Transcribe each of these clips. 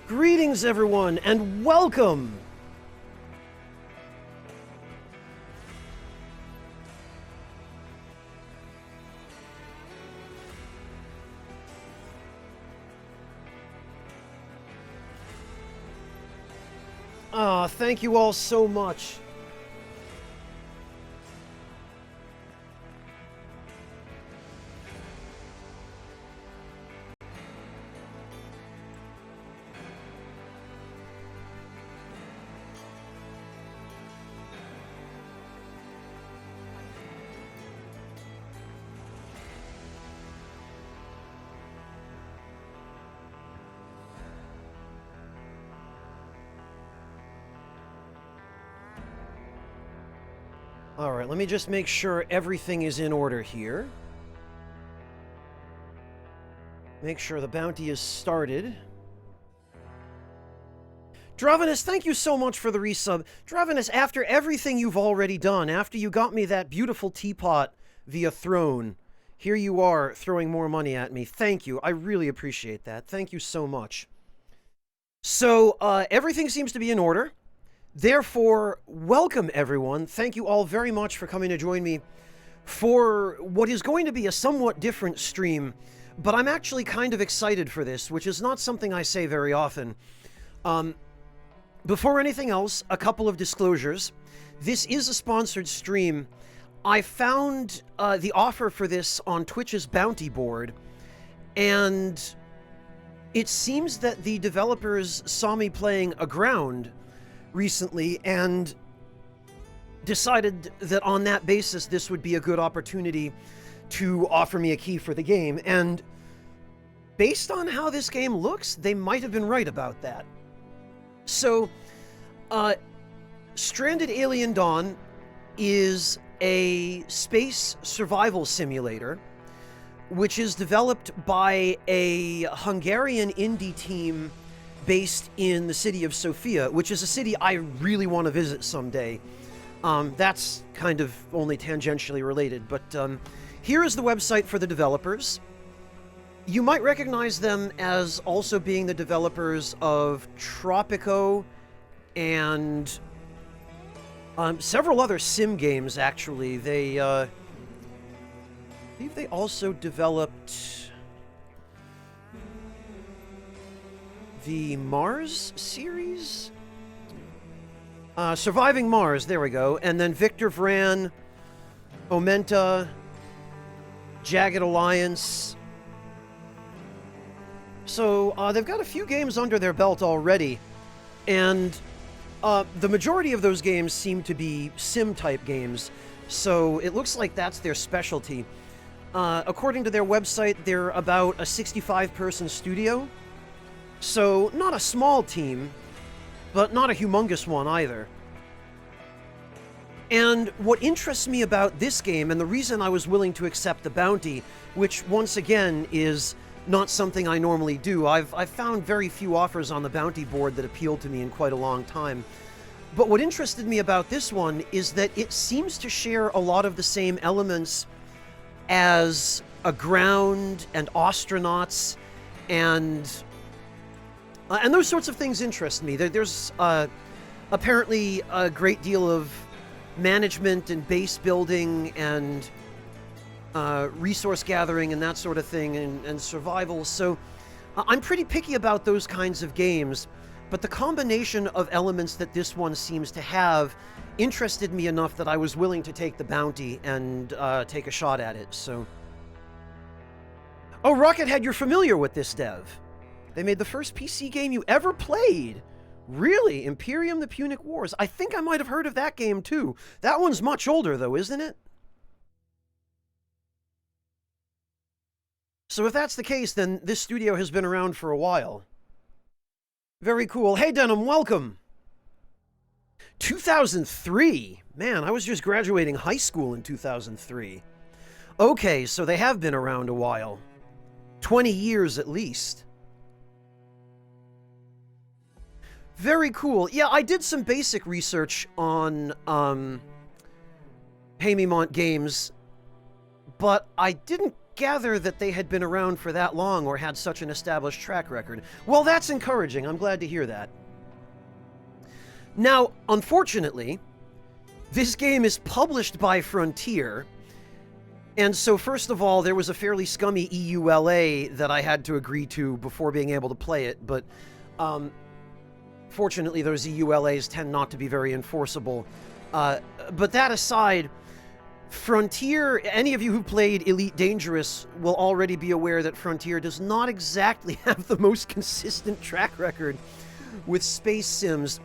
Greetings, everyone, and welcome! Thank you all so much. Alright, let me just make sure everything is in order here. Make sure the bounty is started. Dravenus, thank you so much for the resub. Dravenus, after everything you've already done, after you got me that beautiful teapot via Throne, here you are throwing more money at me. Thank you. I really appreciate that. Thank you so much. So, everything seems to be in order. Therefore, welcome everyone. Thank you all very much for coming to join me for what is going to be a somewhat different stream, but I'm actually kind of excited for this, which is not something I say very often. Before anything else, a couple of disclosures. This is a sponsored stream. I found the offer for this on Twitch's bounty board, and it seems that the developers saw me playing Aground recently and decided that on that basis this would be a good opportunity to offer me a key for the game, and based on how this game looks, they might have been right about that. So, Stranded Alien Dawn is a space survival simulator which is developed by a Hungarian indie team based in the city of Sofia, which is a city I really want to visit someday. That's kind of only tangentially related, but here is the website for the developers. You might recognize them as also being the developers of Tropico and several other sim games, actually. They, I believe they also developed the Mars series? Surviving Mars, there we go. And then Victor Vran, Omenta, Jagged Alliance. So, they've got a few games under their belt already. And the majority of those games seem to be sim-type games. So, it looks like that's their specialty. According to their website, they're about a 65-person studio. So, not a small team, but not a humongous one either. And what interests me about this game, and the reason I was willing to accept the bounty, which once again is not something I normally do, I've found very few offers on the bounty board that appealed to me in quite a long time. But what interested me about this one is that it seems to share a lot of the same elements as Aground and Astronauts, and those sorts of things interest me. There's apparently a great deal of management and base building and resource gathering and that sort of thing, and survival. So I'm pretty picky about those kinds of games, but the combination of elements that this one seems to have interested me enough that I was willing to take the bounty and take a shot at it, so... Oh, Rockethead, you're familiar with this dev. They made the first PC game you ever played. Really? Imperium: The Punic Wars. I think I might have heard of that game, too. That one's much older, though, isn't it? So if that's the case, then this studio has been around for a while. Very cool. Hey, Denim, welcome! 2003? Man, I was just graduating high school in 2003. Okay, so they have been around a while. 20 years at least. Very cool. Yeah, I did some basic research on Haemimont Games, but I didn't gather that they had been around for that long or had such an established track record. Well, that's encouraging. I'm glad to hear that. Now, unfortunately, this game is published by Frontier, and so first of all, there was a fairly scummy EULA that I had to agree to before being able to play it, but fortunately those EULAs tend not to be very enforceable. But that aside, Frontier, any of you who played Elite Dangerous will already be aware that Frontier does not exactly have the most consistent track record with space sims.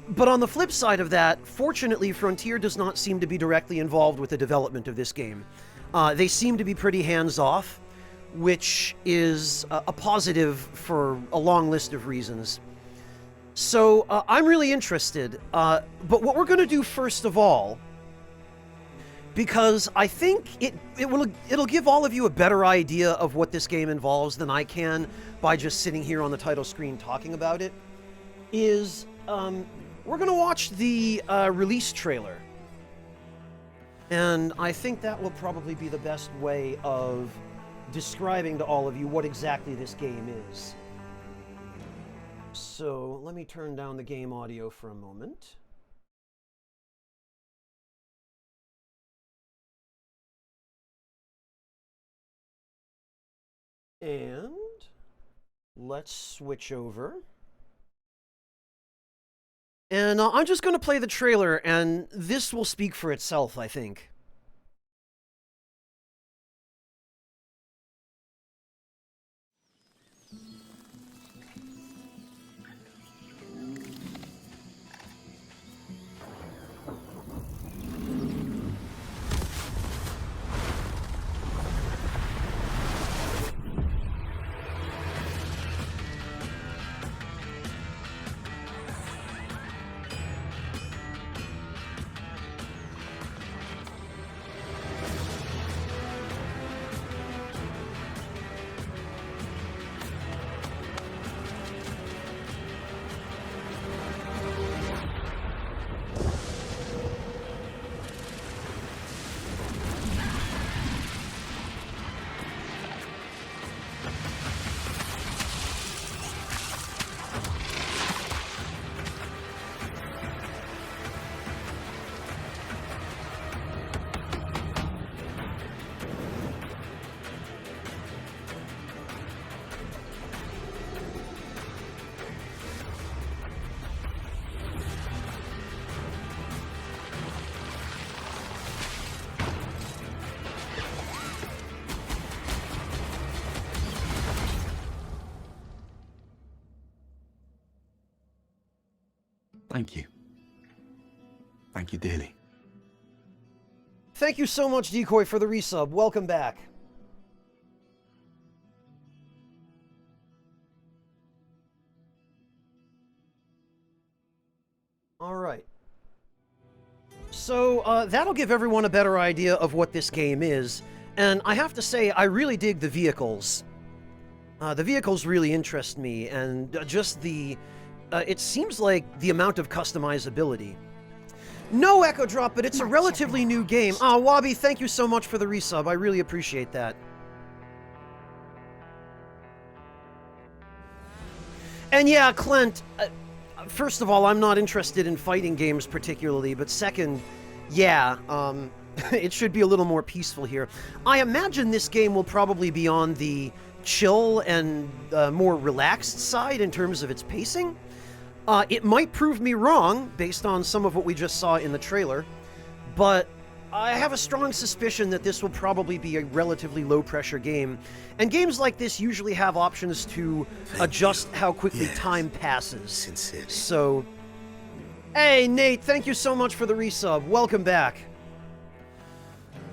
But on the flip side of that, fortunately, Frontier does not seem to be directly involved with the development of this game. They seem to be pretty hands-off, which is a positive for a long list of reasons. So I'm really interested, but what we're going to do first of all, because I think it'll give all of you a better idea of what this game involves than I can by just sitting here on the title screen talking about it, is we're going to watch the release trailer. And I think that will probably be the best way of describing to all of you what exactly this game is. So let me turn down the game audio for a moment. And let's switch over. And I'm just going to play the trailer, and this will speak for itself, I think. Thank you. Thank you dearly. Thank you so much, Decoy, for the resub. Welcome back. All right. So, that'll give everyone a better idea of what this game is. And I have to say, I really dig the vehicles. The vehicles really interest me, and just the... it seems like the amount of customizability. No Echo Drop, but it's a relatively new game. Ah, Wabi, thank you so much for the resub. I really appreciate that. And yeah, Clint, first of all, I'm not interested in fighting games particularly, but second, yeah, it should be a little more peaceful here. I imagine this game will probably be on the chill and more relaxed side in terms of its pacing. It might prove me wrong, based on some of what we just saw in the trailer, but I have a strong suspicion that this will probably be a relatively low-pressure game, and games like this usually have options to adjust how quickly time passes. Sincerely. So, hey, Nate, thank you so much for the resub. Welcome back.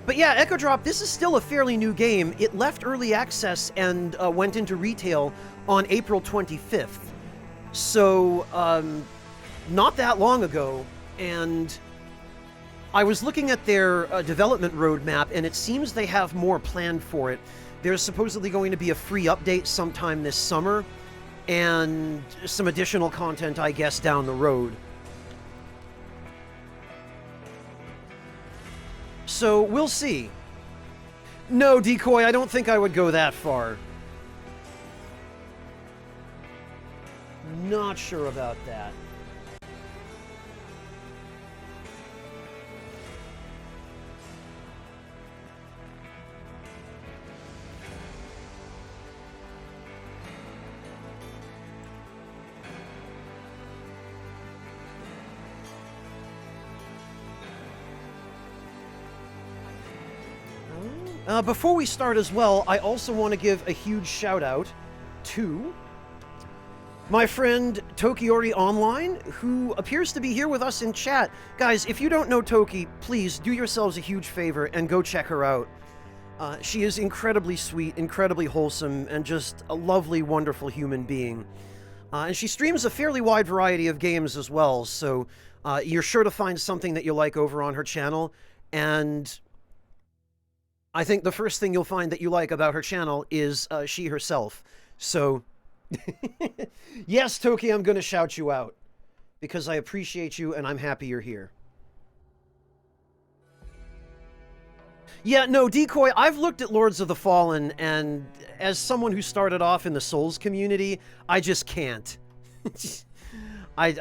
But yeah, Echo Drop, this is still a fairly new game. It left early access and went into retail on April 25th. So, not that long ago, and I was looking at their development roadmap, and it seems they have more planned for it. There's supposedly going to be a free update sometime this summer, and some additional content, I guess, down the road. So, we'll see. No, Decoy, I don't think I would go that far. Not sure about that. Before we start as well, I also want to give a huge shout out to my friend Tokiori Online, who appears to be here with us in chat. Guys, if you don't know Toki, please do yourselves a huge favor and go check her out. She is incredibly sweet, incredibly wholesome, and just a lovely, wonderful human being. And she streams a fairly wide variety of games as well, so you're sure to find something that you like over on her channel. And I think the first thing you'll find that you like about her channel is she herself. So, yes, Toki, I'm going to shout you out because I appreciate you and I'm happy you're here. Yeah, no, Decoy, I've looked at Lords of the Fallen, and as someone who started off in the Souls community, I just can't. I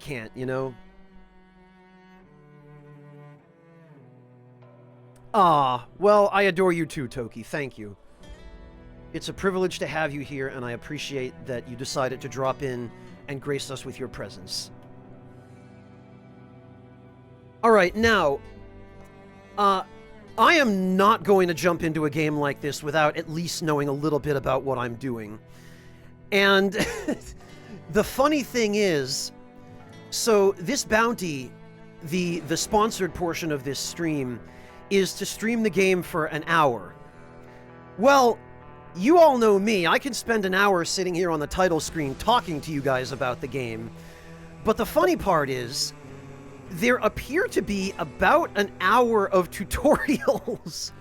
can't, you know? Ah, well, I adore you too, Toki. Thank you. It's a privilege to have you here, and I appreciate that you decided to drop in and grace us with your presence. Alright, now, I am not going to jump into a game like this without at least knowing a little bit about what I'm doing. And the funny thing is, so this bounty, the sponsored portion of this stream, is to stream the game for an hour. Well, you all know me. I can spend an hour sitting here on the title screen talking to you guys about the game. But the funny part is, there appear to be about an hour of tutorials.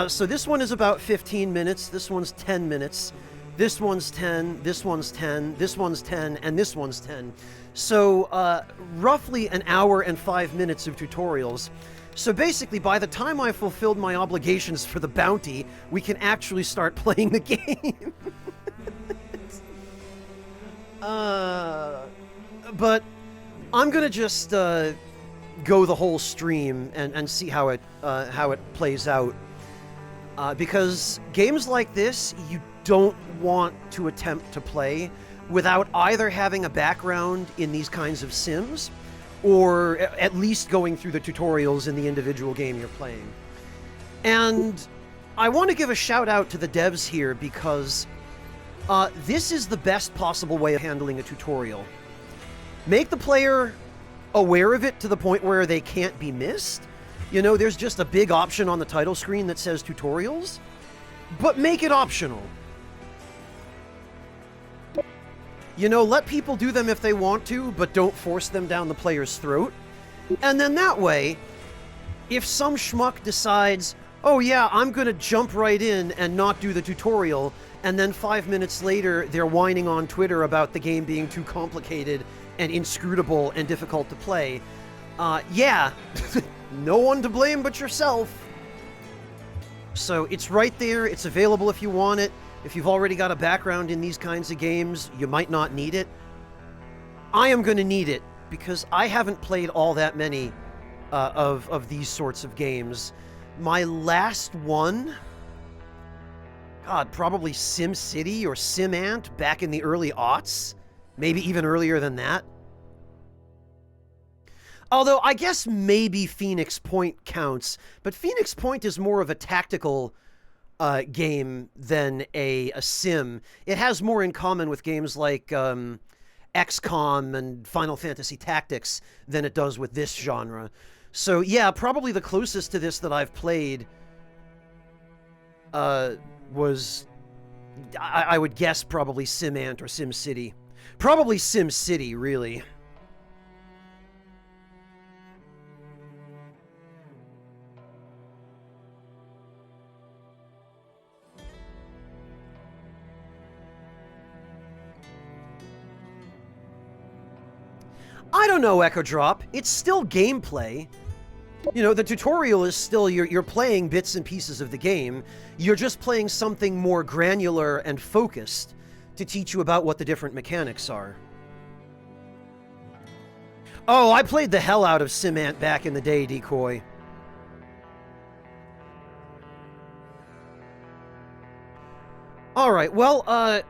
So this one is about 15 minutes, this one's 10 minutes, this one's 10, this one's 10, this one's 10, and this one's 10. So roughly an hour and 5 minutes of tutorials. So basically, by the time I fulfilled my obligations for the bounty, we can actually start playing the game. But I'm gonna just go the whole stream and see how it plays out. Because games like this, you don't want to attempt to play without either having a background in these kinds of sims, or at least going through the tutorials in the individual game you're playing. And I want to give a shout out to the devs here because this is the best possible way of handling a tutorial. Make the player aware of it to the point where they can't be missed. You know, there's just a big option on the title screen that says tutorials, but make it optional. You know, let people do them if they want to, but don't force them down the player's throat. And then that way, if some schmuck decides, oh yeah, I'm gonna jump right in and not do the tutorial, and then 5 minutes later they're whining on Twitter about the game being too complicated and inscrutable and difficult to play, yeah, no one to blame but yourself. So it's right there, it's available if you want it. If you've already got a background in these kinds of games, you might not need it. I am going to need it, because I haven't played all that many of these sorts of games. My last one, God, probably SimCity or SimAnt back in the early aughts. Maybe even earlier than that. Although, I guess maybe Phoenix Point counts, but Phoenix Point is more of a tactical game than a sim. It has more in common with games like XCOM and Final Fantasy Tactics than it does with this genre. So yeah, probably the closest to this that I've played was, I would guess, probably SimAnt or SimCity. Probably SimCity, really. I don't know, Echo Drop. It's still gameplay. You know, the tutorial is still, you're playing bits and pieces of the game. You're just playing something more granular and focused to teach you about what the different mechanics are. Oh, I played the hell out of SimAnt back in the day, Decoy. Alright, well,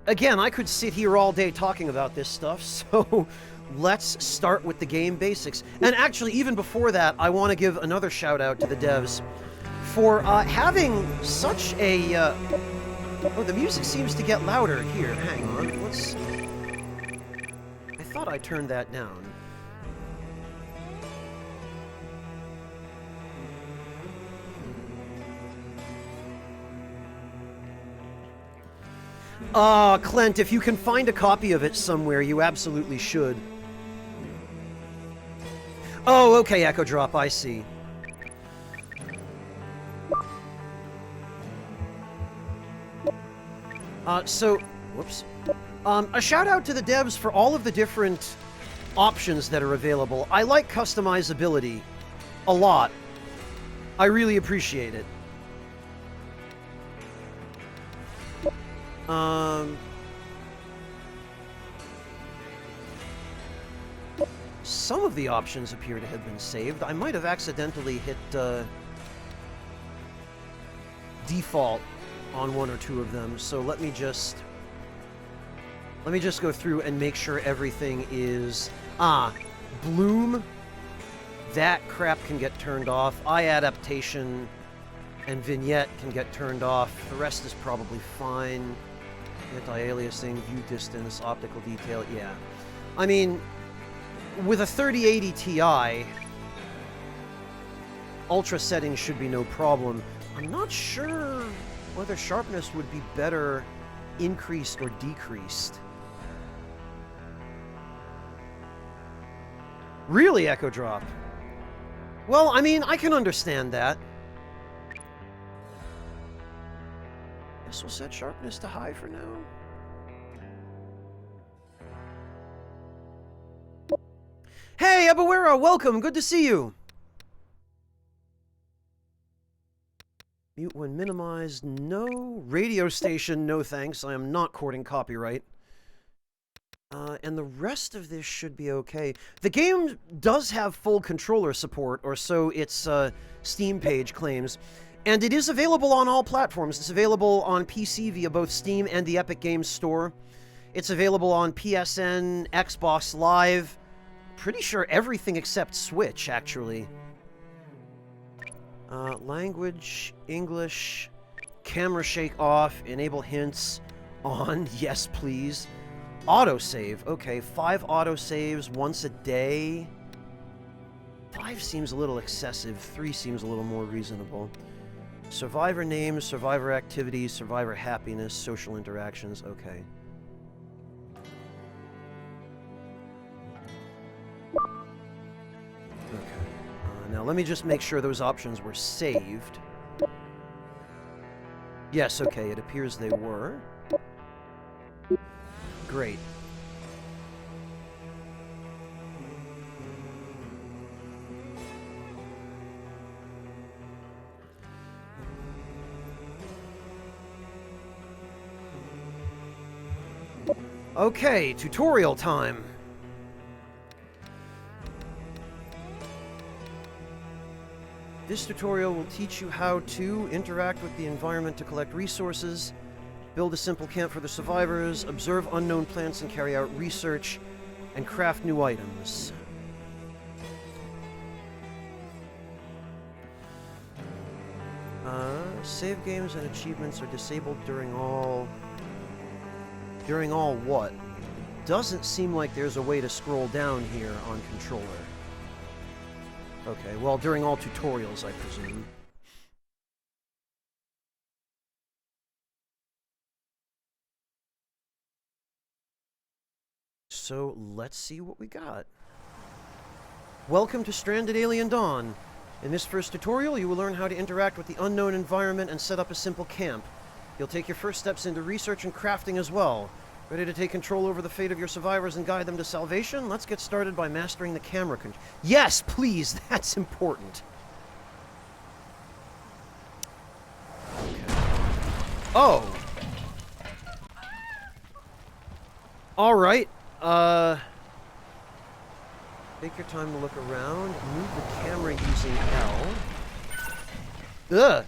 again, I could sit here all day talking about this stuff, so let's start with the game basics. And actually, even before that, I want to give another shout out to the devs for having such a... Oh, the music seems to get louder. Here, hang on. Let's... I thought I turned that down. Clint, if you can find a copy of it somewhere, you absolutely should. Oh, okay, Echo Drop, I see. Whoops. A shout out to the devs for all of the different options that are available. I like customizability a lot. I really appreciate it. Some of the options appear to have been saved. I might have accidentally hit default on one or two of them, so let me just go through and make sure everything is... Bloom. That crap can get turned off. Eye adaptation and vignette can get turned off. The rest is probably fine. Anti-aliasing, view distance, optical detail, yeah. I mean, with a 3080 Ti, ultra settings should be no problem. I'm not sure whether sharpness would be better increased or decreased. Really, Echo Drop? Well, I mean, I can understand that. Guess we'll set sharpness to high for now. Hey, Ebawera, welcome. Good to see you. Mute when minimized. No. Radio station, no thanks. I am not courting copyright. And the rest of this should be okay. The game does have full controller support, or so its Steam page claims. And it is available on all platforms. It's available on PC via both Steam and the Epic Games Store. It's available on PSN, Xbox Live. Pretty sure everything except Switch, actually. Language, English, camera shake off, enable hints on, yes please. Autosave, okay, 5 autosaves once a day. 5 seems a little excessive, 3 seems a little more reasonable. Survivor names, survivor activities, survivor happiness, social interactions, okay. Now, let me just make sure those options were saved. Yes, okay, it appears they were. Great. Okay, tutorial time. This tutorial will teach you how to interact with the environment to collect resources, build a simple camp for the survivors, observe unknown plants and carry out research, and craft new items. Save games and achievements are disabled during all... During all what? Doesn't seem like there's a way to scroll down here on controller. Okay, well, during all tutorials, I presume. So, let's see what we got. Welcome to Stranded Alien Dawn. In this first tutorial, you will learn how to interact with the unknown environment and set up a simple camp. You'll take your first steps into research and crafting as well. Ready to take control over the fate of your survivors and guide them to salvation? Let's get started by mastering the camera control. Yes, please, that's important. Okay. Oh! Alright, take your time to look around. Move the camera using L. Ugh!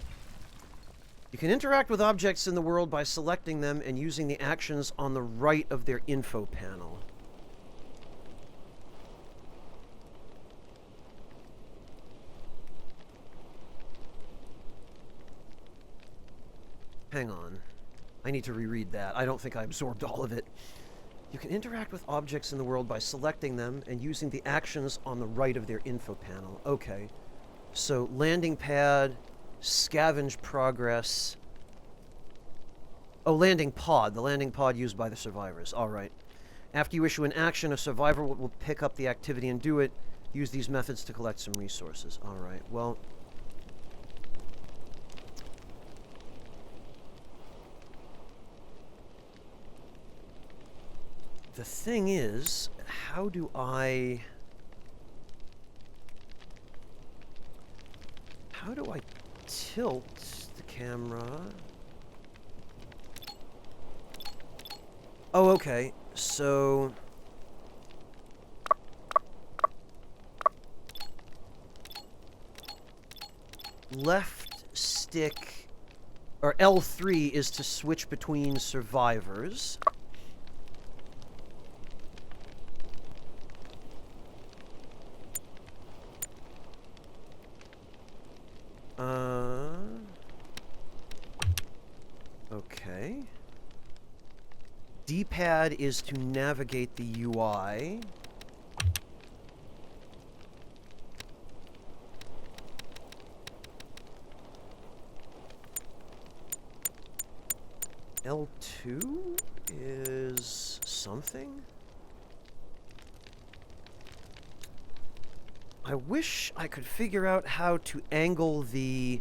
You can interact with objects in the world by selecting them and using the actions on the right of their info panel. Hang on. I need to reread that. I don't think I absorbed all of it. You can interact with objects in the world by selecting them and using the actions on the right of their info panel. Okay. So, landing pad, scavenge progress. Oh, landing pod. The landing pod used by the survivors. Alright. After you issue an action, a survivor will pick up the activity and do it. Use these methods to collect some resources. Alright, well... The thing is, how do I tilt the camera? Oh, okay. So left stick or L3 is to switch between survivors. Okay. D-pad is to navigate the UI. L2 is something? I wish I could figure out how to angle the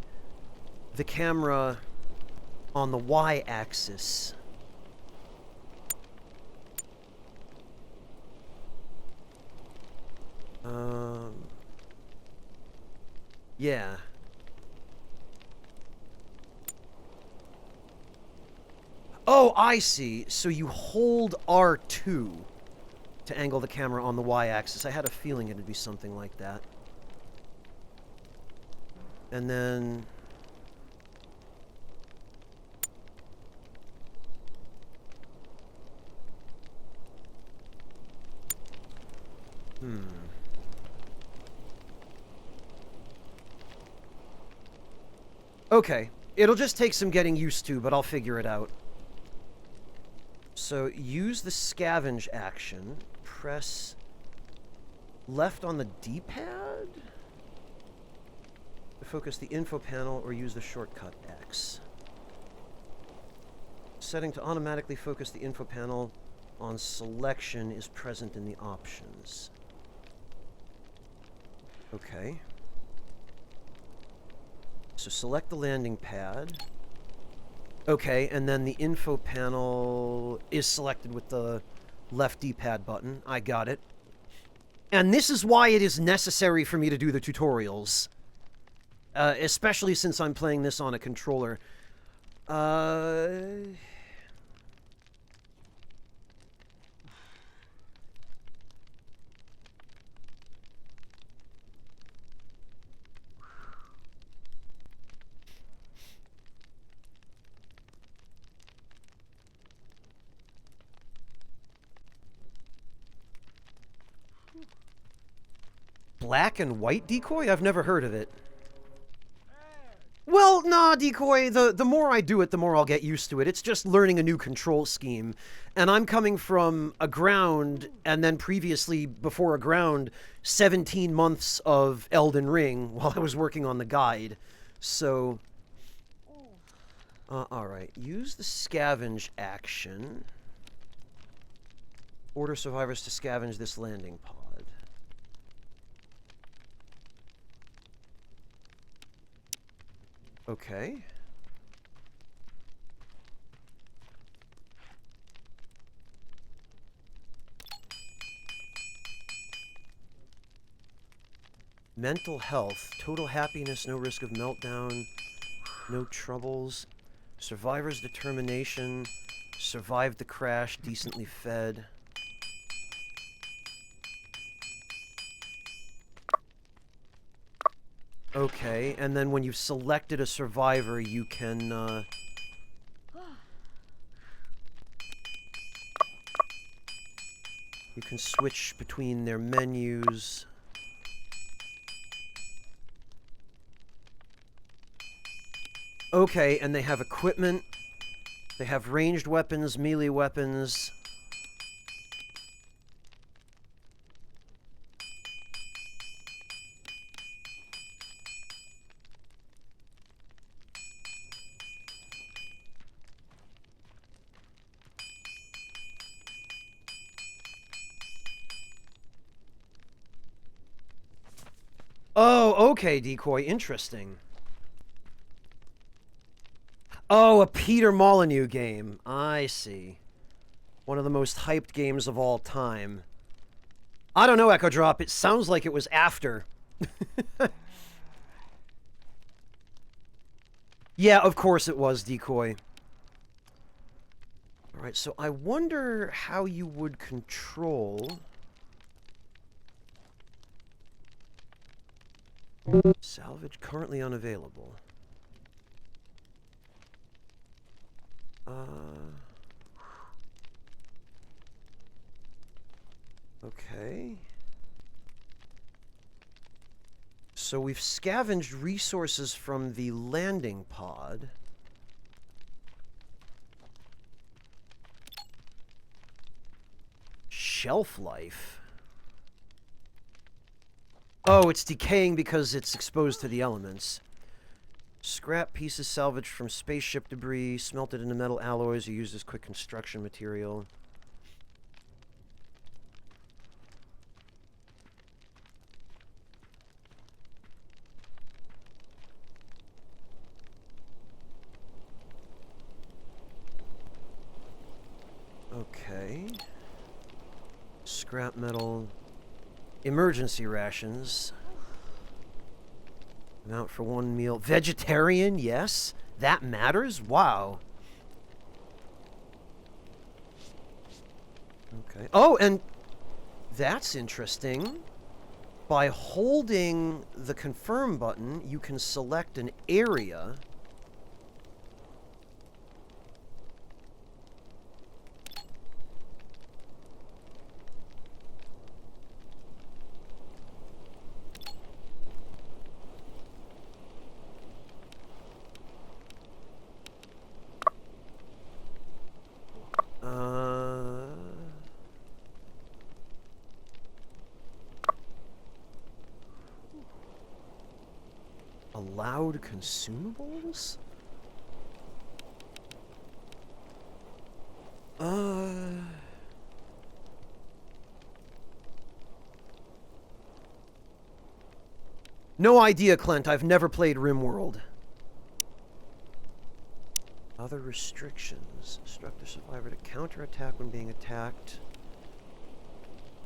camera on the Y-axis. Yeah. Oh, I see. So you hold R2 to angle the camera on the Y-axis. I had a feeling it'd be something like that. And then... Okay. It'll just take some getting used to, but I'll figure it out. So, use the scavenge action. Press left on the D-pad to focus the info panel, or use the shortcut X. Setting to automatically focus the info panel on selection is present in the options. Okay. So select the landing pad. Okay, and then the info panel is selected with the left D-pad button. I got it. And this is why it is necessary for me to do the tutorials. Especially since I'm playing this on a controller. Black and white decoy? I've never heard of it. Well, nah, decoy, the more I do it, the more I'll get used to it. It's just learning a new control scheme. And I'm coming from a ground, and then previously, before a ground, 17 months of Elden Ring while I was working on the guide. So... alright. Use the scavenge action. Order survivors to scavenge this landing pod. Okay. Mental health, total happiness, no risk of meltdown, no troubles. Survivor's determination, survived the crash, decently fed. Okay, and then when you've selected a survivor, you can, you can switch between their menus. Okay, and they have equipment. They have ranged weapons, melee weapons. Oh, okay, Decoy. Interesting. Oh, a Peter Molyneux game. I see. One of the most hyped games of all time. I don't know, Echo Drop. It sounds like it was after. Yeah, of course it was, Decoy. Alright, so I wonder how you would control... Salvage currently unavailable. Okay. So we've scavenged resources from the landing pod. Shelf life. Oh, it's decaying because it's exposed to the elements. Scrap pieces salvaged from spaceship debris, smelted into metal alloys, are used as quick construction material. Okay. Scrap metal. Emergency rations. Amount for one meal. Vegetarian, yes. That matters? Wow. Okay. Oh, and that's interesting. By holding the confirm button, you can select an area. Allowed consumables? No idea, Clint. I've never played RimWorld. Other restrictions. Instruct the survivor to counterattack when being attacked.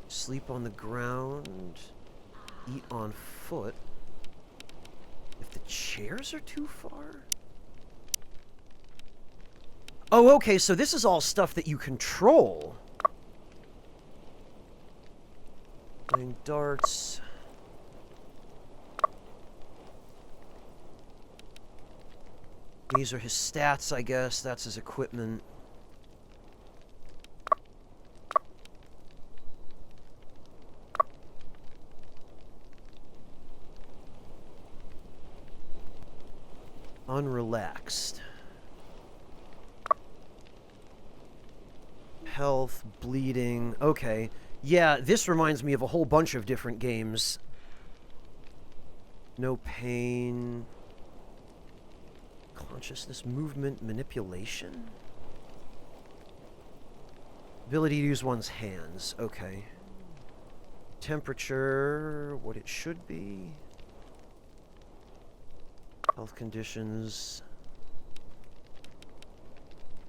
Sleep on the ground. Eat on foot. If the chairs are too far? Oh, okay, so this is all stuff that you control. Playing darts. These are his stats, I guess. That's his equipment. Unrelaxed. Health, bleeding. Okay. Yeah, this reminds me of a whole bunch of different games. No pain. Consciousness, movement, manipulation. Ability to use one's hands. Okay. Temperature, what it should be. Health conditions.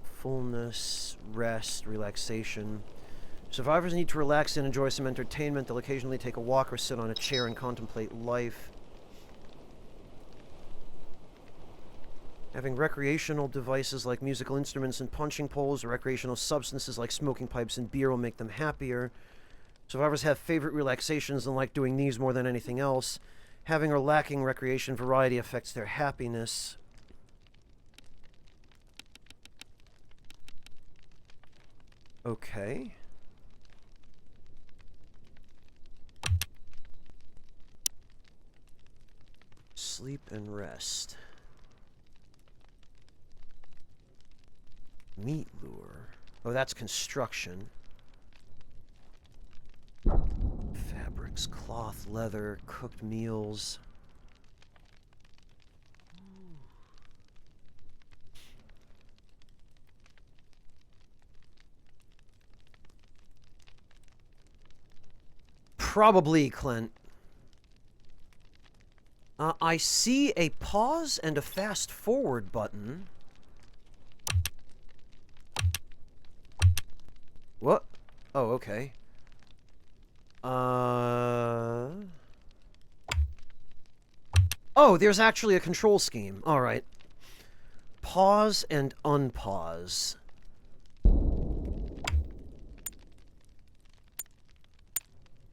Fullness, rest, relaxation. Survivors need to relax and enjoy some entertainment. They'll occasionally take a walk or sit on a chair and contemplate life. Having recreational devices like musical instruments and punching poles or recreational substances like smoking pipes and beer will make them happier. Survivors have favorite relaxations and like doing these more than anything else. Having or lacking recreation variety affects their happiness. Okay. Sleep and rest. Meat lure. Oh, that's construction. Fabrics, cloth, leather, cooked meals. Probably, Clint. I see a pause and a fast forward button. What? Oh, okay. Oh, there's actually a control scheme. All right. Pause and unpause.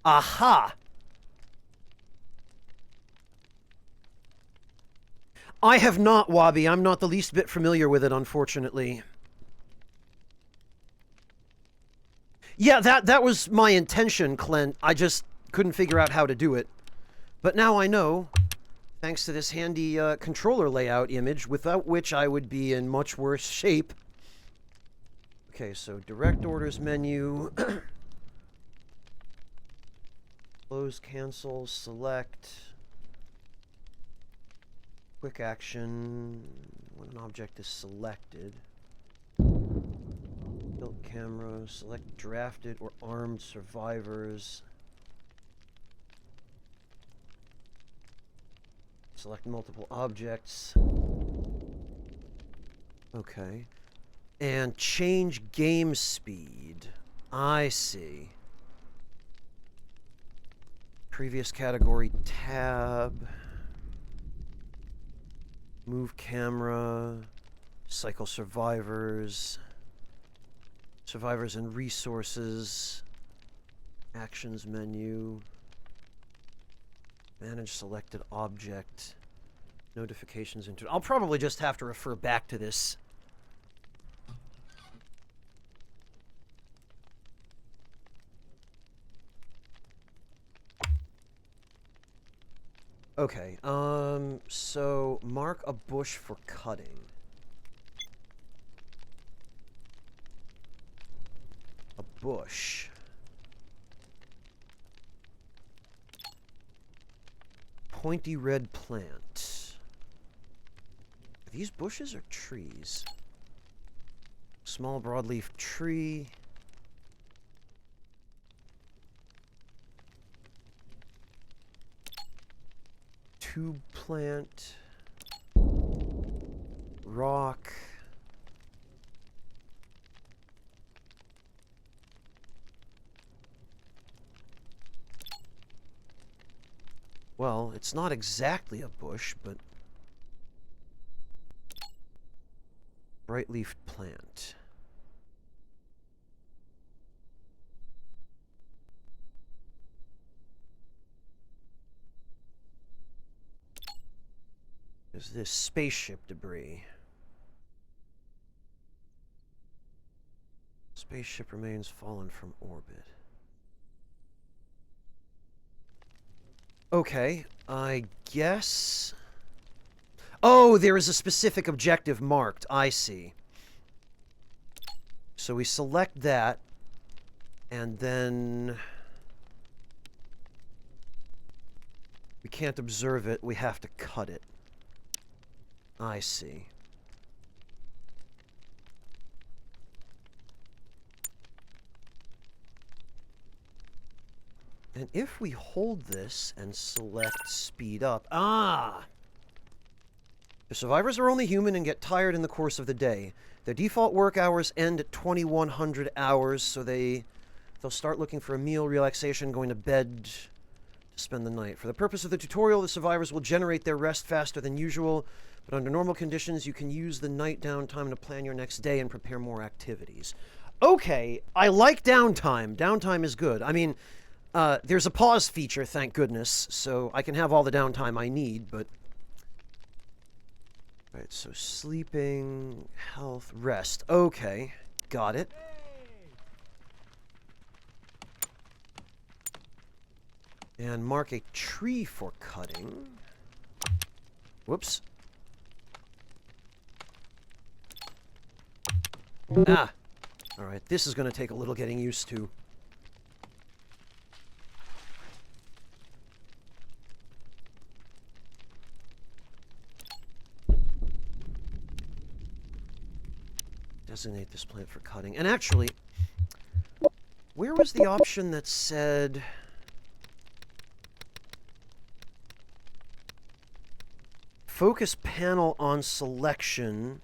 Aha! I have not, Wabi. I'm not the least bit familiar with it, unfortunately. Yeah, that was my intention, Clint. I just couldn't figure out how to do it. But now I know, thanks to this handy controller layout image, without which I would be in much worse shape. Okay, so direct orders menu. Close, cancel, select. Quick action when an object is selected. Built camera, select drafted or armed survivors. Select multiple objects. Okay. And change game speed. I see. Previous category tab. Move camera. Cycle survivors. Survivors and resources. Actions menu. Manage selected object. Notifications into. I'll probably just have to refer back to this. Okay, so mark a bush for cutting. A bush. Pointy red plant. Are these bushes or trees? Small broadleaf tree. Tube plant. Rock. Well, it's not exactly a bush, but bright-leafed plant. Is this spaceship debris? Spaceship remains fallen from orbit. Okay, I guess... Oh, there is a specific objective marked. I see. So we select that, and then... we can't observe it, we have to cut it. I see. And if we hold this and select speed up... Ah! The survivors are only human and get tired in the course of the day. Their default work hours end at 2100 hours, so they They'll start looking for a meal, relaxation, going to bed to spend the night. For the purpose of the tutorial, the survivors will generate their rest faster than usual, but under normal conditions, you can use the night downtime to plan your next day and prepare more activities. Okay, I like downtime. Downtime is good. I mean, there's a pause feature, thank goodness, so I can have all the downtime I need, but... Alright, so sleeping, health, rest. Okay, got it. And mark a tree for cutting. Whoops. Ah! Alright, this is going to take a little getting used to. Designate this plant for cutting. And actually, where was the option that said... Focus panel on selection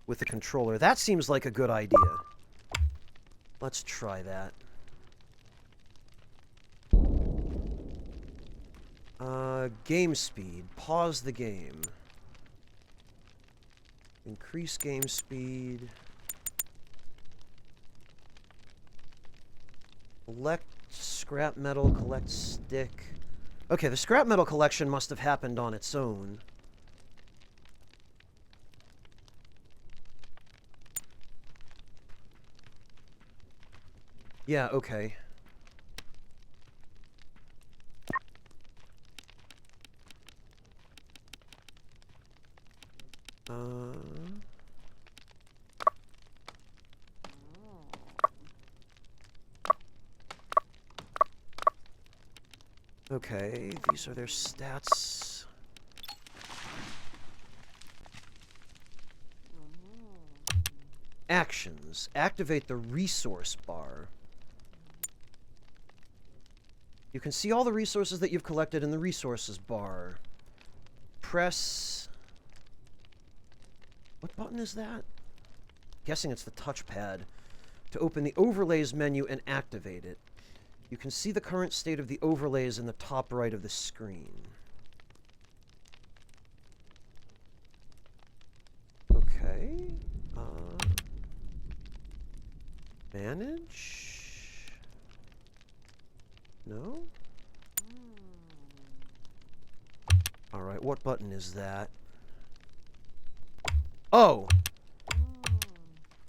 with the controller. That seems like a good idea. Let's try that. Game speed. Pause the game. Increase game speed. Collect scrap metal, collect stick. Okay, the scrap metal collection must have happened on its own. Yeah, okay. Okay, these are their stats. Actions. Activate the resource bar. You can see all the resources that you've collected in the resources bar. Press... What button is that? Guessing it's the touchpad. To open the overlays menu and activate it. You can see the current state of the overlays in the top right of the screen. Okay. Manage? No? Alright, what button is that? Oh!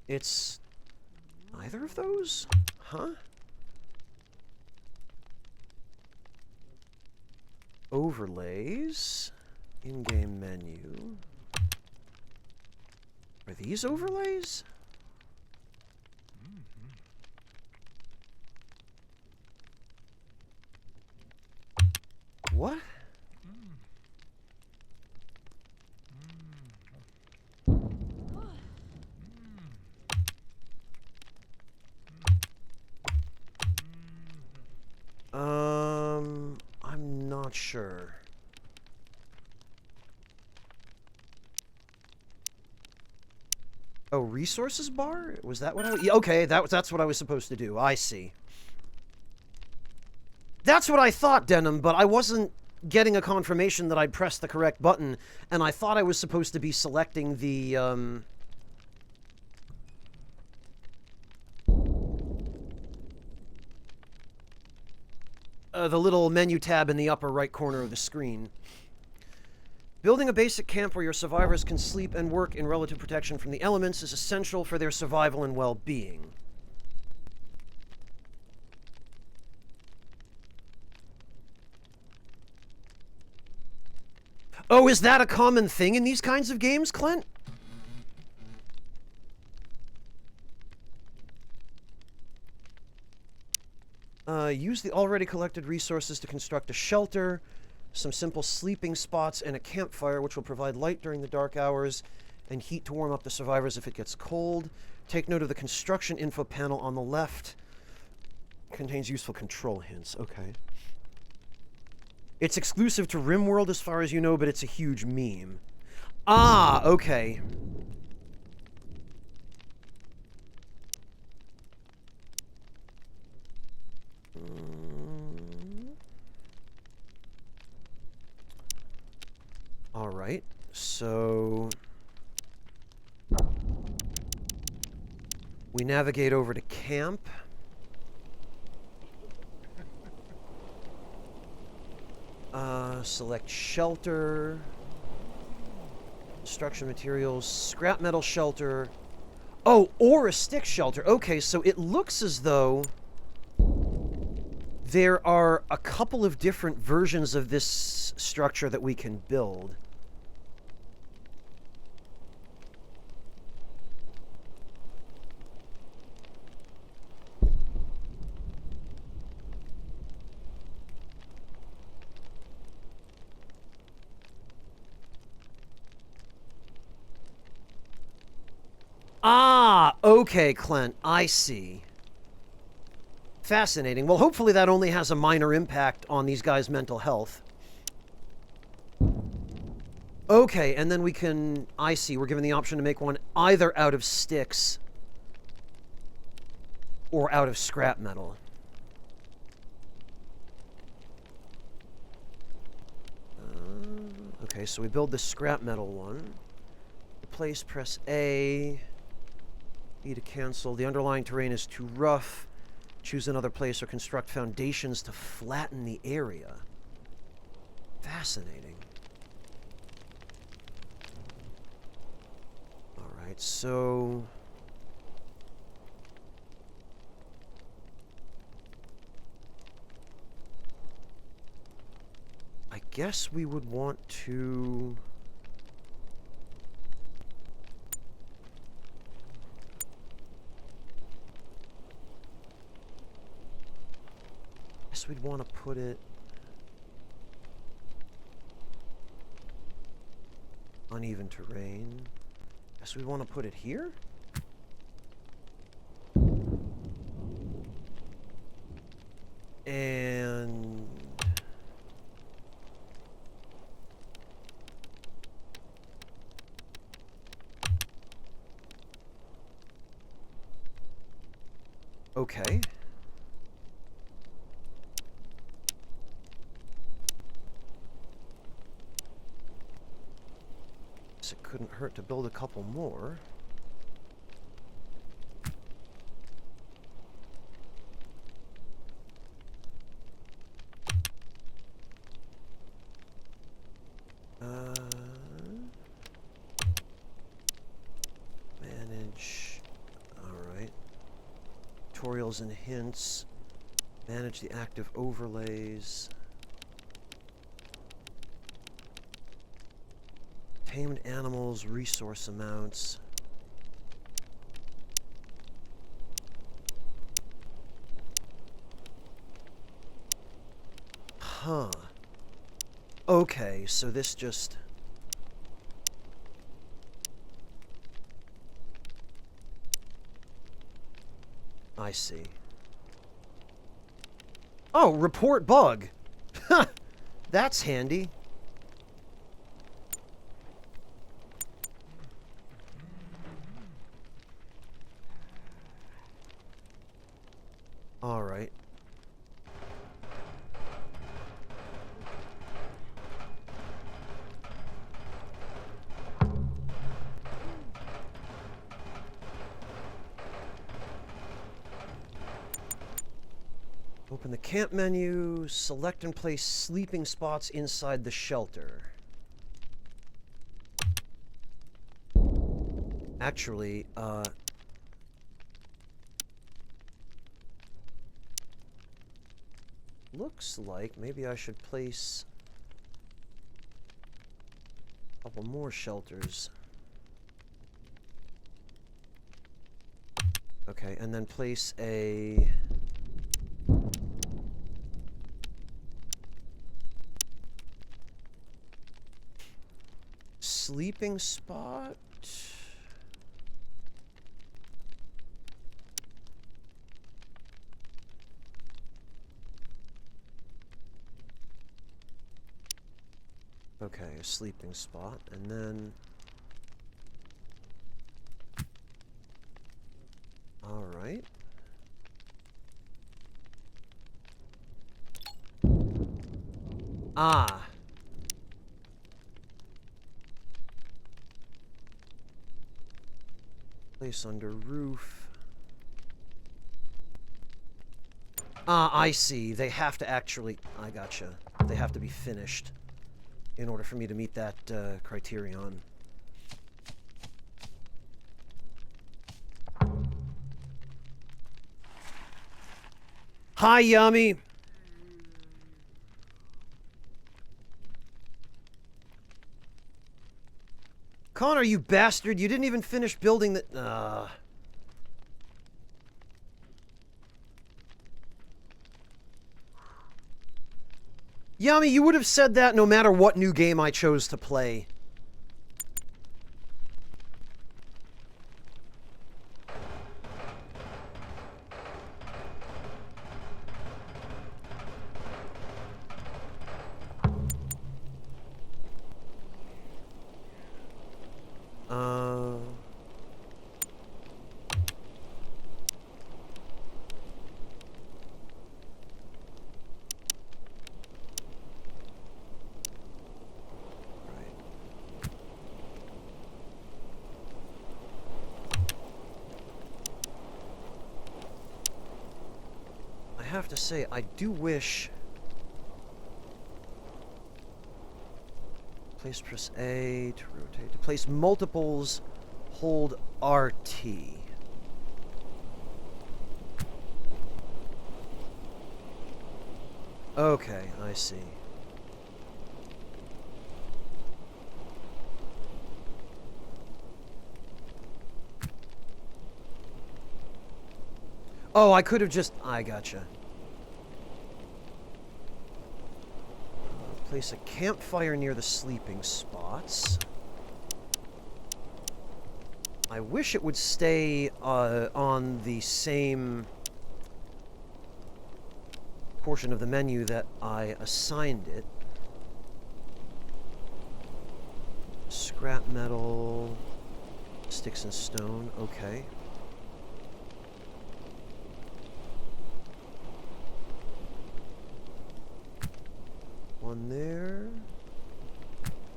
It's... either of those? Huh? Overlays. In-game menu. Are these overlays? What? I'm not sure. Oh, resources bar? Was that what I... Yeah, okay, that's what I was supposed to do. I see. That's what I thought, Denim, but I wasn't getting a confirmation that I'd pressed the correct button, and I thought I was supposed to be selecting the little menu tab in the upper right corner of the screen. Building a basic camp where your survivors can sleep and work in relative protection from the elements is essential for their survival and well-being. Oh, is that a common thing in these kinds of games, Clint? Use the already collected resources to construct a shelter, some simple sleeping spots, and a campfire, which will provide light during the dark hours and heat to warm up the survivors if it gets cold. Take note of the construction info panel on the left. Contains useful control hints. Okay. It's exclusive to RimWorld as far as you know, but it's a huge meme. Ah, okay. right, so we navigate over to camp. Select shelter, construction materials, scrap metal shelter. Oh, or a stick shelter. Okay, so it looks as though there are a couple of different versions of this structure that we can build. Ah, okay, Clint, I see. Fascinating. Well, hopefully that only has a minor impact on these guys' mental health. Okay, and then we can... I see, we're given the option to make one either out of sticks or out of scrap metal. Okay, so we build the scrap metal one. Replace, press A. E to cancel. The underlying terrain is too rough. Choose another place or construct foundations to flatten the area. Fascinating. Alright, so... I guess we would want to... we'd want to put it uneven terrain. Guess we'd want to put it here? And okay. It couldn't hurt to build a couple more. Manage. Alright. Tutorials and hints. Manage the active overlays. Tamed animals, resource amounts. Huh. Okay, so this just... I see. Oh, report bug. That's handy. All right. Open the camp menu, select and place sleeping spots inside the shelter. Actually, looks like maybe I should place a couple more shelters. Okay, and then place a... sleeping spot? Okay, a sleeping spot, and then... Alright. Ah. Place under roof. Ah, I see. They have to actually... I gotcha. They have to be finished in order for me to meet that criterion. Hi, Yummy! Connor, you bastard! You didn't even finish building the... Yami, you would have said that no matter what new game I chose to play. I have to say, I do wish... press A to rotate. To place multiples, hold RT. Okay, I see. Oh, I could have just... I gotcha. Place a campfire near the sleeping spots. I wish it would stay on the same portion of the menu that I assigned it. Scrap metal, sticks and stone, okay. One there,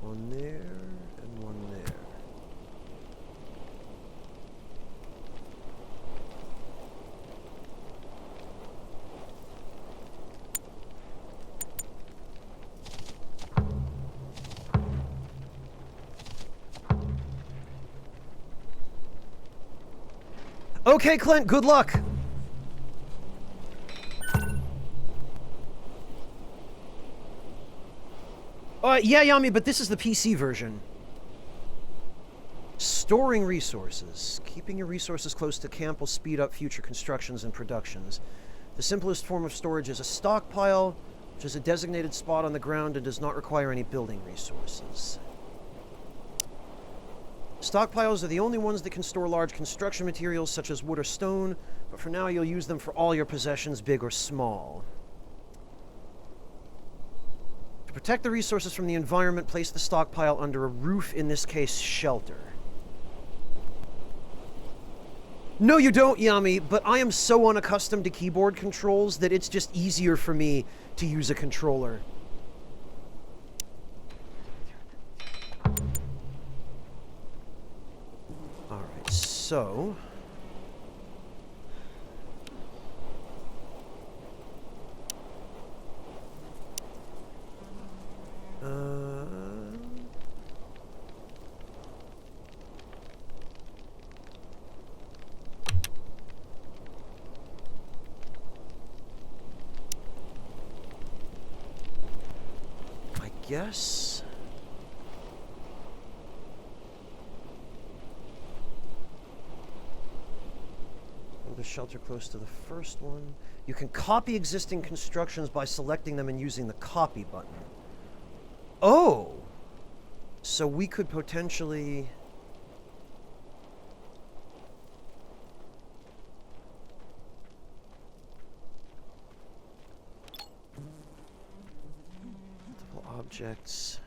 and one there. Okay, Clint, good luck! Yeah, Yami, but this is the PC version. Storing resources. Keeping your resources close to camp will speed up future constructions and productions. The simplest form of storage is a stockpile, which is a designated spot on the ground and does not require any building resources. Stockpiles are the only ones that can store large construction materials such as wood or stone, but for now you'll use them for all your possessions, big or small. To protect the resources from the environment, place the stockpile under a roof, in this case, shelter. No, you don't, Yami, but I am so unaccustomed to keyboard controls that it's just easier for me to use a controller. Alright, so... I guess... Build a shelter close to the first one. You can copy existing constructions by selecting them and using the copy button. Oh! So we could potentially... Multiple objects...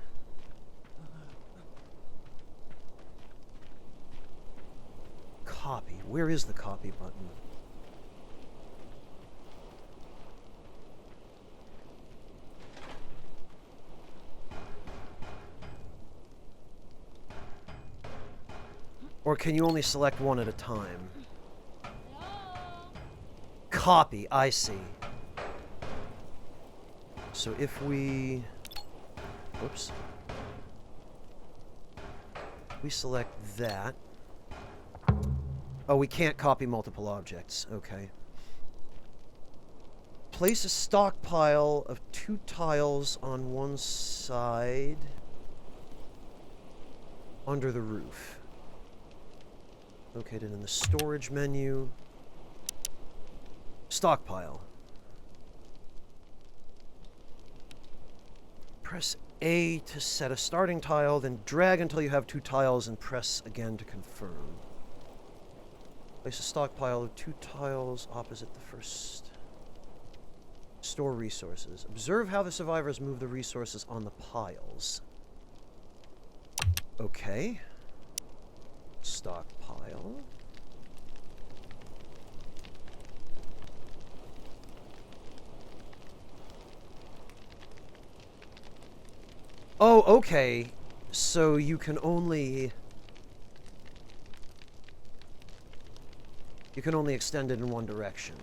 Copy. Where is the copy button? Or can you only select one at a time? Copy, I see. So if we... Whoops. We select that. Oh, we can't copy multiple objects. Okay. Place a stockpile of 2 tiles on one side under the roof. Located in the storage menu. Stockpile. Press A to set a starting tile, then drag until you have 2 tiles and press again to confirm. Place a stockpile of 2 tiles opposite the first. Store resources. Observe how the survivors move the resources on the piles. Okay. Stockpile. Oh, okay. So you can only... You can only extend it in one direction.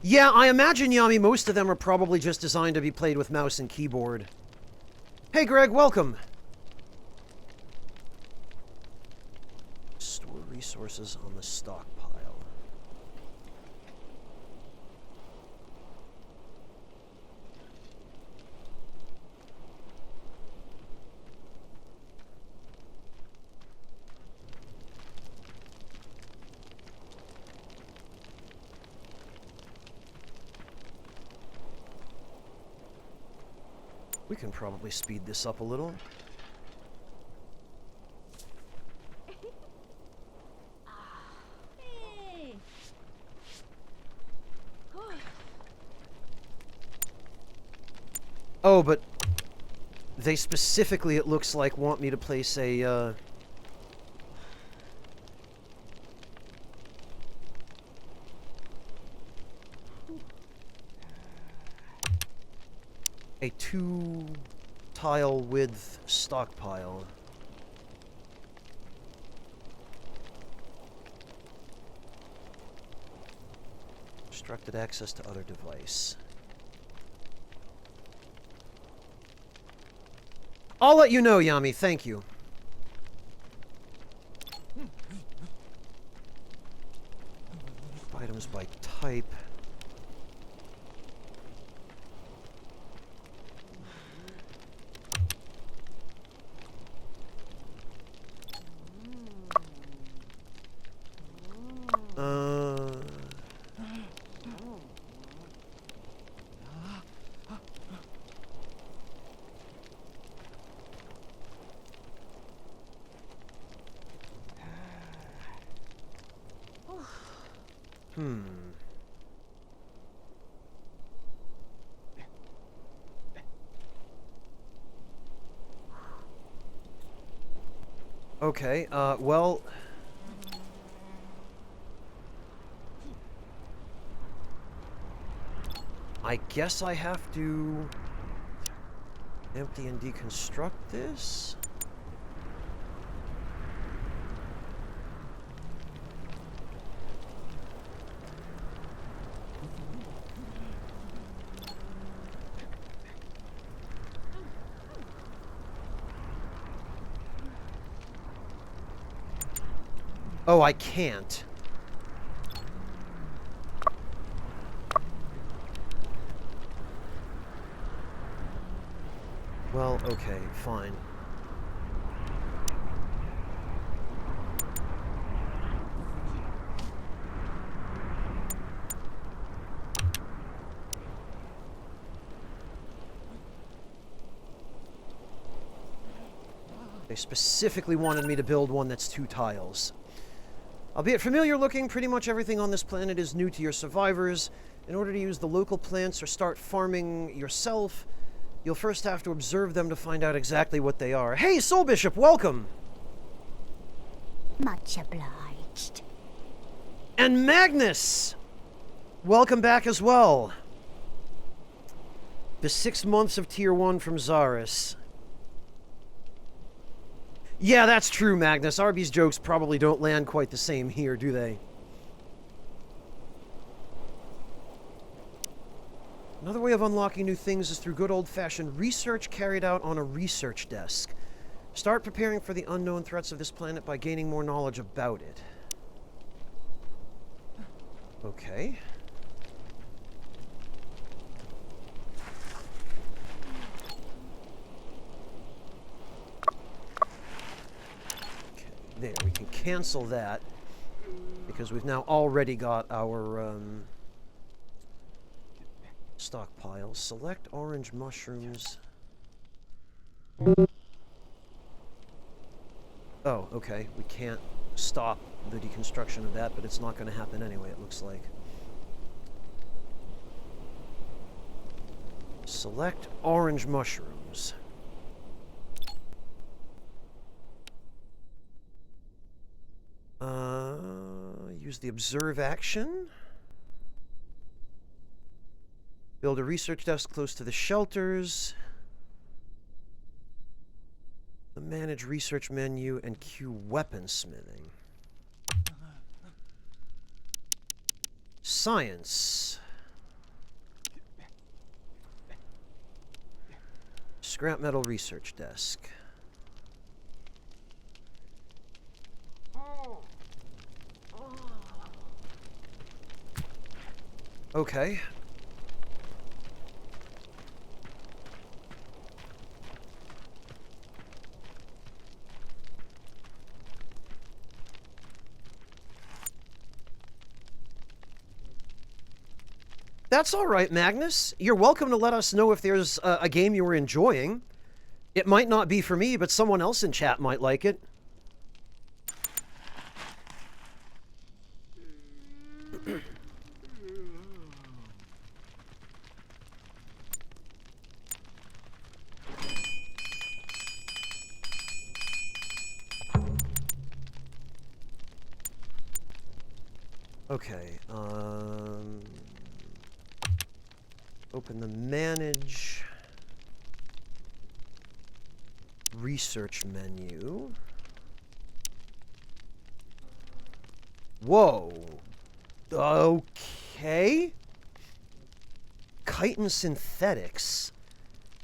Yeah, I imagine, Yami, most of them are probably just designed to be played with mouse and keyboard. Hey, Greg, welcome! Store resources on the stockpile. We can probably speed this up a little. Oh, but they specifically, it looks like, want me to place a a 2-tile width stockpile. Restricted access to other device. I'll let you know, Yami. Thank you. Items by type. Okay, well... I guess I have to empty and deconstruct this? Oh, I can't. Well, okay, fine. They specifically wanted me to build one that's 2 tiles. Albeit familiar looking, pretty much everything on this planet is new to your survivors. In order to use the local plants or start farming yourself, you'll first have to observe them to find out exactly what they are. Hey, Soul Bishop, welcome! Much obliged. And Magnus! Welcome back as well. The 6 months of Tier 1 from Zaris. Yeah, that's true, Magnus. Arby's jokes probably don't land quite the same here, do they? Another way of unlocking new things is through good old-fashioned research carried out on a research desk. Start preparing for the unknown threats of this planet by gaining more knowledge about it. Okay. There, we can cancel that because we've now already got our stockpile. Select orange mushrooms. Oh, okay. We can't stop the deconstruction of that, but it's not going to happen anyway, it looks like. Select orange mushrooms. Use the observe action. Build a research desk close to the shelters. The manage research menu and queue weaponsmithing. Science. Scrap metal research desk. Okay. That's all right, Magnus. You're welcome to let us know if there's a game you were enjoying. It might not be for me, but someone else in chat might like it. Okay, open the manage research menu. Whoa. Okay. Chitin synthetics.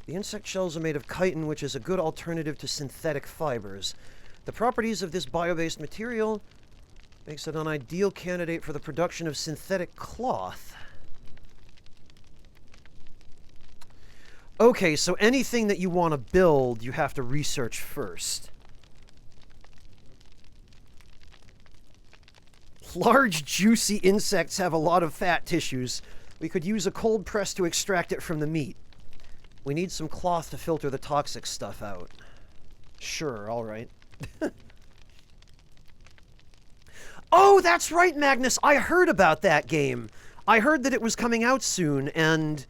The insect shells are made of chitin, which is a good alternative to synthetic fibers. The properties of this bio-based material makes it an ideal candidate for the production of synthetic cloth. Okay, so anything that you want to build, you have to research first. Large, juicy insects have a lot of fat tissues. We could use a cold press to extract it from the meat. We need some cloth to filter the toxic stuff out. Sure, all right. Oh, that's right, Magnus. I heard about that game. I heard that it was coming out soon, and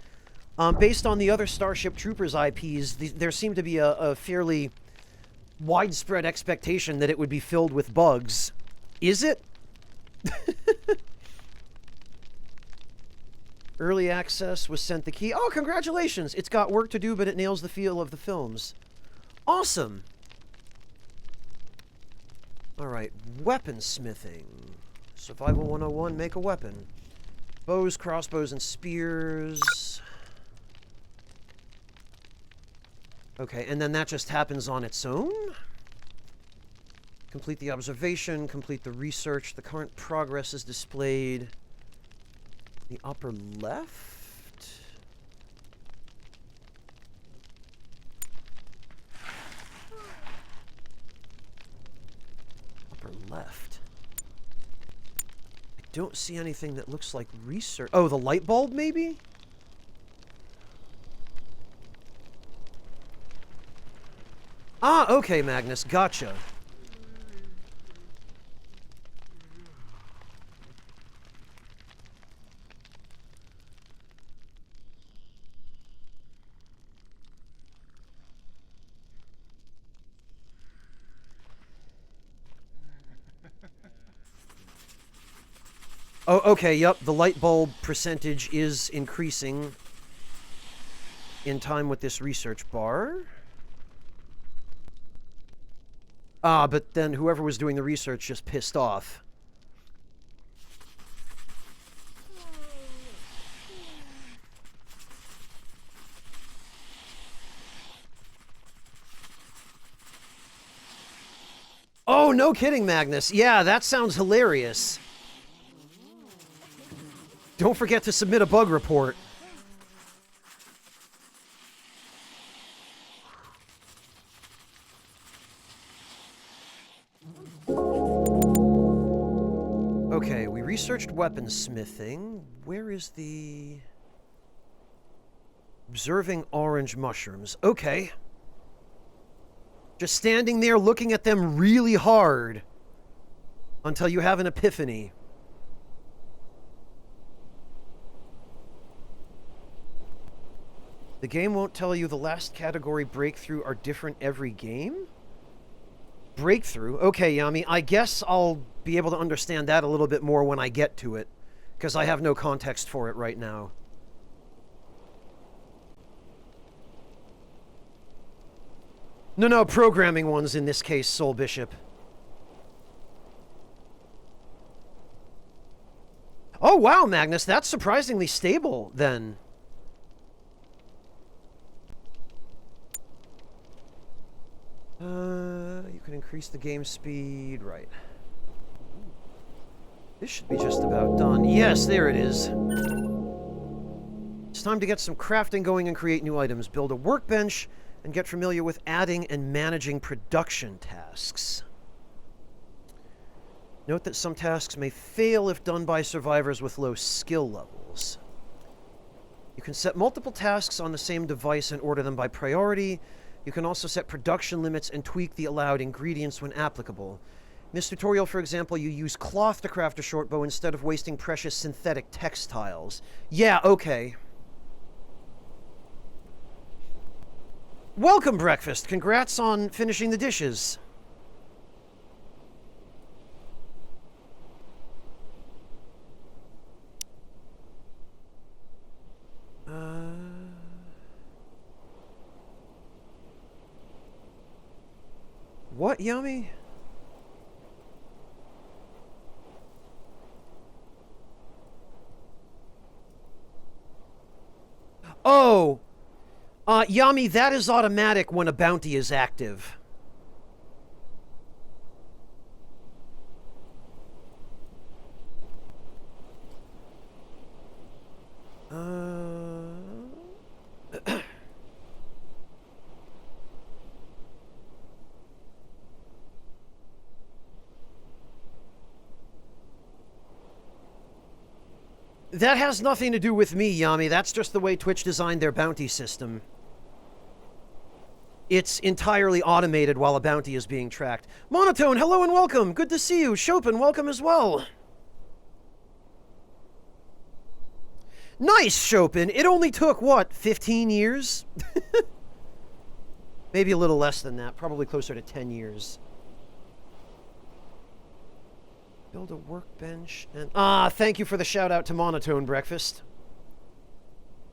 based on the other Starship Troopers IPs, there seemed to be a fairly widespread expectation that it would be filled with bugs. Is it? Early access was sent the key. Oh, congratulations! It's got work to do, but it nails the feel of the films. Awesome! Alright, weaponsmithing. Survival 101, make a weapon. Bows, crossbows, and spears. Okay, and then that just happens on its own? Complete the observation, complete the research. The current progress is displayed. The upper left? Upper left. I don't see anything that looks like research. Oh, the light bulb, maybe? Ah, okay, Magnus. Gotcha. Oh, okay, yep, the light bulb percentage is increasing in time with this research bar. Ah, but then whoever was doing the research just pissed off. Oh, no kidding, Magnus. Yeah, that sounds hilarious. Don't forget to submit a bug report. Okay, we researched weaponsmithing. Where is the... Observing orange mushrooms. Okay. Just standing there looking at them really hard until you have an epiphany. The game won't tell you the last category breakthrough are different every game? Breakthrough? Okay, Yami, I guess I'll be able to understand that a little bit more when I get to it, because I have no context for it right now. No, programming ones in this case, Soul Bishop. Oh, wow, Magnus, that's surprisingly stable, then. You can increase the game speed, right. This should be just about done. Yes, there it is. It's time to get some crafting going and create new items. Build a workbench and get familiar with adding and managing production tasks. Note that some tasks may fail if done by survivors with low skill levels. You can set multiple tasks on the same device and order them by priority. You can also set production limits and tweak the allowed ingredients when applicable. In this tutorial, for example, you use cloth to craft a short bow instead of wasting precious synthetic textiles. Yeah, okay. Welcome, Breakfast. Congrats on finishing the dishes. What, Yummy? Oh! Yami, that is automatic when a bounty is active. That has nothing to do with me, Yami. That's just the way Twitch designed their bounty system. It's entirely automated while a bounty is being tracked. Monotone, hello and welcome. Good to see you. Chopin, welcome as well. Nice, Chopin. It only took, what, 15 years? Maybe a little less than that. Probably closer to 10 years. Build a workbench and... thank you for the shout out to Monotone, Breakfast.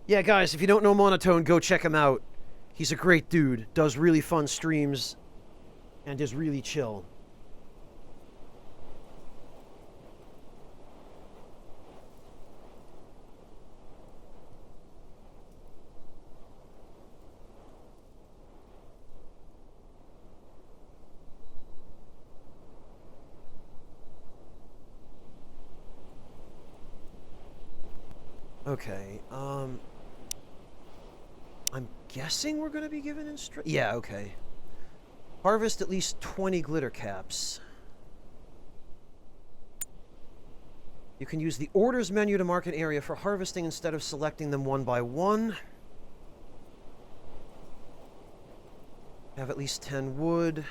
Yeah, guys, if you don't know Monotone, go check him out. He's a great dude, does really fun streams, and is really chill. Okay, I'm guessing we're going to be given instructions. Yeah, okay. Harvest at least 20 glitter caps. You can use the orders menu to mark an area for harvesting instead of selecting them one by one. Have at least 10 wood.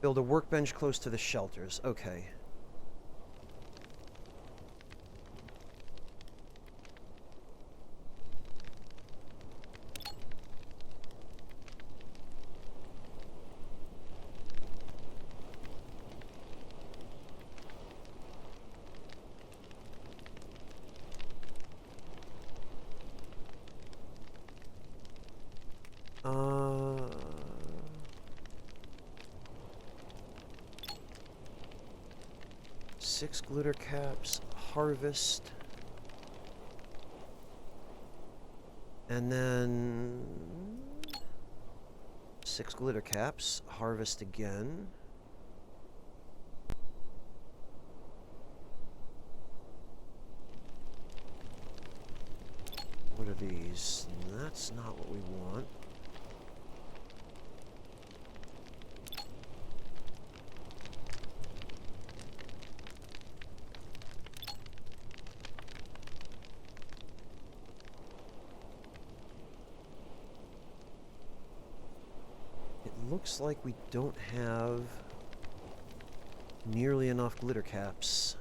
Build a workbench close to the shelters. Okay. Uh... 6 glitter caps, harvest. And then 6 glitter caps, harvest again. What are these? That's not what we want. Looks like we don't have nearly enough glitter caps.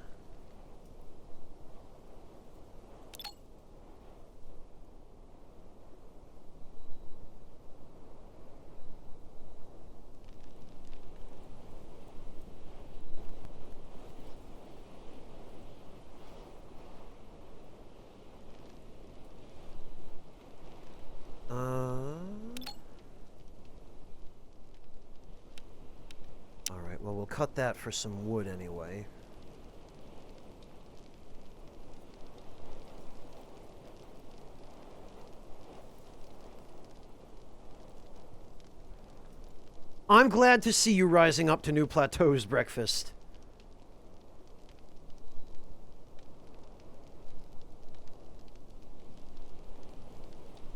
Well, we'll cut that for some wood anyway. I'm glad to see you rising up to new plateaus, Breakfast.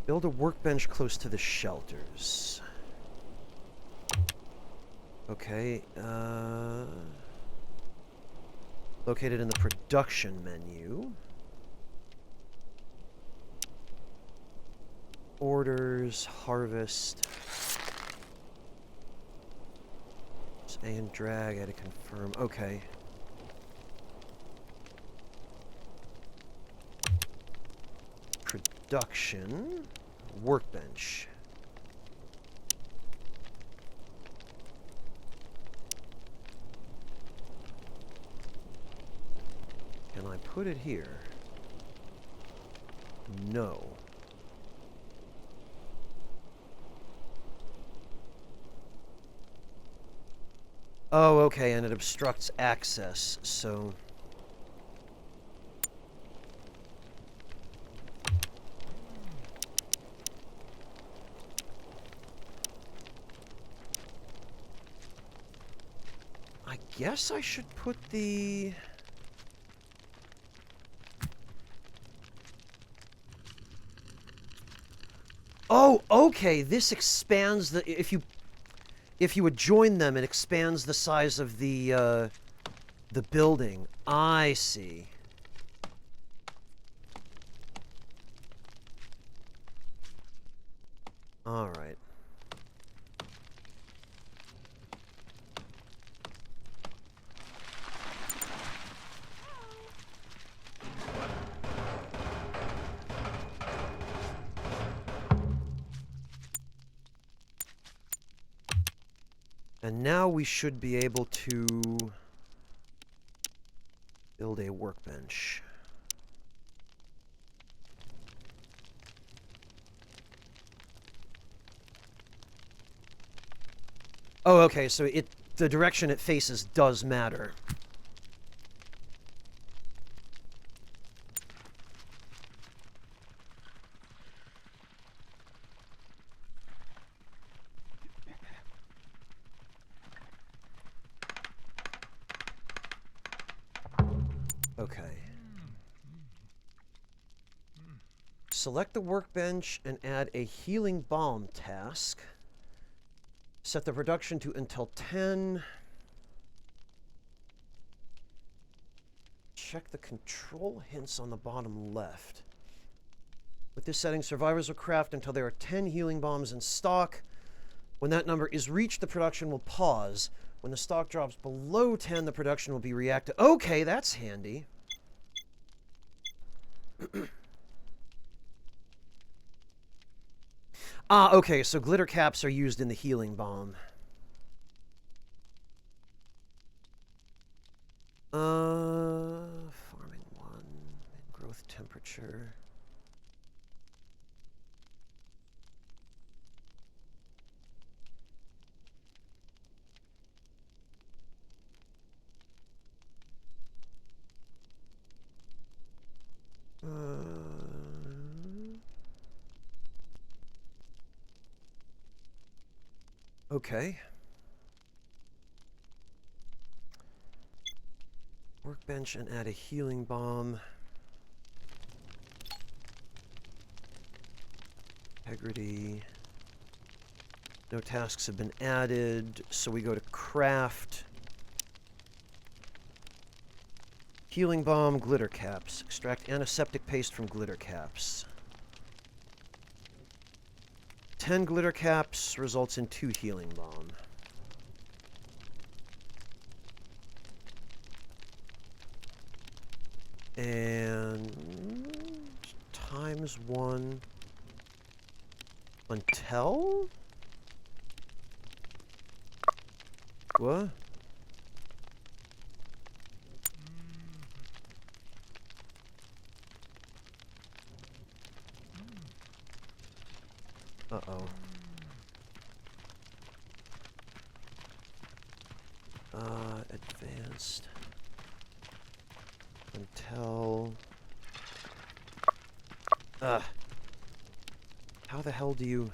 Build a workbench close to the shelters. Okay, located in the production menu. Orders, harvest. It's A and drag, I had to confirm. Okay. Production, workbench. Can I put it here? No. Oh, okay, and it obstructs access, so... I guess I should put the... Oh, okay, this expands the... If you would join them, it expands the size of the building. I see. All right. And now we should be able to build a workbench. Oh, okay, so the direction it faces does matter. Okay. Select the workbench and add a healing balm task. Set the production to until 10. Check the control hints on the bottom left. With this setting, survivors will craft until there are 10 healing bombs in stock. When that number is reached, the production will pause. When the stock drops below 10, the production will be reactive. Okay, that's handy. Ah, okay, so glitter caps are used in the healing bomb. Farming 1, growth temperature. Okay. Workbench and add a healing bomb. Integrity. No tasks have been added, so we go to craft. Healing bomb, glitter caps. Extract antiseptic paste from glitter caps. 10 glitter caps results in 2 healing bomb. And times 1 until? What? Uh-oh. Advanced. Until... How the hell do you...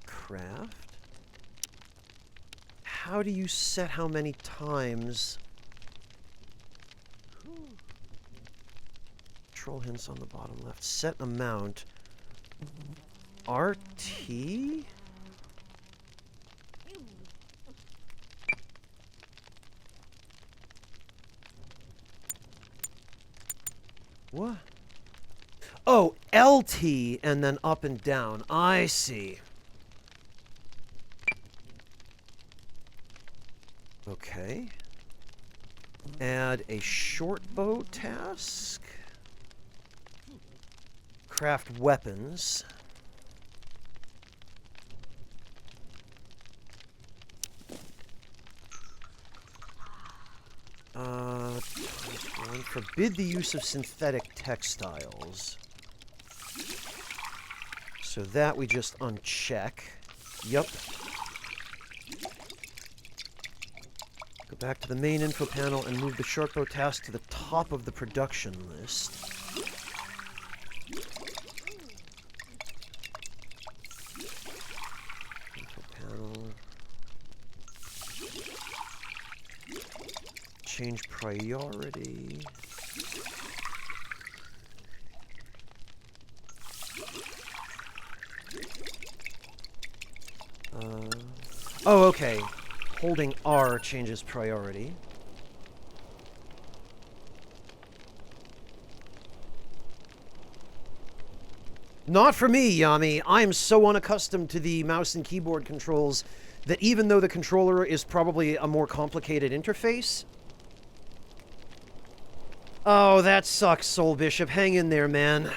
Craft? How do you set how many times... Control hints on the bottom left. Set amount. RT? What? Oh, LT and then up and down. I see. Okay. Add a short bow task. Craft weapons. Forbid the use of synthetic textiles. So that we just uncheck. Yup. Go back to the main info panel and move the shortbow task to the top of the production list. Info panel. Change priority. Oh, okay. Holding R changes priority. Not for me, Yami. I am so unaccustomed to the mouse and keyboard controls that even though the controller is probably a more complicated interface... Oh, that sucks, Soul Bishop. Hang in there, man.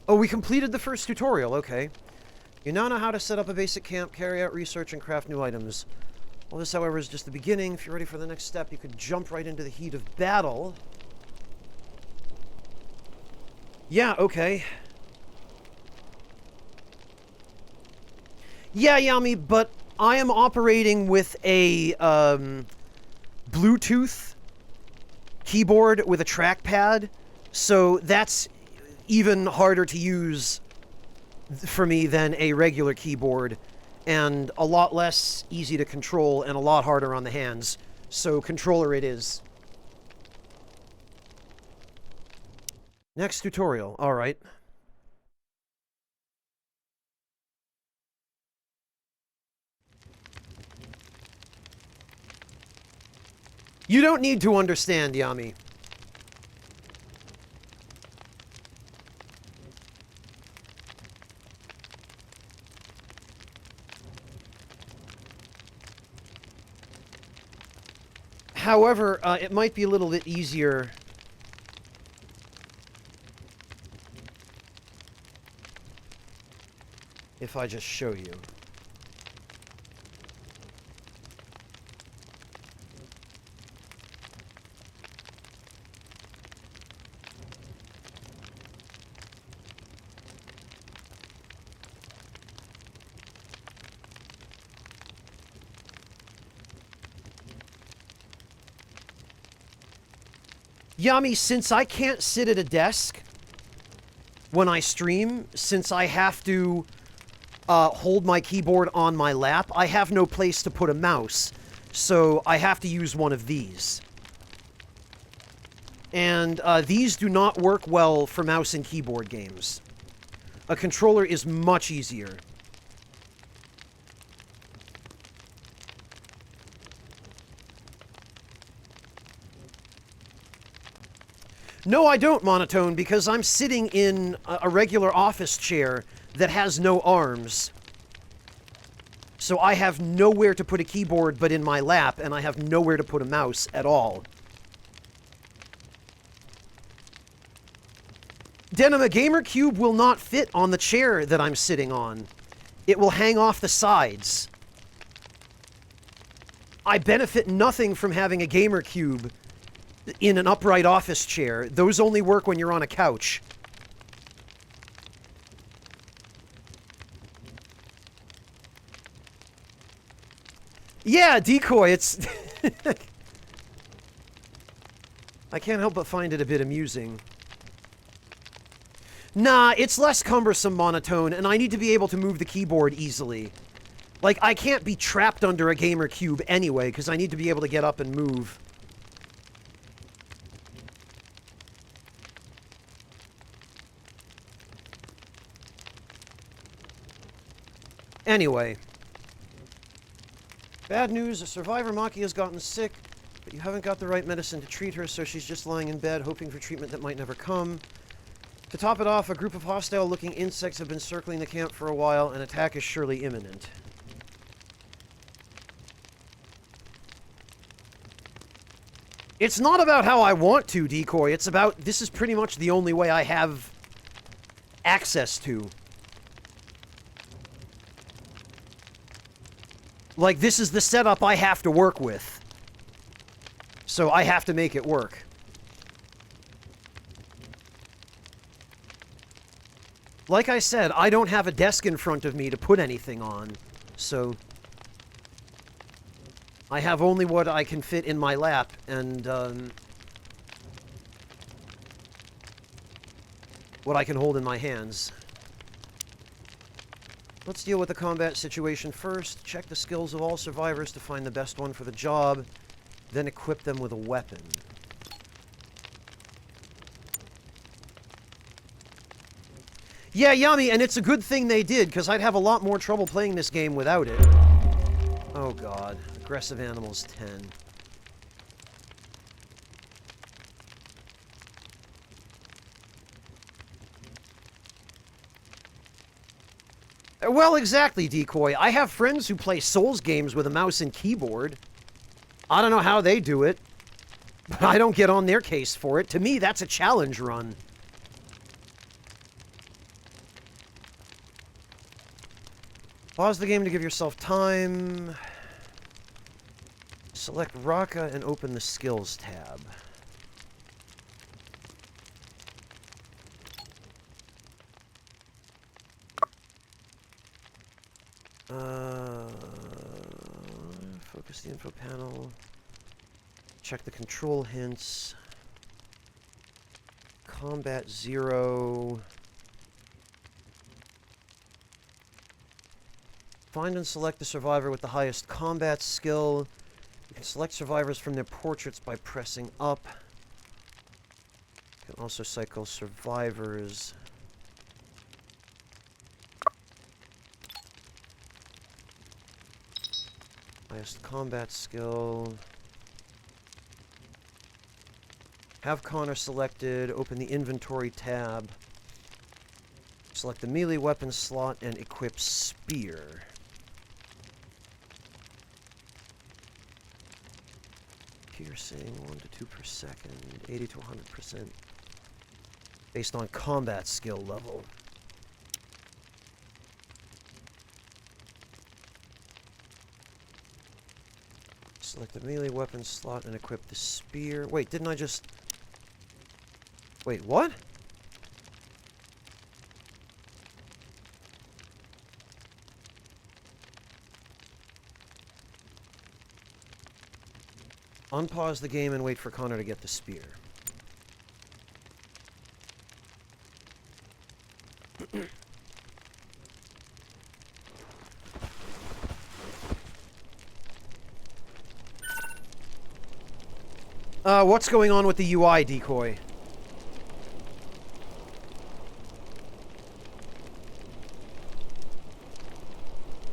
Oh, we completed the first tutorial. Okay. You now know how to set up a basic camp, carry out research, and craft new items. All this, however, is just the beginning. If you're ready for the next step, you could jump right into the heat of battle. Yeah, okay. Yeah, Yami, but I am operating with a, Bluetooth keyboard with a trackpad, so that's even harder to use for me than a regular keyboard, and a lot less easy to control and a lot harder on the hands. So controller it is. Next tutorial. All right. You don't need to understand, Yami. However, it might be a little bit easier if I just show you. Yami, since I can't sit at a desk when I stream, since I have to hold my keyboard on my lap, I have no place to put a mouse. So I have to use one of these. And these do not work well for mouse and keyboard games. A controller is much easier. No, I don't monotone, because I'm sitting in a regular office chair that has no arms. So I have nowhere to put a keyboard but in my lap, and I have nowhere to put a mouse at all. Denim, a gamer cube will not fit on the chair that I'm sitting on. It will hang off the sides. I benefit nothing from having a gamer cube in an upright office chair. Those only work when you're on a couch. Yeah, Decoy, it's... I can't help but find it a bit amusing. Nah, it's less cumbersome monotone, and I need to be able to move the keyboard easily. Like, I can't be trapped under a gamer cube anyway, because I need to be able to get up and move. Anyway. Bad news, a survivor Maki has gotten sick, but you haven't got the right medicine to treat her, so she's just lying in bed, hoping for treatment that might never come. To top it off, a group of hostile-looking insects have been circling the camp for a while, and attack is surely imminent. It's not about how I want to, Decoy. It's about this is pretty much the only way I have access to. Like, this is the setup I have to work with. So I have to make it work. Like I said, I don't have a desk in front of me to put anything on. So I have only what I can fit in my lap, and what I can hold in my hands. Let's deal with the combat situation first. Check the skills of all survivors to find the best one for the job, then equip them with a weapon. Yeah, Yami, and it's a good thing they did, because I'd have a lot more trouble playing this game without it. Oh god. Aggressive Animals 10. Well, exactly, Decoy. I have friends who play Souls games with a mouse and keyboard. I don't know how they do it, but I don't get on their case for it. To me, that's a challenge run. Pause the game to give yourself time. Select Raka and open the Skills tab. Focus the info panel. Check the control hints. Combat 0. Find and select the survivor with the highest combat skill. You can select survivors from their portraits by pressing up. You can also cycle survivors. Highest combat skill. Have Connor selected. Open the inventory tab. Select the melee weapon slot and equip spear. Piercing 1 to 2 per second, 80 to 100%. Based on combat skill level. Select the melee weapon slot and equip the spear. Wait, didn't I just... Wait, what? Unpause the game and wait for Connor to get the spear. What's going on with the UI, Decoy?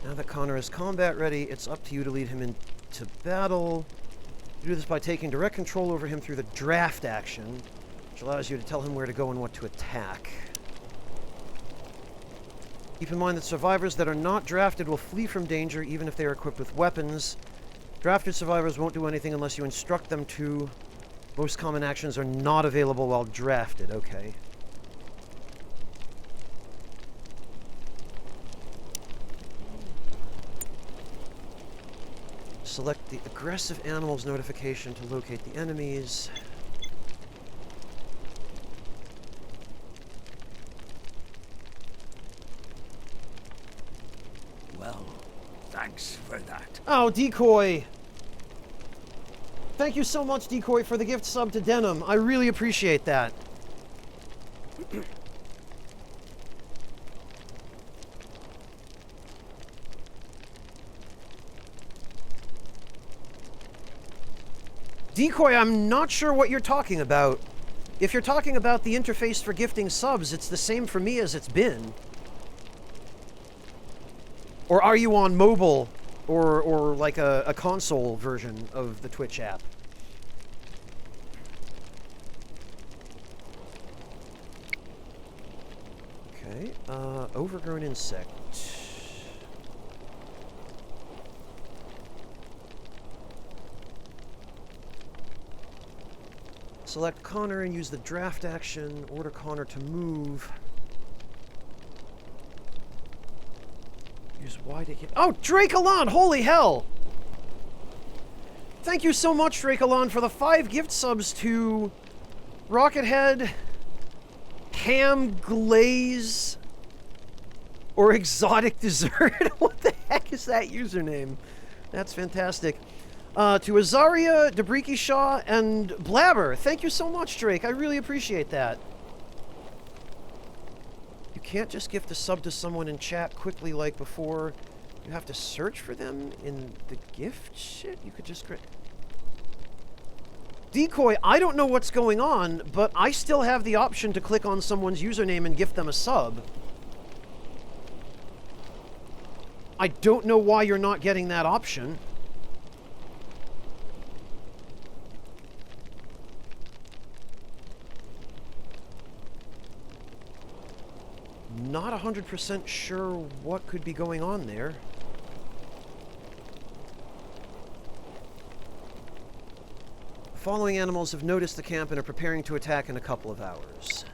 Now that Connor is combat ready, it's up to you to lead him into battle. You do this by taking direct control over him through the draft action, which allows you to tell him where to go and what to attack. Keep in mind that survivors that are not drafted will flee from danger even if they are equipped with weapons. Drafted survivors won't do anything unless you instruct them to. Most common actions are not available while drafted. Okay. Select the aggressive animals notification to locate the enemies. Well, thanks for that. Oh, Decoy! Thank you so much, Decoy, for the gift sub to Denim. I really appreciate that. Decoy, I'm not sure what you're talking about. If you're talking about the interface for gifting subs, it's the same for me as it's been. Or are you on mobile or like a console version of the Twitch app? Okay, overgrown insect. Select Connor and use the draft action. Order Connor to move. Use Y to hit. Oh, Drakealon! Holy hell! Thank you so much, Drakealon, for the 5 gift subs to Rockethead, Ham Glaze, or Exotic Dessert. What the heck is that username? That's fantastic. To Azaria, Debriki Shaw, and Blabber. Thank you so much, Drake. I really appreciate that. You can't just gift a sub to someone in chat quickly like before. You have to search for them in the gift shit? You could just... Decoy, I don't know what's going on, but I still have the option to click on someone's username and gift them a sub. I don't know why you're not getting that option. Not 100% sure what could be going on there. The following animals have noticed the camp and are preparing to attack in a couple of hours.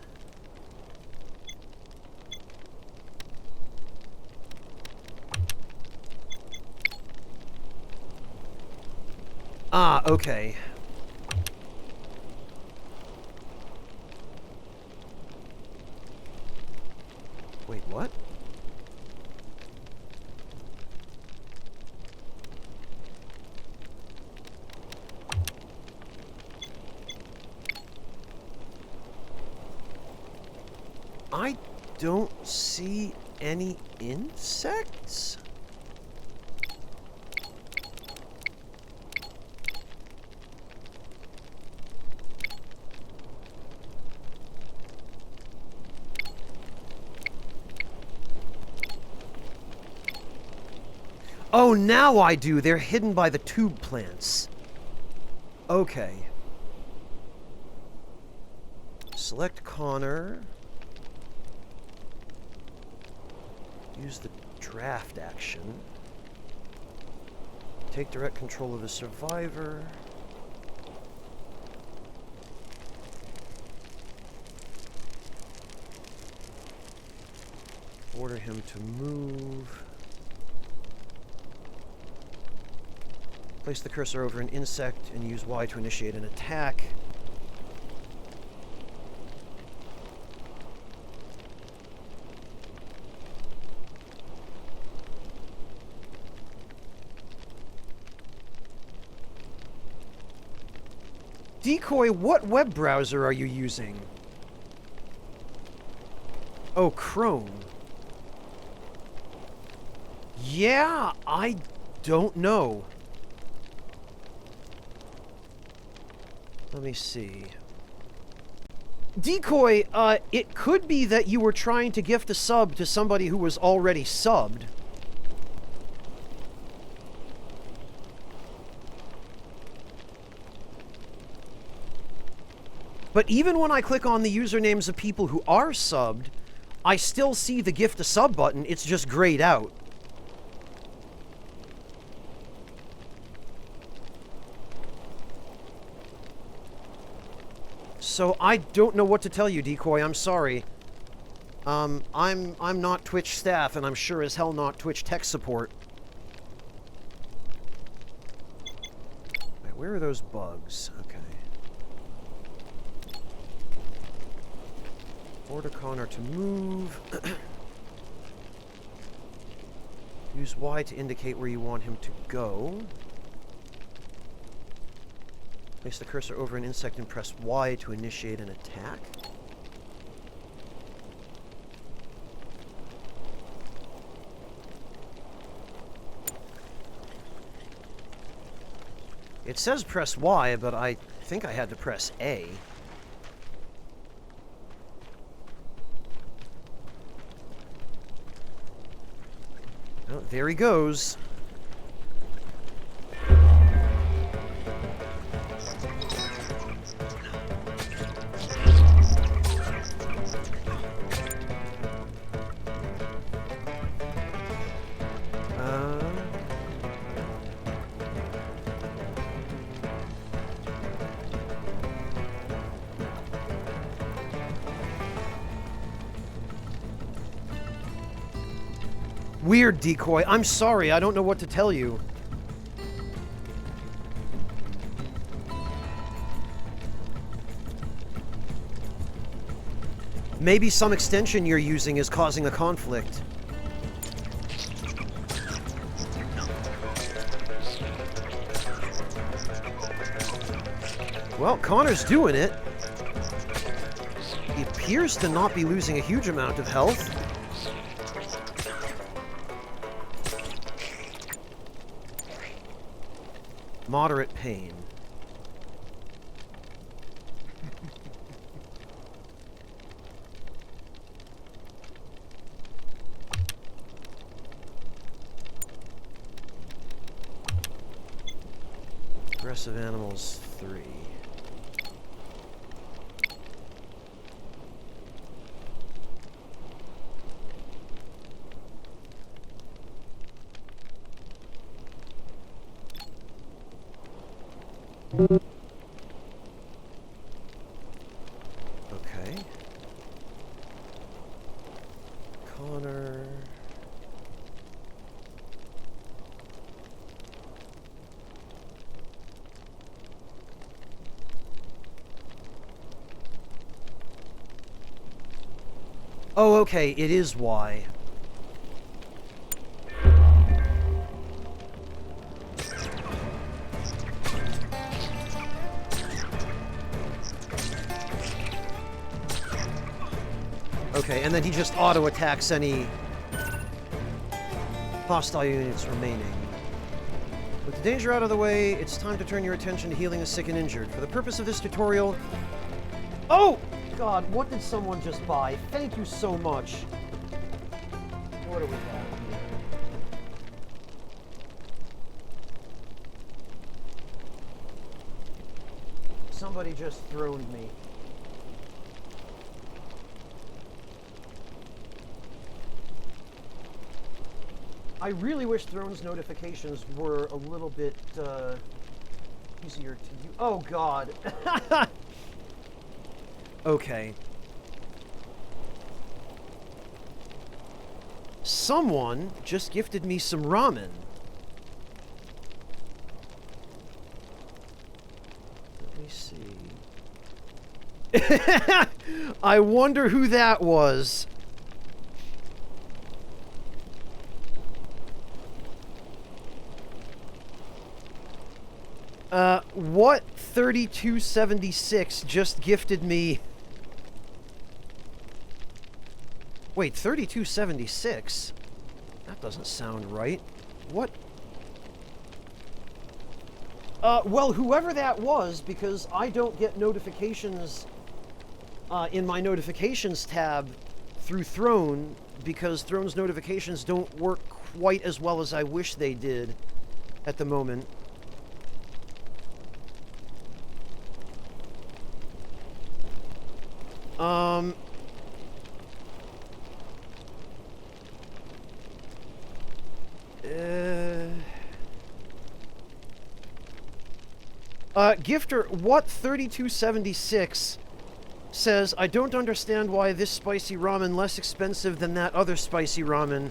Ah, okay. Wait, what? I don't see any insects? Oh, now I do. They're hidden by the tube plants. Okay. Select Connor. Use the draft action. Take direct control of the survivor. Order him to move. Place the cursor over an insect and use Y to initiate an attack. Decoy, what web browser are you using? Oh, Chrome. Yeah, I don't know. Let me see. Decoy, it could be that you were trying to gift a sub to somebody who was already subbed. But even when I click on the usernames of people who are subbed, I still see the gift a sub button, it's just grayed out. So I don't know what to tell you, Decoy. I'm sorry. I'm not Twitch staff, and I'm sure as hell not Twitch tech support. Wait, where are those bugs? Okay. Order Connor to move. Use Y to indicate where you want him to go. Place the cursor over an insect and press Y to initiate an attack. It says press Y, but I think I had to press A. Oh, there he goes. Weird, Decoy. I'm sorry, I don't know what to tell you. Maybe some extension you're using is causing a conflict. Well, Connor's doing it. He appears to not be losing a huge amount of health. Moderate pain. Aggressive animals 3. Okay. Connor. Oh, okay, it is Y. Okay, and then he just auto-attacks any hostile units remaining. With the danger out of the way, it's time to turn your attention to healing the sick and injured. For the purpose of this tutorial... Oh! God, what did someone just buy? Thank you so much. What do we have here? Somebody just throned me. I really wish Thrones notifications were a little bit easier to use. Oh, God. Okay. Someone just gifted me some ramen. Let me see. I wonder who that was. What 3276 just gifted me Wait, 3276? That doesn't sound right. What? Well, whoever that was, because I don't get notifications in my notifications tab through Throne, because Throne's notifications don't work quite as well as I wish they did at the moment. Gifter, what 3276 says, I don't understand why this spicy ramen less expensive than that other spicy ramen,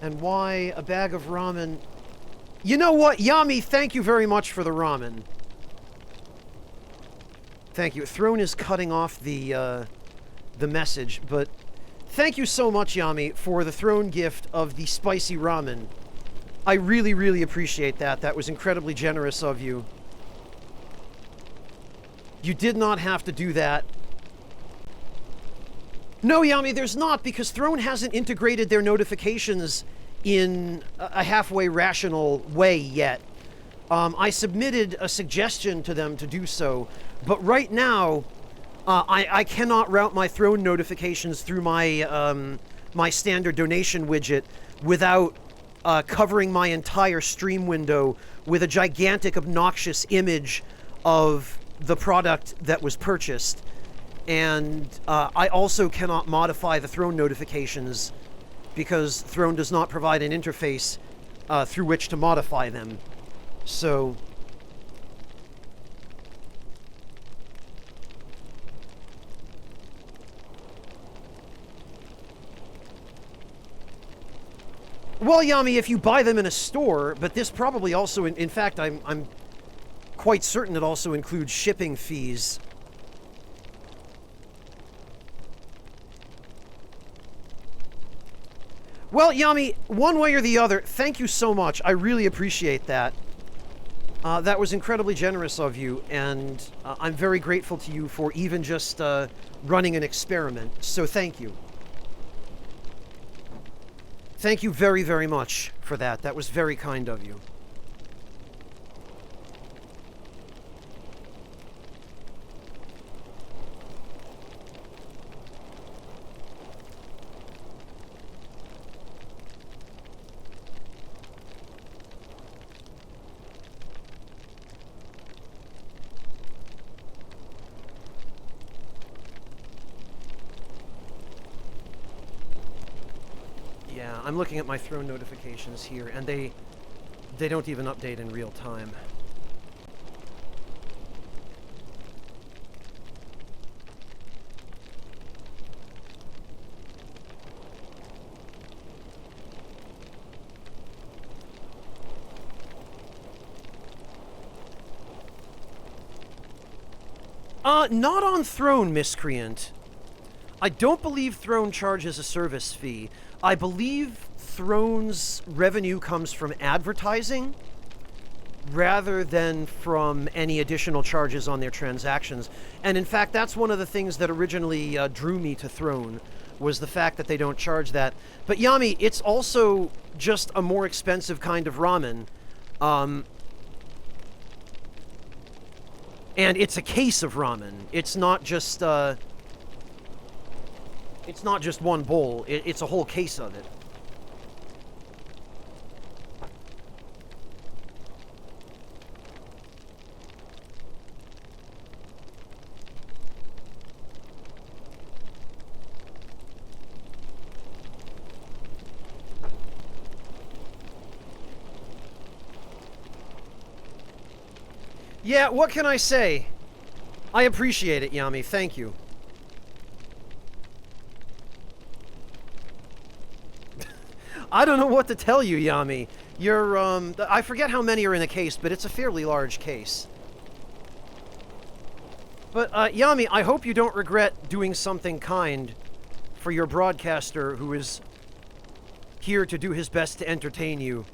and why a bag of ramen... You know what, Yami, thank you very much for the ramen. Thank you. Throne is cutting off the message, but thank you so much, Yami, for the Throne gift of the spicy ramen. I really, really appreciate that. That was incredibly generous of you. You did not have to do that. No, Yami, there's not, because Throne hasn't integrated their notifications in a halfway rational way yet. I submitted a suggestion to them to do so, but right now, I cannot route my Throne notifications through my my standard donation widget without covering my entire stream window with a gigantic, obnoxious image of the product that was purchased. And I also cannot modify the Throne notifications because Throne does not provide an interface through which to modify them. So... Well, Yami, if you buy them in a store, but this probably also, in fact, I'm quite certain it also includes shipping fees. Well, Yami, one way or the other, thank you so much. I really appreciate that. That was incredibly generous of you, and I'm very grateful to you for even just running an experiment, so thank you. Thank you very, very much for that. That was very kind of you. I'm looking at my Throne notifications here, and they don't even update in real time. Not on Throne, Miscreant. I don't believe Throne charges a service fee. I believe Throne's revenue comes from advertising rather than from any additional charges on their transactions. And in fact, that's one of the things that originally drew me to Throne, was the fact that they don't charge that. But Yami, it's also just a more expensive kind of ramen. And it's a case of ramen. It's not just one bowl. It's a whole case of it. Yeah, what can I say? I appreciate it, Yami. Thank you. I don't know what to tell you, Yami. You're, I forget how many are in the case, but it's a fairly large case. But, Yami, I hope you don't regret doing something kind for your broadcaster who is here to do his best to entertain you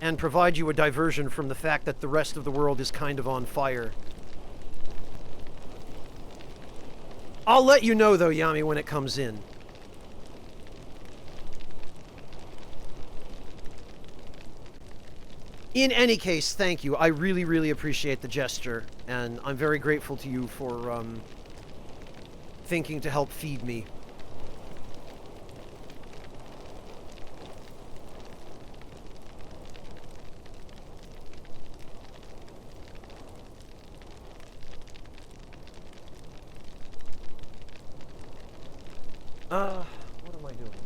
and provide you a diversion from the fact that the rest of the world is kind of on fire. I'll let you know, though, Yami, when it comes in. In any case, thank you. I really, really appreciate the gesture, and I'm very grateful to you for, thinking to help feed me. What am I doing here?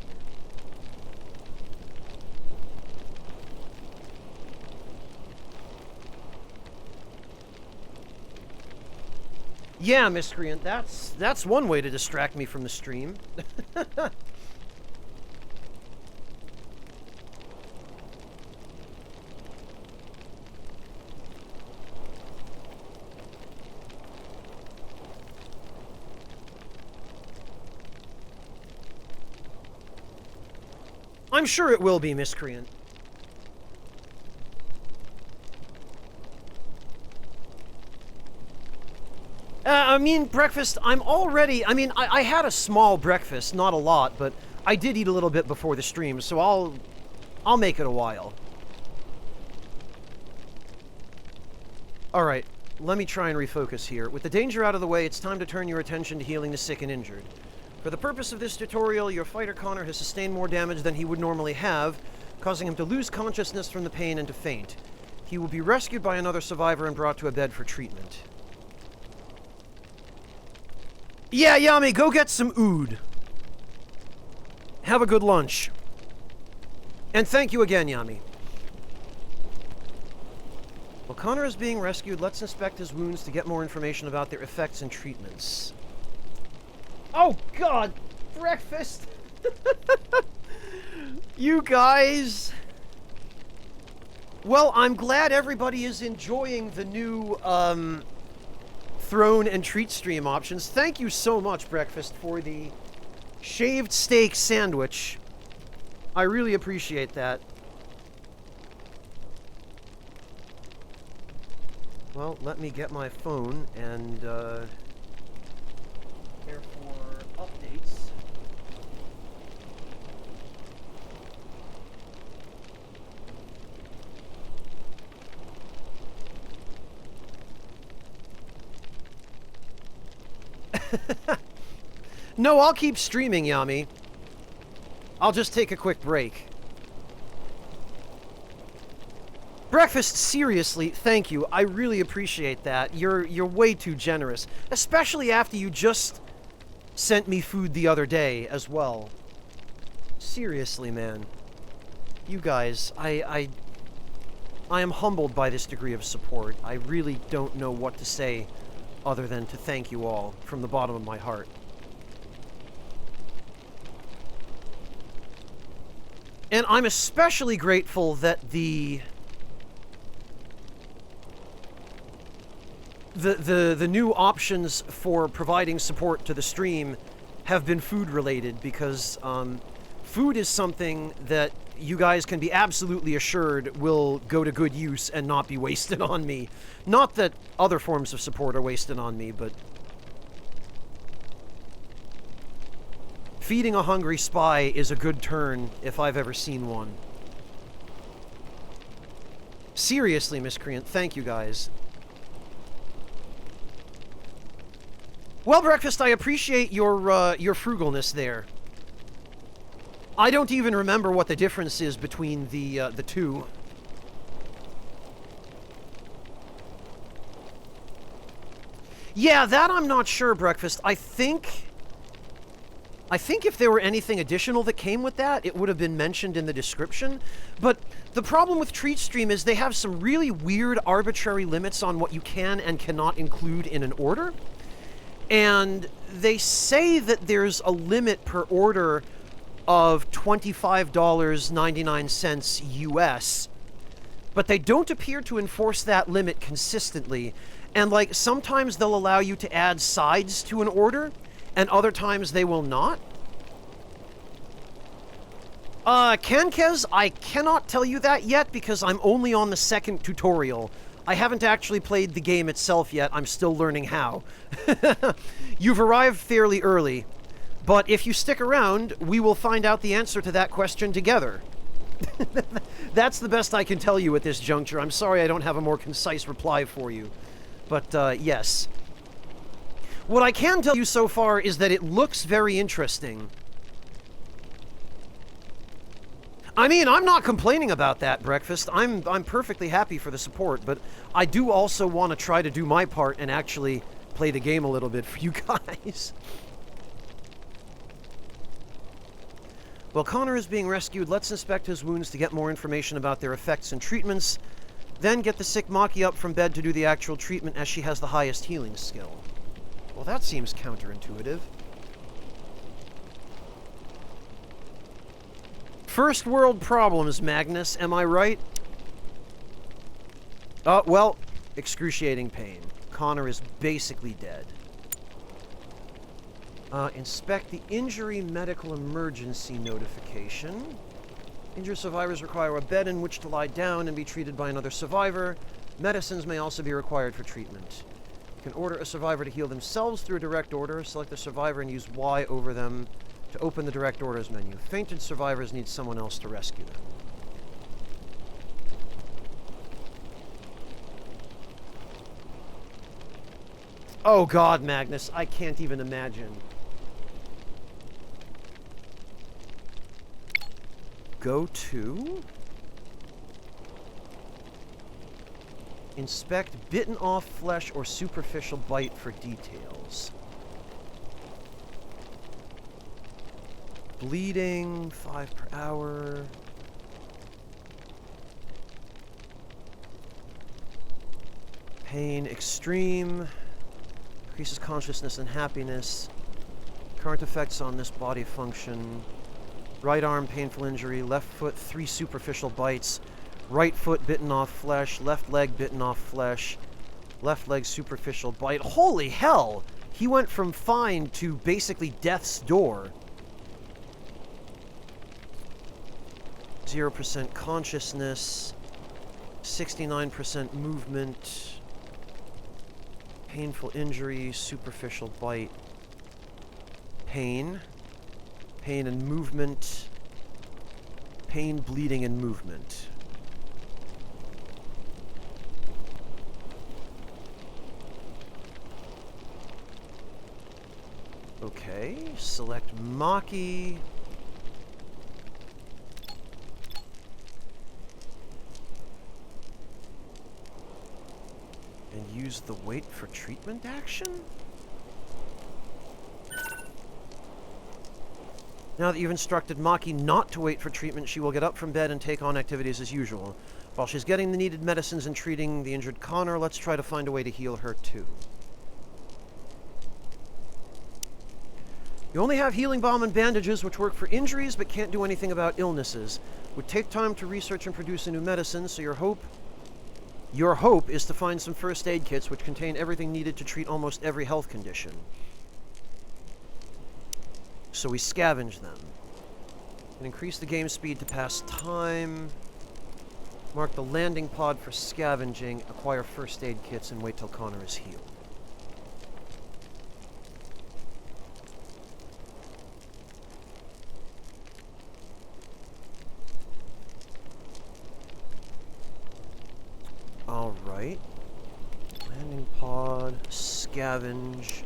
Yeah, Miscreant, that's one way to distract me from the stream. I'm sure it will be, Miscreant. I mean, breakfast, I'm already... I mean, I had a small breakfast, not a lot, but I did eat a little bit before the stream, so I'll make it a while. Alright, let me try and refocus here. With the danger out of the way, it's time to turn your attention to healing the sick and injured. For the purpose of this tutorial, your fighter Connor has sustained more damage than he would normally have, causing him to lose consciousness from the pain and to faint. He will be rescued by another survivor and brought to a bed for treatment. Yeah, Yami, go get some ood. Have a good lunch. And thank you again, Yami. While Connor is being rescued, let's inspect his wounds to get more information about their effects and treatments. Oh, God! Breakfast! You guys! Well, I'm glad everybody is enjoying the new, throne and treat stream options. Thank you so much, Breakfast, for the shaved steak sandwich. I really appreciate that. Well, let me get my phone and, care for updates. No, I'll keep streaming, Yami. I'll just take a quick break. Breakfast, seriously, thank you. I really appreciate that. You're way too generous. Especially after you just sent me food the other day as well. Seriously, man. You guys, I am humbled by this degree of support. I really don't know what to say other than to thank you all from the bottom of my heart. And I'm especially grateful that the new options for providing support to the stream have been food related, because food is something that you guys can be absolutely assured will go to good use and not be wasted on me. Not that other forms of support are wasted on me, but feeding a hungry spy is a good turn if I've ever seen one. Seriously, Miscreant, thank you guys. Well, Breakfast, I appreciate your frugalness there. I don't even remember what the difference is between the two. Yeah, that I'm not sure, Breakfast. I think if there were anything additional that came with that, it would have been mentioned in the description. But the problem with TreatStream is they have some really weird arbitrary limits on what you can and cannot include in an order. And they say that there's a limit per order of $25.99 US, but they don't appear to enforce that limit consistently. And, like, sometimes they'll allow you to add sides to an order, and other times they will not. Kankez, I cannot tell you that yet because I'm only on the second tutorial. I haven't actually played the game itself yet. I'm still learning how. You've arrived fairly early, but if you stick around, we will find out the answer to that question together. That's the best I can tell you at this juncture. I'm sorry I don't have a more concise reply for you. But, yes. What I can tell you so far is that it looks very interesting. I mean, I'm not complaining about that, Breakfast. I'm perfectly happy for the support, but I do also want to try to do my part and actually play the game a little bit for you guys. While Connor is being rescued, let's inspect his wounds to get more information about their effects and treatments, then get the sick Maki up from bed to do the actual treatment as she has the highest healing skill. Well, that seems counterintuitive. First world problems, Magnus, am I right? Well, excruciating pain. Connor is basically dead. Inspect the injury medical emergency notification. Injured survivors require a bed in which to lie down and be treated by another survivor. Medicines may also be required for treatment. You can order a survivor to heal themselves through a direct order. Select the survivor and use Y over them to open the direct orders menu. Fainted survivors need someone else to rescue them. Oh God, Magnus, I can't even imagine. Go to... Inspect bitten off flesh or superficial bite for details. Bleeding, 5 per hour. Pain extreme. Increases consciousness and happiness. Current effects on this body function. Right arm, painful injury. Left foot, 3 superficial bites. Right foot, bitten off flesh. Left leg, bitten off flesh. Left leg, superficial bite. Holy hell! He went from fine to basically death's door. 0% consciousness. 69% movement. Painful injury, superficial bite. Pain. Pain and movement. Pain, bleeding, and movement. Okay, select Maki. And use the wait for treatment action? Now that you've instructed Maki not to wait for treatment, she will get up from bed and take on activities as usual. While she's getting the needed medicines and treating the injured Connor, let's try to find a way to heal her too. You only have healing balm and bandages, which work for injuries but can't do anything about illnesses. Would take time to research and produce a new medicine, so your hope is to find some first aid kits which contain everything needed to treat almost every health condition. So we scavenge them. And increase the game speed to pass time. Mark the landing pod for scavenging, acquire first aid kits, and wait till Connor is healed. Alright. Landing pod, scavenge.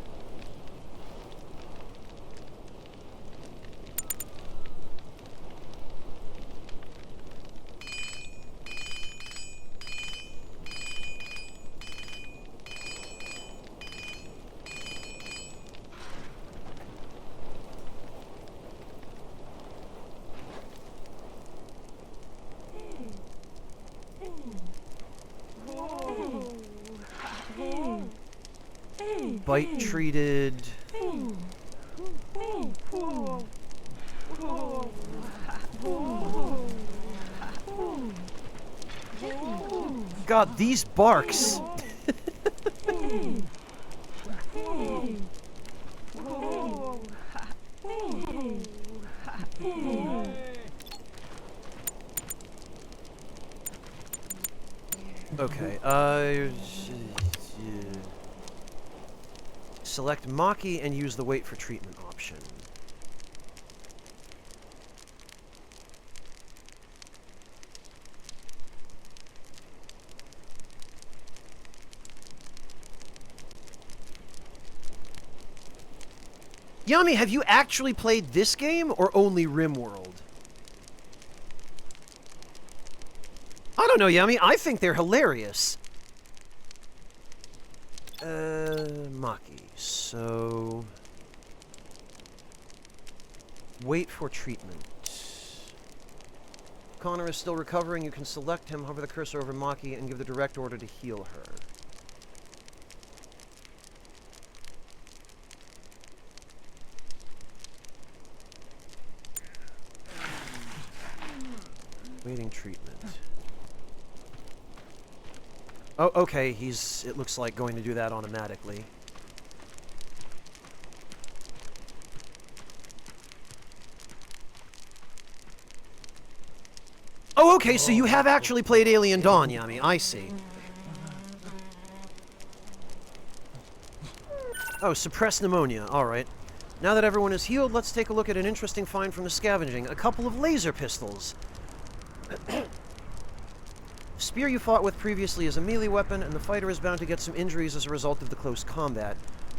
Bite treated. God, these barks. Okay, select Maki and use the wait for treatment option. Yami, have you actually played this game or only RimWorld? I don't know, Yami. I think they're hilarious. Maki. So... wait for treatment. Connor is still recovering. You can select him, hover the cursor over Maki, and give the direct order to heal her. Waiting treatment. Oh, okay, he's, it looks like, going to do that automatically. Oh, okay, so you have actually played Alien Dawn, Yami. I see. Oh, suppressed pneumonia. Alright. Now that everyone is healed, let's take a look at an interesting find from the scavenging. A couple of laser pistols. Spear you fought with previously is a melee weapon, and the fighter is bound to get some injuries as a result of the close combat.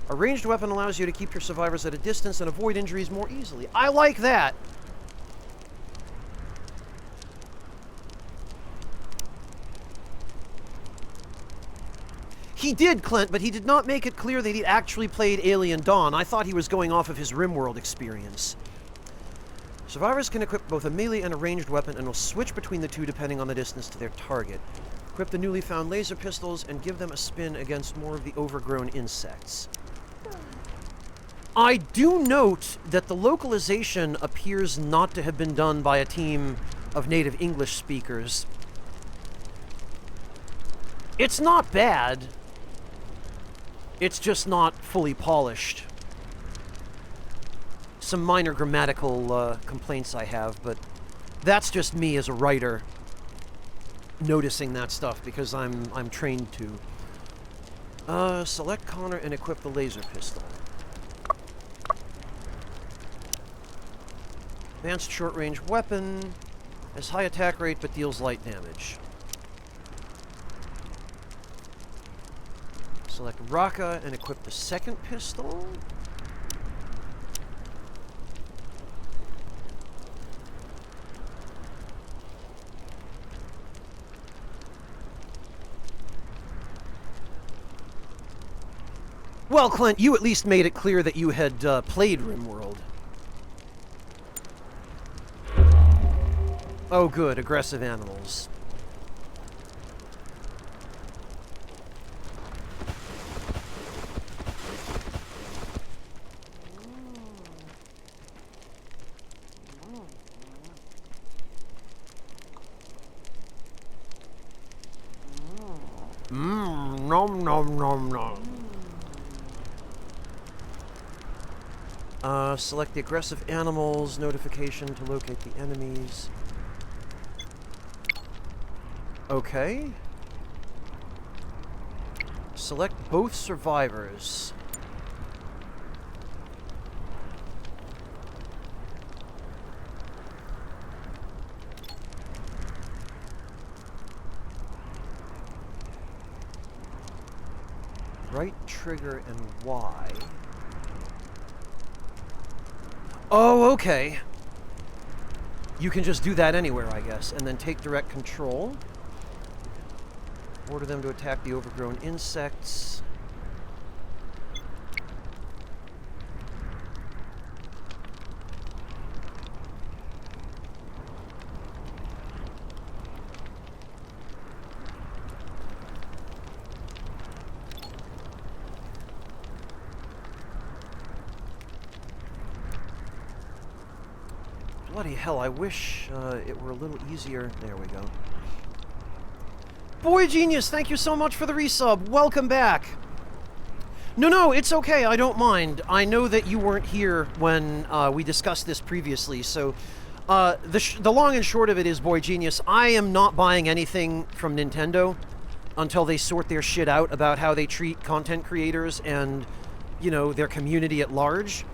A ranged weapon allows you to keep your survivors at a distance and avoid injuries more easily. I like that! He did, Clint, but he did not make it clear that he'd actually played Alien Dawn. I thought he was going off of his RimWorld experience. Survivors can equip both a melee and a ranged weapon and will switch between the two depending on the distance to their target. Equip the newly found laser pistols and give them a spin against more of the overgrown insects. I do note that the localization appears not to have been done by a team of native English speakers. It's not bad. It's just not fully polished. Some minor grammatical complaints I have, but that's just me as a writer noticing that stuff because I'm trained to. Select Connor and equip the laser pistol. Advanced short-range weapon. Has high attack rate but deals light damage. Select Raka and equip the second pistol. Well, Clint, you at least made it clear that you had played RimWorld. Oh, good. Aggressive animals. Nom nom nom nom. Select the aggressive animals notification to locate the enemies. Okay. Select both survivors. Right trigger and Y. Oh, okay. You can just do that anywhere, I guess, and then take direct control. Order them to attack the overgrown insects. Bloody hell, I wish it were a little easier. There we go. Boy Genius, thank you so much for the resub. Welcome back. No, it's okay. I don't mind. I know that you weren't here when we discussed this previously, so the long and short of it is, Boy Genius, I am not buying anything from Nintendo until they sort their shit out about how they treat content creators and, you know, their community at large.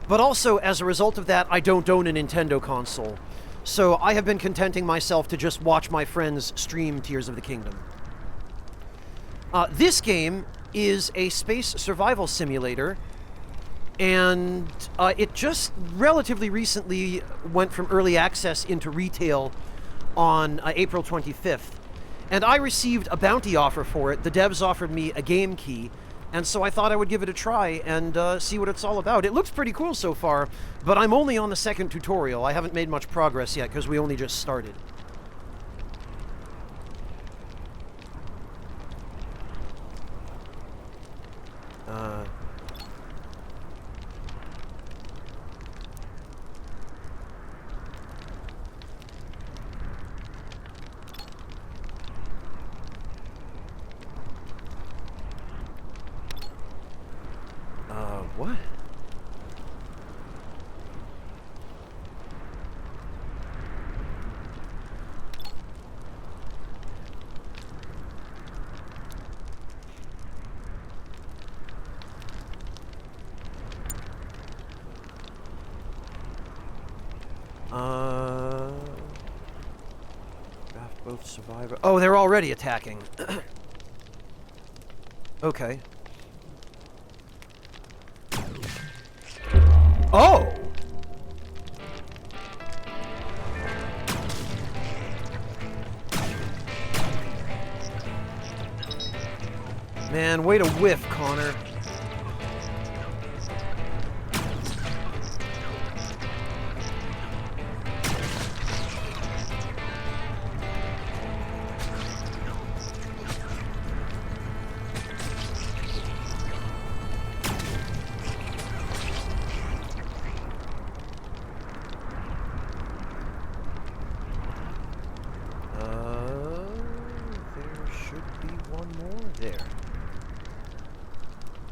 But also, as a result of that, I don't own a Nintendo console. So I have been contenting myself to just watch my friends stream Tears of the Kingdom. This game is a space survival simulator, and it just relatively recently went from early access into retail on April 25th. And I received a bounty offer for it. The devs offered me a game key, and so I thought I would give it a try and see what it's all about. It looks pretty cool so far, but I'm only on the second tutorial. I haven't made much progress yet because we only just started. What? Draft both survivor. Oh, they're already attacking. Okay. Oh! Man, way to whiff, Connor.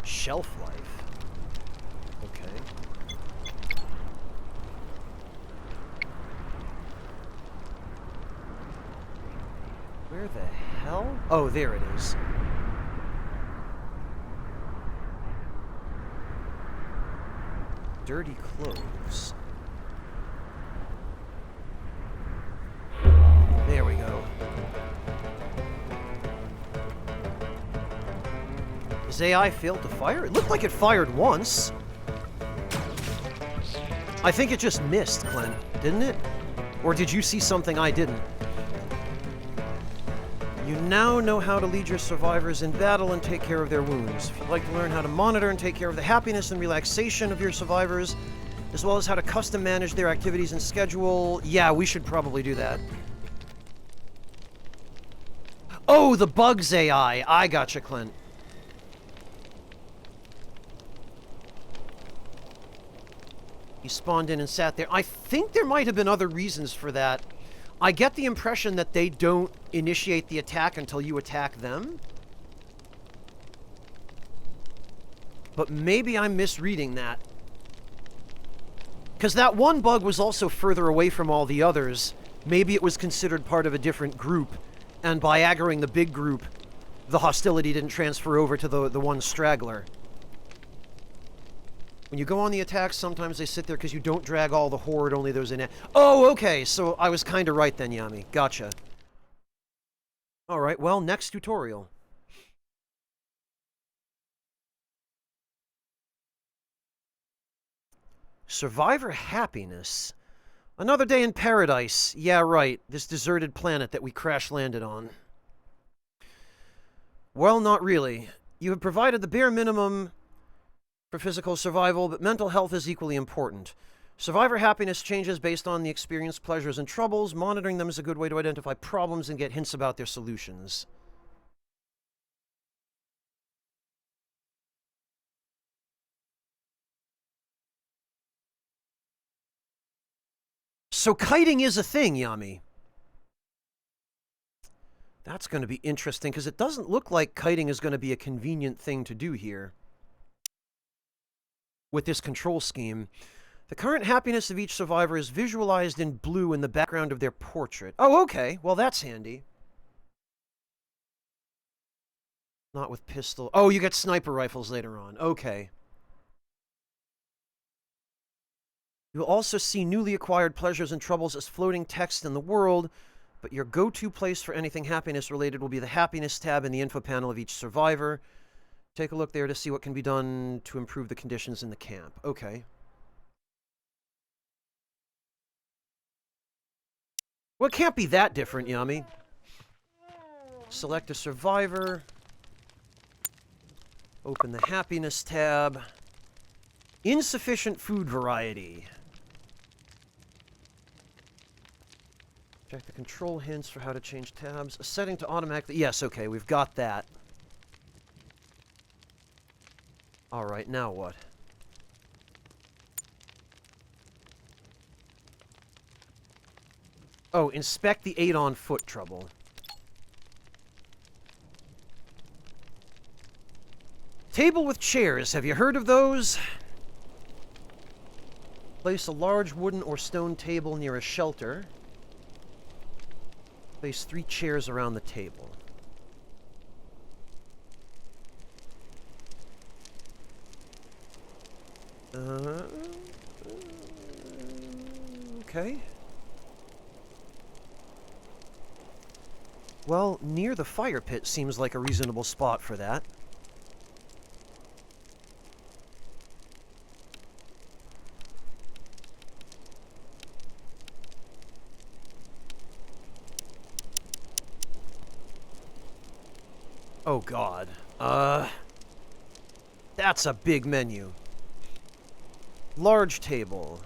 Shelf life. Okay. Where the hell? Oh, there it is. Dirty clothes. There we go. Does AI fail to fire? It looked like it fired once. I think it just missed, Clint, didn't it? Or did you see something I didn't? You now know how to lead your survivors in battle and take care of their wounds. If you'd like to learn how to monitor and take care of the happiness and relaxation of your survivors, as well as how to custom manage their activities and schedule, yeah, we should probably do that. Oh, the bugs AI. I gotcha, Clint. He spawned in and sat there. I think there might have been other reasons for that. I get the impression that they don't initiate the attack until you attack them. But maybe I'm misreading that. Because that one bug was also further away from all the others. Maybe it was considered part of a different group. And by aggroing the big group, the hostility didn't transfer over to the one straggler. When you go on the attack, sometimes they sit there because you don't drag all the horde, only those in it. Oh, okay, so I was kind of right then, Yami. Gotcha. Alright, well, next tutorial. Survivor happiness. Another day in paradise. Yeah, right. This deserted planet that we crash-landed on. Well, not really. You have provided the bare minimum for physical survival, but mental health is equally important. Survivor happiness changes based on the experienced pleasures and troubles. Monitoring them is a good way to identify problems and get hints about their solutions. So kiting is a thing, Yami. That's going to be interesting, because it doesn't look like kiting is going to be a convenient thing to do here with this control scheme. The current happiness of each survivor is visualized in blue in the background of their portrait. Oh, okay. Well, that's handy. Not with pistol. Oh, you get sniper rifles later on. Okay. You'll also see newly acquired pleasures and troubles as floating text in the world, but your go-to place for anything happiness-related will be the happiness tab in the info panel of each survivor. Take a look there to see what can be done to improve the conditions in the camp. Okay. Well, it can't be that different, Yami. Select a survivor. Open the happiness tab. Insufficient food variety. Check the control hints for how to change tabs. A setting to automatically... Yes, okay, we've got that. Alright, now what? Oh, inspect the 8 on foot trouble. Table with chairs. Have you heard of those? Place a large wooden or stone table near a shelter. Place 3 chairs around the table. Okay. Well, near the fire pit seems like a reasonable spot for that. Oh god. That's a big menu. Large table.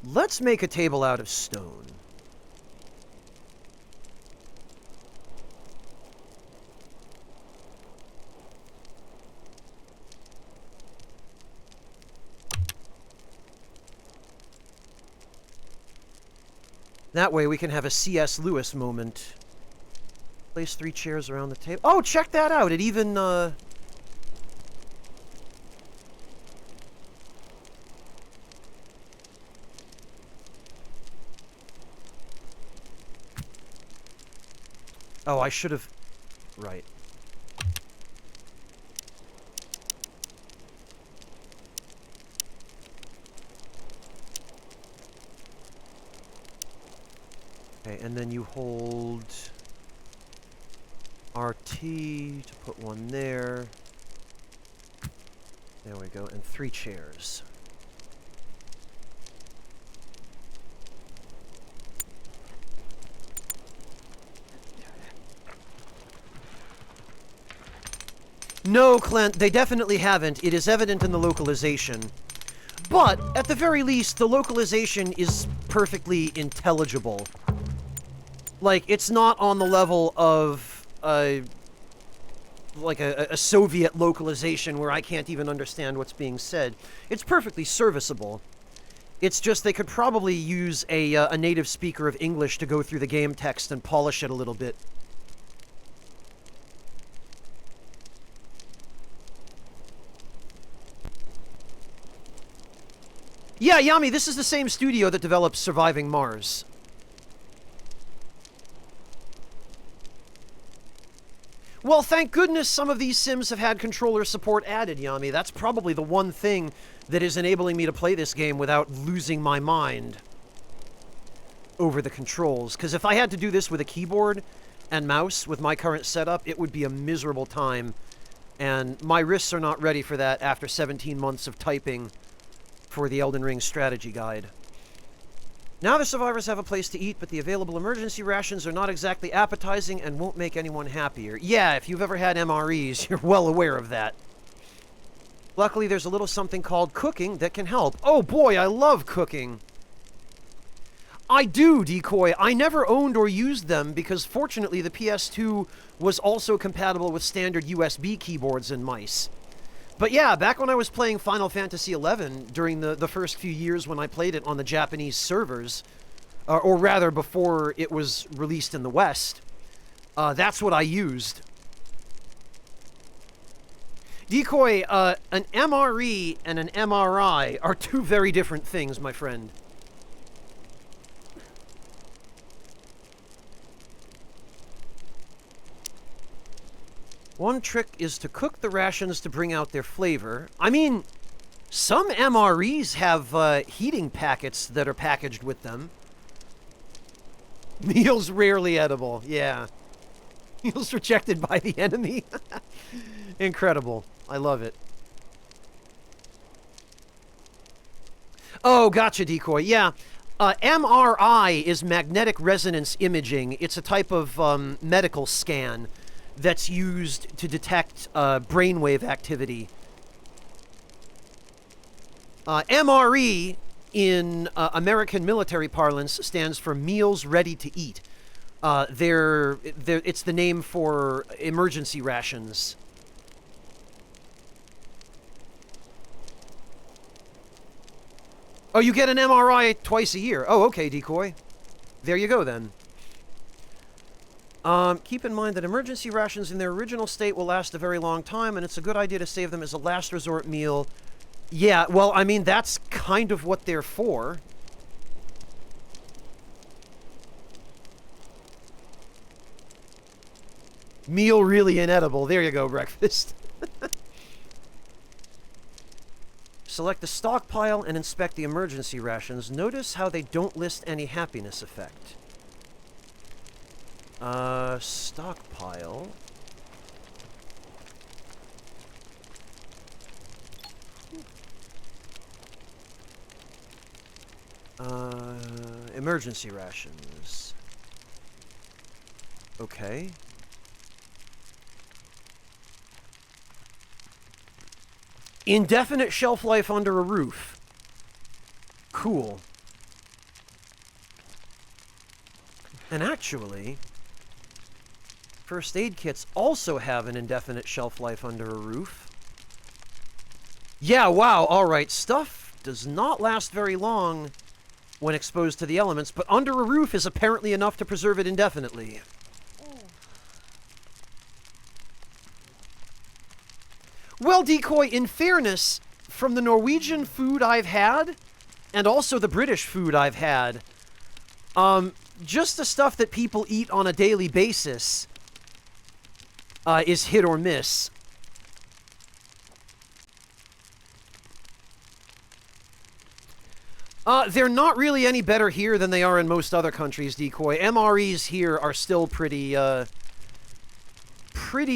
Let's make a table out of stone. That way we can have a C.S. Lewis moment. Place 3 chairs around the table. Oh, check that out! It even, Oh, I should have... Right. Okay, and then you hold RT to put one there. There we go, and 3 chairs. No, Clint, they definitely haven't. It is evident in the localization. But, at the very least, the localization is perfectly intelligible. Like, it's not on the level of, like a Soviet localization where I can't even understand what's being said. It's perfectly serviceable. It's just they could probably use a native speaker of English to go through the game text and polish it a little bit. Yeah, Yami, this is the same studio that develops Surviving Mars. Well, thank goodness some of these sims have had controller support added, Yami. That's probably the one thing that is enabling me to play this game without losing my mind over the controls. Because if I had to do this with a keyboard and mouse with my current setup, it would be a miserable time. And my wrists are not ready for that after 17 months of typing for the Elden Ring strategy guide. Now the survivors have a place to eat, but the available emergency rations are not exactly appetizing and won't make anyone happier. Yeah, if you've ever had MREs, you're well aware of that. Luckily, there's a little something called cooking that can help. Oh boy, I love cooking! I do, Decoy. I never owned or used them because fortunately the PS2 was also compatible with standard USB keyboards and mice. But yeah, back when I was playing Final Fantasy XI, during the first few years when I played it on the Japanese servers, or rather before it was released in the West, that's what I used. Decoy, an MRE and an MRI are 2 very different things, my friend. One trick is to cook the rations to bring out their flavor. I mean, some MREs have heating packets that are packaged with them. Meals rarely edible. Yeah. Meals rejected by the enemy. Incredible. I love it. Oh, gotcha, Decoy. Yeah. MRI is magnetic resonance imaging. It's a type of medical scan that's used to detect brainwave activity. MRE, in American military parlance, stands for Meals Ready to Eat. It's the name for emergency rations. Oh, you get an MRI twice a year. Oh, okay, Decoy. There you go, then. Keep in mind that emergency rations in their original state will last a very long time, and it's a good idea to save them as a last resort meal. Yeah, well, I mean, that's kind of what they're for. Meal really inedible. There you go, breakfast. Select the stockpile and inspect the emergency rations. Notice how they don't list any happiness effect. Stockpile. Emergency rations. Okay. Indefinite shelf life under a roof. Cool. And actually, first aid kits also have an indefinite shelf life under a roof. Yeah, wow, alright. Stuff does not last very long when exposed to the elements, but under a roof is apparently enough to preserve it indefinitely. Well, Decoy, in fairness, from the Norwegian food I've had, and also the British food I've had, just the stuff that people eat on a daily basis is hit or miss. They're not really any better here than they are in most other countries, Decoy. MREs here are still pretty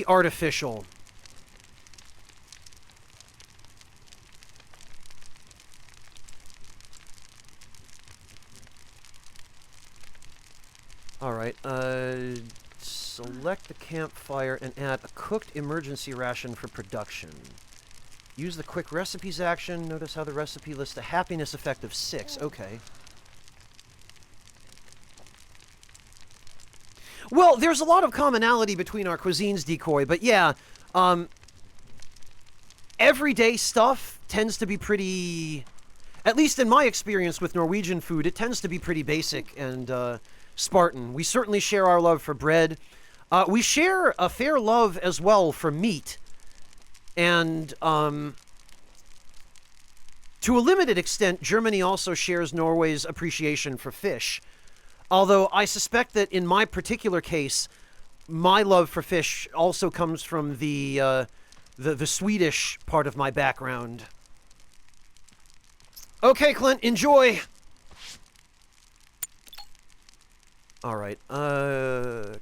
artificial. Alright, select the campfire and add a cooked emergency ration for production. Use the quick recipes action. Notice how the recipe lists a happiness effect of 6. Okay. Well, there's a lot of commonality between our cuisines, Decoy, but yeah, everyday stuff tends to be pretty, at least in my experience with Norwegian food, it tends to be pretty basic and Spartan. We certainly share our love for bread. We share a fair love as well for meat. And, to a limited extent, Germany also shares Norway's appreciation for fish. Although I suspect that in my particular case, my love for fish also comes from the Swedish part of my background. Okay, Clint, enjoy! Alright,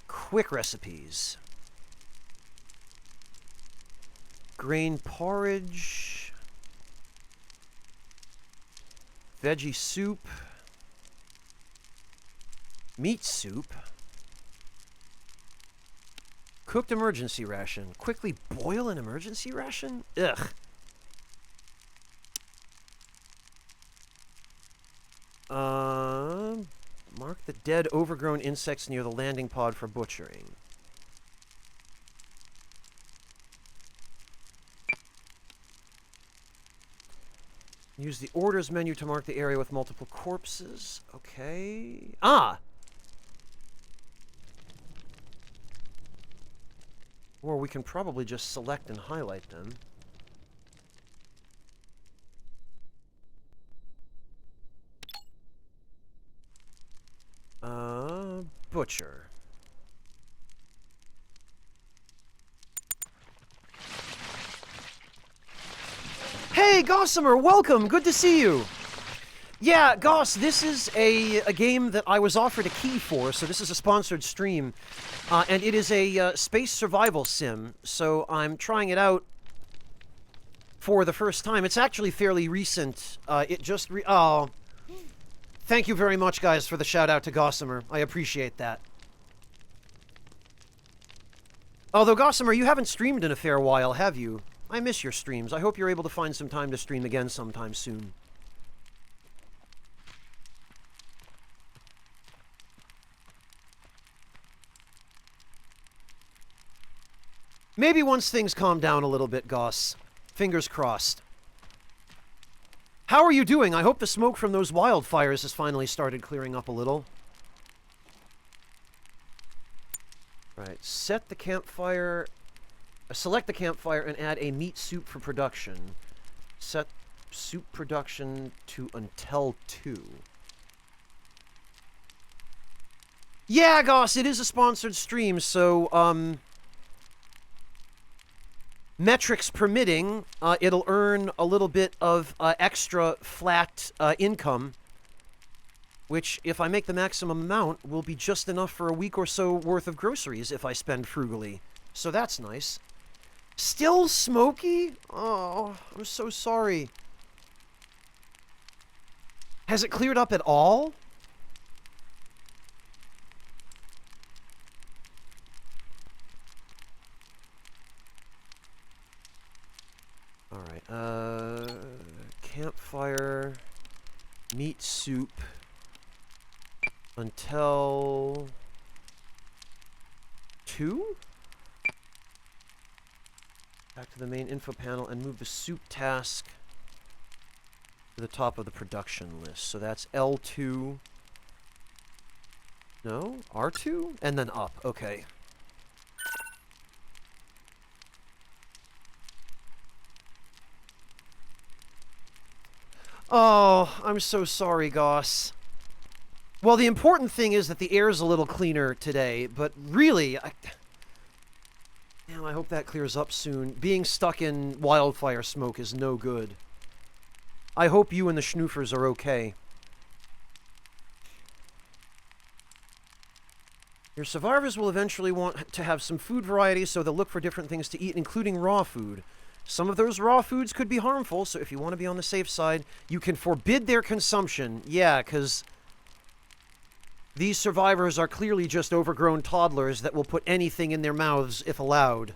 quick recipes. Grain porridge. Veggie soup. Meat soup. Cooked emergency ration. Quickly boil an emergency ration? Ugh. Mark the dead overgrown insects near the landing pod for butchering. Use the orders menu to mark the area with multiple corpses. Okay. Ah! Or we can probably just select and highlight them. Butcher. Hey, Gossamer, welcome. Good to see you. Yeah, Goss, this is a game that I was offered a key for, so this is a sponsored stream. And it is a space survival sim, so I'm trying it out for the first time. It's actually fairly recent. It just oh. Thank you very much, guys, for the shout-out to Gossamer. I appreciate that. Although, Gossamer, you haven't streamed in a fair while, have you? I miss your streams. I hope you're able to find some time to stream again sometime soon. Maybe once things calm down a little bit, Goss. Fingers crossed. How are you doing? I hope the smoke from those wildfires has finally started clearing up a little. Right, set the campfire... select the campfire and add a meat soup for production. Set soup production to until 2. Yeah, Goss, it is a sponsored stream, so, metrics permitting, it'll earn a little bit of extra flat income, which, if I make the maximum amount, will be just enough for a week or so worth of groceries if I spend frugally. So that's nice. Still smoky? Oh, I'm so sorry. Has it cleared up at all? Alright, campfire, meat soup, until 2? Back to the main info panel and move the soup task to the top of the production list. So that's L2. No? R2? And then up. Okay. Oh, I'm so sorry, Goss. Well, the important thing is that the air's a little cleaner today, but really, I hope that clears up soon. Being stuck in wildfire smoke is no good. I hope you and the schnoofers are okay. Your survivors will eventually want to have some food variety, so they'll look for different things to eat, including raw food. Some of those raw foods could be harmful, so if you want to be on the safe side, you can forbid their consumption. Yeah, because these survivors are clearly just overgrown toddlers that will put anything in their mouths if allowed.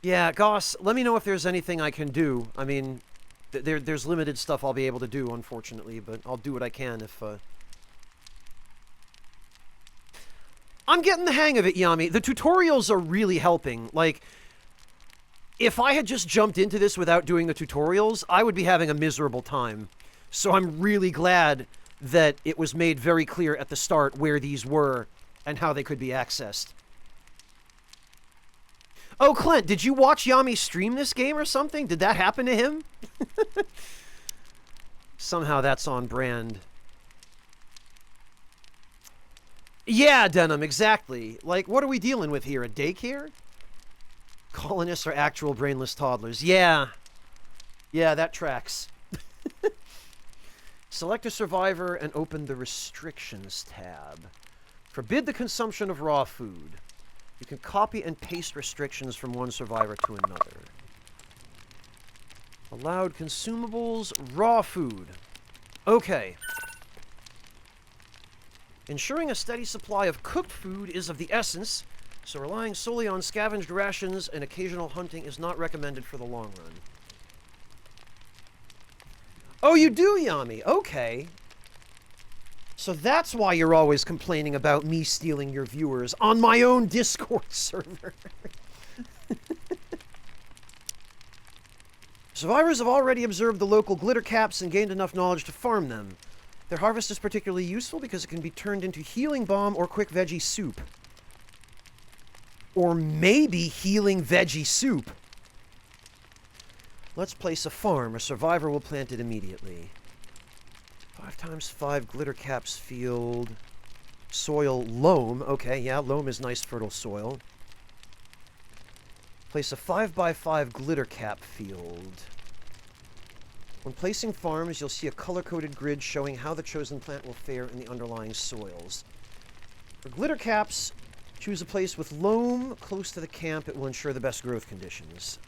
Yeah, Goss, let me know if there's anything I can do. I mean, there's limited stuff I'll be able to do, unfortunately, but I'll do what I can if, I'm getting the hang of it, Yami. The tutorials are really helping. Like, if I had just jumped into this without doing the tutorials, I would be having a miserable time. So I'm really glad that it was made very clear at the start where these were and how they could be accessed. Oh, Clint, did you watch Yami stream this game or something? Did that happen to him? Somehow that's on brand. Yeah, Denim, exactly. Like, what are we dealing with here? A daycare? Colonists are actual brainless toddlers. Yeah. Yeah, that tracks. Select a survivor and open the restrictions tab. Forbid the consumption of raw food. You can copy and paste restrictions from one survivor to another. Allowed consumables, raw food. Okay. Ensuring a steady supply of cooked food is of the essence, so relying solely on scavenged rations and occasional hunting is not recommended for the long run. Oh, you do, Yami? Okay. So that's why you're always complaining about me stealing your viewers on my own Discord server. Survivors have already observed the local glitter caps and gained enough knowledge to farm them. Their harvest is particularly useful because it can be turned into healing balm or quick veggie soup. Or maybe healing veggie soup. Let's place a farm. A survivor will plant it immediately. 5 times 5 glitter caps field. Soil loam. Okay, yeah, loam is nice fertile soil. Place a 5x5 glitter cap field. When placing farms, you'll see a color-coded grid showing how the chosen plant will fare in the underlying soils. For glitter caps, choose a place with loam close to the camp. It will ensure the best growth conditions.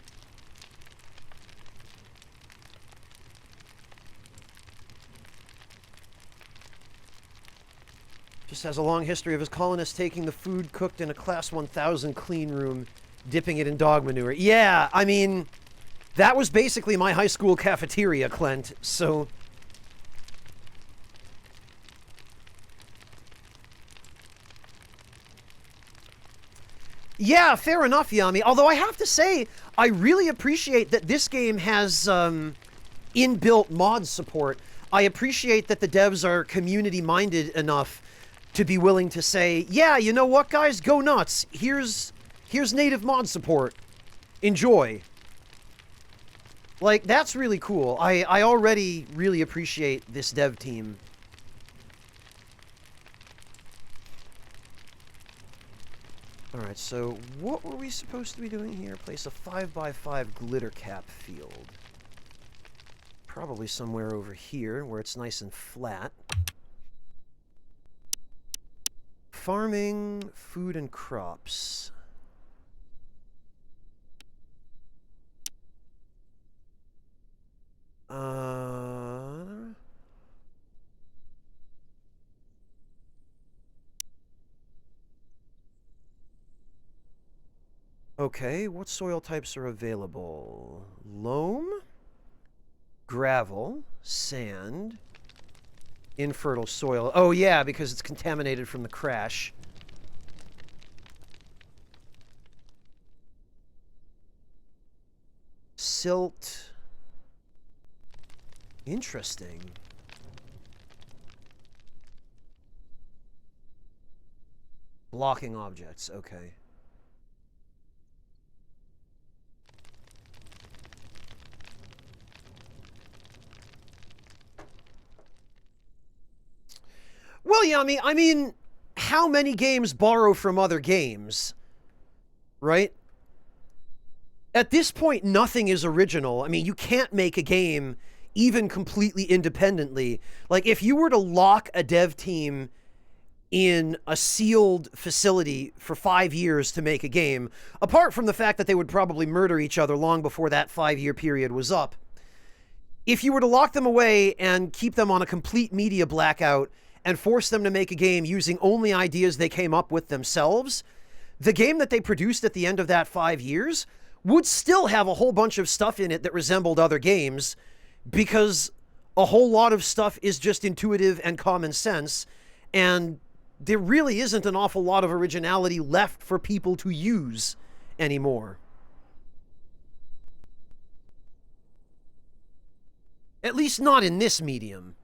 Just has a long history of his colonists taking the food cooked in a Class 1000 clean room, dipping it in dog manure. Yeah, I mean, that was basically my high school cafeteria, Clint, so... Yeah, fair enough, Yami. Although I have to say, I really appreciate that this game has inbuilt mod support. I appreciate that the devs are community-minded enough to be willing to say, yeah, you know what, guys? Go nuts. Here's native mod support. Enjoy. Like, that's really cool. I already really appreciate this dev team. Alright, so what were we supposed to be doing here? Place a 5x5 glitter cap field. Probably somewhere over here, where it's nice and flat. Farming, food, and crops. Okay, what soil types are available? Loam, gravel, sand, infertile soil. Oh yeah, because it's contaminated from the crash. Silt. Interesting. Blocking objects, okay. Well, Yami, I mean, how many games borrow from other games? Right? At this point, nothing is original. I mean, you can't make a game even completely independently. Like, if you were to lock a dev team in a sealed facility for 5 years to make a game, apart from the fact that they would probably murder each other long before that 5-year period was up, if you were to lock them away and keep them on a complete media blackout and force them to make a game using only ideas they came up with themselves, the game that they produced at the end of that 5 years would still have a whole bunch of stuff in it that resembled other games, because a whole lot of stuff is just intuitive and common sense, and there really isn't an awful lot of originality left for people to use anymore. At least not in this medium.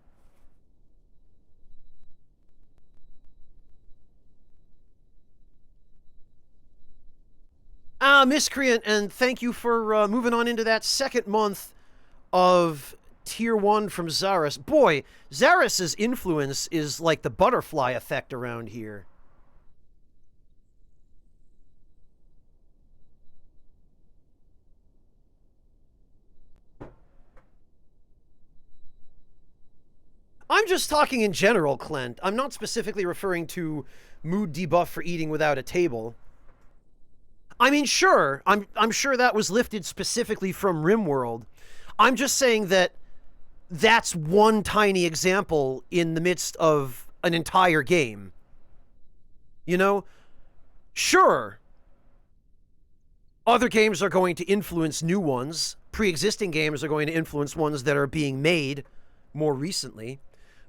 Miscreant, and thank you for moving on into that second month of Tier 1 from Zaris. Boy, Zaris's influence is like the butterfly effect around here. I'm just talking in general, Clint. I'm not specifically referring to mood debuff for eating without a table. I mean, sure, I'm sure that was lifted specifically from RimWorld. I'm just saying that that's one tiny example in the midst of an entire game. You know? Sure, other games are going to influence new ones. Pre-existing games are going to influence ones that are being made more recently.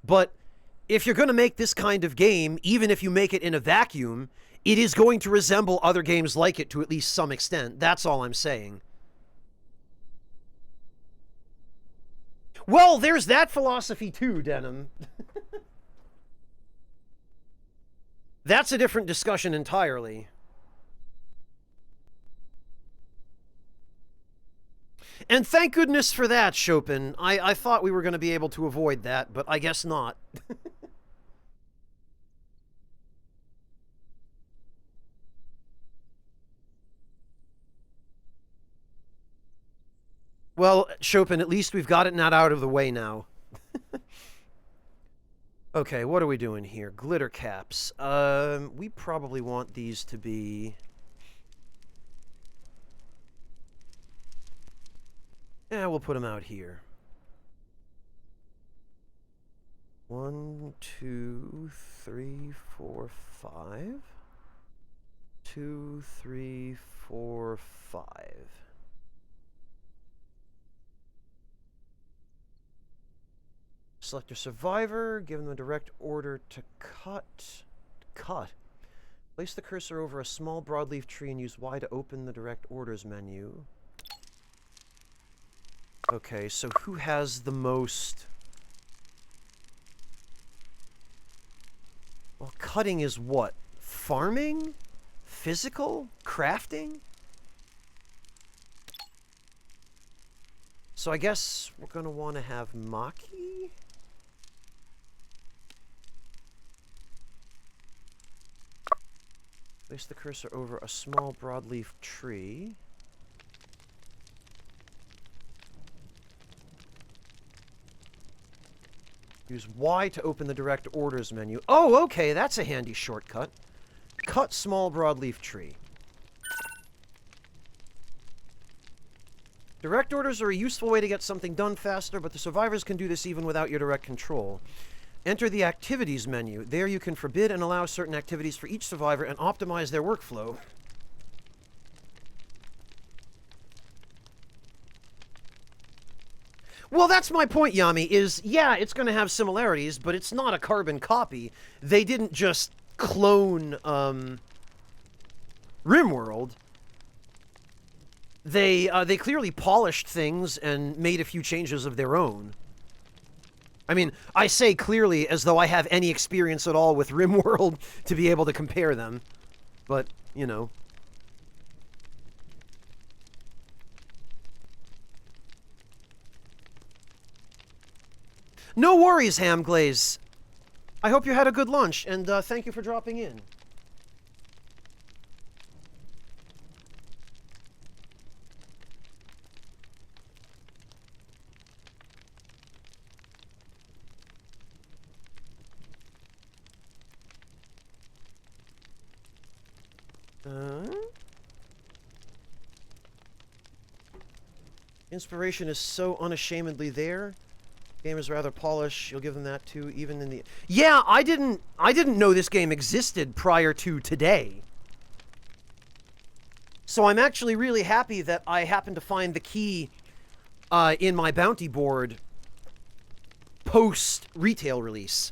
But if you're going to make this kind of game, even if you make it in a vacuum, it is going to resemble other games like it to at least some extent. That's all I'm saying. Well, there's that philosophy too, Denim. That's a different discussion entirely. And thank goodness for that, Chopin. I thought we were going to be able to avoid that, but I guess not. Well, Chopin, at least we've got it not out of the way now. Okay, what are we doing here? Glitter caps. We probably want these to be... Yeah, we'll put them out here. 1, 2, 3, 4, 5. 2, 3, 4, 5. Select a survivor, give them a direct order to cut. Cut. Place the cursor over a small broadleaf tree and use Y to open the direct orders menu. Okay, so who has the most? Well, cutting is what? Farming? Physical? Crafting? So I guess we're going to want to have Maki? Place the cursor over a small broadleaf tree. Use Y to open the direct orders menu. Oh, okay, that's a handy shortcut. Cut small broadleaf tree. Direct orders are a useful way to get something done faster, but the survivors can do this even without your direct control. Enter the activities menu. There you can forbid and allow certain activities for each survivor and optimize their workflow. Well, that's my point, Yami, is, yeah, it's going to have similarities, but it's not a carbon copy. They didn't just clone, RimWorld. They clearly polished things and made a few changes of their own. I mean, I say clearly as though I have any experience at all with RimWorld to be able to compare them. But, you know. No worries, Hamglaze. I hope you had a good lunch, and thank you for dropping in. Inspiration is so unashamedly there. Game is rather polished. You'll give them that too, even in the... Yeah, I didn't know this game existed prior to today. So I'm actually really happy that I happened to find the key in my bounty board post-retail release.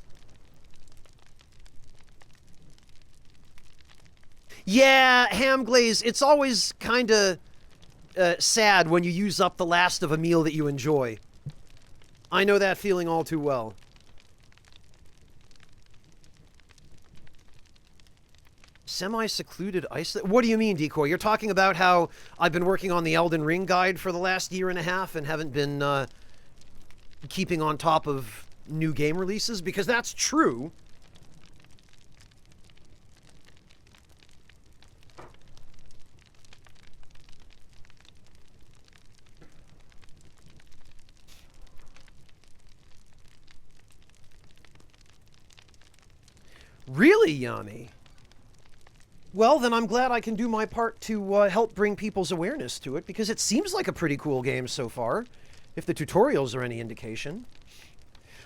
Yeah, Hamglaze, it's always kind of sad when you use up the last of a meal that you enjoy. I know that feeling all too well. Semi-secluded isolate? What do you mean, Decoy? You're talking about how I've been working on the Elden Ring guide for the last year and a half and haven't been keeping on top of new game releases? Because that's true. Really, Yami? Well, then I'm glad I can do my part to help bring people's awareness to it, because it seems like a pretty cool game so far, if the tutorials are any indication.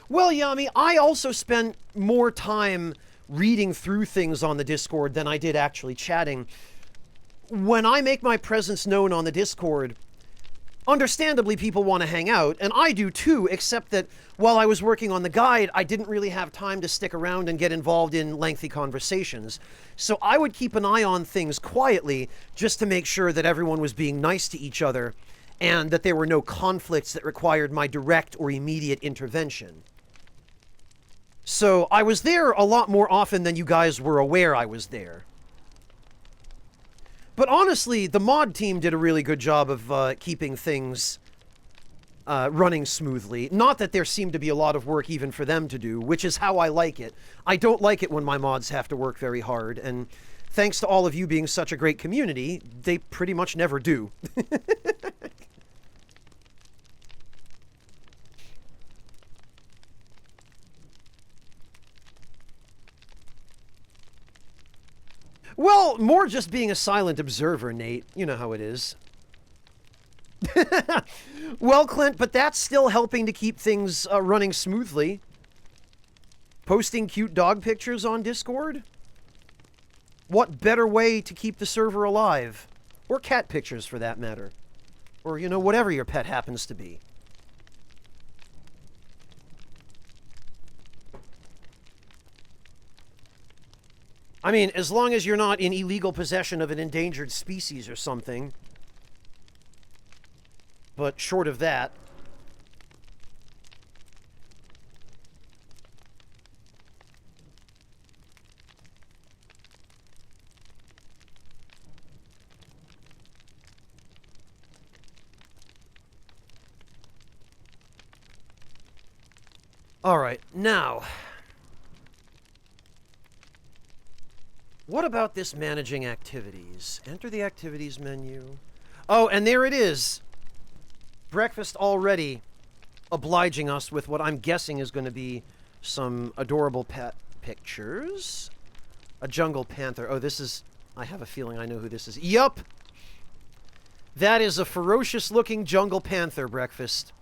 Well, Yami, I also spent more time reading through things on the Discord than I did actually chatting. When I make my presence known on the Discord, understandably, people want to hang out, and I do too, except that while I was working on the guide, I didn't really have time to stick around and get involved in lengthy conversations. So I would keep an eye on things quietly, just to make sure that everyone was being nice to each other, and that there were no conflicts that required my direct or immediate intervention. So I was there a lot more often than you guys were aware I was there. But honestly, the mod team did a really good job of keeping things running smoothly. Not that there seemed to be a lot of work even for them to do, which is how I like it. I don't like it when my mods have to work very hard, and thanks to all of you being such a great community, they pretty much never do. Well, more just being a silent observer, Nate. You know how it is. Well, Clint, but that's still helping to keep things running smoothly. Posting cute dog pictures on Discord? What better way to keep the server alive? Or cat pictures, for that matter. Or, you know, whatever your pet happens to be. I mean, as long as you're not in illegal possession of an endangered species or something. But short of that... Alright, now... What about this managing activities? Enter the activities menu. Oh, and there it is! Breakfast already obliging us with what I'm guessing is going to be some adorable pet pictures. A jungle panther. Oh, this is... I have a feeling I know who this is. Yup! That is a ferocious-looking jungle panther, Breakfast.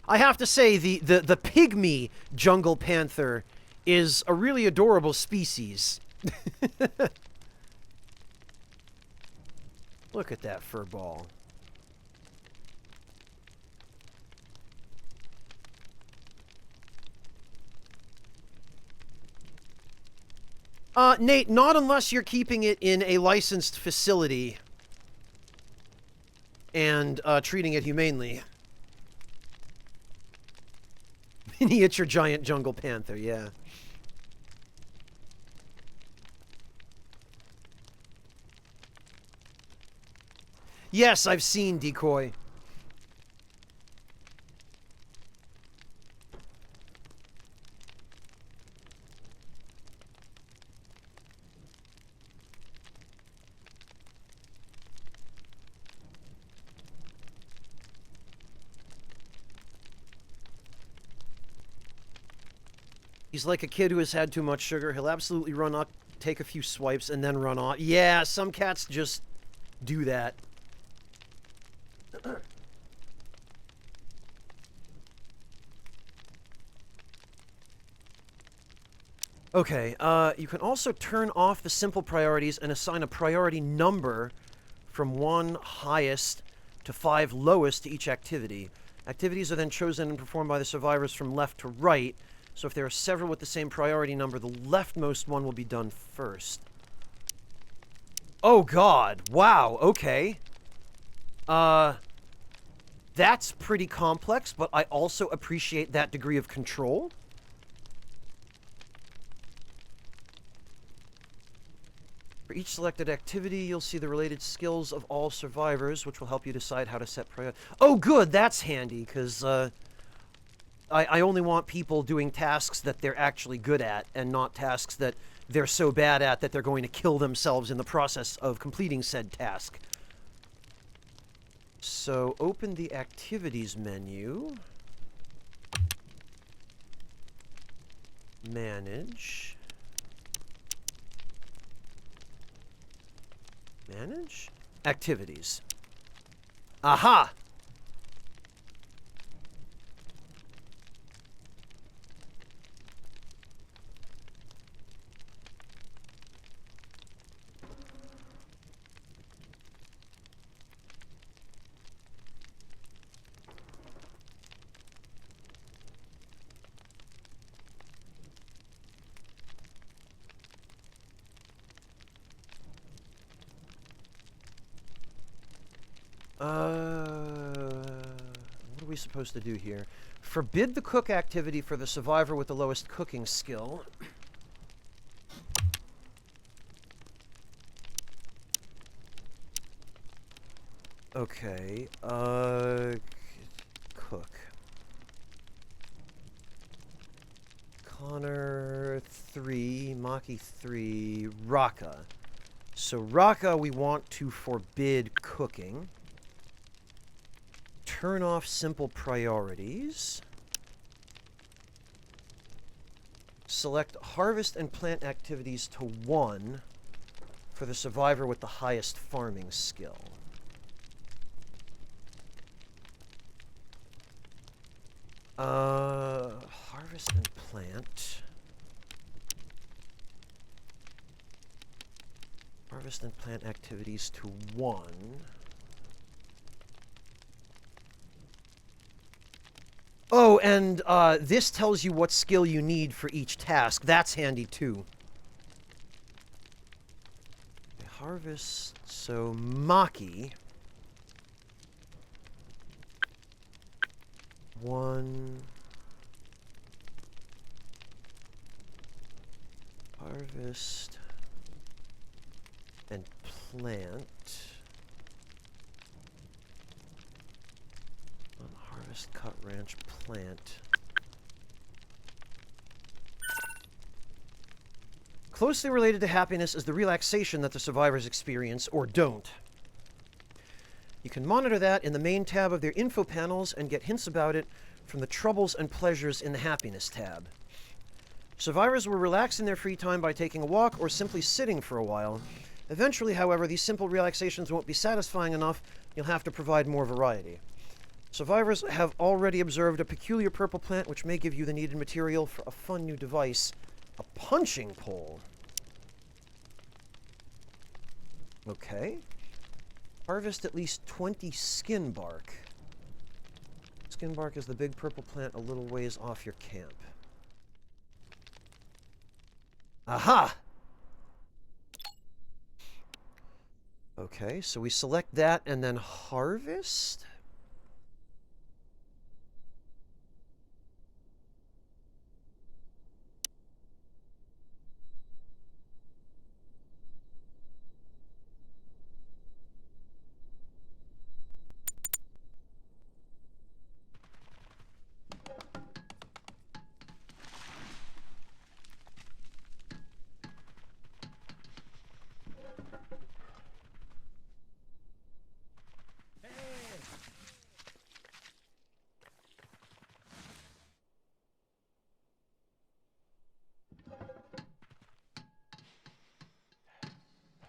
I have to say, the pygmy jungle panther is a really adorable species. Look at that fur ball. Nate, not unless you're keeping it in a licensed facility and treating it humanely. Miniature giant jungle panther, yeah. Yes, I've seen Decoy. He's like a kid who has had too much sugar. He'll absolutely run up, take a few swipes, and then run off. Yeah, some cats just do that. Okay, you can also turn off the simple priorities and assign a priority number from 1 highest to 5 lowest to each activity. Activities are then chosen and performed by the survivors from left to right. So if there are several with the same priority number, the leftmost one will be done first. Oh god, wow, okay. That's pretty complex, but I also appreciate that degree of control. For each selected activity, you'll see the related skills of all survivors, which will help you decide how to set priority. Oh good, that's handy, because, I only want people doing tasks that they're actually good at, and not tasks that they're so bad at that they're going to kill themselves in the process of completing said task. So, open the activities menu. Manage. Manage? Activities. Aha! What are we supposed to do here? Forbid the cook activity for the survivor with the lowest cooking skill. Okay, cook. Connor 3, Maki 3, Raka. So Raka we want to forbid cooking. Turn off simple priorities. select harvest and plant activities to 1 for the survivor with the highest farming skill. Harvest and plant. Harvest and plant activities to 1. Oh, and this tells you what skill you need for each task. That's handy too. Harvest, so Maki. 1. Harvest and plant. Harvest, cut, ranch, plant. Closely related to happiness is the relaxation that the survivors experience or don't. You can monitor that in the main tab of their info panels and get hints about it from the troubles and pleasures in the happiness tab. Survivors will relax in their free time by taking a walk or simply sitting for a while. Eventually, however, these simple relaxations won't be satisfying enough. You'll have to provide more variety. Survivors have already observed a peculiar purple plant which may give you the needed material for a fun new device. A punching pole. Okay. Harvest at least 20 skin bark. Skin bark is the big purple plant a little ways off your camp. Aha! Okay, so we select that and then harvest?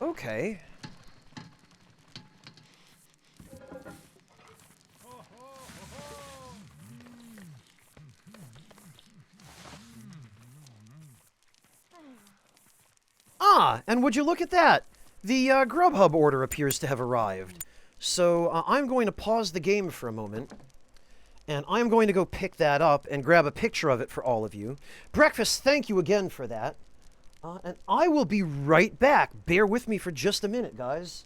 Okay. Ah, and would you look at that? The Grubhub order appears to have arrived. So I'm going to pause the game for a moment, and I'm going to go pick that up and grab a picture of it for all of you. Breakfast, thank you again for that. And I will be right back. Bear with me for just a minute, guys.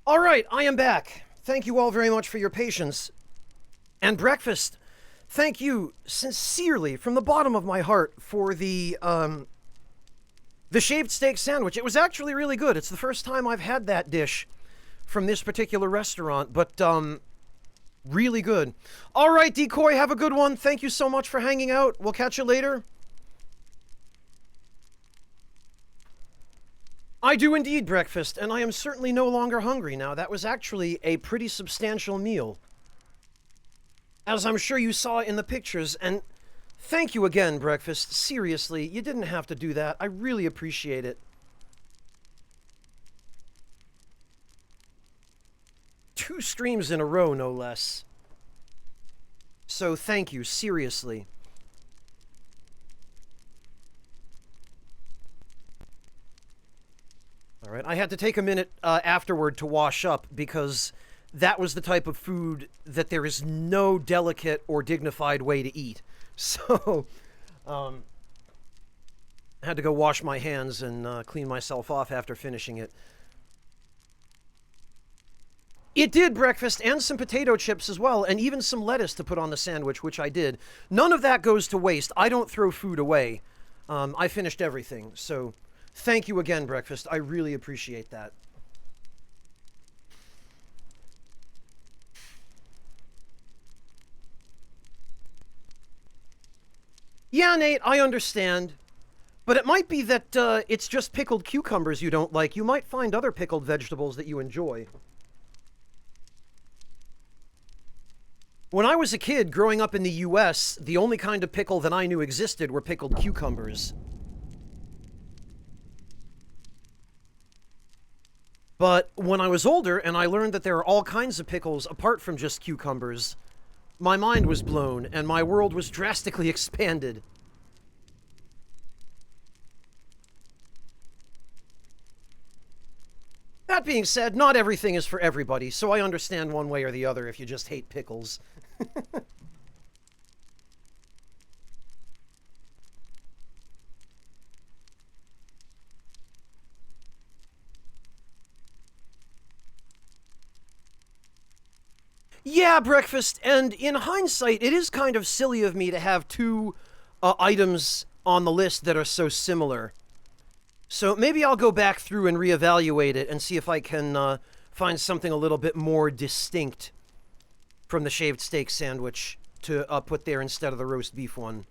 All right, I am back. Thank you all very much for your patience. And breakfast, thank you sincerely from the bottom of my heart for the shaved steak sandwich. It was actually really good. It's the first time I've had that dish from this particular restaurant, but really good. All right, Decoy, have a good one. Thank you so much for hanging out. We'll catch you later. I do indeed, breakfast, and I am certainly no longer hungry now. That was actually a pretty substantial meal, as I'm sure you saw in the pictures, and thank you again, breakfast. Seriously, you didn't have to do that. I really appreciate it. 2 streams in a row, no less. So thank you, seriously. All right, I had to take a minute afterward to wash up because that was the type of food that there is no delicate or dignified way to eat. So, I had to go wash my hands and clean myself off after finishing it. It did breakfast and some potato chips as well, and even some lettuce to put on the sandwich, which I did. None of that goes to waste. I don't throw food away. I finished everything, so thank you again, breakfast. I really appreciate that. Yeah, Nate, I understand. But it might be that it's just pickled cucumbers you don't like. You might find other pickled vegetables that you enjoy. When I was a kid growing up in the US, the only kind of pickle that I knew existed were pickled cucumbers. But when I was older and I learned that there are all kinds of pickles apart from just cucumbers, my mind was blown and my world was drastically expanded. That being said, not everything is for everybody, so I understand one way or the other if you just hate pickles. Yeah, breakfast, and in hindsight, it is kind of silly of me to have 2 items on the list that are so similar. So maybe I'll go back through and reevaluate it and see if I can find something a little bit more distinct from the shaved steak sandwich to put there instead of the roast beef one.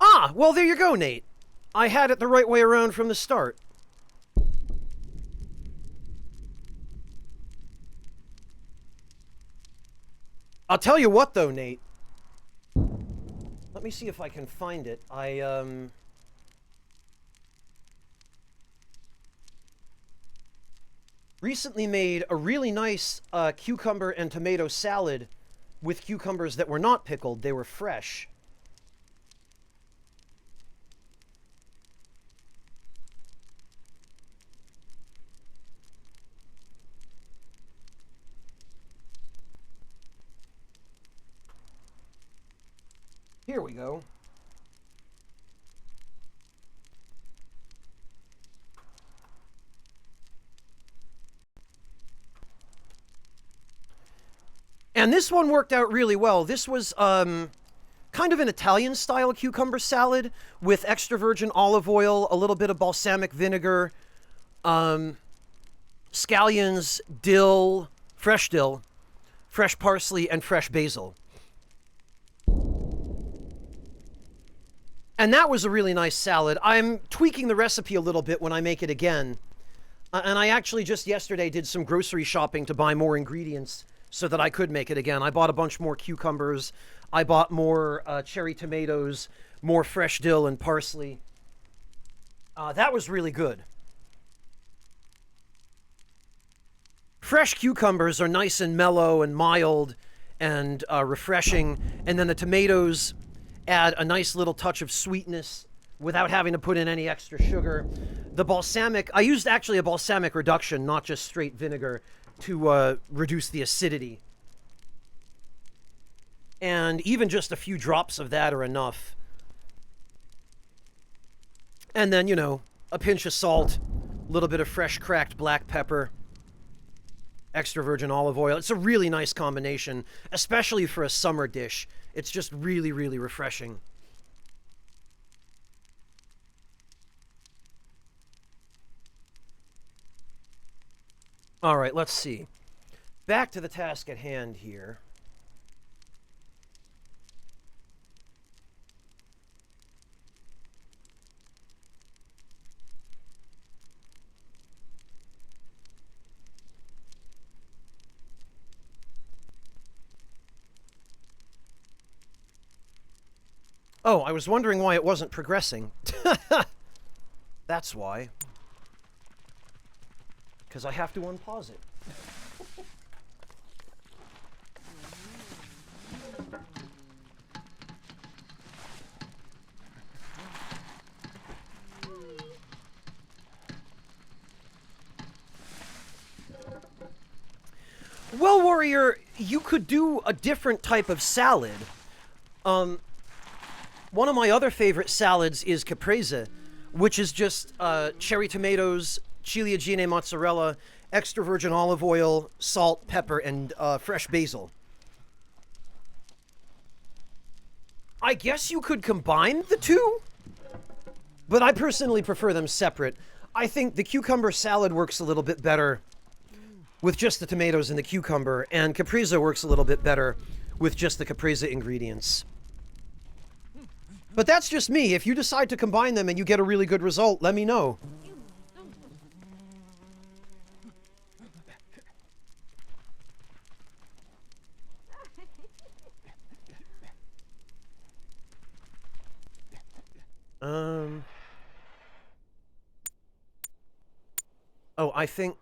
Ah, well, there you go, Nate. I had it the right way around from the start. I'll tell you what, though, Nate. Let me see if I can find it. Recently made a really nice cucumber and tomato salad with cucumbers that were not pickled. They were fresh. Here we go. And this one worked out really well. This was kind of an Italian-style cucumber salad with extra virgin olive oil, a little bit of balsamic vinegar, scallions, dill, fresh parsley, and fresh basil. And that was a really nice salad. I'm tweaking the recipe a little bit when I make it again. And I actually just yesterday did some grocery shopping to buy more ingredients so that I could make it again. I bought a bunch more cucumbers. I bought more cherry tomatoes, more fresh dill and parsley. That was really good. Fresh cucumbers are nice and mellow and mild and refreshing. And then the tomatoes add a nice little touch of sweetness without having to put in any extra sugar. The balsamic, I used actually a balsamic reduction, not just straight vinegar, to reduce the acidity. And even just a few drops of that are enough. And then, you know, a pinch of salt, little bit of fresh cracked black pepper, extra virgin olive oil. It's a really nice combination, especially for a summer dish. It's just really, really refreshing. All right, let's see. Back to the task at hand here. Oh, I was wondering why it wasn't progressing. That's why. Because I have to unpause it. Well, Warrior, you could do a different type of salad. One of my other favorite salads is caprese, which is just cherry tomatoes, ciliegine mozzarella, extra virgin olive oil, salt, pepper, and fresh basil. I guess you could combine the two, but I personally prefer them separate. I think the cucumber salad works a little bit better with just the tomatoes and the cucumber, and caprese works a little bit better with just the caprese ingredients. But that's just me. If you decide to combine them and you get a really good result, let me know. Oh, I think...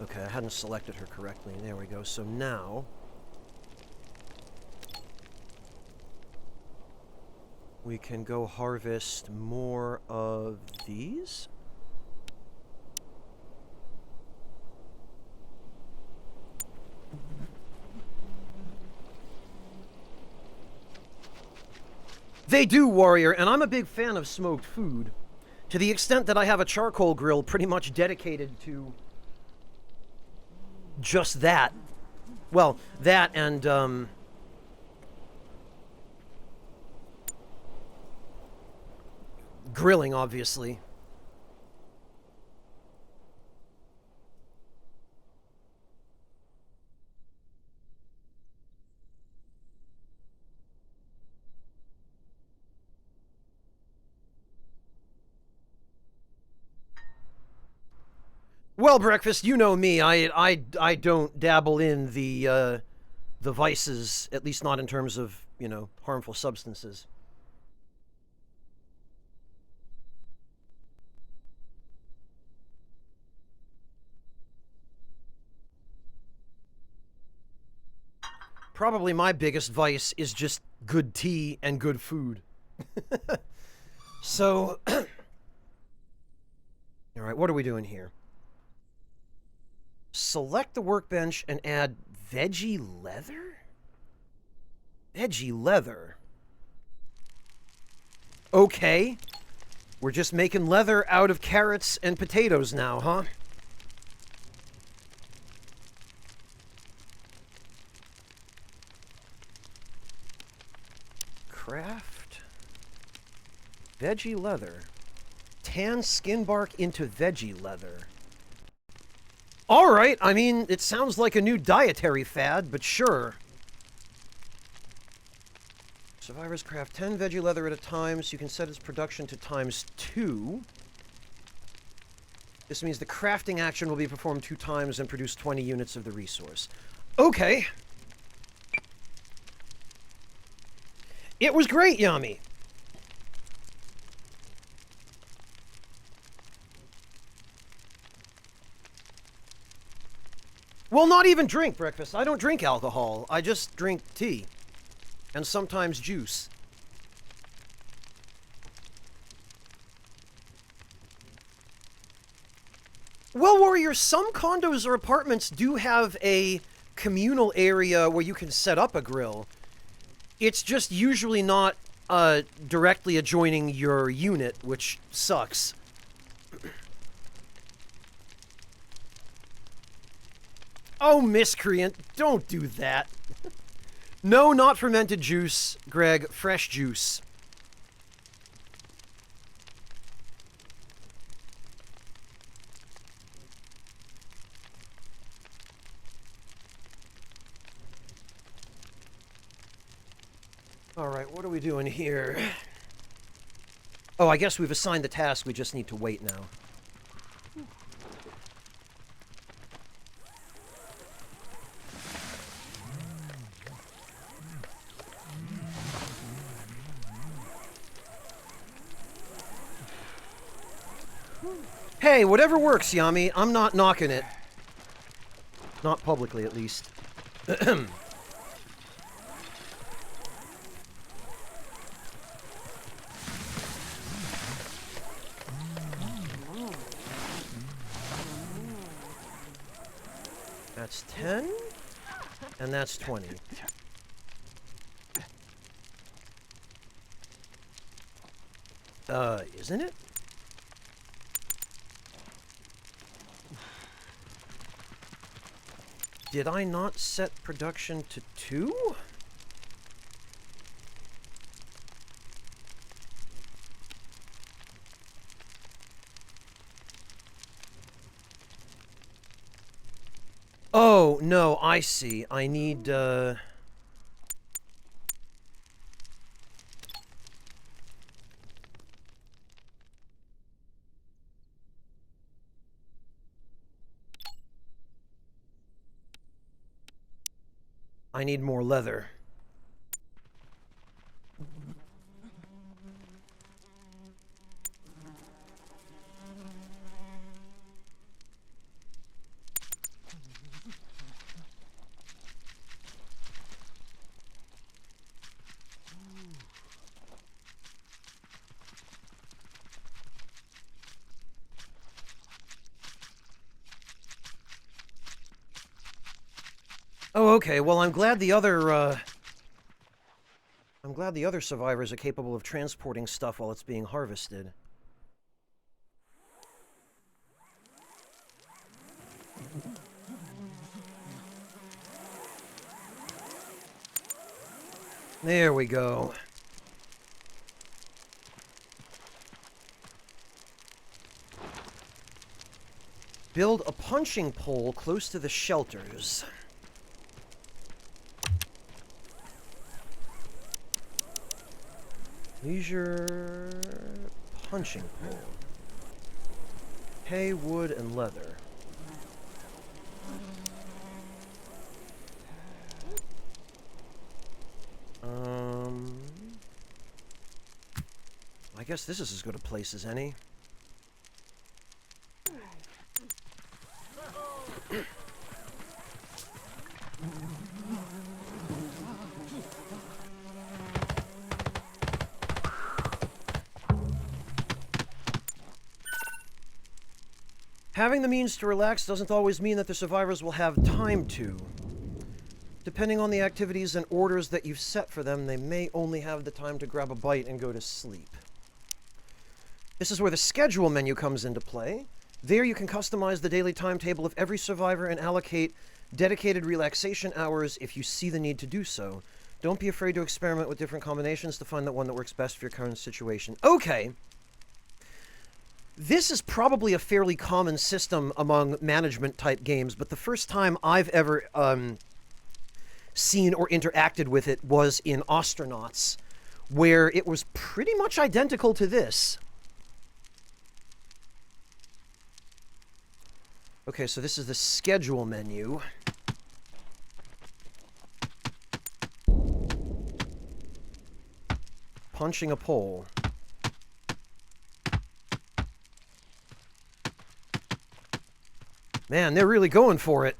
Okay, I hadn't selected her correctly. There we go. So now... we can go harvest more of these. They do, Warrior, and I'm a big fan of smoked food. To the extent that I have a charcoal grill pretty much dedicated to just that. Well, that and, grilling, obviously. Well, Breakfast, you know me. I don't dabble in the vices, at least not in terms of, you know, harmful substances. Probably my biggest vice is just good tea and good food. So, all right, what are we doing here? Select the workbench and add veggie leather? Veggie leather. Okay. We're just making leather out of carrots and potatoes now, huh? Craft veggie leather. Tan skin bark into veggie leather. All right, I mean, it sounds like a new dietary fad, but sure. Survivors craft 10 veggie leather at a time, so you can set its production to ×2. This means the crafting action will be performed 2 times and produce 20 units of the resource. Okay. It was great, Yami. Well, not even drink breakfast. I don't drink alcohol. I just drink tea. And sometimes juice. Well, Warrior, some condos or apartments do have a communal area where you can set up a grill. It's just usually not directly adjoining your unit, which sucks. Oh, miscreant, don't do that. No, not fermented juice, Greg. Fresh juice. Alright, what are we doing here? Oh, I guess we've assigned the task, we just need to wait now. Hey, whatever works, Yami. I'm not knocking it. Not publicly, at least. That's 10, and that's 20. Isn't it? Did I not set production to 2? Oh, no, I see. I need, I need more leather. Oh, okay. Well, I'm glad the other survivors are capable of transporting stuff while it's being harvested. There we go. Build a punching pole close to the shelters. Leisure punching pole. Hay, wood, and leather. I guess this is as good a place as any. Having the means to relax doesn't always mean that the survivors will have time to. Depending on the activities and orders that you've set for them, they may only have the time to grab a bite and go to sleep. This is where the schedule menu comes into play. There you can customize the daily timetable of every survivor and allocate dedicated relaxation hours if you see the need to do so. Don't be afraid to experiment with different combinations to find the one that works best for your current situation. Okay. This is probably a fairly common system among management-type games, but the first time I've ever seen or interacted with it was in Ostronauts, where it was pretty much identical to this. Okay, so this is the schedule menu. Punching a pole. Man, they're really going for it.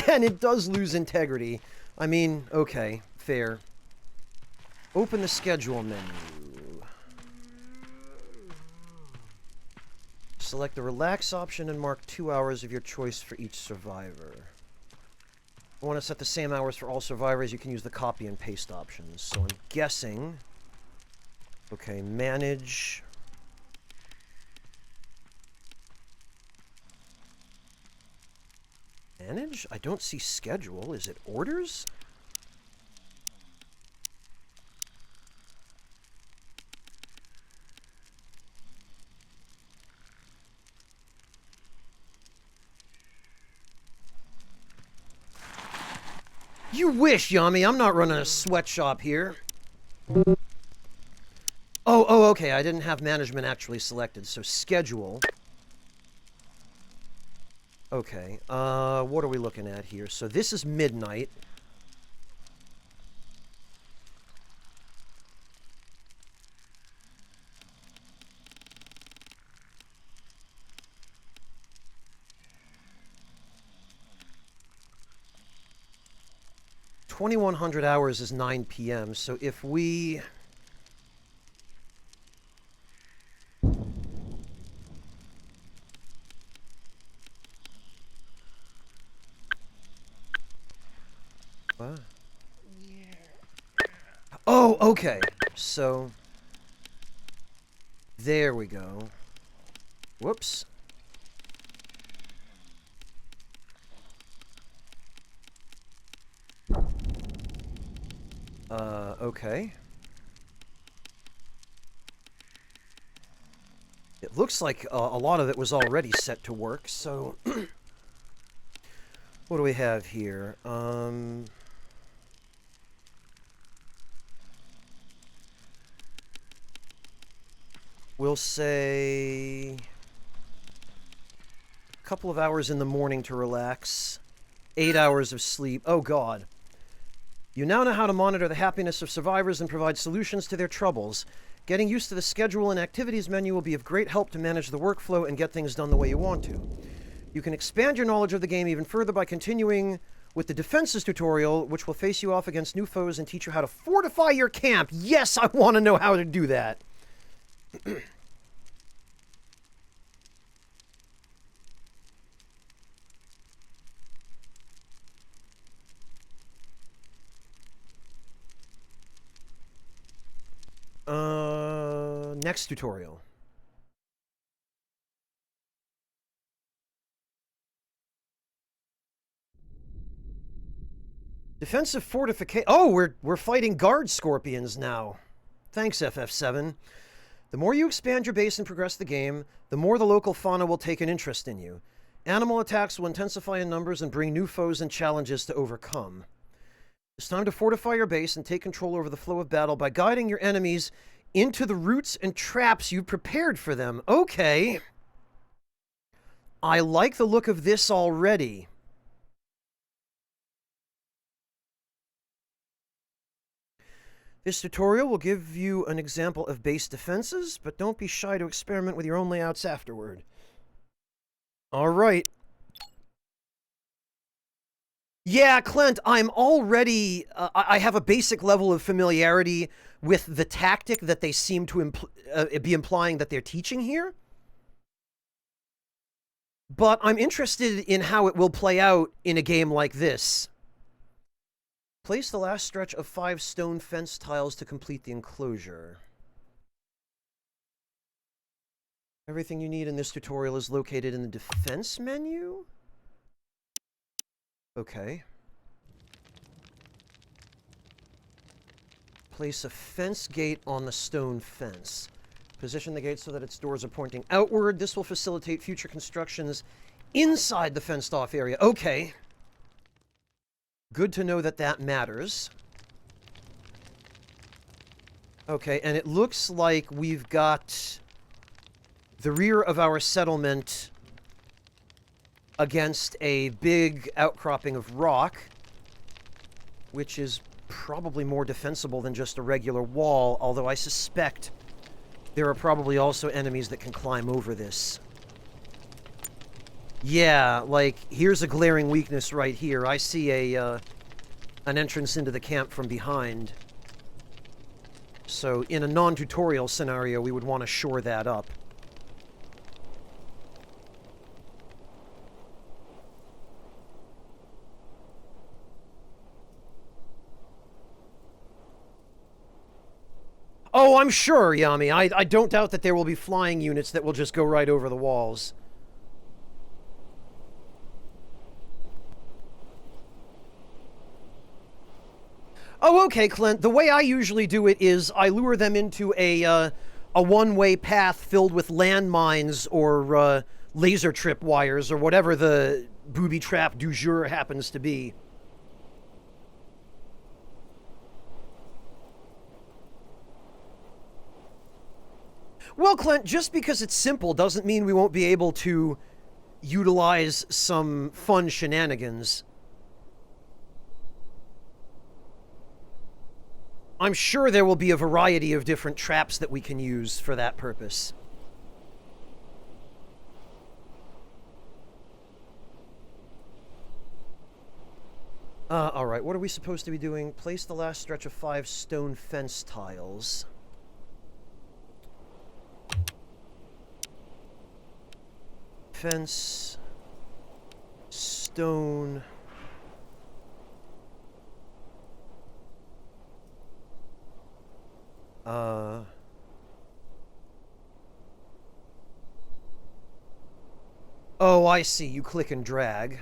And it does lose integrity. I mean, okay, fair. Open the schedule menu. Select the relax option and mark 2 hours of your choice for each survivor. If you want to set the same hours for all survivors, you can use the copy and paste options. So I'm guessing... Okay, manage... Manage? I don't see schedule. Is it orders? You wish, Yami. I'm not running a sweatshop here. Oh, okay. I didn't have management actually selected. So schedule. Okay. What are we looking at here? So this is midnight. $2,100 hours is 9 p.m. So if we... What? Oh, okay. So... There we go. Whoops. Okay. It looks like a lot of it was already set to work, so... What do we have here? We'll say... A couple of hours in the morning to relax. 8 hours of sleep. Oh, God. You now know how to monitor the happiness of survivors and provide solutions to their troubles. Getting used to the schedule and activities menu will be of great help to manage the workflow and get things done the way you want to. You can expand your knowledge of the game even further by continuing with the defenses tutorial, which will face you off against new foes and teach you how to fortify your camp. Yes, I want to know how to do that. Next tutorial. Defensive fortification. Oh, we're fighting guard scorpions now. Thanks, FF7. The more you expand your base and progress the game, the more the local fauna will take an interest in you. Animal attacks will intensify in numbers and bring new foes and challenges to overcome. It's time to fortify your base and take control over the flow of battle by guiding your enemies into the routes and traps you've prepared for them. Okay. I like the look of this already. This tutorial will give you an example of base defenses, but don't be shy to experiment with your own layouts afterward. All right. Yeah, Clint, I'm already... I have a basic level of familiarity with the tactic that they seem to be implying that they're teaching here. But I'm interested in how it will play out in a game like this. Place the last stretch of 5 stone fence tiles to complete the enclosure. Everything you need in this tutorial is located in the defense menu? Okay. Place a fence gate on the stone fence. Position the gate so that its doors are pointing outward. This will facilitate future constructions inside the fenced-off area. Okay. Good to know that that matters. Okay, and it looks like we've got the rear of our settlement against a big outcropping of rock, which is probably more defensible than just a regular wall, although I suspect there are probably also enemies that can climb over this. Yeah, like, here's a glaring weakness right here. I see an entrance into the camp from behind. So in a non-tutorial scenario, we would want to shore that up. Oh, I'm sure, Yami. I don't doubt that there will be flying units that will just go right over the walls. Oh, okay, Clint. The way I usually do it is I lure them into a one-way path filled with landmines or laser trip wires or whatever the booby trap du jour happens to be. Well, Clint, just because it's simple doesn't mean we won't be able to utilize some fun shenanigans. I'm sure there will be a variety of different traps that we can use for that purpose. Alright, what are we supposed to be doing? Place the last stretch of 5 stone fence tiles. Fence, stone. Oh, I see. You click and drag.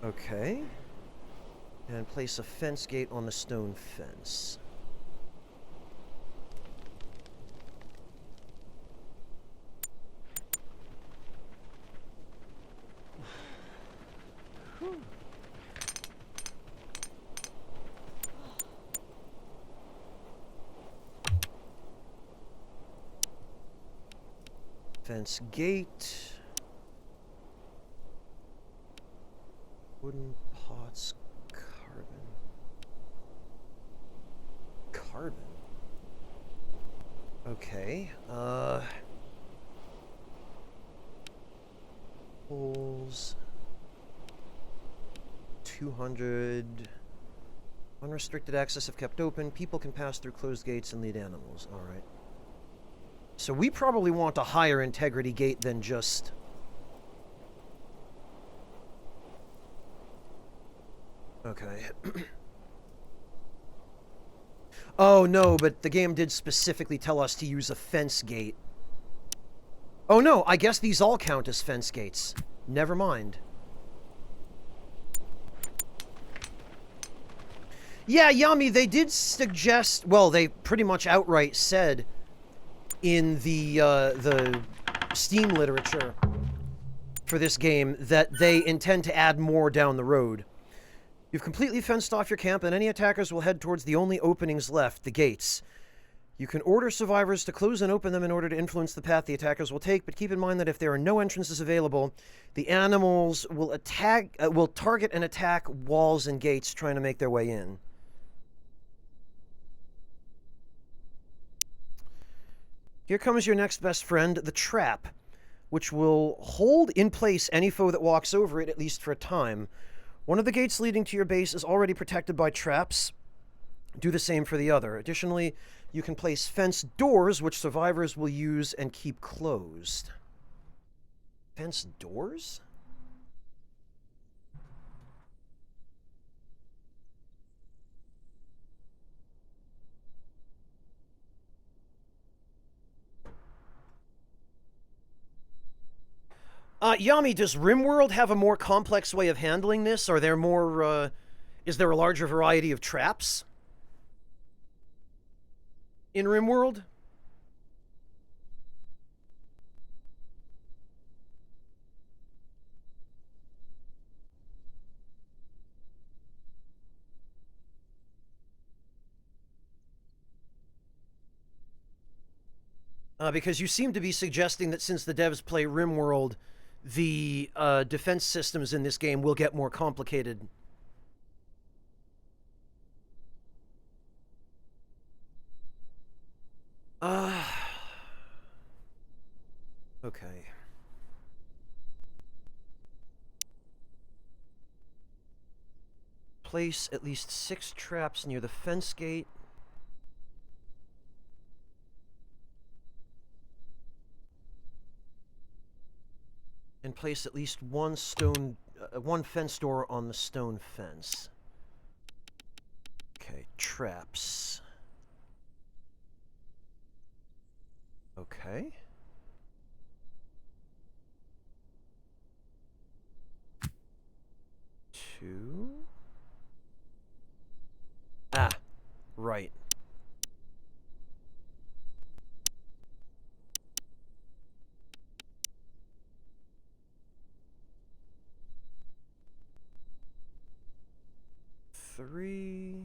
Okay. And place a fence gate on the stone fence. Fence gate. Wooden pots. Carbon. Carbon? Okay. Holes. 200. Unrestricted access if kept open. People can pass through closed gates and lead animals. Alright. So we probably want a higher integrity gate than just... Okay. Oh, no, but the game did specifically tell us to use a fence gate. Oh, no, I guess these all count as fence gates. Never mind. Yeah, Yami, they did suggest... Well, they pretty much outright said in the Steam literature for this game that they intend to add more down the road. You've completely fenced off your camp, and any attackers will head towards the only openings left, the gates. You can order survivors to close and open them in order to influence the path the attackers will take, but keep in mind that if there are no entrances available, the animals will target and attack walls and gates trying to make their way in. Here comes your next best friend, the trap, which will hold in place any foe that walks over it, at least for a time. One of the gates leading to your base is already protected by traps. Do the same for the other. Additionally, you can place fence doors, which survivors will use and keep closed. Fence doors? Yami, does RimWorld have a more complex way of handling this? Are there more, is there a larger variety of traps in RimWorld? Because you seem to be suggesting that since the devs play RimWorld, the defense systems in this game will get more complicated. Okay. Place at least 6 traps near the fence gate. And place at least one fence door on the stone fence. Okay, traps. Okay. Two. Ah, right. Three.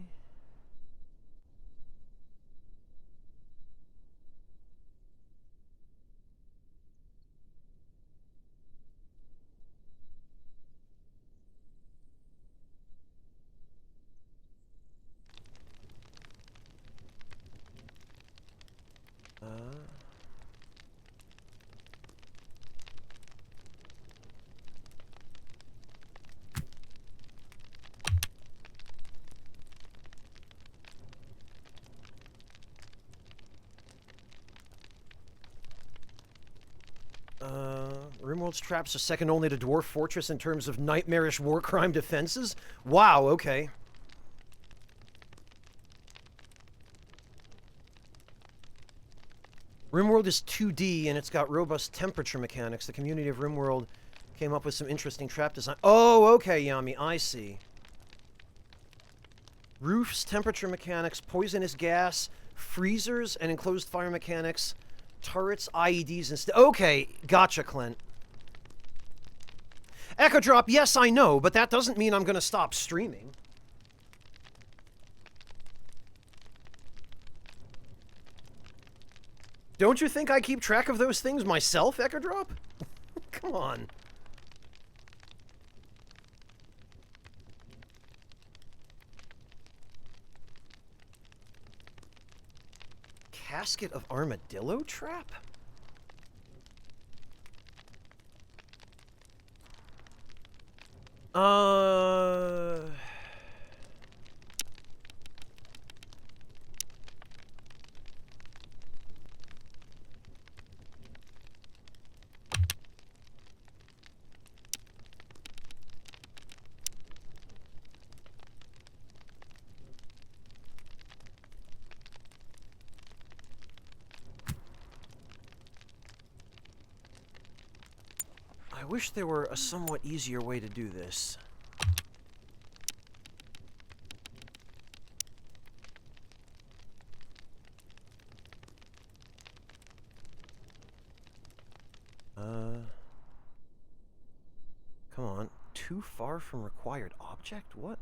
Rimworld's traps are second only to Dwarf Fortress in terms of nightmarish war crime defenses? Wow, okay. Rimworld is 2D and it's got robust temperature mechanics. The community of Rimworld came up with some interesting trap design. Oh, okay, Yami, I see. Roofs, temperature mechanics, poisonous gas, freezers, and enclosed fire mechanics, turrets, IEDs, and okay, gotcha, Clint. Echo Drop, yes, I know, but that doesn't mean I'm gonna stop streaming. Don't you think I keep track of those things myself, Echo Drop? Come on. Casket of Armadillo Trap? I wish there were a somewhat easier way to do this. Come on. Too far from required object? What?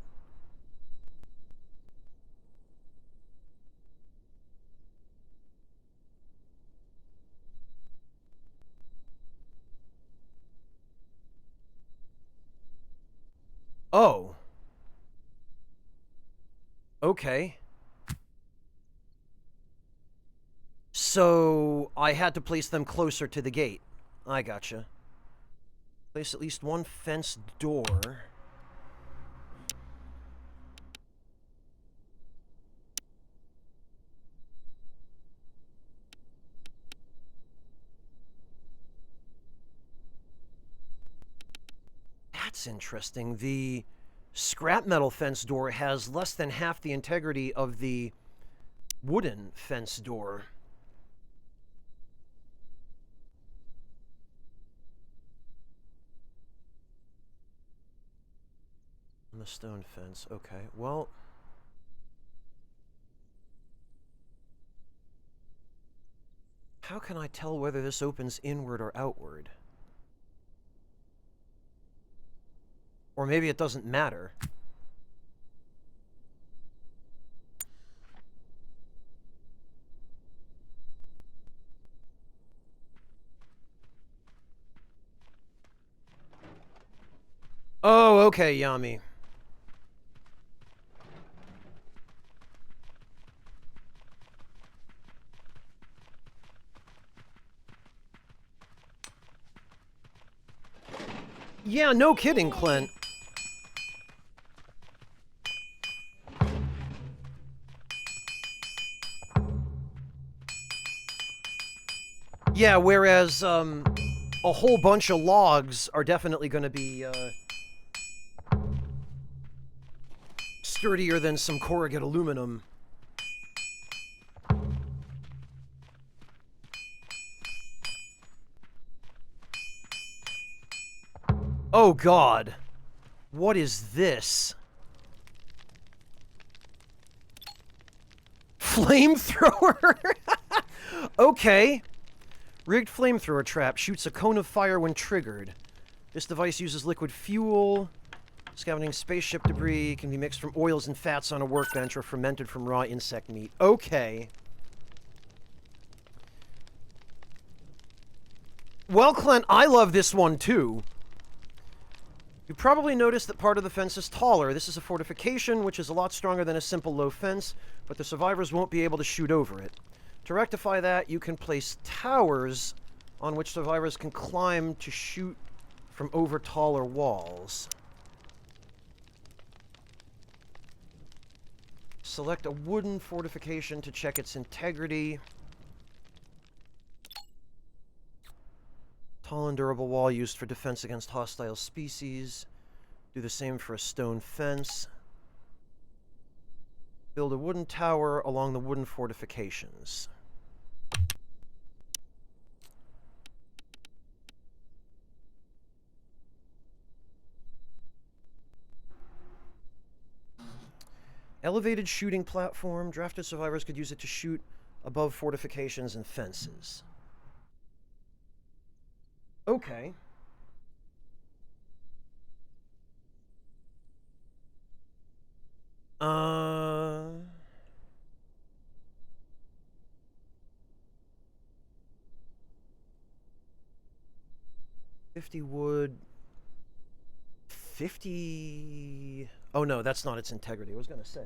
Oh. Okay. So, I had to place them closer to the gate. I gotcha. Place at least one fence door. That's interesting. The scrap metal fence door has less than half the integrity of the wooden fence door. On the stone fence. Okay, well... how can I tell whether this opens inward or outward? Or maybe it doesn't matter. Oh, okay, Yami. Yeah, no kidding, Clint. Yeah, whereas, a whole bunch of logs are definitely going to be, sturdier than some corrugate aluminum. Oh god. What is this? Flamethrower? Okay. Rigged flamethrower trap. Shoots a cone of fire when triggered. This device uses liquid fuel. Scavenging spaceship debris. Can be mixed from oils and fats on a workbench or fermented from raw insect meat. Okay. Well, Clint, I love this one too. You probably noticed that part of the fence is taller. This is a fortification, which is a lot stronger than a simple low fence, but the survivors won't be able to shoot over it. To rectify that, you can place towers on which survivors can climb to shoot from over taller walls. Select a wooden fortification to check its integrity. Tall and durable wall used for defense against hostile species. Do the same for a stone fence. Build a wooden tower along the wooden fortifications. Elevated shooting platform. Drafted survivors could use it to shoot above fortifications and fences. Okay. Uh... 50 wood... 50... Oh no, that's not its integrity. I was gonna say.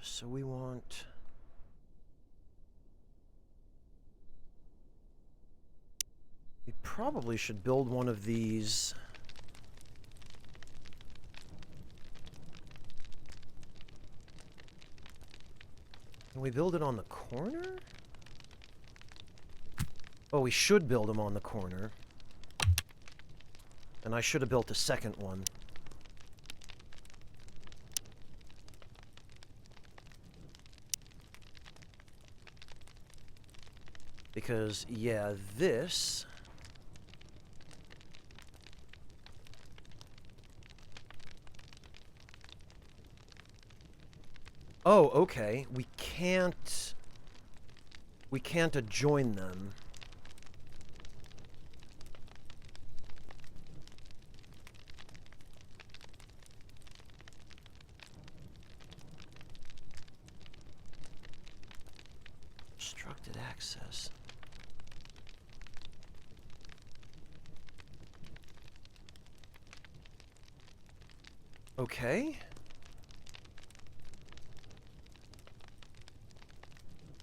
So we want... We probably should build one of these. Can we build it on the corner? Oh, we should build them on the corner. And I should have built a second one. Because, yeah, this... Oh, okay. We can't adjoin them. Obstructed access. Okay.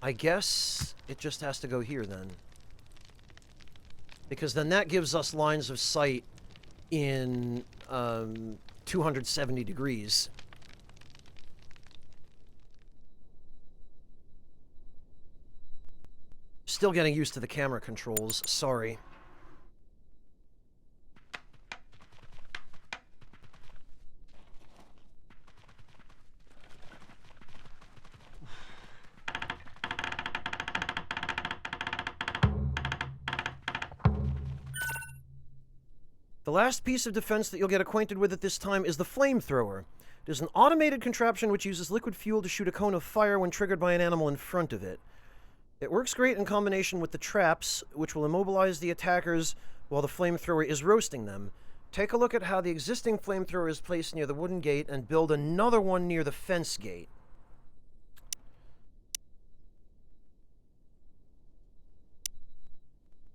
I guess it just has to go here then. Because then that gives us lines of sight in 270 degrees. Still getting used to the camera controls, sorry. The last piece of defense that you'll get acquainted with at this time is the flamethrower. It is an automated contraption which uses liquid fuel to shoot a cone of fire when triggered by an animal in front of it. It works great in combination with the traps, which will immobilize the attackers while the flamethrower is roasting them. Take a look at how the existing flamethrower is placed near the wooden gate and build another one near the fence gate.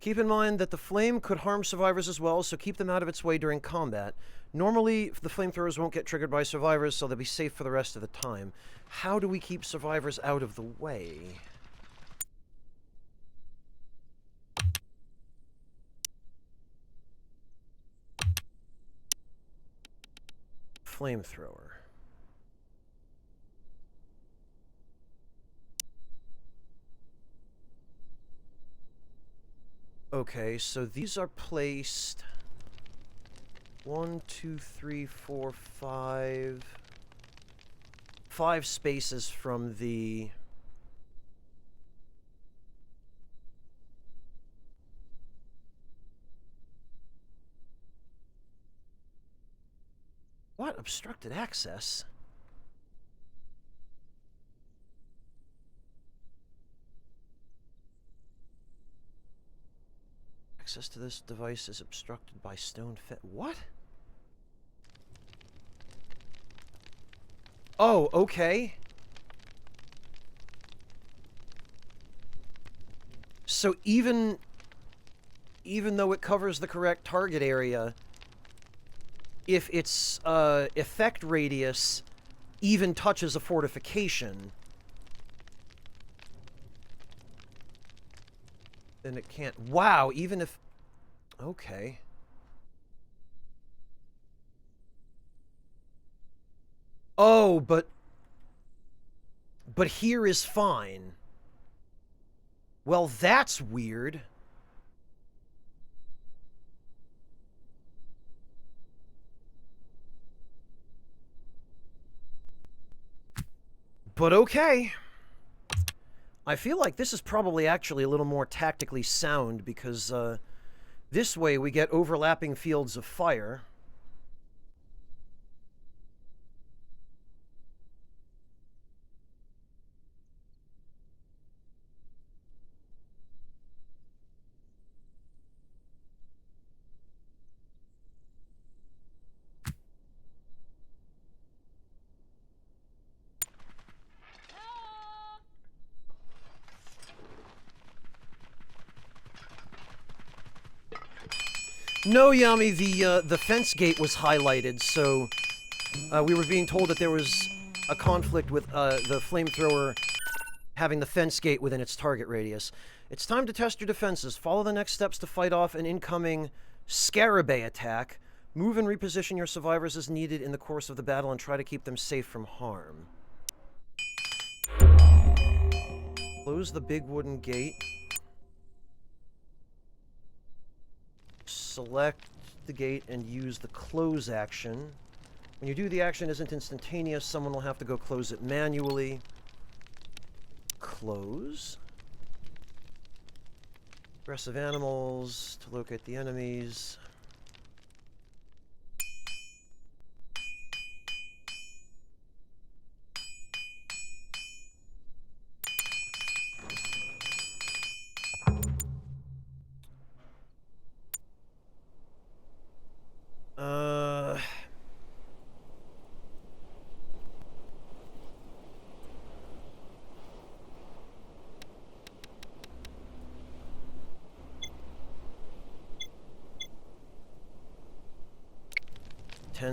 Keep in mind that the flame could harm survivors as well, so keep them out of its way during combat. Normally, the flamethrowers won't get triggered by survivors, so they'll be safe for the rest of the time. How do we keep survivors out of the way? Flamethrower. Okay, so these are placed 1, 2, 3, 4, 5 spaces from the what? Obstructed access? Access to this device is obstructed by stone what? Oh, okay. So even though it covers the correct target area, if its effect radius even touches a fortification, then it can't. Wow, even if... Okay. Oh, but here is fine. Well, that's weird. But okay. I feel like this is probably actually a little more tactically sound because this way we get overlapping fields of fire. No, Yami, the fence gate was highlighted, so we were being told that there was a conflict with the flamethrower having the fence gate within its target radius. It's time to test your defenses. Follow the next steps to fight off an incoming Scarabée attack. Move and reposition your survivors as needed in the course of the battle and try to keep them safe from harm. Close the big wooden gate. Select the gate and use the close action. When you do, the action isn't instantaneous. Someone will have to go close it manually. Close. Aggressive animals to locate the enemies.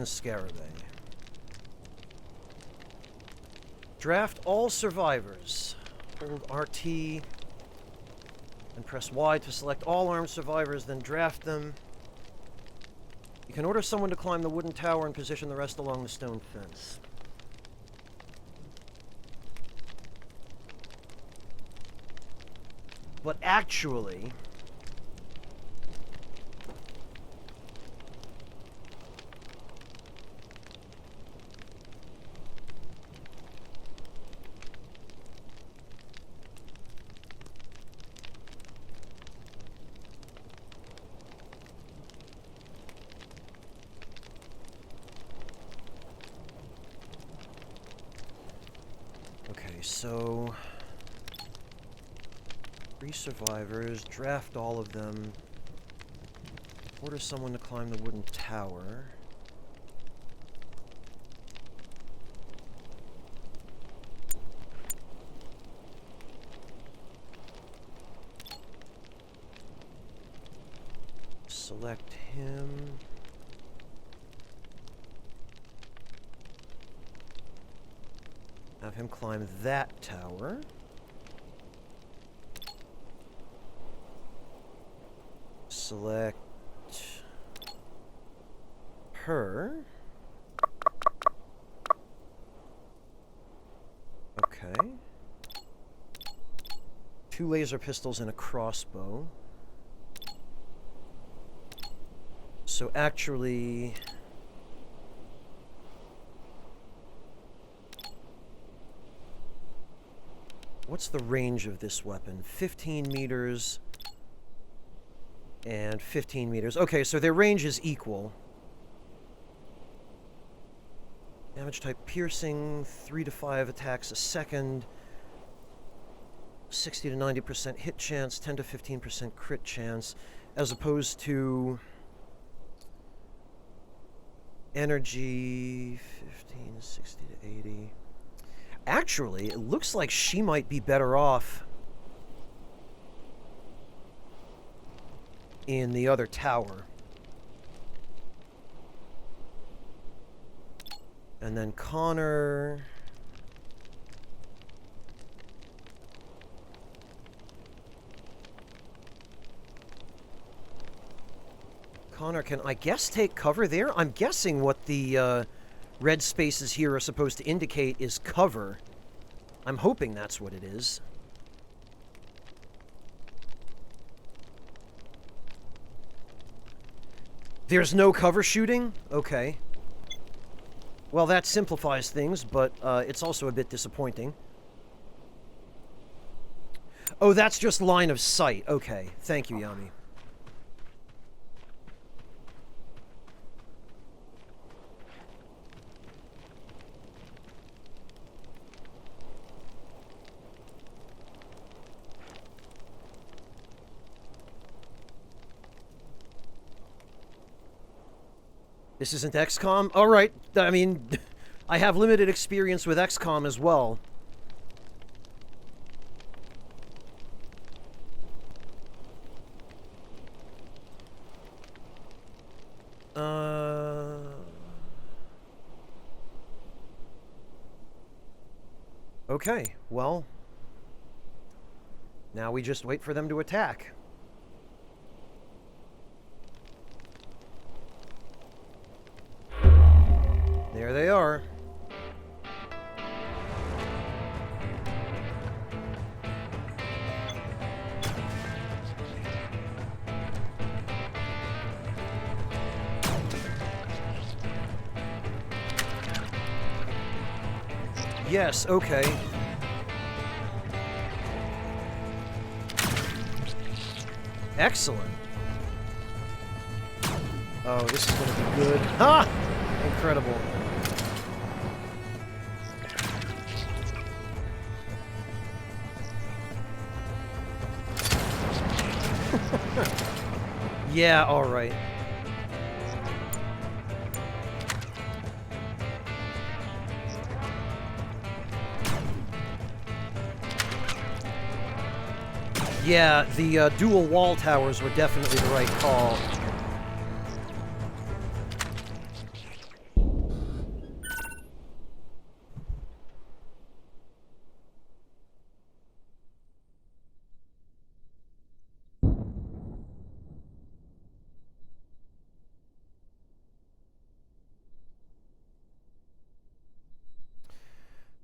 Scarabée. Draft all survivors. Hold RT and press Y to select all armed survivors, then draft them. You can order someone to climb the wooden tower and position the rest along the stone fence. But actually... So, 3 survivors, draft all of them, order someone to climb the wooden tower. him. Have him climb that tower. Select her. Okay. 2 laser pistols and a crossbow. So actually... what's the range of this weapon? 15 meters and 15 meters. Okay, so their range is equal. Damage type piercing, 3 to 5 attacks a second. 60 to 90% hit chance, 10 to 15% crit chance, as opposed to energy, 15, 60 to 80. Actually, it looks like she might be better off in the other tower. And then Connor... Connor can, I guess, take cover there? I'm guessing what the red spaces here are supposed to indicate is cover. I'm hoping that's what it is. There's no cover shooting? Okay. Well, that simplifies things, but it's also a bit disappointing. Oh, that's just line of sight. Okay. Thank you, Yami. This isn't XCOM? Alright, I mean, I have limited experience with XCOM as well. Okay, well, now we just wait for them to attack. There they are. Yes, okay. Excellent. Oh, this is gonna be good. Ha! Incredible. Yeah, alright. Yeah, the dual wall towers were definitely the right call.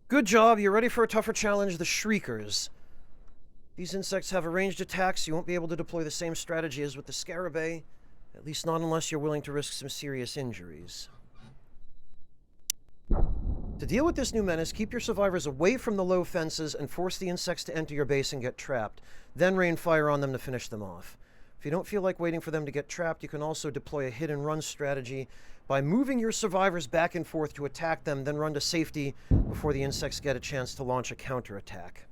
Good job, you're ready for a tougher challenge, the Shriekers. These insects have a ranged attack, so you won't be able to deploy the same strategy as with the Scarabée. At least not unless you're willing to risk some serious injuries. To deal with this new menace, keep your survivors away from the low fences and force the insects to enter your base and get trapped. Then rain fire on them to finish them off. If you don't feel like waiting for them to get trapped, you can also deploy a hit-and-run strategy by moving your survivors back and forth to attack them, then run to safety before the insects get a chance to launch a counterattack.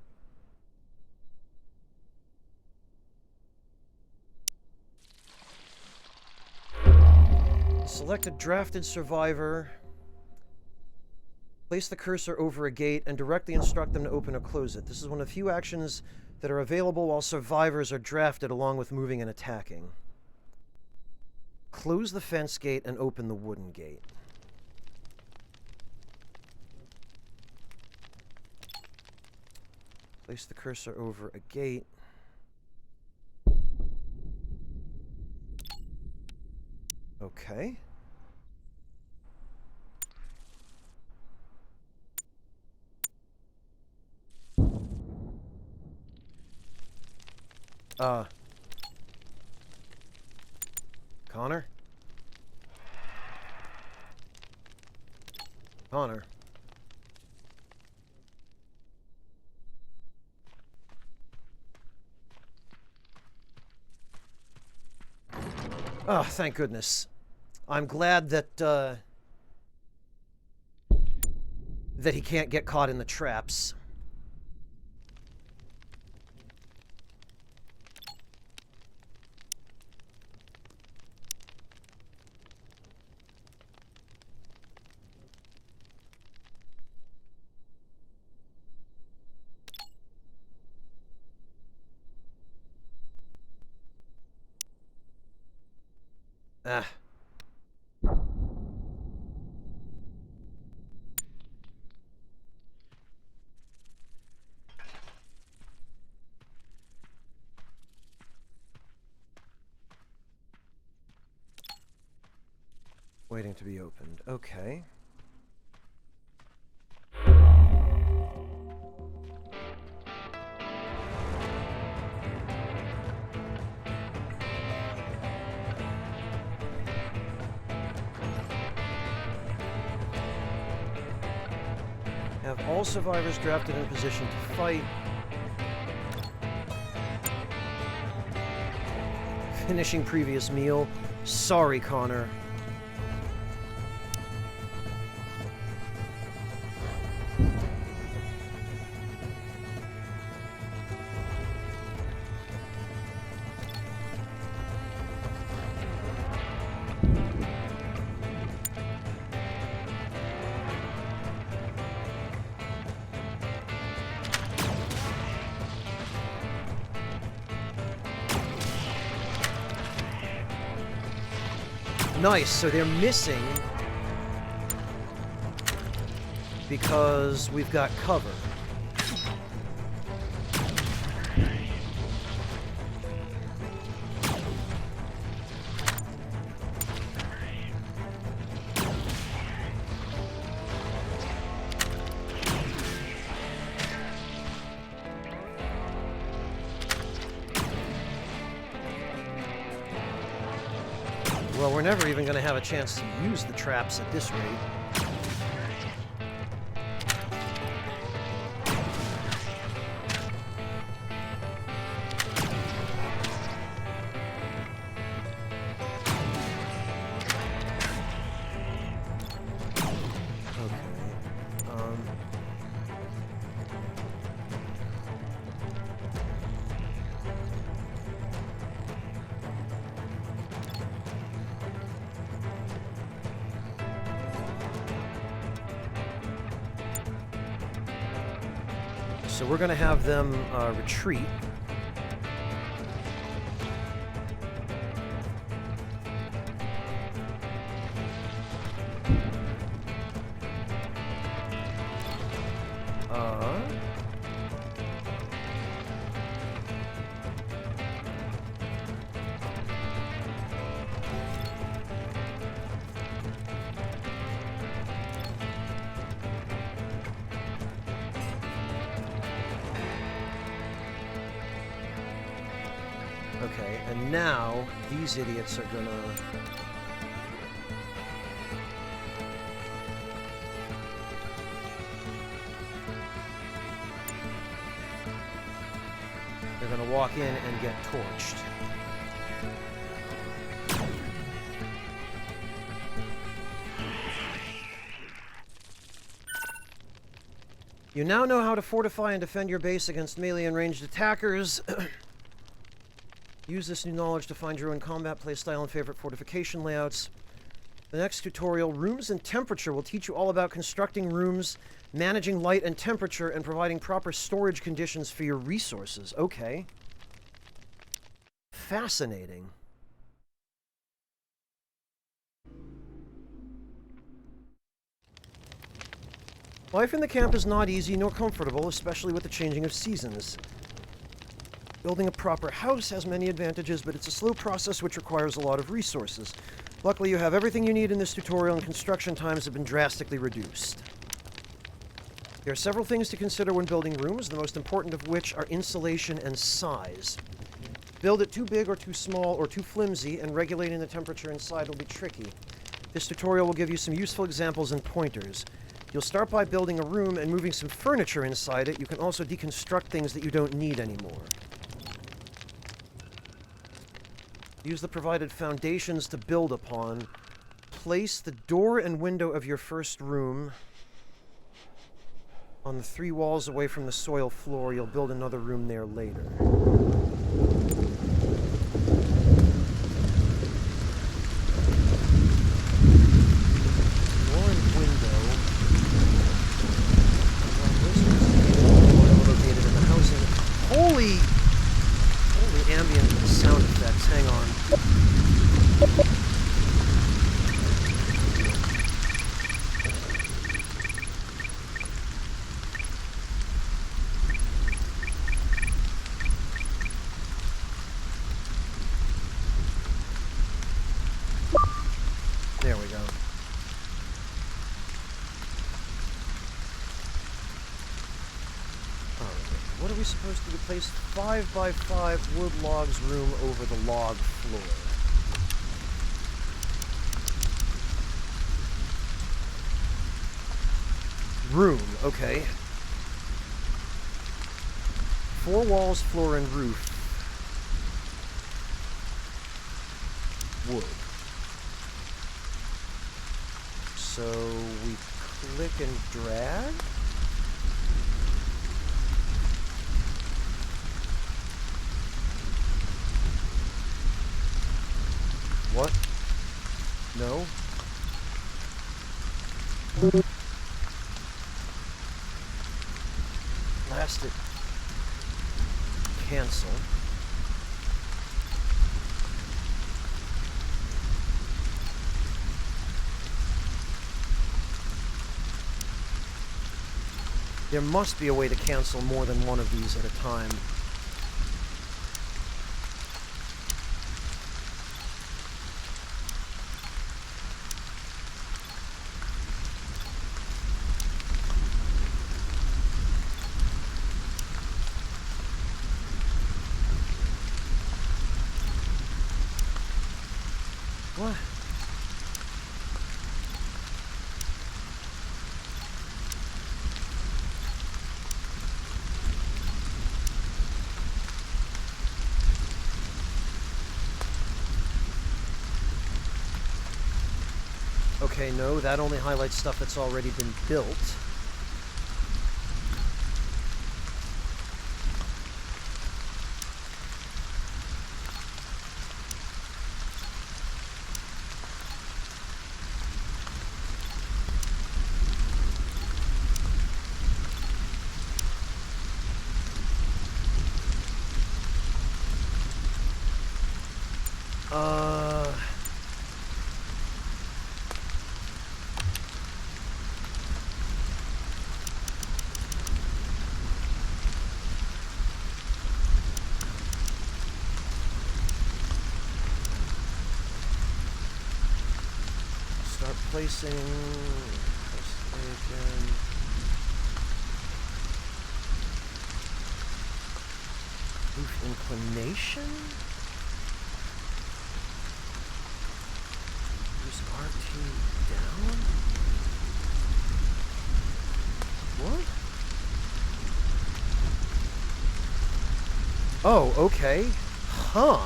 Select a drafted survivor. Place the cursor over a gate and directly instruct them to open or close it. This is one of the few actions that are available while survivors are drafted along with moving and attacking. Close the fence gate and open the wooden gate. Place the cursor over a gate. Okay. Connor? Connor? Oh, thank goodness. I'm glad that, that he can't get caught in the traps. Ah. Waiting to be opened. Okay. Have all survivors drafted in position to fight. Finishing previous meal. Sorry, Connor. Nice, so they're missing because we've got cover. Well, we're never even going to have a chance to use the traps at this rate. So we're going to have them retreat. Okay, and now these idiots are gonna... They're gonna walk in and get torched. You now know how to fortify and defend your base against melee and ranged attackers. Use this new knowledge to find your own combat playstyle and favorite fortification layouts. The next tutorial, Rooms and Temperature, will teach you all about constructing rooms, managing light and temperature, and providing proper storage conditions for your resources. Okay. Fascinating. Life in the camp is not easy nor comfortable, especially with the changing of seasons. Building a proper house has many advantages, but it's a slow process which requires a lot of resources. Luckily, you have everything you need in this tutorial, and construction times have been drastically reduced. There are several things to consider when building rooms, the most important of which are insulation and size. Build it too big or too small or too flimsy, and regulating the temperature inside will be tricky. This tutorial will give you some useful examples and pointers. You'll start by building a room and moving some furniture inside it. You can also deconstruct things that you don't need anymore. Use the provided foundations to build upon. Place the door and window of your first room on the 3 walls away from the soil floor. You'll build another room there later. Door and window. Located in the housing. Holy ambient sound effects. Hang on. There we go. What are we supposed to do? Place 5x5 wood logs room over the log floor. Room, okay. 4 walls, floor, and roof. Wood. So we click and drag. What? No? Blast it. Cancel. There must be a way to cancel more than one of these at a time. What? Okay, no, that only highlights stuff that's already been built. Start placing roof inclination. Use RT down. What? Oh, okay. Huh.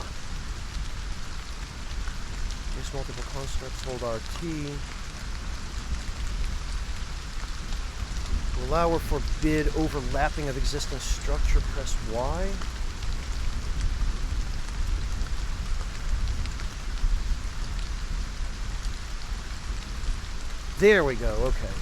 Use multiple constructs, hold RT. To allow or forbid overlapping of existing structure, press Y. There we go, okay.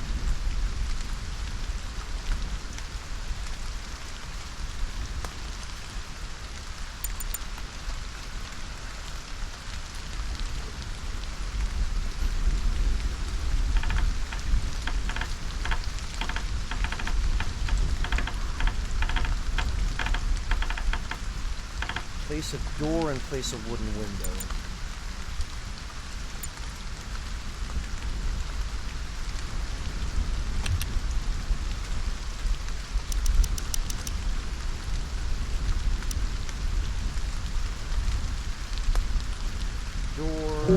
Place a door and place a wooden window.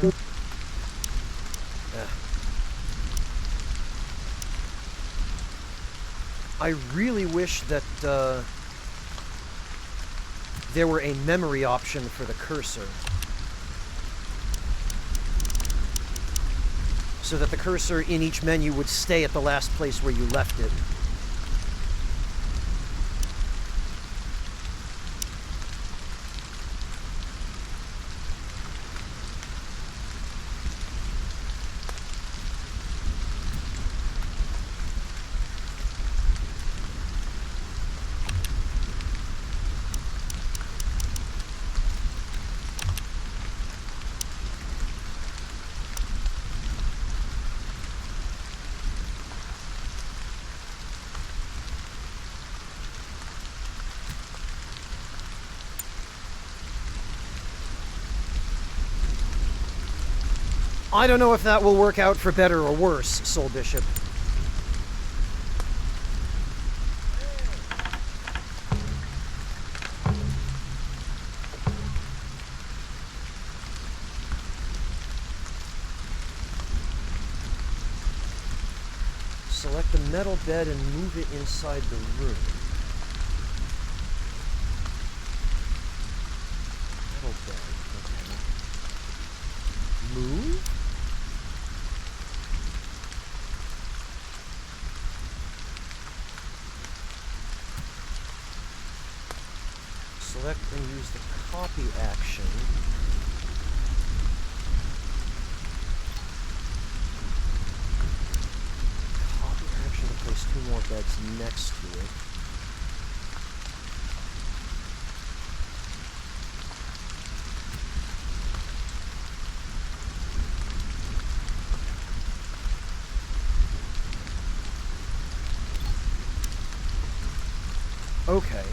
Door. I really wish that there were a memory option for the cursor, so that the cursor in each menu would stay at the last place where you left it. I don't know if that will work out for better or worse, Soul Bishop. Select the metal bed and move it inside the room. Metal bed, okay. Move? Select and use the copy action. Copy action to place 2 more beds next to it. Okay.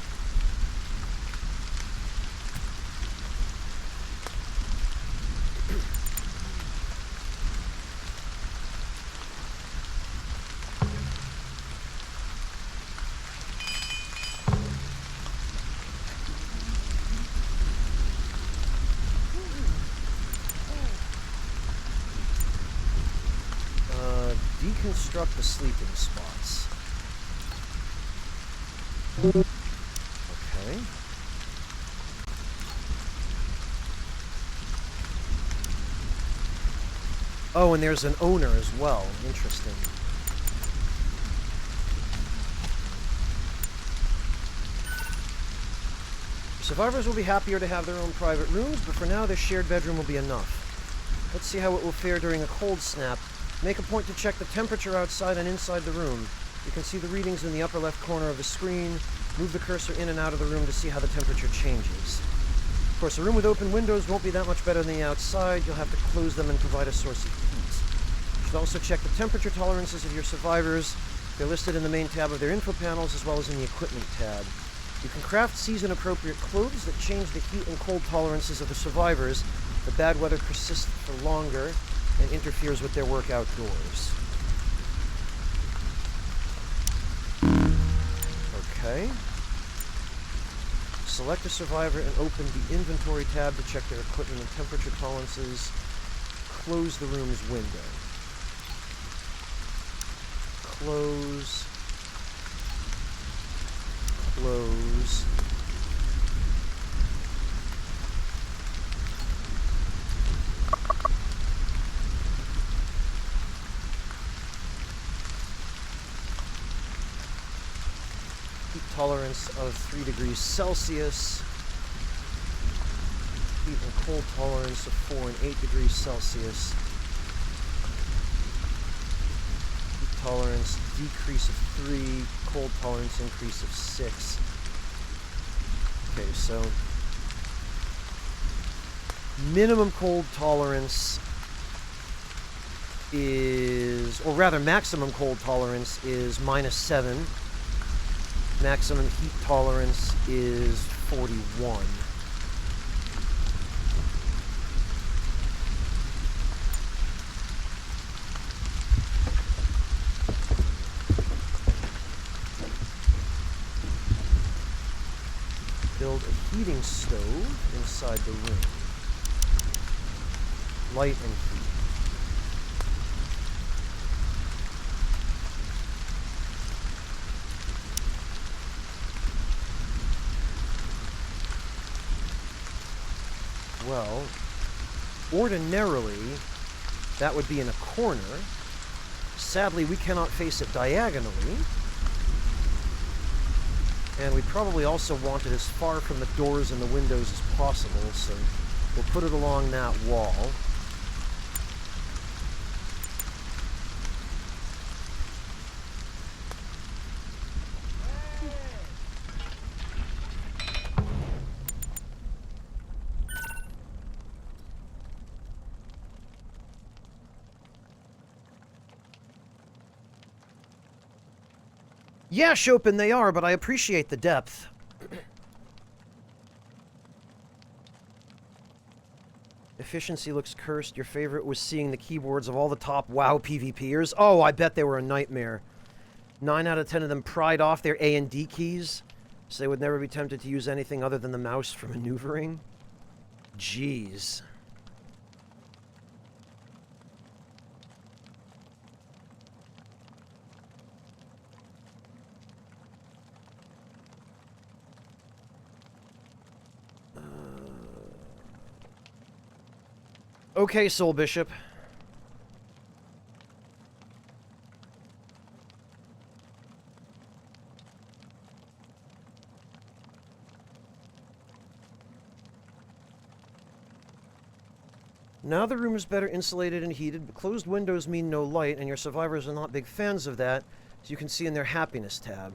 Deconstruct the sleeping spots. Okay. Oh, and there's an owner as well. Interesting. Survivors will be happier to have their own private rooms, but for now their shared bedroom will be enough. Let's see how it will fare during a cold snap. Make a point to check the temperature outside and inside the room. You can see the readings in the upper left corner of the screen. Move the cursor in and out of the room to see how the temperature changes. Of course, a room with open windows won't be that much better than the outside. You'll have to close them and provide a source of heat. You should also check the temperature tolerances of your survivors. They're listed in the main tab of their info panels as well as in the equipment tab. You can craft season-appropriate clothes that change the heat and cold tolerances of the survivors. The bad weather persists for longer and interferes with their work outdoors. Okay. Select a survivor and open the inventory tab to check their equipment and temperature tolerances. Close the room's window. Close. Close. Heat tolerance of 3 degrees Celsius. Heat and cold tolerance of 4 and 8 degrees Celsius. Heat tolerance decrease of 3, cold tolerance increase of 6. Okay, so minimum cold tolerance is, or rather maximum cold tolerance is -7. Maximum heat tolerance is 41. build a heating stove inside the room. Light and heat. Well, ordinarily, that would be in a corner. Sadly, we cannot face it diagonally. And we probably also want it as far from the doors and the windows as possible, so we'll put it along that wall. Yeah, Chopin, they are, but I appreciate the depth. Efficiency looks cursed. Your favorite was seeing the keyboards of all the top WoW PvPers. Oh, I bet they were a nightmare. 9 out of 10 of them pried off their A and D keys, so they would never be tempted to use anything other than the mouse for maneuvering. Jeez. Okay, Soul Bishop. Now the room is better insulated and heated, but closed windows mean no light, and your survivors are not big fans of that, as you can see in their happiness tab.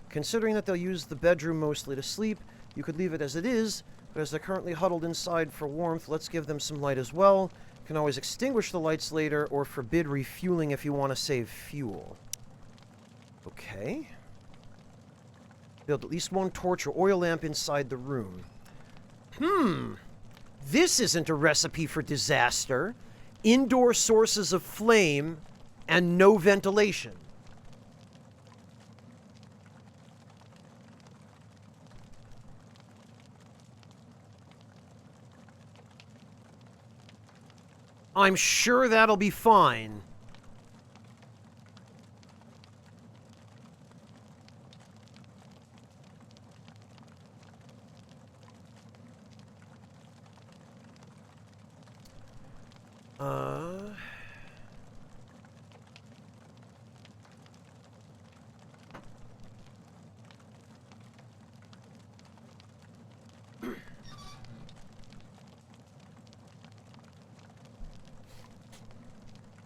Considering that they'll use the bedroom mostly to sleep, you could leave it as it is, but as they're currently huddled inside for warmth, let's give them some light as well. You can always extinguish the lights later, or forbid refueling if you want to save fuel. Okay. Build at least one torch or oil lamp inside the room. This isn't a recipe for disaster. Indoor sources of flame and no ventilation. I'm sure that'll be fine.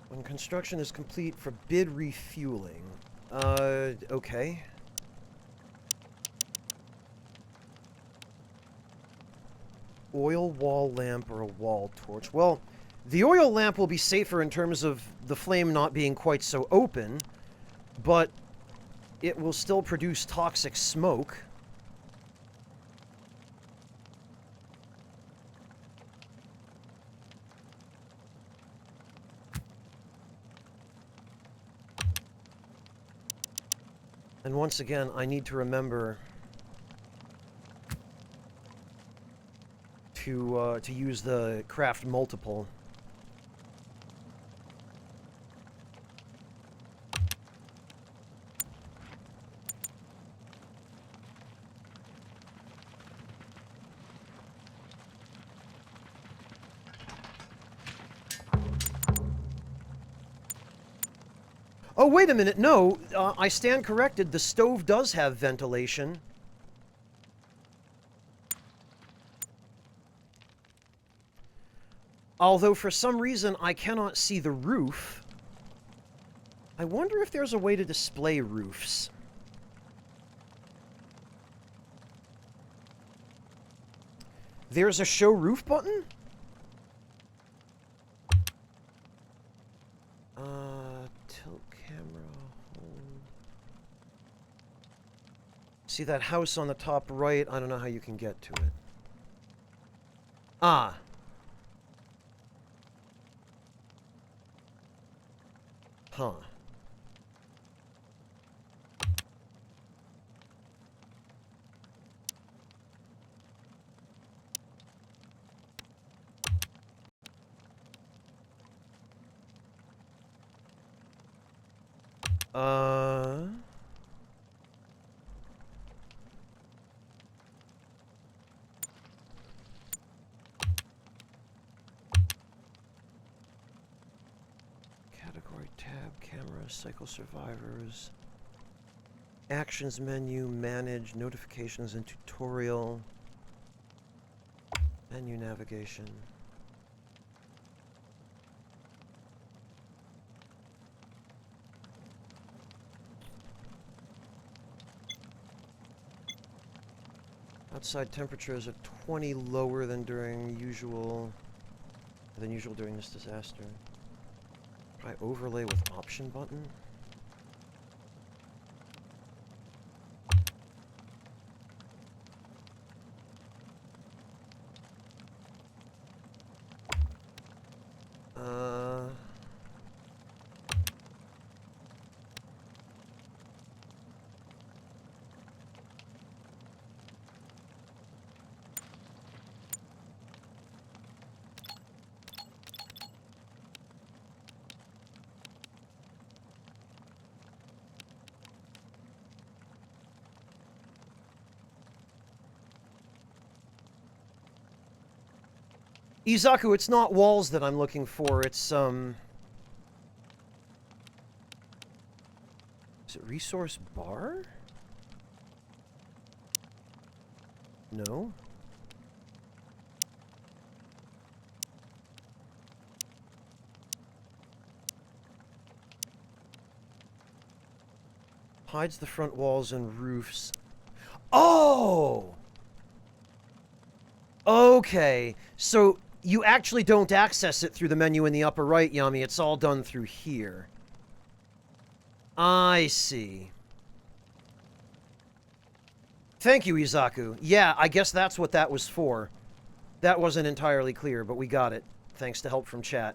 When construction is complete, forbid refueling. Okay. Oil wall lamp or a wall torch. Well, the oil lamp will be safer in terms of the flame not being quite so open, but it will still produce toxic smoke. And once again, I need to remember to use the craft multiple. Oh, wait a minute. No, I stand corrected. The stove does have ventilation. Although for some reason I cannot see the roof. I wonder if there's a way to display roofs. There's a show roof button? Tilt camera, hold. See that house on the top right? I don't know how you can get to it. Ah. Huh. Uh... Category tab, camera, cycle survivors. Actions menu, manage, notifications and tutorial. Menu navigation. Outside temperatures are 20 lower than usual during this disaster. Try overlay with option button. Izaku, it's not walls that I'm looking for, it's, Is it resource bar? No? Hides the front walls and roofs. Oh! Okay, so you actually don't access it through the menu in the upper right, Yami. It's all done through here. I see. Thank you, Izaku. Yeah, I guess that's what that was for. That wasn't entirely clear, but we got it. Thanks to help from chat.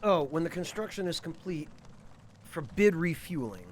Oh, when the construction is complete, forbid refueling.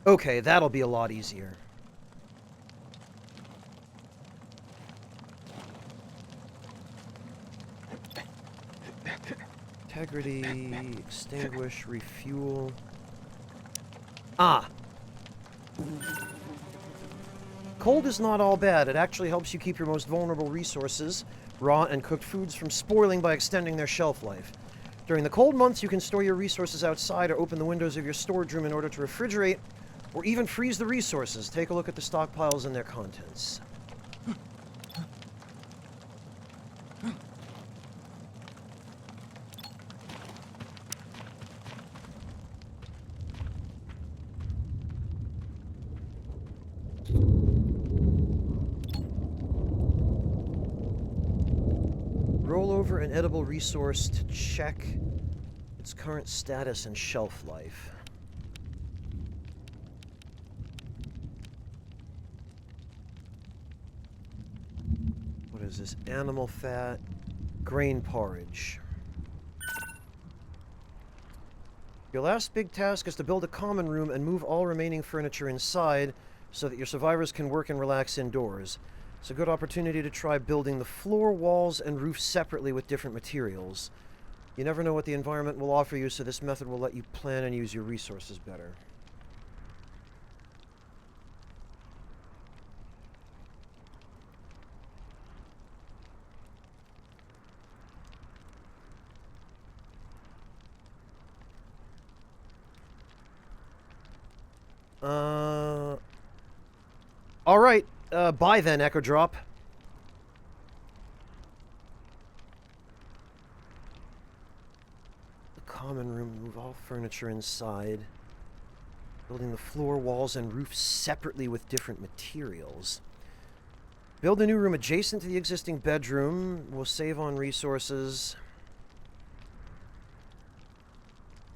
Okay, that'll be a lot easier. Integrity, extinguish, refuel. Ah! Cold is not all bad. It actually helps you keep your most vulnerable resources, raw and cooked foods, from spoiling by extending their shelf life. During the cold months, you can store your resources outside or open the windows of your storage room in order to refrigerate or even freeze the resources. Take a look at the stockpiles and their contents. Roll over an edible resource to check its current status and shelf life. What is this? Animal fat, grain porridge. Your last big task is to build a common room and move all remaining furniture inside so that your survivors can work and relax indoors. It's a good opportunity to try building the floor, walls, and roof separately with different materials. You never know what the environment will offer you, so this method will let you plan and use your resources better. Alright, bye then, Echo Drop. common room, move all furniture inside. Building the floor, walls, and roof separately with different materials. Build a new room adjacent to the existing bedroom. We'll save on resources.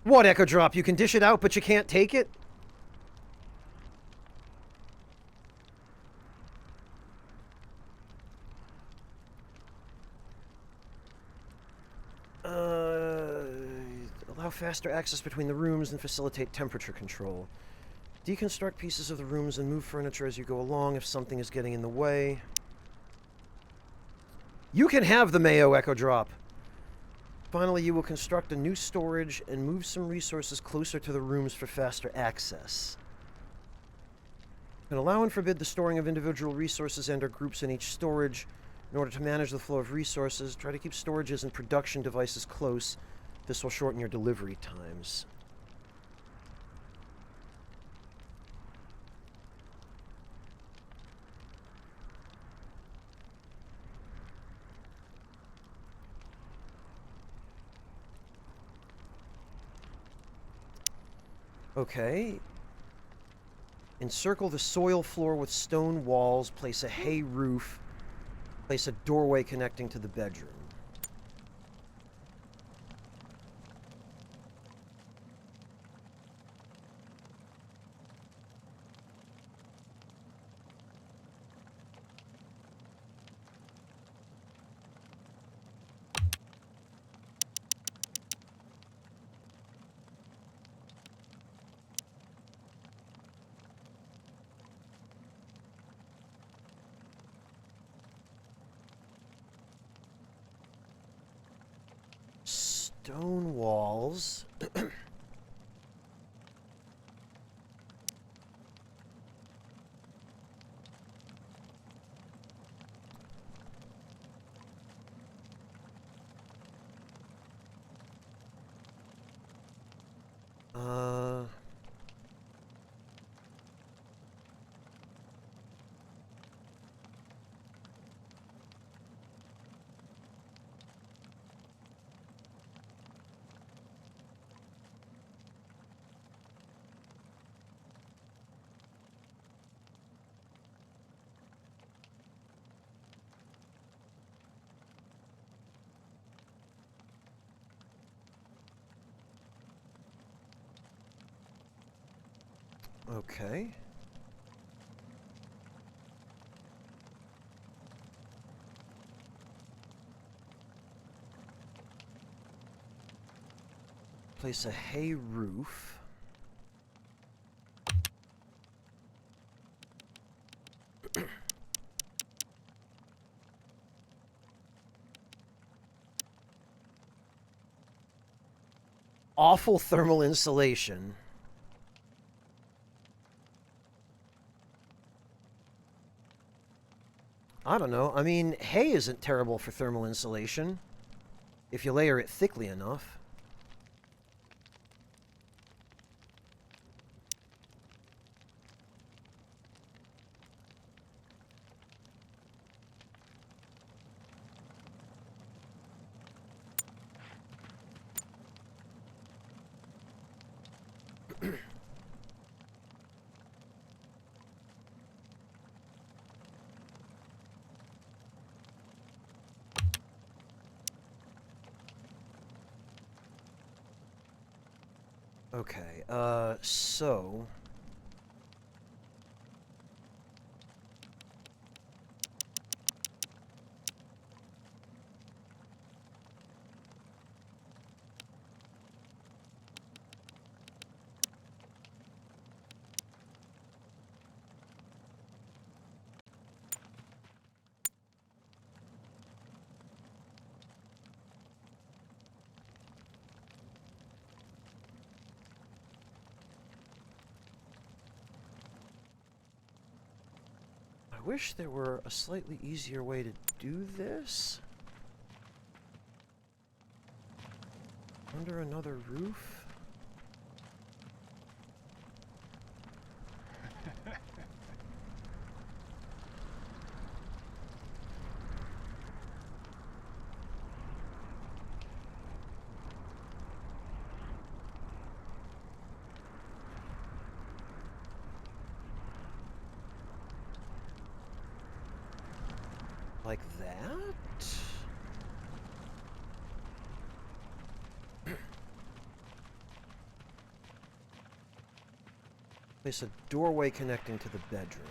What, Echo Drop? You can dish it out, but you can't take it? Allow faster access between the rooms and facilitate temperature control. Deconstruct pieces of the rooms and move furniture as you go along if something is getting in the way. You can have the Mayo Echo Drop. Finally, you will construct a new storage and move some resources closer to the rooms for faster access. You can allow and forbid the storing of individual resources and/or groups in each storage. In order to manage the flow of resources, try to keep storages and production devices close. This will shorten your delivery times. Okay. Encircle the soil floor with stone walls. Place a hay roof. Place a doorway connecting to the bedroom. Stone walls. Okay. Place a hay roof. Awful thermal insulation. I don't know. I mean, hay isn't terrible for thermal insulation if you layer it thickly enough. Okay, so... I wish there were a slightly easier way to do this. Under another roof? Like that? Place a doorway connecting to the bedroom.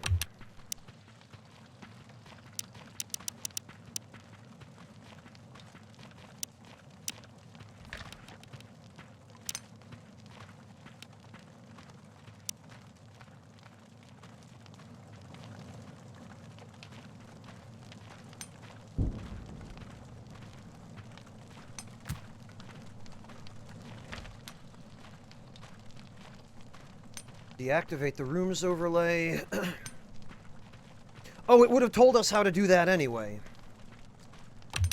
Deactivate the rooms overlay. Oh, it would have told us how to do that anyway.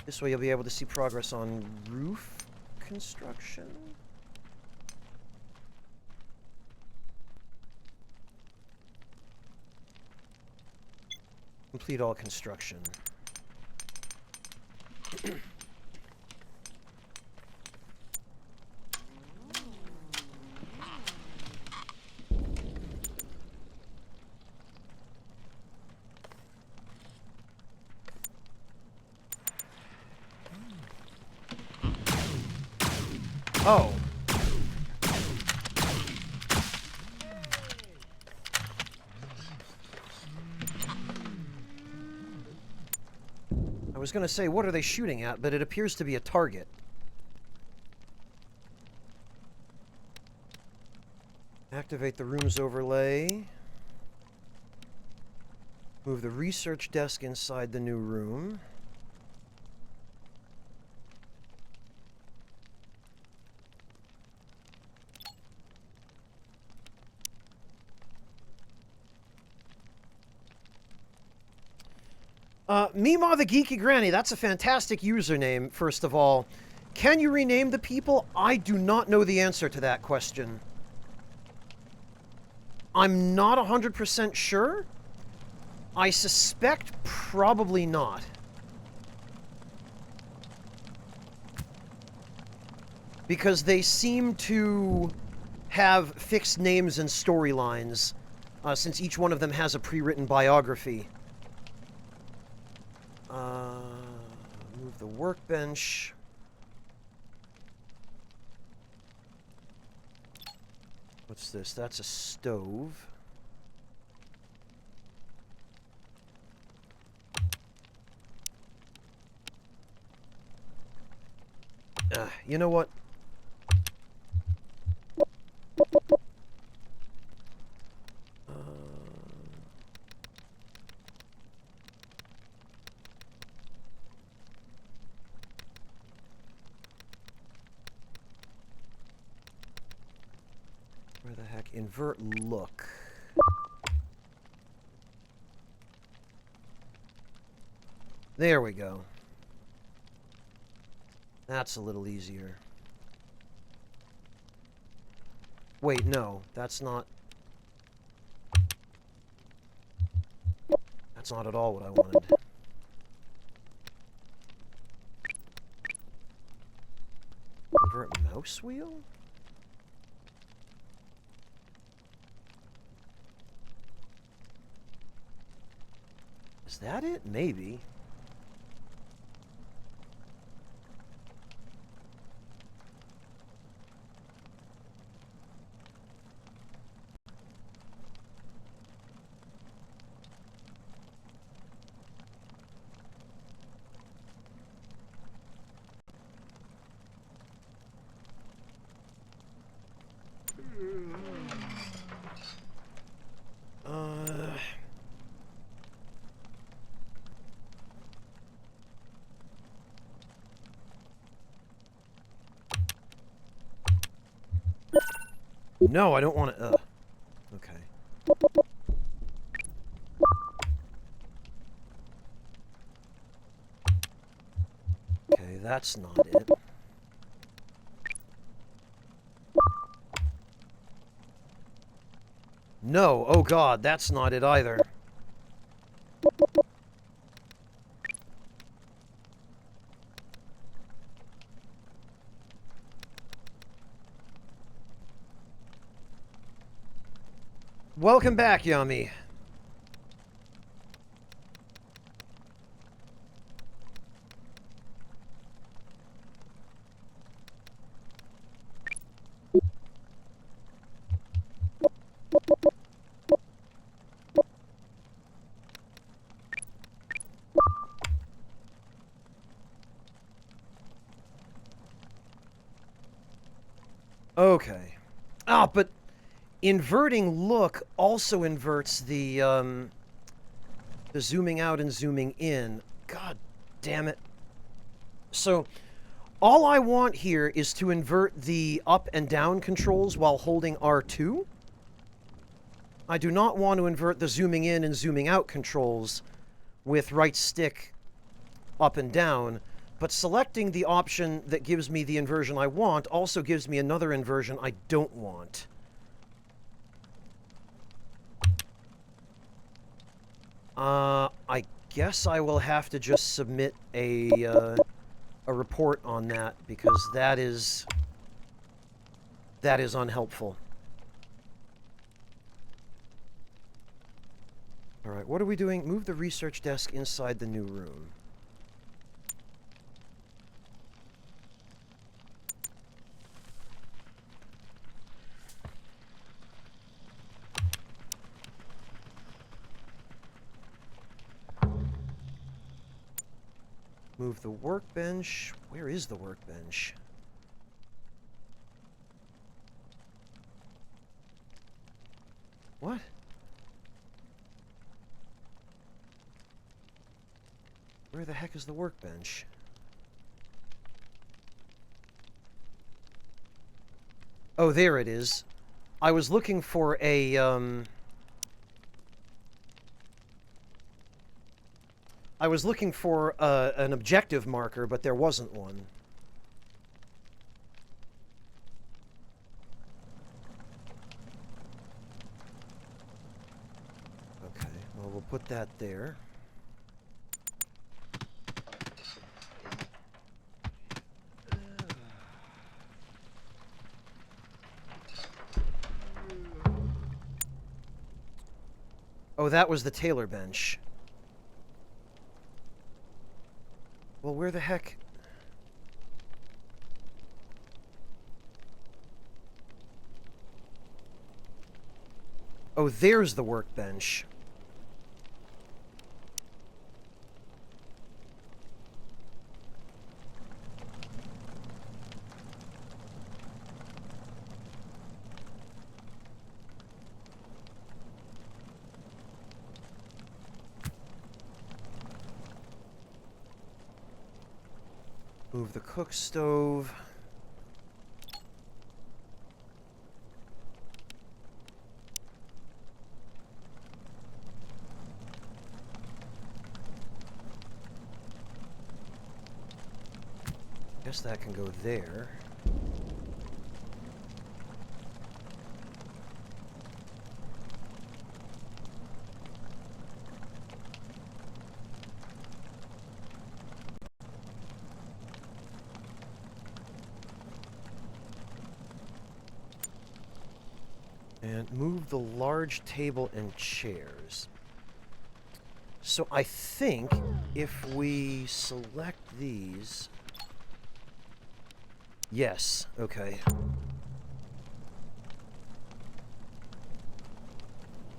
This way you'll be able to see progress on roof construction. Complete all construction. Oh. I was going to say, what are they shooting at? But it appears to be a target. Activate the room's overlay. Move the research desk inside the new room. Meemaw the Geeky Granny, that's a fantastic username, first of all. Can you rename the people? I do not know the answer to that question. I'm not 100% sure. I suspect probably not. Because they seem to have fixed names and storylines, since each one of them has a pre-written biography. Move the workbench. What's this? That's a stove. You know what? Where the heck? Invert look. There we go. That's a little easier. Wait, no, that's not... That's not at all what I wanted. Invert mouse wheel? Is that it? Maybe. No, I don't want to... Okay. Okay, that's not it. No, oh god, that's not it either. Welcome back, Yami. Okay. Ah, but inverting look also inverts the zooming out and zooming in. God damn it. So, all I want here is to invert the up and down controls while holding R2. I do not want to invert the zooming in and zooming out controls with right stick up and down, but selecting the option that gives me the inversion I want also gives me another inversion I don't want. I guess I will have to just submit a report on that, because that is unhelpful. Alright, what are we doing? Move the research desk inside the new room. Move the workbench. Where is the workbench? What? Where the heck is the workbench? Oh, there it is. I was looking for a, I was looking for an objective marker, but there wasn't one. Okay, well, we'll put that there. Oh, that was the Taylor bench. Well, where the heck? Oh, there's the workbench. Move the cook stove. Guess that can go there. And move the large table and chairs. So I think if we select these... Yes, okay.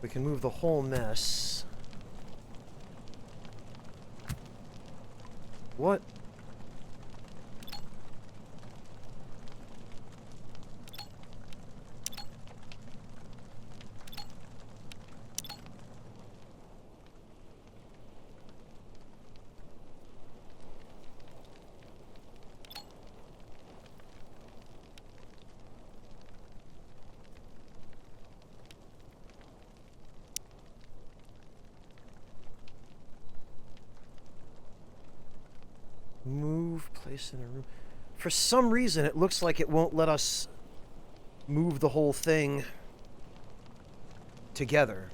We can move the whole mess. What? Move, place in a room. For some reason, it looks like it won't let us move the whole thing together.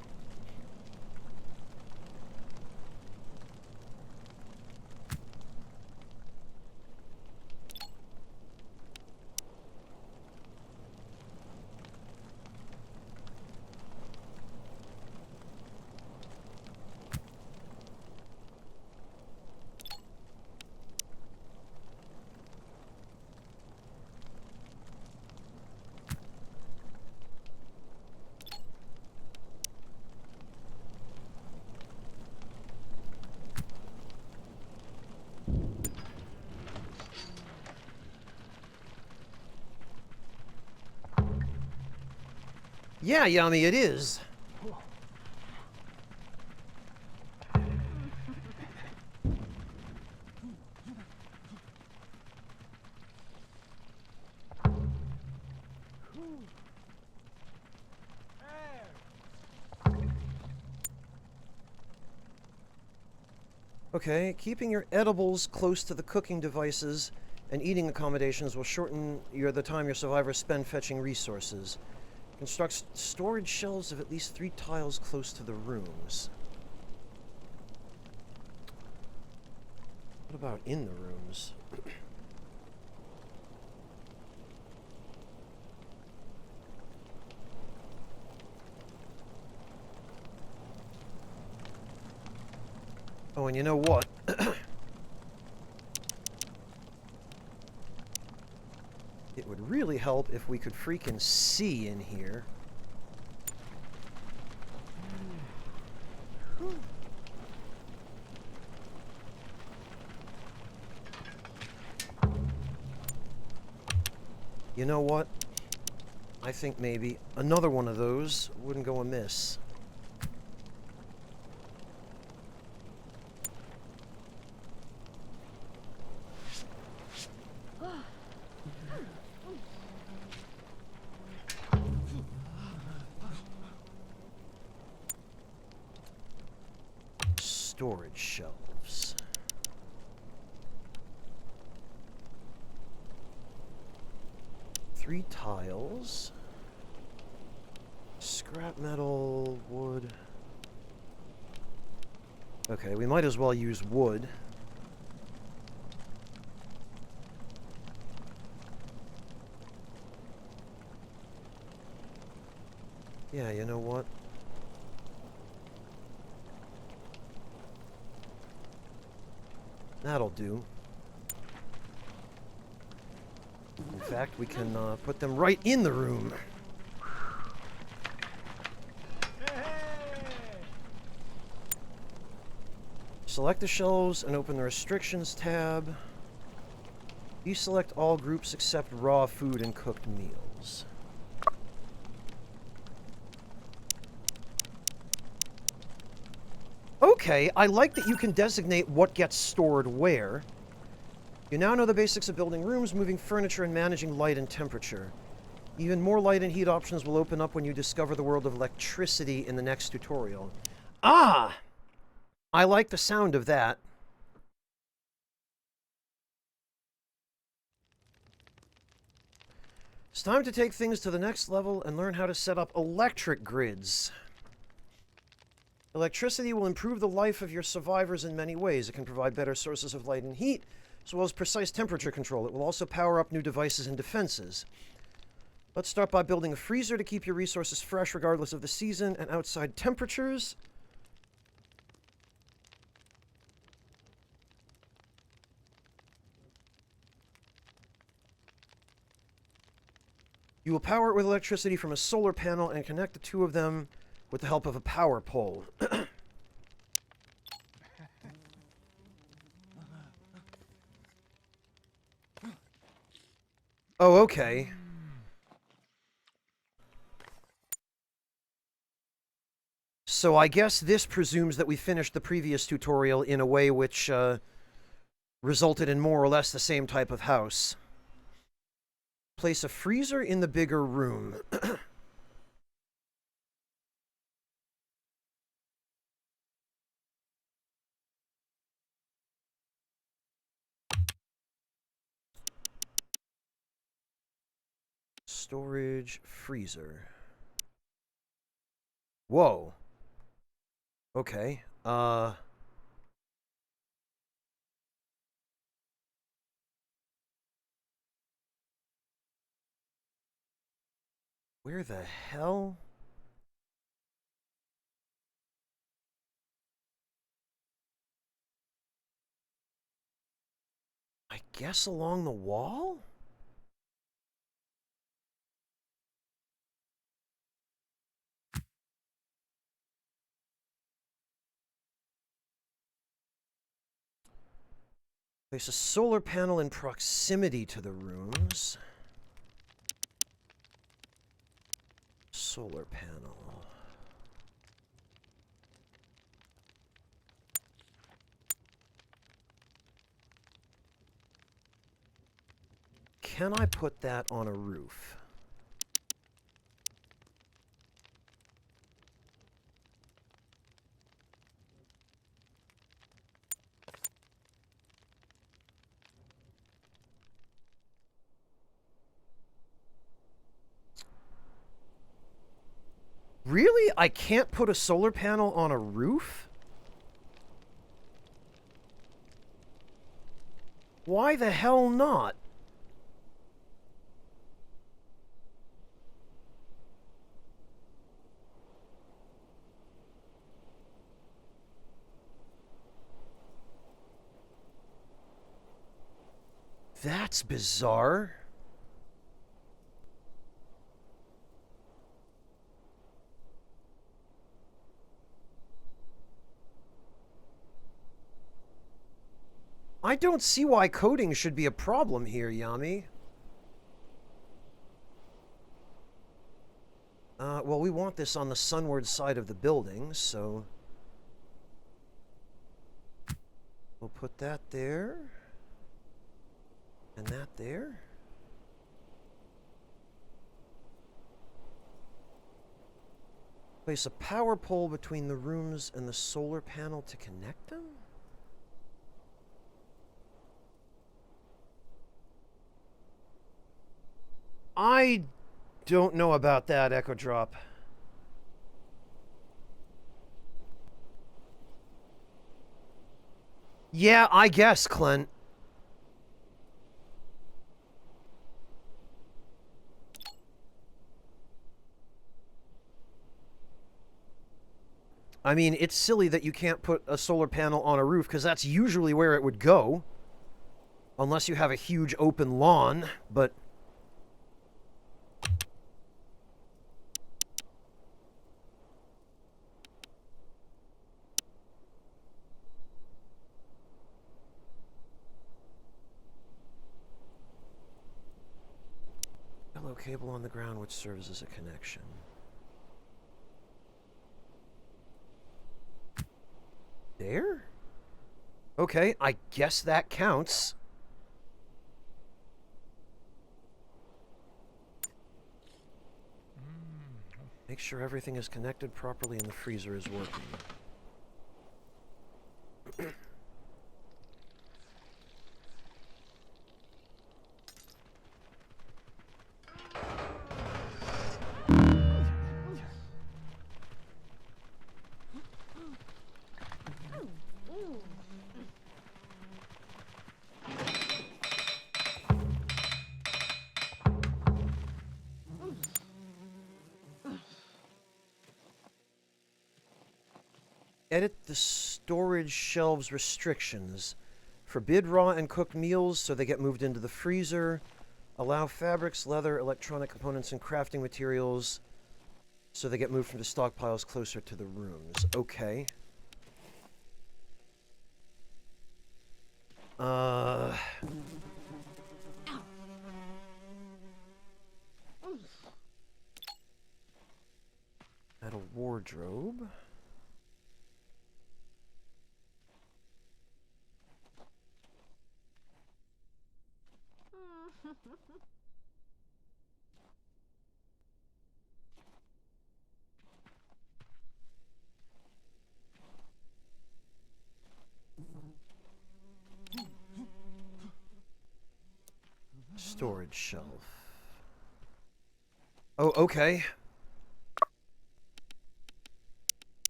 Yeah, Yami, it is. Okay, keeping your edibles close to the cooking devices and eating accommodations will shorten the time your survivors spend fetching resources. Construct storage shelves of at least 3 tiles close to the rooms. What about in the rooms? Oh, and you know what? It would really help if we could freaking see in here. You know what? I think maybe another one of those wouldn't go amiss. Storage shelves. Three tiles. Scrap metal, wood. Okay, we might as well use wood. Yeah, you know what? That'll do. In fact, we can put them right in the room. Select the shelves and open the restrictions tab. Deselect all groups except raw food and cooked meals. Okay, I like that you can designate what gets stored where. You now know the basics of building rooms, moving furniture, and managing light and temperature. Even more light and heat options will open up when you discover the world of electricity in the next tutorial. Ah! I like the sound of that. It's time to take things to the next level and learn how to set up electric grids. Electricity will improve the life of your survivors in many ways. It can provide better sources of light and heat, as well as precise temperature control. It will also power up new devices and defenses. Let's start by building a freezer to keep your resources fresh regardless of the season and outside temperatures. You will power it with electricity from a solar panel and connect the two of them with the help of a power pole. Oh, okay. So I guess this presumes that we finished the previous tutorial in a way which resulted in more or less the same type of house. Place a freezer in the bigger room. Storage freezer. Whoa. Okay. Where the hell? I guess along the wall? Place a solar panel in proximity to the rooms. solar panel. Can I put that on a roof? Really? I can't put a solar panel on a roof? Why the hell not? That's bizarre. I don't see why coding should be a problem here, Yami. Well, we want this on the sunward side of the building, so... we'll put that there. And that there. Place a power pole between the rooms and the solar panel to connect them? I don't know about that, Echo Drop. Yeah, I guess, Clint. I mean, it's silly that you can't put a solar panel on a roof, because that's usually where it would go. Unless you have a huge open lawn, but... Yellow cable on the ground which serves as a connection. There? Okay, I guess that counts. Make sure everything is connected properly and the freezer is working. Edit the storage shelves restrictions. Forbid raw and cooked meals so they get moved into the freezer. Allow fabrics, leather, electronic components, and crafting materials so they get moved from the stockpiles closer to the rooms. Okay. Add a wardrobe. Storage shelf. Oh, okay.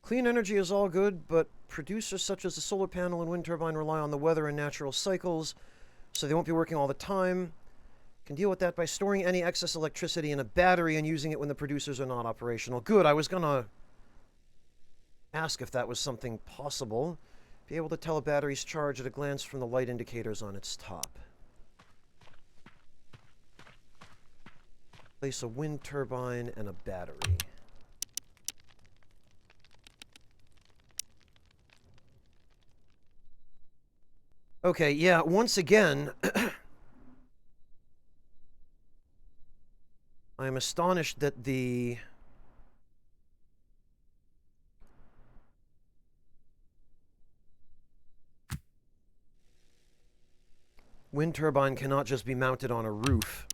Clean energy is all good, but producers such as the solar panel and wind turbine rely on the weather and natural cycles, so they won't be working all the time. Can deal with that by storing any excess electricity in a battery and using it when the producers are not operational. Good, I was gonna ask if that was something possible. Be able to tell a battery's charge at a glance from the light indicators on its top. Place a wind turbine and a battery. Okay, yeah, once again, I'm astonished that the... wind turbine cannot just be mounted on a roof.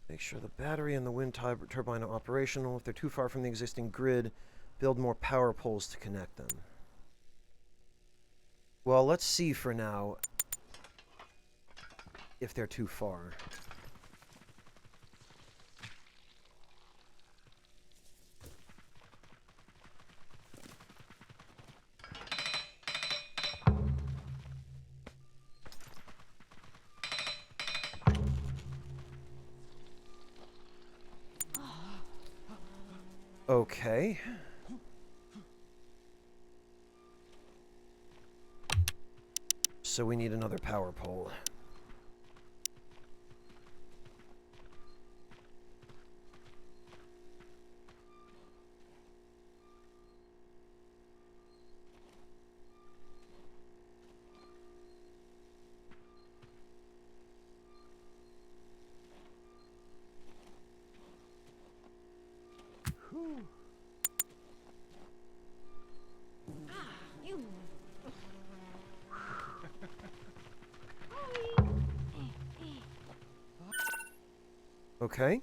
Make sure the battery and the wind turbine are operational. If they're too far from the existing grid, build more power poles to connect them. Well, let's see for now if they're too far. Okay. So we need another power pole. Okay.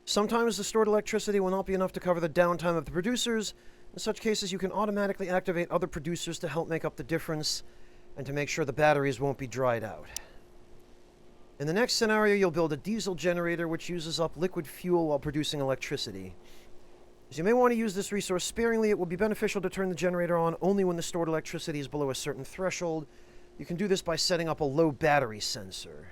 Sometimes the stored electricity will not be enough to cover the downtime of the producers. In such cases, you can automatically activate other producers to help make up the difference and to make sure the batteries won't be dried out. In the next scenario, you'll build a diesel generator which uses up liquid fuel while producing electricity. As you may want to use this resource sparingly, it will be beneficial to turn the generator on only when the stored electricity is below a certain threshold. You can do this by setting up a low battery sensor.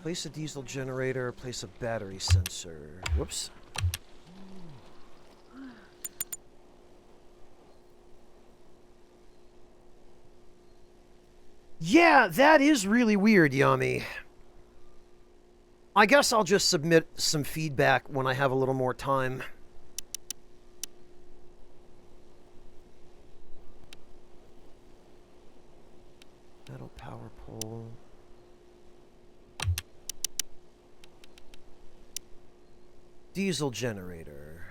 Place a diesel generator, place a battery sensor. Whoops. Yeah, that is really weird, Yami. I guess I'll just submit some feedback when I have a little more time. Metal power pole. Diesel generator.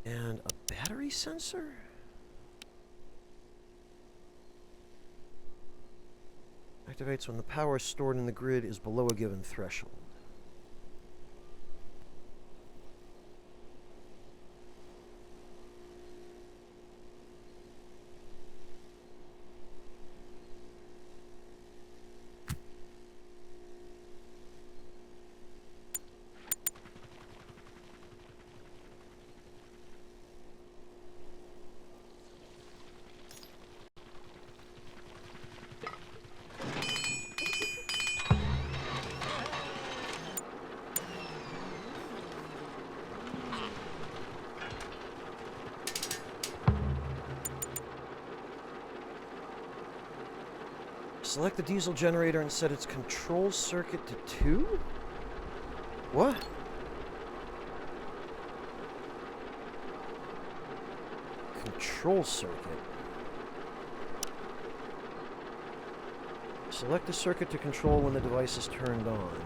And a battery sensor? Activates when the power stored in the grid is below a given threshold. Select the diesel generator and set its control circuit to 2? What? Control circuit. Select the circuit to control when the device is turned on.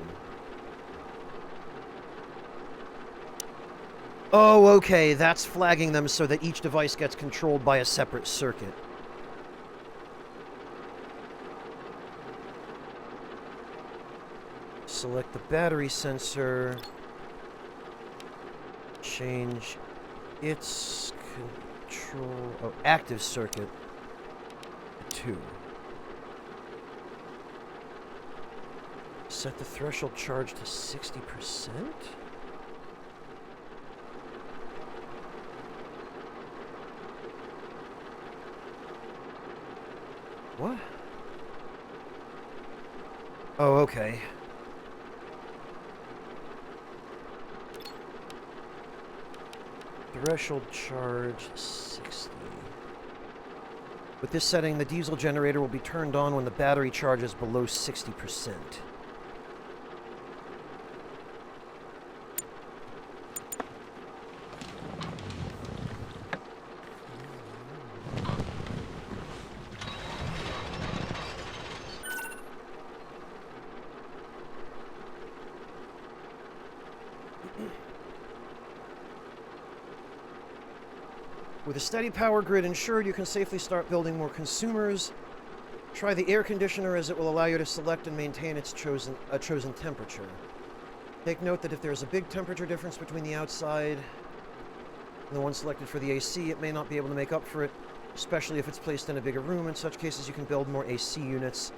Oh, okay, that's flagging them so that each device gets controlled by a separate circuit. Select the battery sensor. Change its Control... Oh, active circuit. 2. Set the threshold charge to 60%? What? Oh, okay. Threshold charge 60. With this setting, the diesel generator will be turned on when the battery charge is below 60%. With a steady power grid ensured, you can safely start building more consumers. Try the air conditioner, as it will allow you to select and maintain its chosen temperature. Take note that if there is a big temperature difference between the outside and the one selected for the AC, it may not be able to make up for it, especially if it's placed in a bigger room. In such cases, you can build more AC units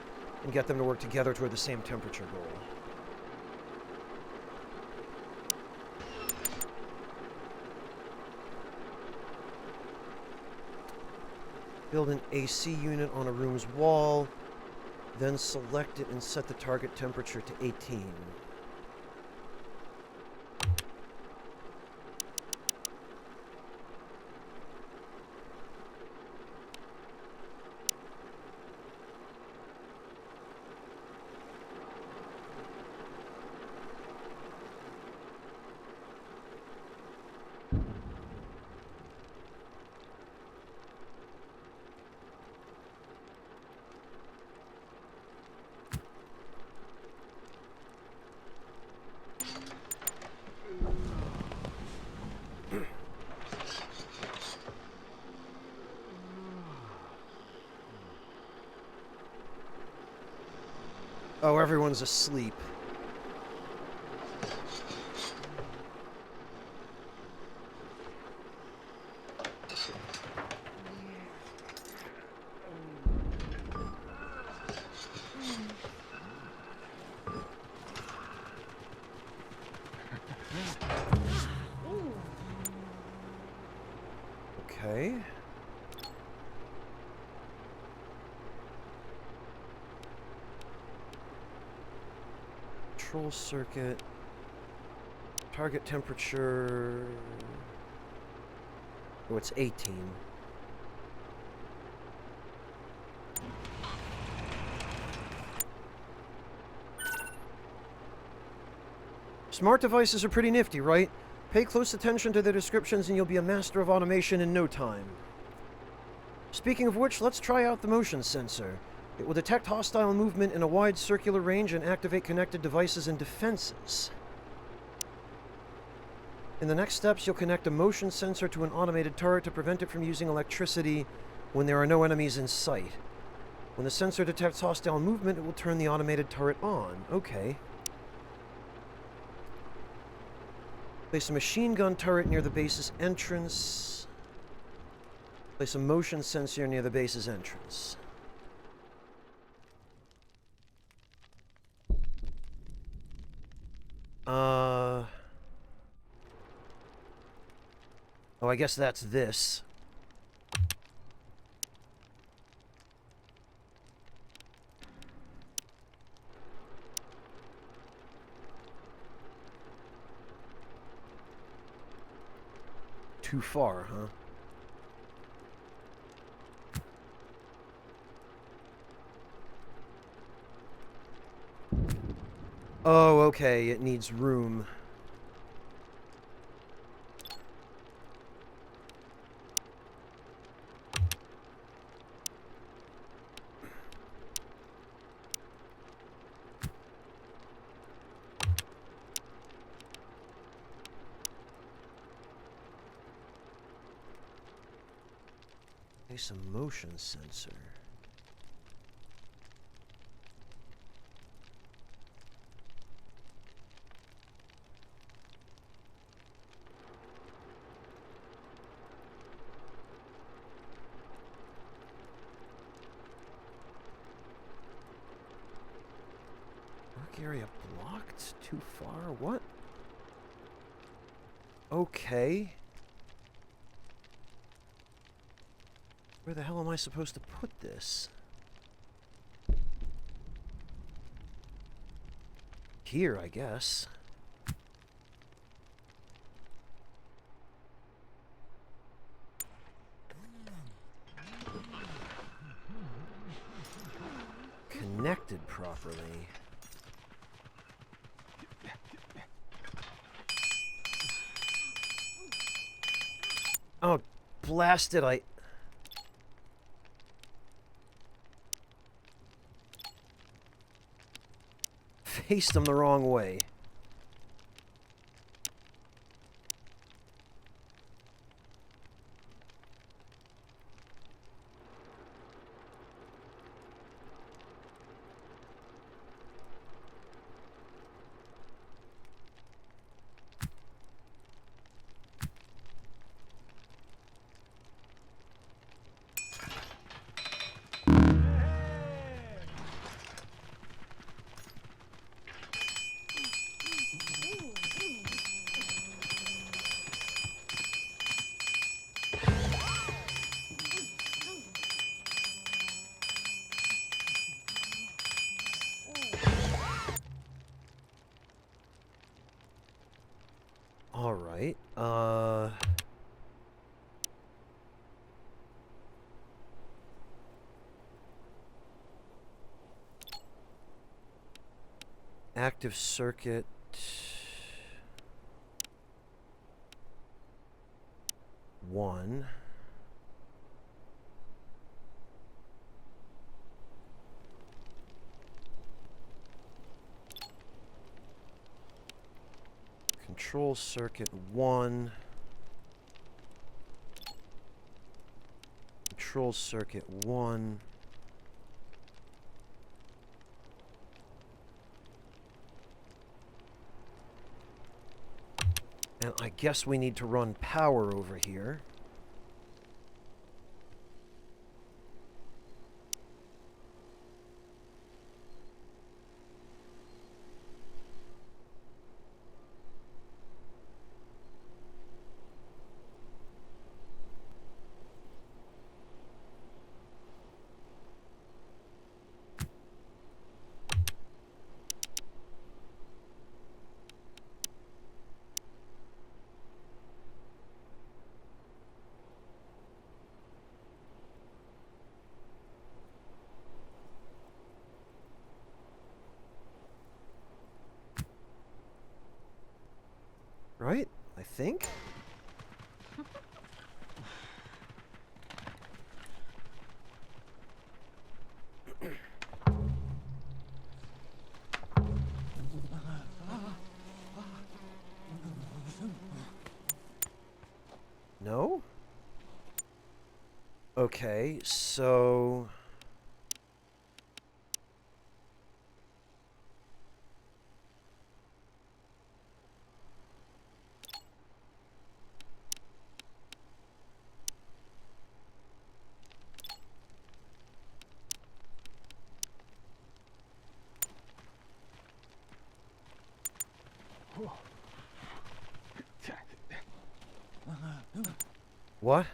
and get them to work together toward the same temperature goal. Build an AC unit on a room's wall, then select it and set the target temperature to 18. Oh, everyone's asleep. Okay. Control circuit. Target temperature. Oh, it's 18. Smart devices are pretty nifty, right? Pay close attention to their descriptions and you'll be a master of automation in no time. Speaking of which, let's try out the motion sensor. It will detect hostile movement in a wide circular range and activate connected devices and defenses. In the next steps, you'll connect a motion sensor to an automated turret to prevent it from using electricity when there are no enemies in sight. When the sensor detects hostile movement, it will turn the automated turret on. Okay. Place a machine gun turret near the base's entrance. Place a motion sensor near the base's entrance. Oh, I guess that's this. Too far, huh? Oh, okay, it needs room. Place a motion sensor. area blocked? Too far? What? Okay. Where the hell am I supposed to put this? Here, I guess. Connected properly. Oh, blast it, I faced them the wrong way. All right. Active circuit. One. Control circuit 1. Control circuit 1. And I guess we need to run power over here. Right? I think? No? Okay, so... What?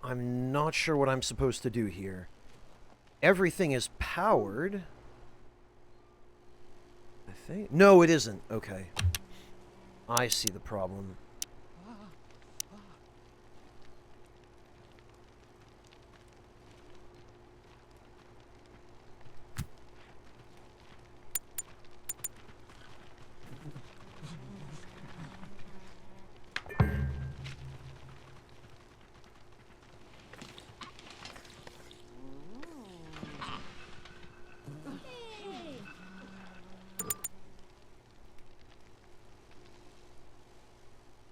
I'm not sure what I'm supposed to do here. Everything is powered. I think. No, it isn't. Okay. I see the problem.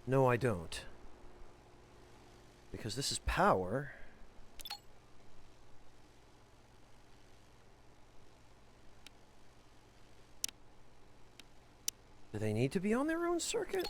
No, I don't. Because this is power. Do they need to be on their own circuit?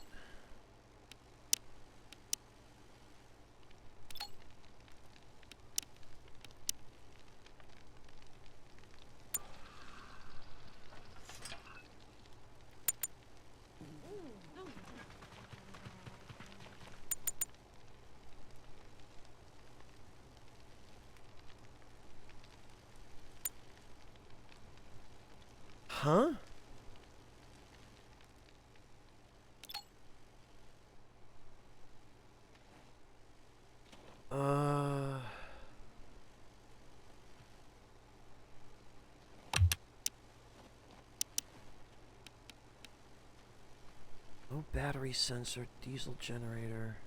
battery sensor, diesel generator.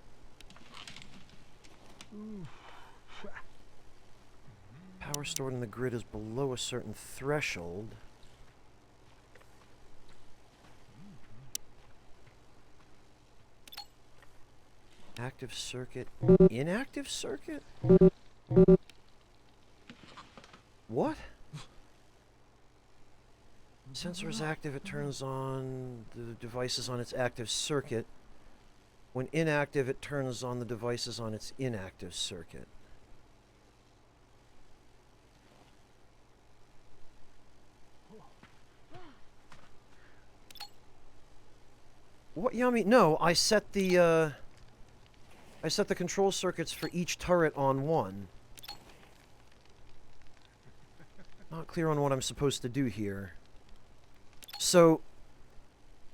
Power stored in the grid is below a certain threshold. Active circuit. Inactive circuit? What? Sensor is active, it turns on the devices on its active circuit. When inactive, it turns on the devices on its inactive circuit. What, Yummy? No, I set the control circuits for each turret on 1. Not clear on what I'm supposed to do here. So,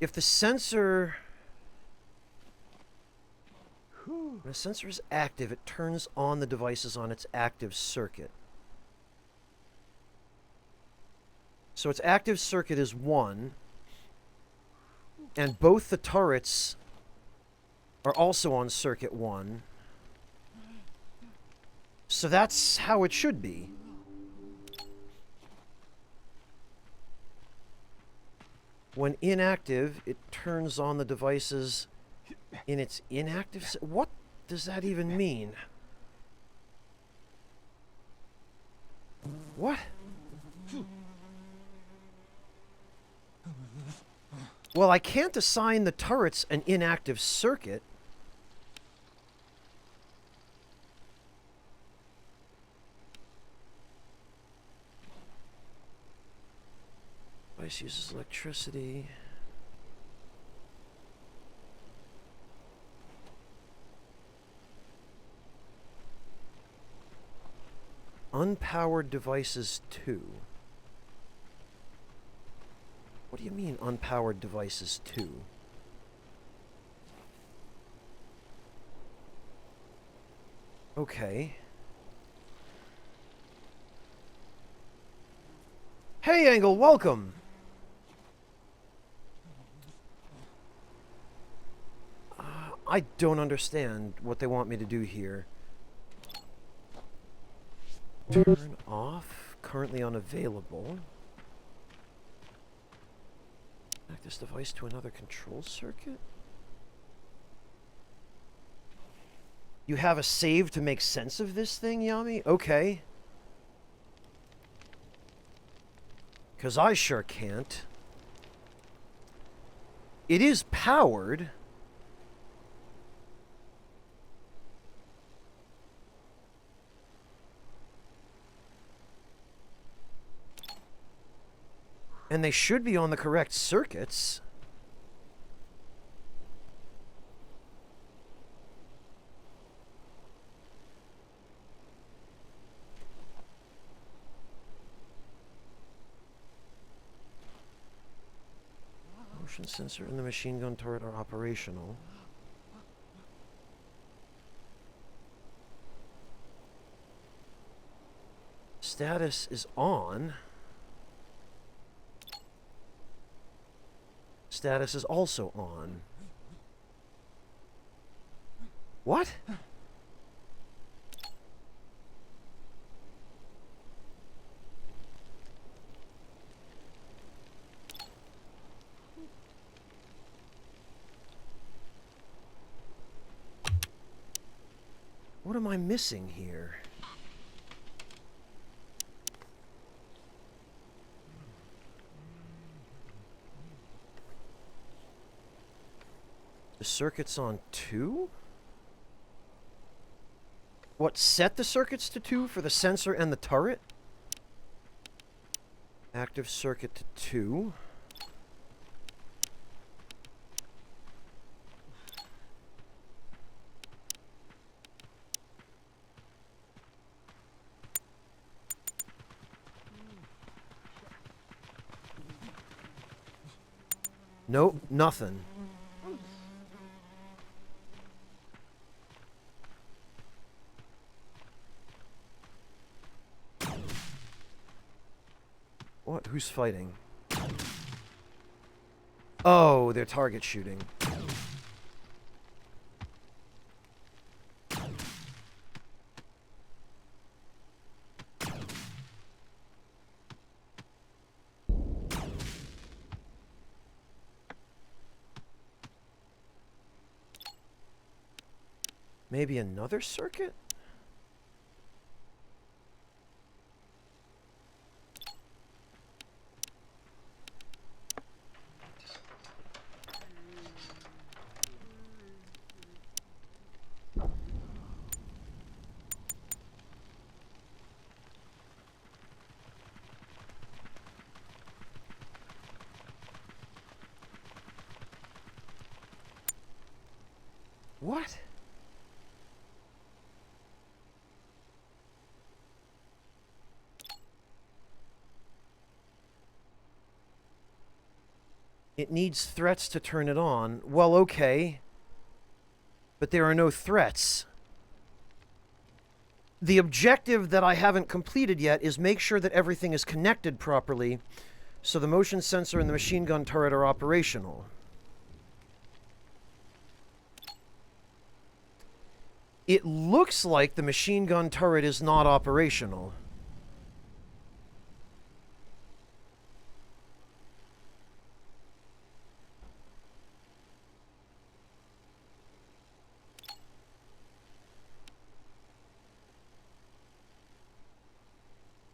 if the sensor... When a sensor is active, it turns on the devices on its active circuit. So its active circuit is 1, and both the turrets are also on circuit 1. So that's how it should be. When inactive, it turns on the devices in its inactive... What does that even mean? What? Well, I can't assign the turrets an inactive circuit. Device uses electricity. Unpowered devices 2. What do you mean, unpowered devices 2? Okay. Hey, Angle, welcome! I don't understand what they want me to do here. Turn off. Currently unavailable. Connect this device to another control circuit? You have a save to make sense of this thing, Yami? Okay. Because I sure can't. It is powered. And they should be on the correct circuits. Motion sensor and the machine gun turret are operational. Status is on. Status is also on. What? What am I missing here? The circuit's on 2? What, set the circuits to 2 for the sensor and the turret? Active circuit to 2. Nope, nothing. What? Who's fighting? Oh, they're target shooting. Maybe another circuit? What? It needs threats to turn it on. Well, okay. But there are no threats. The objective that I haven't completed yet is make sure that everything is connected properly so the motion sensor and the machine gun turret are operational. It looks like the machine gun turret is not operational.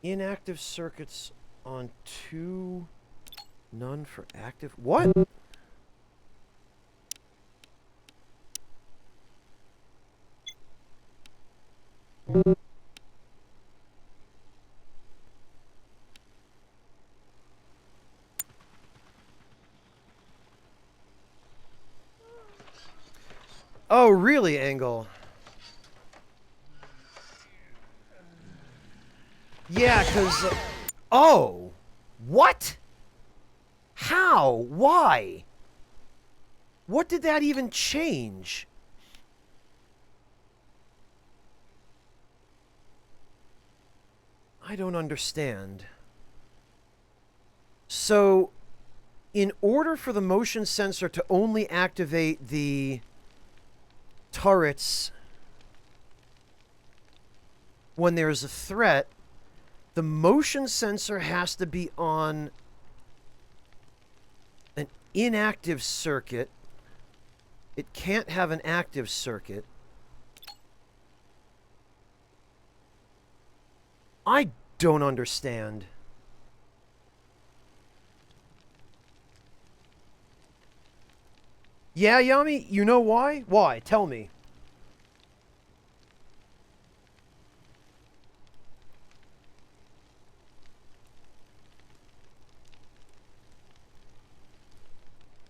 Inactive circuits on 2, none for active. What? Oh, really, Angle? Yeah, because... oh! What? How? Why? What did that even change? I don't understand. So, in order for the motion sensor to only activate the turrets when there's a threat, the motion sensor has to be on an inactive circuit. It can't have an active circuit. I don't understand. Yeah, Yami? You know why? Why? Tell me.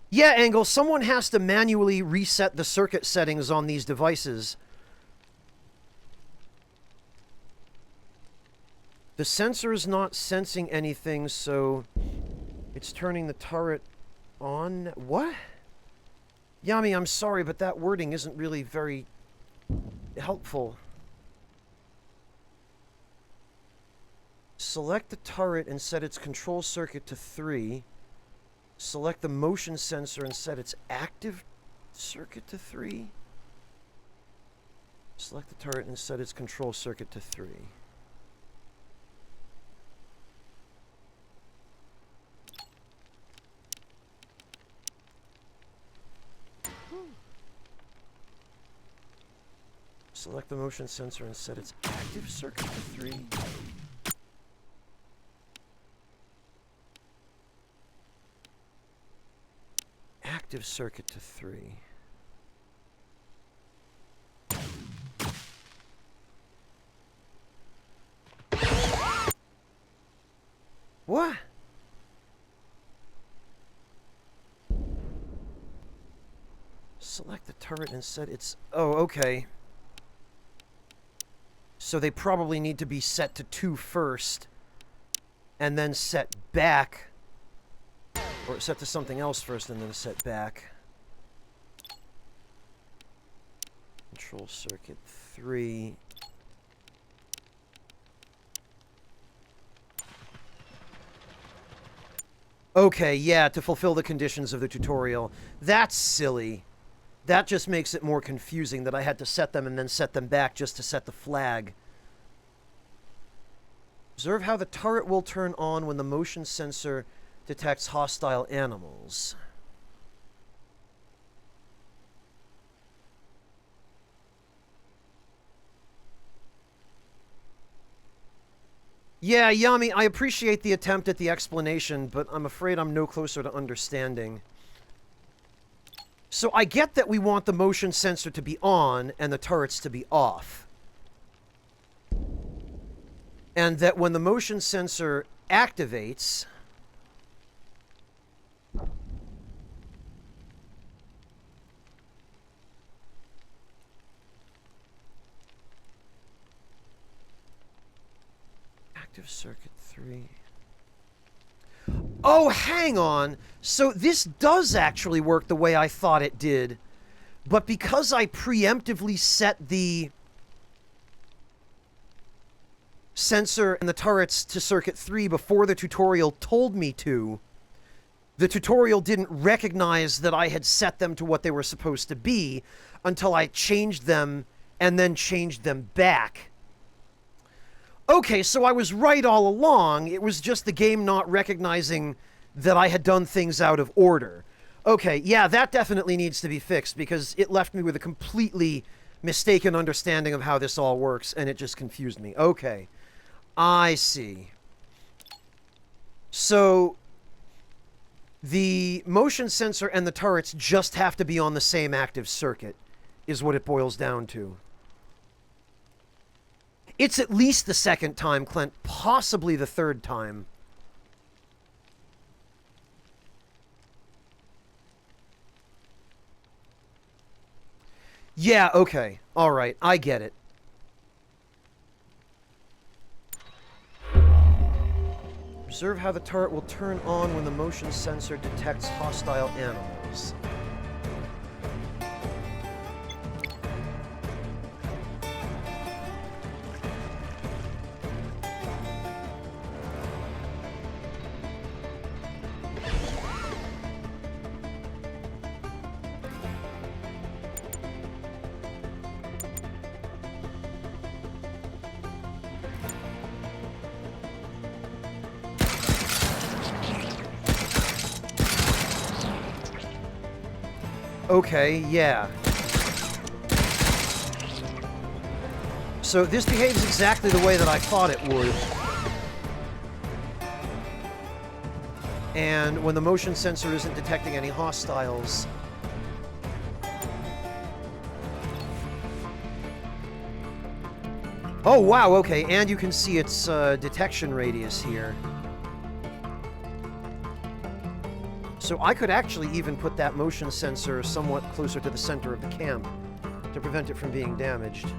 Yeah, Angle, someone has to manually reset the circuit settings on these devices. The sensor is not sensing anything, so it's turning the turret on. What? Yami, I'm sorry, but that wording isn't really very helpful. Select the turret and set its control circuit to 3. Select the motion sensor and set its active circuit to 3. Select the turret and set its control circuit to 3. Select the motion sensor and set its active circuit to 3. Active circuit to 3. What? Select the turret and set its... oh, okay. So they probably need to be set to 2 first, and then set back, or set to something else first and then set back. Control circuit 3. Okay, yeah, to fulfill the conditions of the tutorial. That's silly. That just makes it more confusing that I had to set them and then set them back just to set the flag. Observe how the turret will turn on when the motion sensor detects hostile animals. Yeah, Yami, I appreciate the attempt at the explanation, but I'm afraid I'm no closer to understanding. So I get that we want the motion sensor to be on and the turrets to be off. And that when the motion sensor activates... Active circuit 3... Oh, hang on! So this does actually work the way I thought it did. But because I preemptively set the sensor and the turrets to circuit 3 before the tutorial told me to, the tutorial didn't recognize that I had set them to what they were supposed to be until I changed them and then changed them back. Okay, so I was right all along. It was just the game not recognizing that I had done things out of order. Okay, yeah, that definitely needs to be fixed because it left me with a completely mistaken understanding of how this all works, and it just confused me. Okay, I see. So, the motion sensor and the turrets just have to be on the same active circuit, is what it boils down to. It's at least the second time, Clint. Possibly the third time. Yeah, okay. Alright, I get it. Observe how the turret will turn on when the motion sensor detects hostile animals. Okay, yeah. So this behaves exactly the way that I thought it would. And when the motion sensor isn't detecting any hostiles... Oh, wow, okay, and you can see its detection radius here. So I could actually even put that motion sensor somewhat closer to the center of the camp to prevent it from being damaged.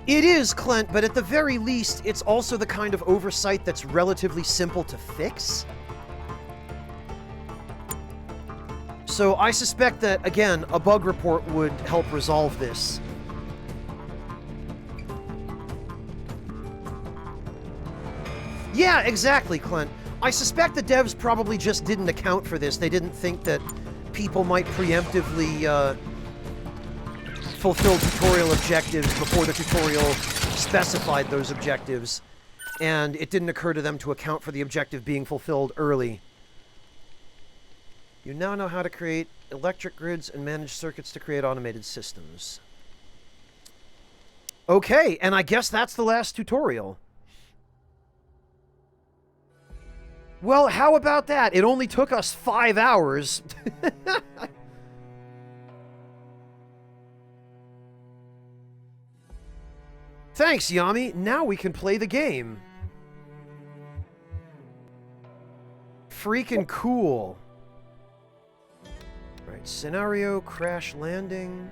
It is, Clint, but at the very least, it's also the kind of oversight that's relatively simple to fix. So I suspect that, again, a bug report would help resolve this. Yeah, exactly, Clint. I suspect the devs probably just didn't account for this. They didn't think that people might preemptively fulfill tutorial objectives before the tutorial specified those objectives. And it didn't occur to them to account for the objective being fulfilled early. You now know how to create electric grids and manage circuits to create automated systems. Okay, and I guess that's the last tutorial. Well, how about that? It only took us 5 hours. Thanks, Yami. Now we can play the game. Freaking cool. Alright, scenario, crash landing.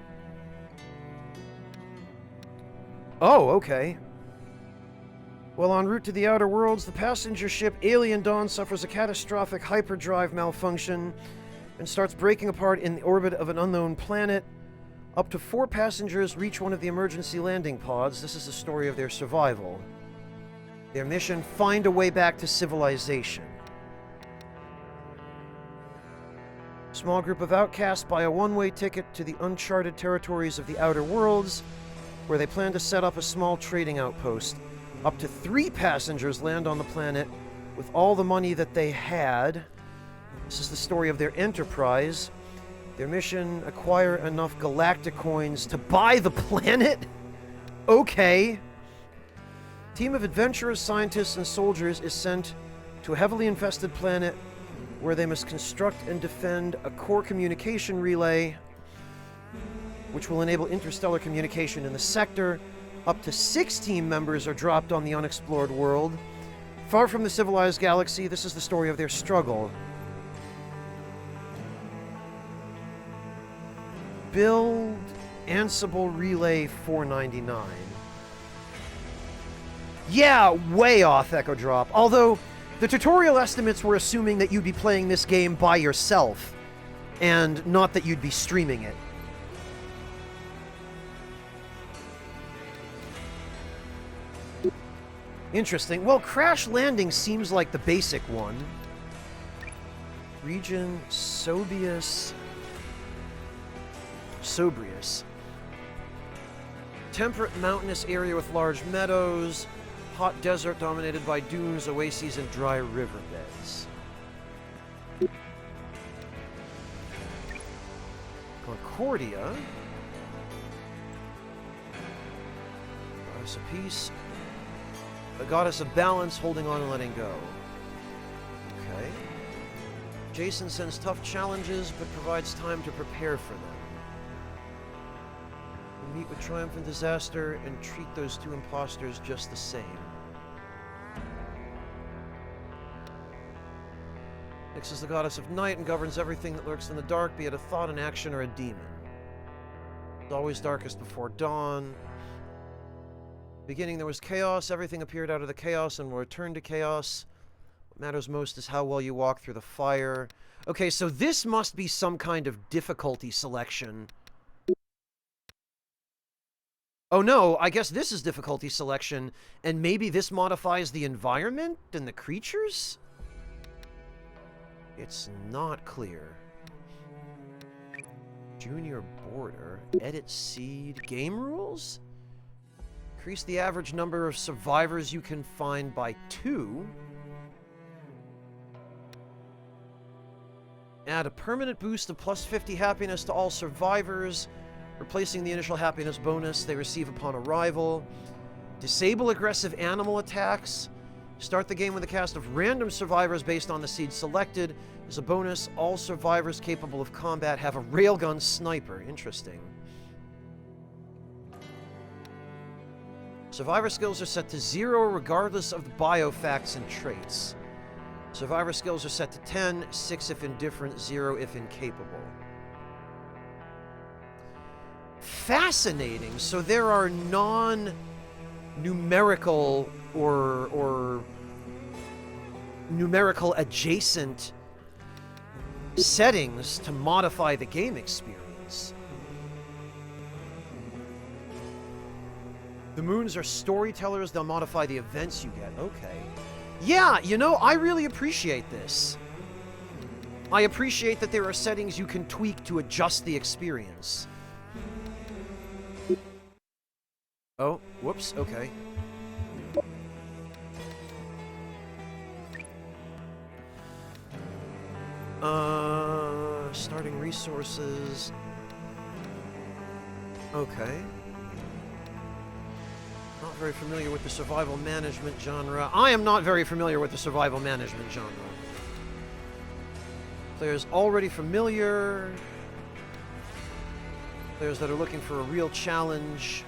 Oh, okay. While en route to the Outer Worlds, the passenger ship Alien Dawn suffers a catastrophic hyperdrive malfunction and starts breaking apart in the orbit of an unknown planet. Up to 4 passengers reach one of the emergency landing pods. This is the story of their survival. Their mission, find a way back to civilization. A small group of outcasts buy a one-way ticket to the uncharted territories of the Outer Worlds, where they plan to set up a small trading outpost. Up to 3 passengers land on the planet with all the money that they had. This is the story of their enterprise. Their mission, acquire enough galactic coins to buy the planet? Okay. Team of adventurers, scientists, and soldiers is sent to a heavily infested planet where they must construct and defend a core communication relay which will enable interstellar communication in the sector. Up to 6 team members are dropped on the unexplored world. Far from the civilized galaxy, this is the story of their struggle. Build Ansible Relay 499. Yeah, way off, Echo Drop. Although, the tutorial estimates were assuming that you'd be playing this game by yourself, and not that you'd be streaming it. Interesting. Well, Crash Landing seems like the basic one. Region Sobrius. Temperate mountainous area with large meadows. Hot desert dominated by dunes, oases, and dry riverbeds. Concordia. Goddess of Peace. The Goddess of Balance, holding on and letting go. Okay. Jason sends tough challenges, but provides time to prepare for them. We meet with Triumph and Disaster and treat those 2 imposters just the same. Nyx is the goddess of night and governs everything that lurks in the dark, be it a thought, an action, or a demon. It's always darkest before dawn. Beginning there was chaos, everything appeared out of the chaos and will return to chaos. What matters most is how well you walk through the fire. Okay, so this must be some kind of difficulty selection. Oh no, I guess this is difficulty selection, and maybe this modifies the environment and the creatures? It's not clear. Junior border, edit seed, game rules? Increase the average number of survivors you can find by 2. Add a permanent boost of plus 50 happiness to all survivors, replacing the initial happiness bonus they receive upon arrival. Disable aggressive animal attacks. Start the game with a cast of random survivors based on the seed selected. As a bonus, all survivors capable of combat have a railgun sniper. Interesting. Survivor skills are set to 0 regardless of the biofacts and traits. Survivor skills are set to 10, 6 if indifferent, 0 if incapable. Fascinating. So there are non-numerical or numerical adjacent settings to modify the game experience. The moons are storytellers, they'll modify the events you get. Okay. Yeah, you know, I really appreciate this. I appreciate that there are settings you can tweak to adjust the experience. Oh, whoops, okay. Starting resources. Okay. Not very familiar with the survival management genre. I am not very familiar with the survival management genre. Players already familiar. Players that are looking for a real challenge.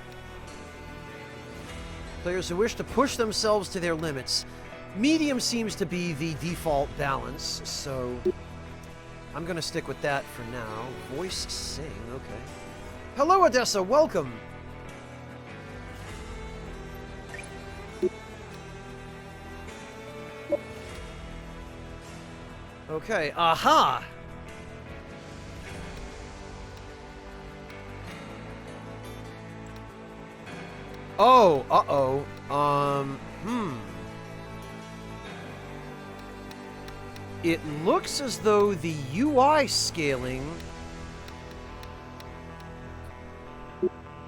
Players who wish to push themselves to their limits. Medium seems to be the default balance, so I'm gonna stick with that for now. Voice sing, okay. Hello, Odessa, welcome! Okay, aha! Oh, uh-oh. It looks as though the UI scaling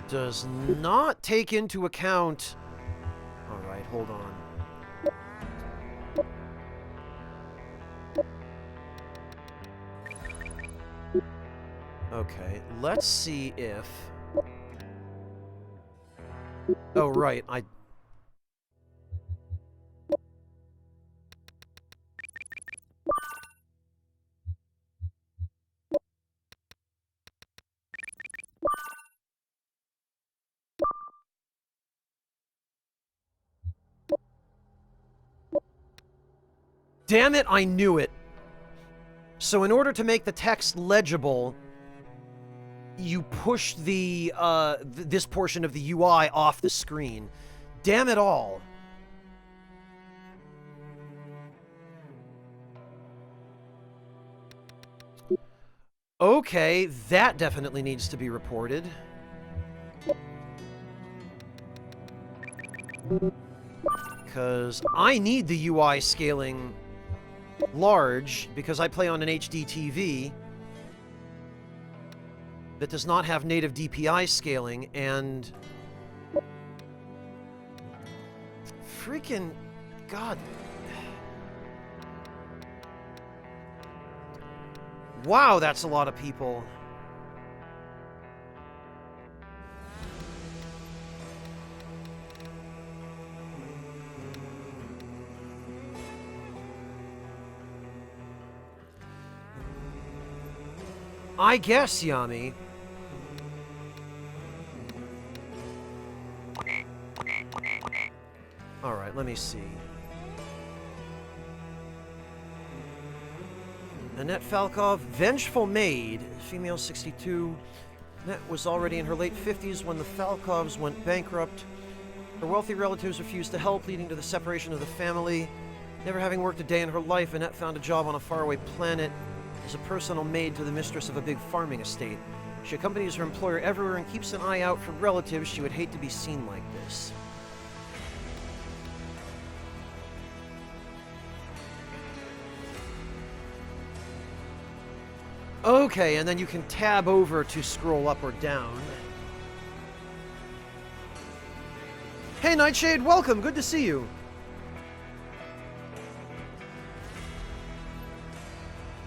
does not take into account... Alright, hold on. Okay, let's see if... Oh, right, Damn it, I knew it! So in order to make the text legible, you push the, this portion of the UI off the screen. Damn it all. Okay, that definitely needs to be reported. Because I need the UI scaling large, because I play on an HD TV that does not have native DPI scaling, and... Freaking... God... Wow, that's a lot of people. I guess, Yami. Alright, let me see. Annette Falkov, vengeful maid, female 62. Annette was already in her late 50s when the Falkovs went bankrupt. Her wealthy relatives refused to help, leading to the separation of the family. Never having worked a day in her life, Annette found a job on a faraway planet as a personal maid to the mistress of a big farming estate. She accompanies her employer everywhere and keeps an eye out for relatives. She would hate to be seen like this. Okay, and then you can tab over to scroll up or down. Hey, Nightshade, welcome! Good to see you!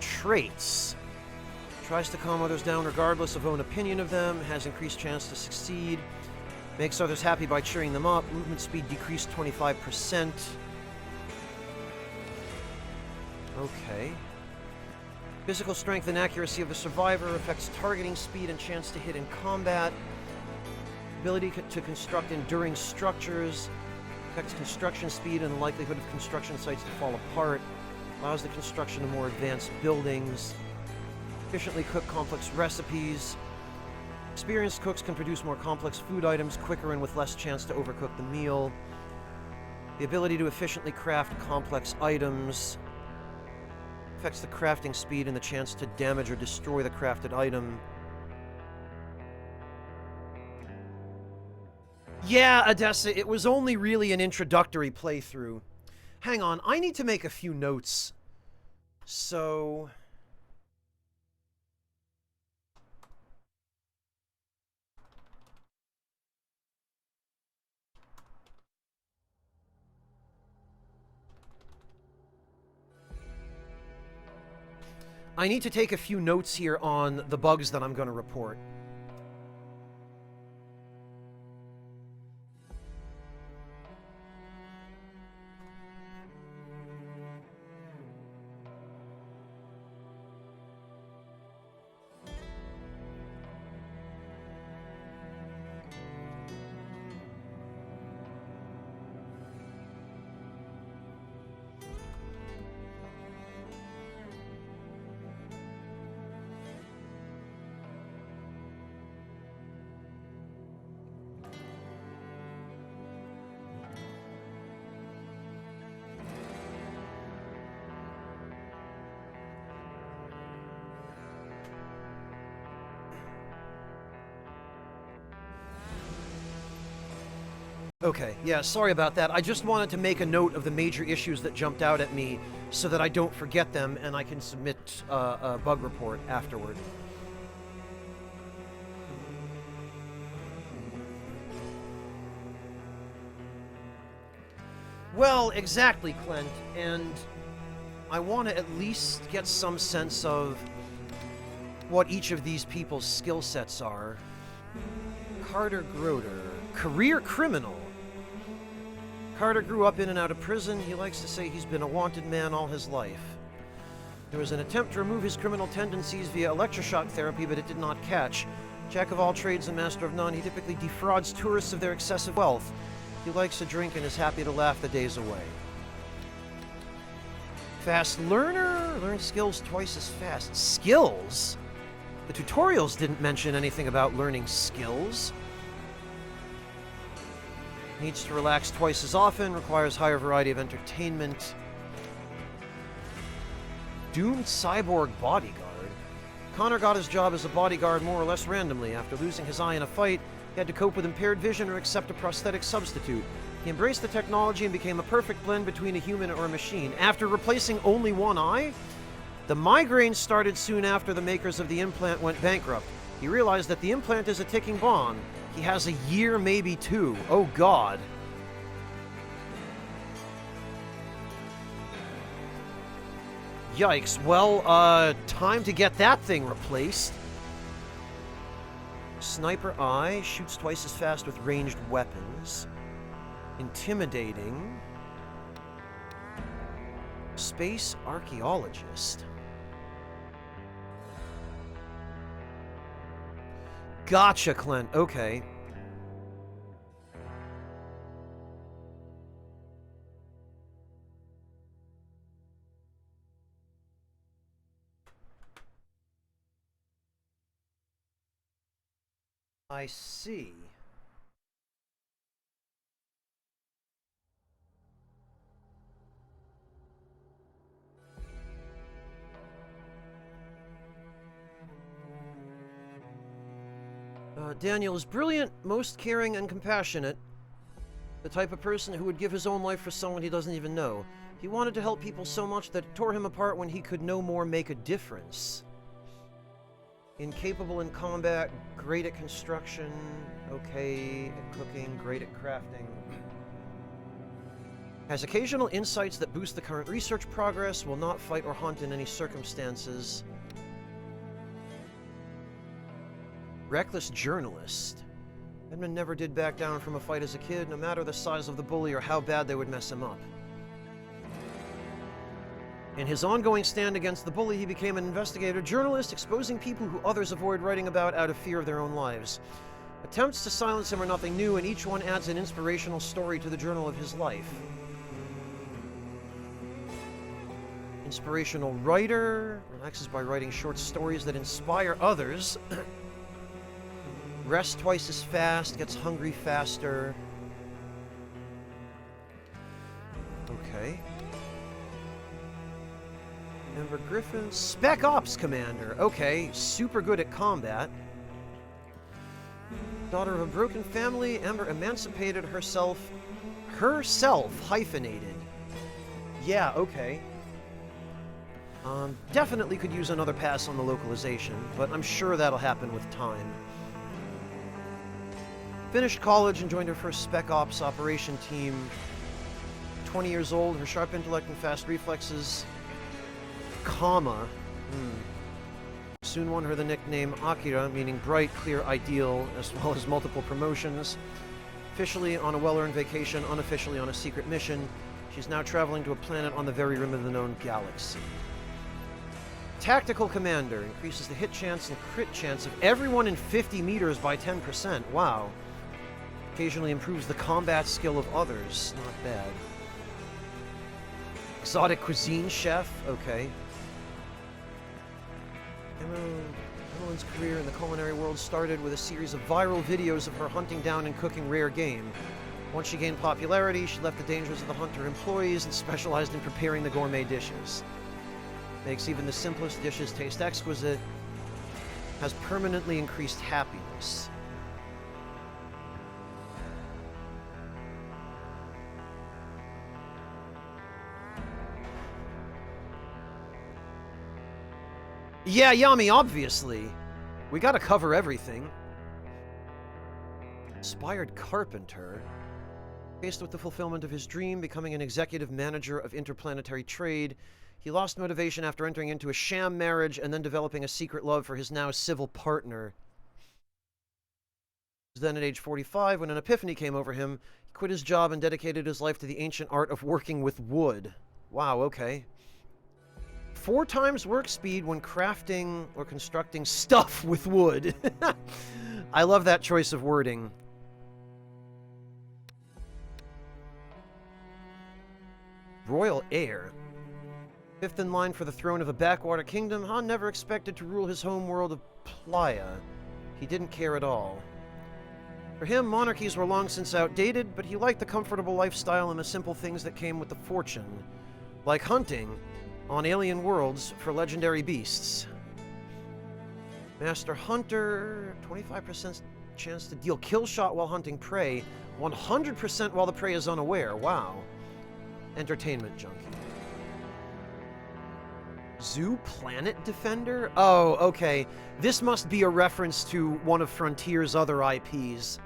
Traits. Tries to calm others down regardless of own opinion of them, has increased chance to succeed, makes others happy by cheering them up, movement speed decreased 25%. Okay. Physical strength and accuracy of the survivor affects targeting speed and chance to hit in combat. Ability to construct enduring structures affects construction speed and the likelihood of construction sites to fall apart. Allows the construction of more advanced buildings. Efficiently cook complex recipes. Experienced cooks can produce more complex food items quicker and with less chance to overcook the meal. The ability to efficiently craft complex items affects the crafting speed and the chance to damage or destroy the crafted item. Yeah, Odessa, it was only really an introductory playthrough. Hang on, I need to make a few notes. So... I need to take a few notes here on the bugs that I'm going to report. Okay, yeah, sorry about that. I just wanted to make a note of the major issues that jumped out at me so that I don't forget them and I can submit a bug report afterward. Well, exactly, Clint, and I want to at least get some sense of what each of these people's skill sets are. Carter Groder, career criminal. Carter grew up in and out of prison. He likes to say he's been a wanted man all his life. There was an attempt to remove his criminal tendencies via electroshock therapy, but it did not catch. Jack of all trades and master of none, he typically defrauds tourists of their excessive wealth. He likes to drink and is happy to laugh the days away. Fast learner, learns skills twice as fast. Skills? The tutorials didn't mention anything about learning skills. Needs to relax twice as often, requires higher variety of entertainment. Doomed cyborg bodyguard. Connor got his job as a bodyguard more or less randomly. After losing his eye in a fight, he had to cope with impaired vision or accept a prosthetic substitute. He embraced the technology and became a perfect blend between a human or a machine. After replacing only one eye, the migraine started soon after the makers of the implant went bankrupt. He realized that the implant is a ticking bomb. He has a year, maybe two. Oh, God. Yikes. Well, time to get that thing replaced. Sniper eye, shoots twice as fast with ranged weapons. Intimidating. Space archaeologist. Gotcha, Clint. Okay. I see. Daniel is brilliant, most caring, and compassionate. The type of person who would give his own life for someone he doesn't even know. He wanted to help people so much that it tore him apart when he could no more make a difference. Incapable in combat, great at construction, okay at cooking, great at crafting. Has occasional insights that boost the current research progress, will not fight or hunt in any circumstances. Reckless journalist. Edmund never did back down from a fight as a kid, no matter the size of the bully or how bad they would mess him up. In his ongoing stand against the bully, he became an investigative journalist, exposing people who others avoid writing about out of fear of their own lives. Attempts to silence him are nothing new, and each one adds an inspirational story to the journal of his life. Inspirational writer, relaxes by writing short stories that inspire others. Rests twice as fast, gets hungry faster. Okay. Amber Griffin, Spec Ops Commander. Okay, super good at combat. Daughter of a broken family, Amber emancipated herself hyphenated. Yeah, okay. Definitely could use another pass on the localization, but I'm sure that'll happen with time. Finished college and joined her first Spec Ops operation team. 20 years old, her sharp intellect and fast reflexes. Comma. Soon won her the nickname Akira, meaning bright, clear, ideal, as well as multiple promotions. Officially on a well-earned vacation, unofficially on a secret mission. She's now traveling to a planet on the very rim of the known galaxy. Tactical Commander increases the hit chance and crit chance of everyone in 50 meters by 10%. Wow. Occasionally improves the combat skill of others. Not bad. Exotic cuisine chef. Okay. Emmeline's career in the culinary world started with a series of viral videos of her hunting down and cooking rare game. Once she gained popularity, she left the dangers of the hunt to her employees and specialized in preparing the gourmet dishes. Makes even the simplest dishes taste exquisite. Has permanently increased happiness. Yeah, Yami, obviously. We gotta cover everything. Inspired carpenter. Faced with the fulfillment of his dream, becoming an executive manager of interplanetary trade, He lost motivation after entering into a sham marriage and then developing a secret love for his now civil partner. Then at age 45, when an epiphany came over him, he quit his job and dedicated his life to the ancient art of working with wood. Wow, okay. 4 times work speed when crafting or constructing stuff with wood. I love that choice of wording. Royal heir. 5th in line for the throne of a backwater kingdom, Han never expected to rule his home world of Playa. He didn't care at all. For him, monarchies were long since outdated, but he liked the comfortable lifestyle and the simple things that came with the fortune, like hunting on alien worlds for legendary beasts. Master Hunter, 25% chance to deal kill shot while hunting prey, 100% while the prey is unaware. Wow. Entertainment junkie. Zoo Planet Defender? Oh, okay. This must be a reference to one of Frontier's other IPs.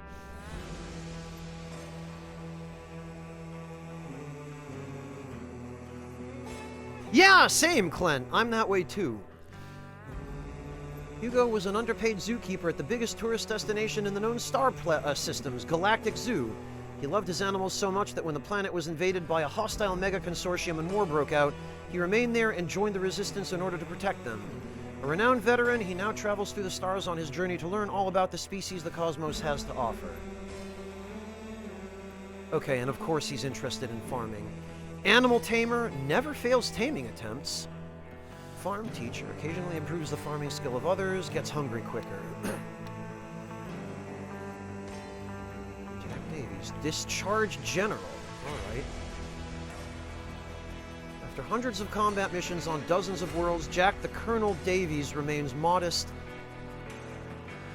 Yeah, same, Clint. I'm that way too. Hugo was an underpaid zookeeper at the biggest tourist destination in the known star systems, Galactic Zoo. He loved his animals so much that when the planet was invaded by a hostile mega-consortium and war broke out, he remained there and joined the resistance in order to protect them. A renowned veteran, he now travels through the stars on his journey to learn all about the species the cosmos has to offer. Okay, and of course he's interested in farming. Animal tamer, never fails taming attempts. Farm teacher, occasionally improves the farming skill of others, gets hungry quicker. Jack Davies, discharge general. Alright. After hundreds of combat missions on dozens of worlds, Jack the Colonel Davies remains modest,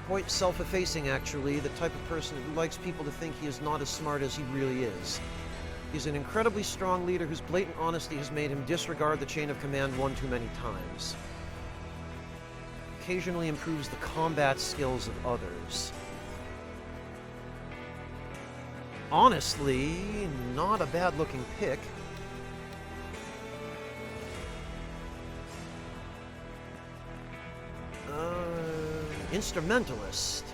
quite self-effacing actually, the type of person who likes people to think he is not as smart as he really is. He's an incredibly strong leader whose blatant honesty has made him disregard the chain of command one too many times. Occasionally improves the combat skills of others. Honestly, not a bad-looking pick. Instrumentalist.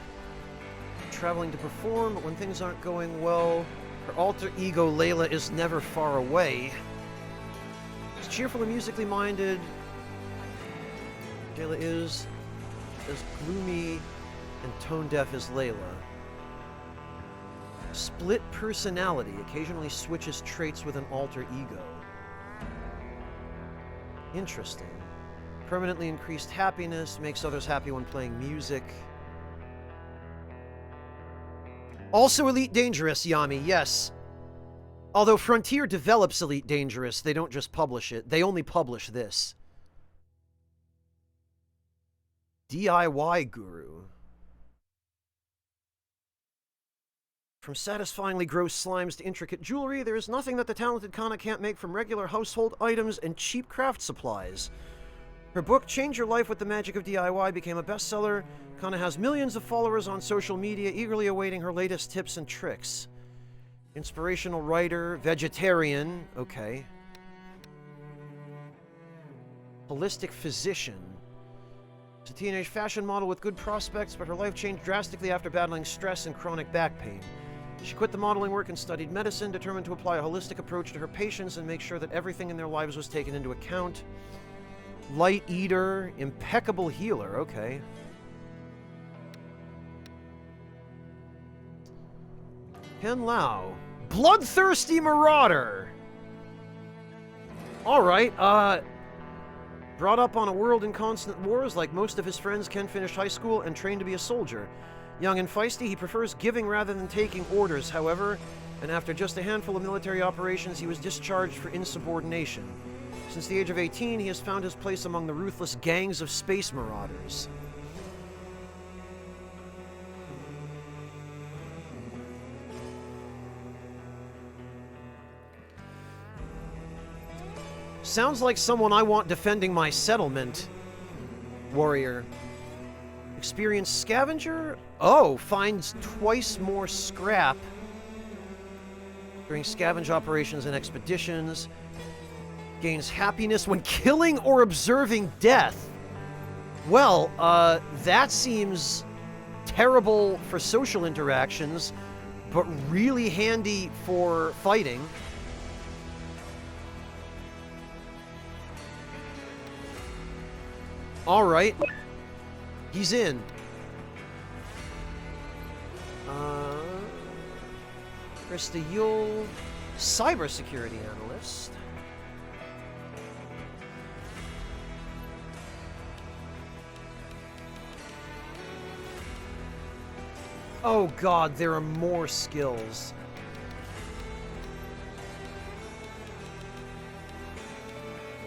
Traveling to perform, but when things aren't going well, her alter ego, Layla, is never far away. She's cheerful and musically minded. Layla is as gloomy and tone-deaf as Layla. Split personality, occasionally switches traits with an alter ego. Interesting. Permanently increased happiness, makes others happy when playing music. Also Elite Dangerous, Yami, yes. Although Frontier develops Elite Dangerous, they don't just publish it. They only publish this. DIY Guru. From satisfyingly gross slimes to intricate jewelry, there is nothing that the talented Kana can't make from regular household items and cheap craft supplies. Her book, Change Your Life with the Magic of DIY, became a bestseller. Kana has millions of followers on social media, eagerly awaiting her latest tips and tricks. Inspirational writer, vegetarian, okay. Holistic physician. She's a teenage fashion model with good prospects, but her life changed drastically after battling stress and chronic back pain. She quit the modeling work and studied medicine, determined to apply a holistic approach to her patients and make sure that everything in their lives was taken into account. Light eater, impeccable healer, okay. Ken Lao, bloodthirsty marauder. Alright, brought up on a world in constant wars, like most of his friends, Ken finished high school and trained to be a soldier. Young and feisty, he prefers giving rather than taking orders, however, and after just a handful of military operations, he was discharged for insubordination. Since the age of 18, he has found his place among the ruthless gangs of space marauders. Sounds like someone I want defending my settlement. Warrior. Experienced scavenger? Oh, finds twice more scrap during scavenge operations and expeditions. Gains happiness when killing or observing death. Well, that seems terrible for social interactions, but really handy for fighting. Alright. He's in. Krista Yule, cybersecurity analyst. Oh god, there are more skills.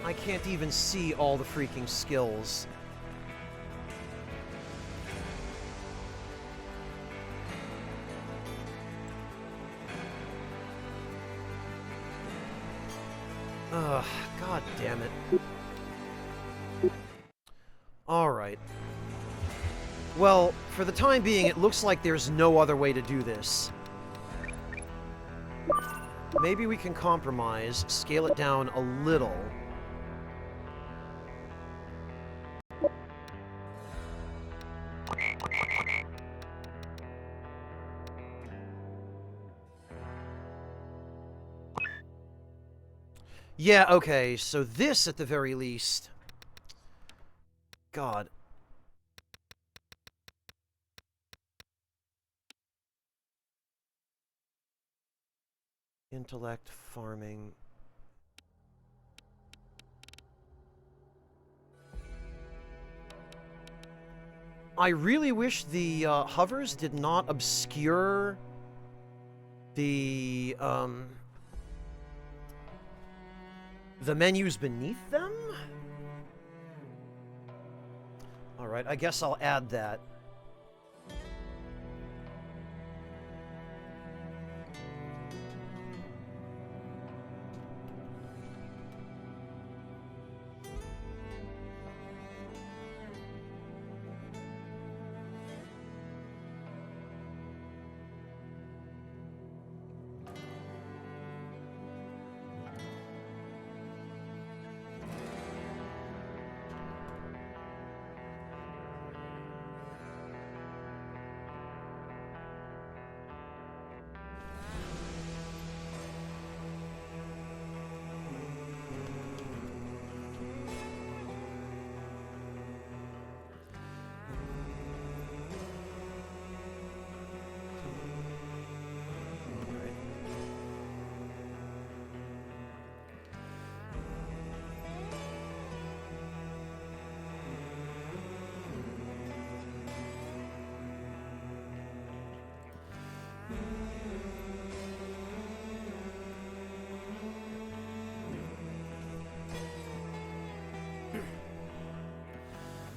I can't even see all the freaking skills. Ugh, god damn it. Alright. Well, for the time being, it looks like there's no other way to do this. Maybe we can compromise, scale it down a little. Yeah, okay, so this at the very least. God. Intellect, farming. I really wish the hovers did not obscure the menus beneath them? Alright, I guess I'll add that.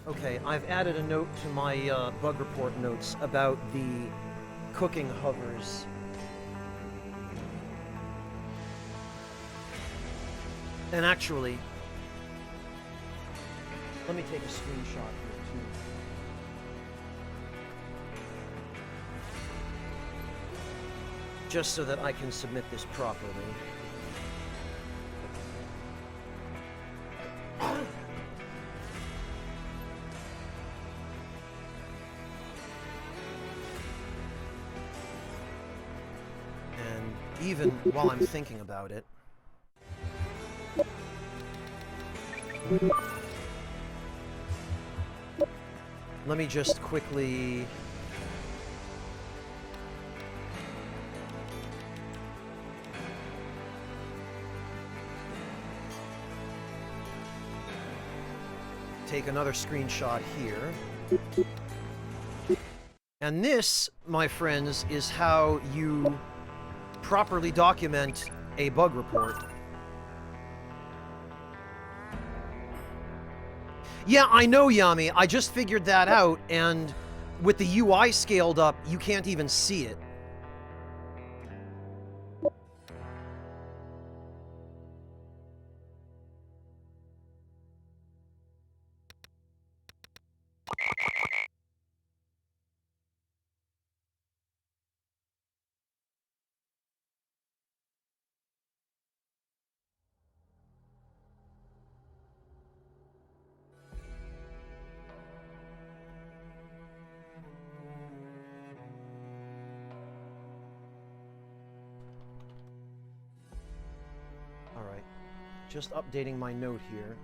Okay, I've added a note to my bug report notes about the cooking hovers. And actually, let me take a screenshot here too. Just so that I can submit this properly. Even while I'm thinking about it. Let me just quickly... take another screenshot here. And this, my friends, is how you properly document a bug report. Yeah, I know, Yami. I just figured that out, and with the UI scaled up, you can't even see it. Just updating my note here.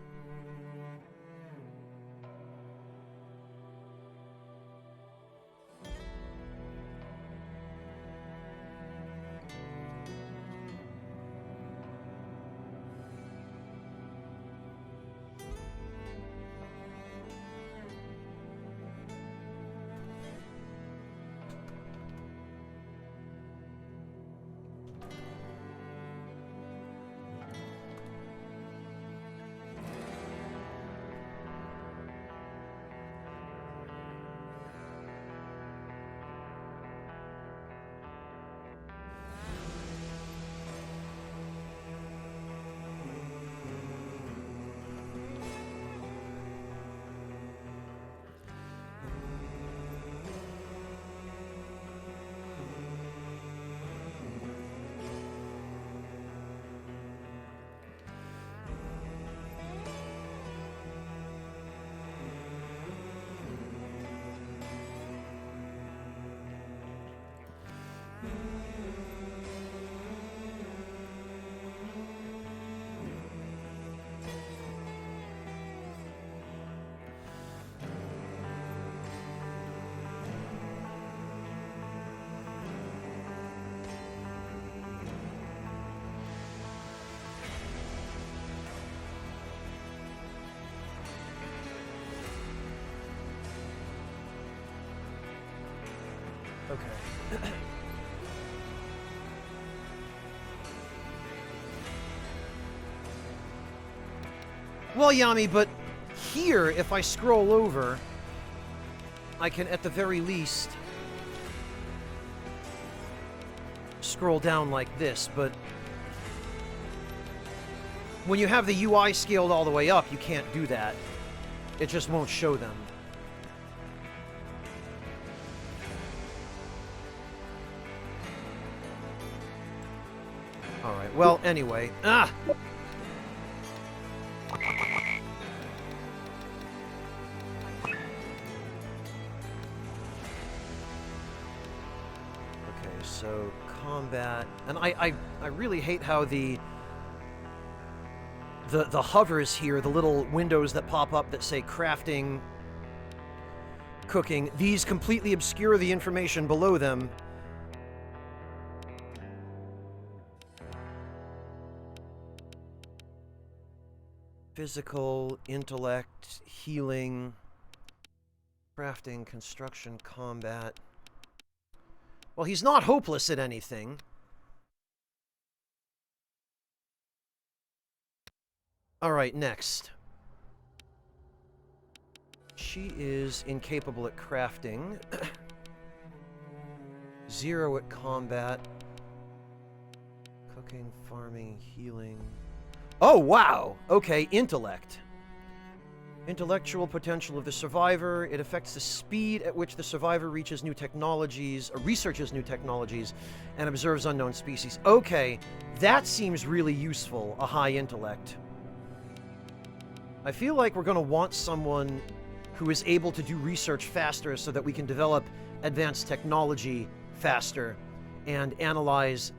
Okay. Well, Yami, but here, if I scroll over, I can, at the very least, scroll down like this, but when you have the UI scaled all the way up, you can't do that. It just won't show them. Alright, well, anyway. Ah! Okay, so combat. And I really hate how the hovers here, the little windows that pop up that say crafting, cooking, these completely obscure the information below them. Physical, intellect, healing, crafting, construction, combat. Well, he's not hopeless at anything. Alright, next. She is incapable at crafting. 0 at combat. Cooking, farming, healing. Oh, wow! Okay, intellect. Intellectual potential of the survivor. It affects the speed at which the survivor reaches new technologies, or researches new technologies, and observes unknown species. Okay, that seems really useful, a high intellect. I feel like we're going to want someone who is able to do research faster so that we can develop advanced technology faster and analyze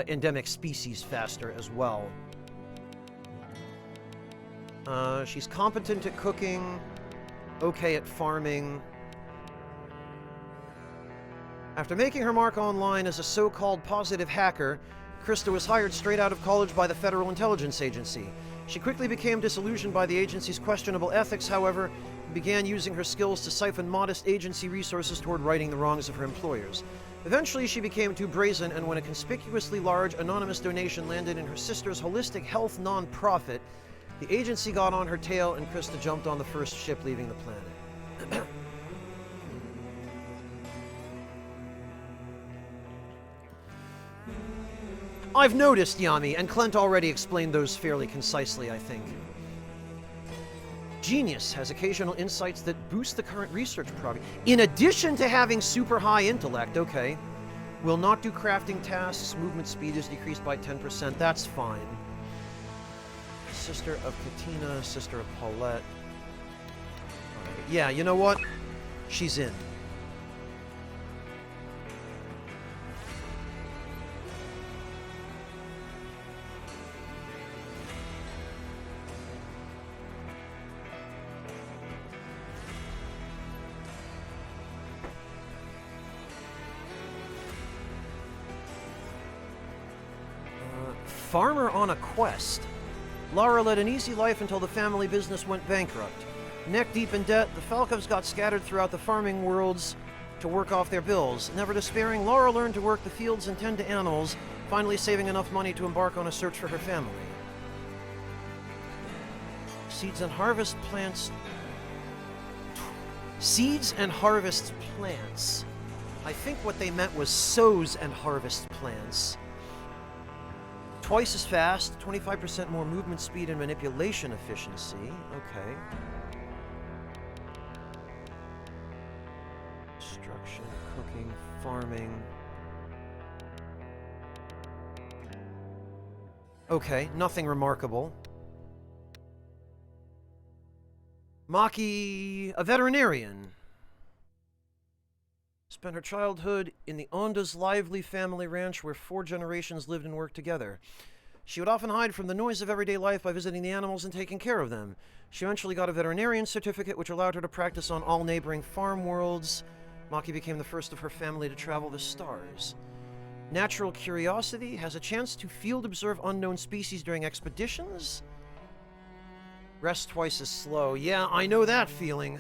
endemic species faster as well. She's competent at cooking, okay at farming. After making her mark online as a so-called positive hacker, Krista was hired straight out of college by the Federal Intelligence Agency. She quickly became disillusioned by the agency's questionable ethics, however, and began using her skills to siphon modest agency resources toward righting the wrongs of her employers. Eventually, she became too brazen, and when a conspicuously large anonymous donation landed in her sister's holistic health non-profit, the agency got on her tail, and Krista jumped on the first ship leaving the planet. I've noticed, Yami, and Clint already explained those fairly concisely, I think. Genius has occasional insights that boost the current research progress. In addition to having super high intellect, okay. Will not do crafting tasks, movement speed is decreased by 10%, that's fine. Sister of Katina, sister of Paulette. Right. Yeah, you know what? She's in. Farmer on a quest. Lara led an easy life until the family business went bankrupt. Neck deep in debt, the Falkovs got scattered throughout the farming worlds to work off their bills. Never despairing, Lara learned to work the fields and tend to animals, finally saving enough money to embark on a search for her family. Seeds and harvest plants. Seeds and harvest plants. I think what they meant was sows and harvest plants. Twice as fast, 25% more movement speed and manipulation efficiency. Okay. Construction, cooking, farming. Okay, nothing remarkable. Maki, a veterinarian. Spent her childhood in the Onda's lively family ranch where 4 generations lived and worked together. She would often hide from the noise of everyday life by visiting the animals and taking care of them. She eventually got a veterinarian certificate which allowed her to practice on all neighboring farm worlds. Maki became the first of her family to travel the stars. Natural curiosity, has a chance to field observe unknown species during expeditions. Rest twice as slow. Yeah, I know that feeling.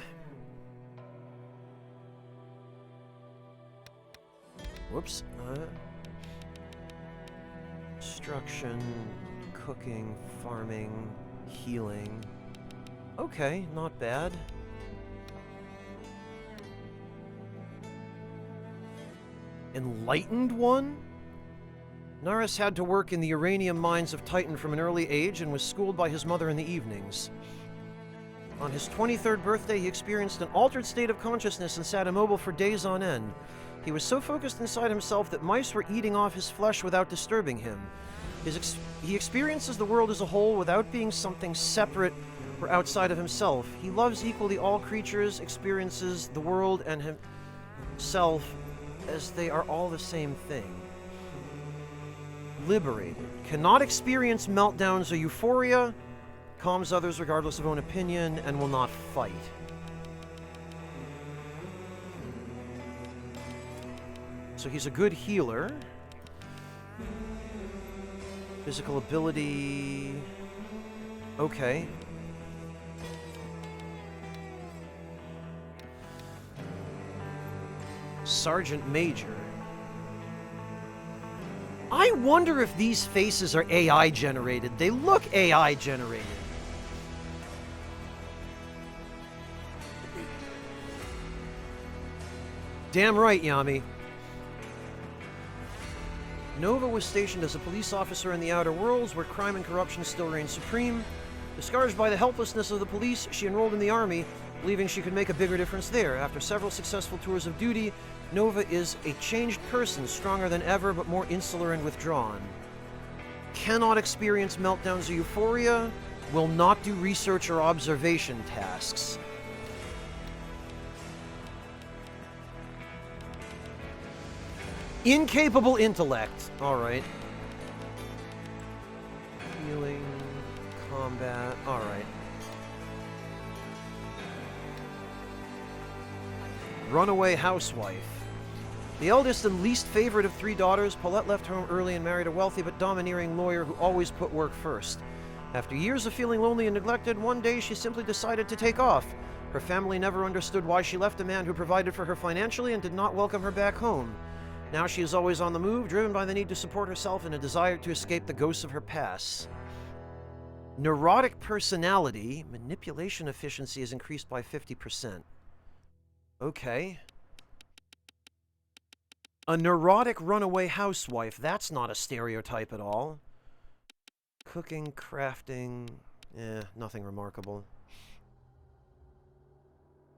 Whoops. Construction, cooking, farming, healing. Okay, not bad. Enlightened one? Naris had to work in the uranium mines of Titan from an early age and was schooled by his mother in the evenings. On his 23rd birthday, he experienced an altered state of consciousness and sat immobile for days on end. He was so focused inside himself that mice were eating off his flesh without disturbing him. He experiences the world as a whole without being something separate or outside of himself. He loves equally all creatures, experiences the world and himself as they are all the same thing. Liberated. Cannot experience meltdowns or euphoria, calms others regardless of own opinion, and will not fight. So he's a good healer. Physical ability. Okay. Sergeant Major. I wonder if these faces are AI generated. They look AI generated. Damn right, Yami. Nova was stationed as a police officer in the Outer Worlds, where crime and corruption still reign supreme. Discouraged by the helplessness of the police, she enrolled in the army, believing she could make a bigger difference there. After several successful tours of duty, Nova is a changed person, stronger than ever, but more insular and withdrawn. Cannot experience meltdowns or euphoria, will not do research or observation tasks. Incapable intellect. Alright. Healing, combat. Alright. Runaway housewife. The eldest and least favorite of 3 daughters, Paulette left home early and married a wealthy but domineering lawyer who always put work first. After years of feeling lonely and neglected, one day she simply decided to take off. Her family never understood why she left a man who provided for her financially and did not welcome her back home. Now she is always on the move, driven by the need to support herself and a desire to escape the ghosts of her past. Neurotic personality. Manipulation efficiency is increased by 50%. Okay. A neurotic runaway housewife. That's not a stereotype at all. Cooking, crafting. Nothing remarkable.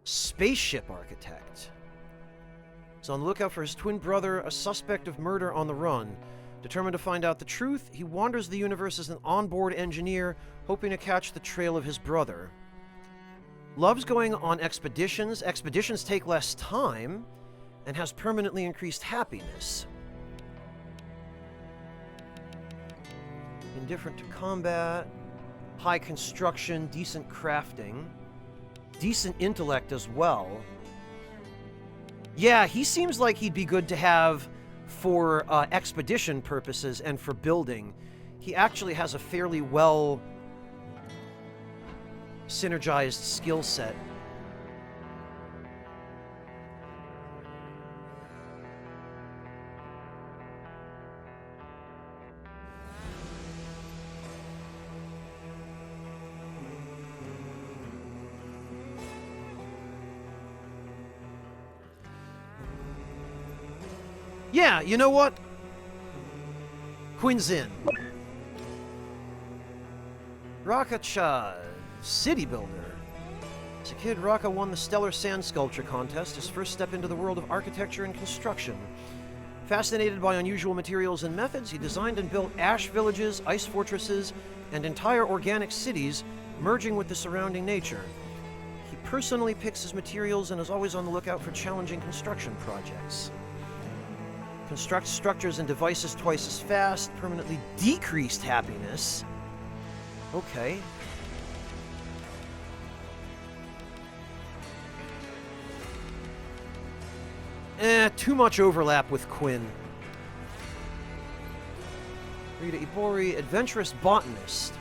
Spaceship architect. He's on the lookout for his twin brother, a suspect of murder on the run. Determined to find out the truth, he wanders the universe as an onboard engineer, hoping to catch the trail of his brother. Loves going on expeditions. Expeditions take less time, and has permanently increased happiness. Indifferent to combat. High construction, decent crafting. Decent intellect as well. Yeah, he seems like he'd be good to have for expedition purposes and for building. he actually has a fairly well synergized skill set. Yeah, you know what? Quinn's in. Raka-cha, city builder. As a kid, Raka won the Stellar Sand Sculpture Contest, his first step into the world of architecture and construction. Fascinated by unusual materials and methods, he designed and built ash villages, ice fortresses, and entire organic cities, merging with the surrounding nature. He personally picks his materials and is always on the lookout for challenging construction projects. Constructs structures and devices twice as fast, permanently decreased happiness. Okay. Too much overlap with Quinn. Rita Ibori, adventurous botanist.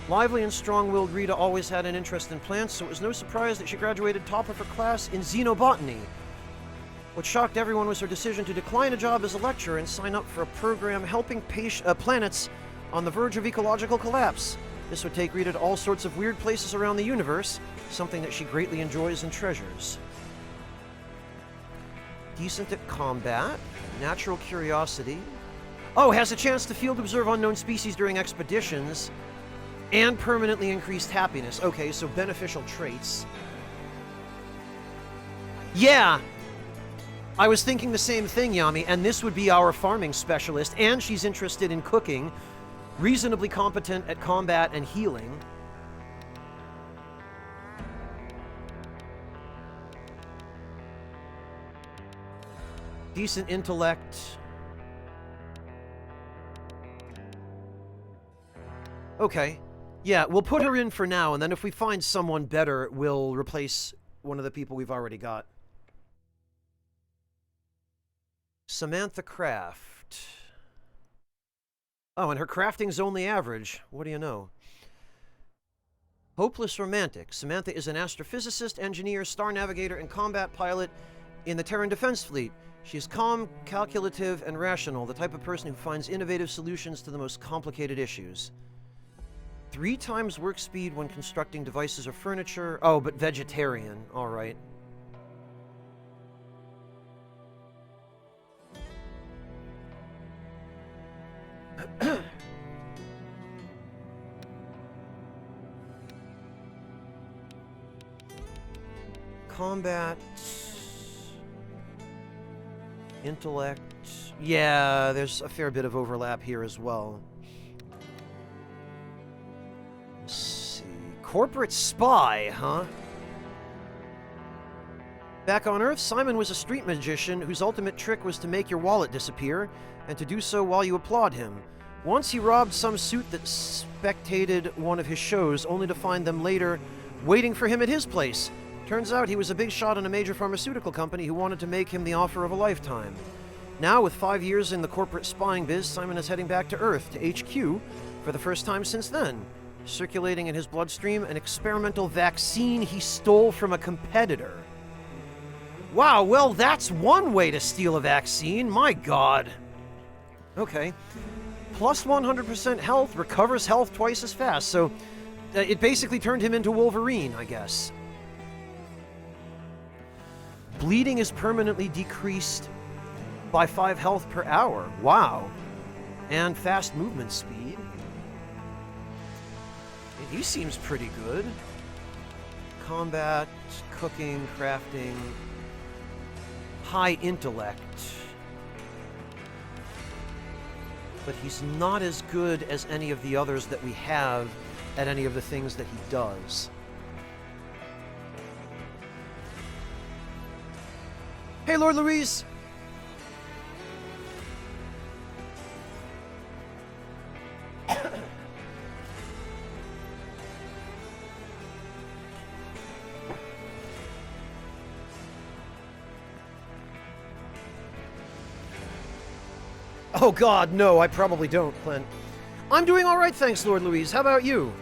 Lively and strong-willed, Rita always had an interest in plants, so it was no surprise that she graduated top of her class in xenobotany. What shocked everyone was her decision to decline a job as a lecturer and sign up for a program helping planets on the verge of ecological collapse. This would take Rita to all sorts of weird places around the universe, something that she greatly enjoys and treasures. Decent at combat, natural curiosity. Oh, has a chance to field observe unknown species during expeditions, and permanently increased happiness. Okay, so beneficial traits. Yeah! I was thinking the same thing, Yami, and this would be our farming specialist, and she's interested in cooking, reasonably competent at combat and healing. Decent intellect. Okay. Yeah, we'll put her in for now, and then if we find someone better, we'll replace one of the people we've already got. Samantha Craft. Oh, and her crafting's only average. What do you know? Hopeless Romantic. Samantha is an astrophysicist, engineer, star navigator, and combat pilot in the Terran Defense Fleet. She is calm, calculative, and rational, the type of person who finds innovative solutions to the most complicated issues. 3 times work speed when constructing devices or furniture. Oh, but vegetarian. All right. Combat, intellect. Yeah, there's a fair bit of overlap here as well. Let's see. Corporate spy, huh? Back on Earth, Simon was a street magician whose ultimate trick was to make your wallet disappear, and to do so while you applaud him. Once he robbed some suit that spectated one of his shows, only to find them later waiting for him at his place. Turns out he was a big shot in a major pharmaceutical company who wanted to make him the offer of a lifetime. Now, with 5 years in the corporate spying biz, Simon is heading back to Earth, to HQ, for the first time since then. Circulating in his bloodstream, an experimental vaccine he stole from a competitor. Wow, well, that's one way to steal a vaccine. My God. Okay. Plus 100% health, recovers health twice as fast, so it basically turned him into Wolverine, I guess. Bleeding is permanently decreased by 5 health per hour. Wow. And fast movement speed. He seems pretty good. Combat, cooking, crafting, high intellect. But he's not as good as any of the others that we have at any of the things that he does. Hey, Lord Louise! Oh God, no, I probably don't, Clint. I'm doing all right, thanks, Lord Louise. How about you?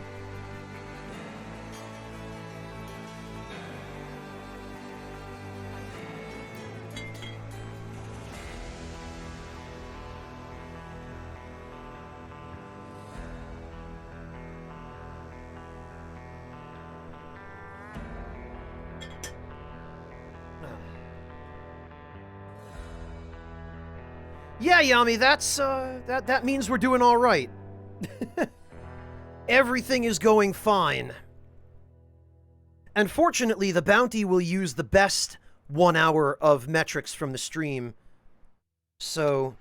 Yeah, Yami, that means we're doing all right. Everything is going fine. And fortunately, the bounty will use the best 1 hour of metrics from the stream. So,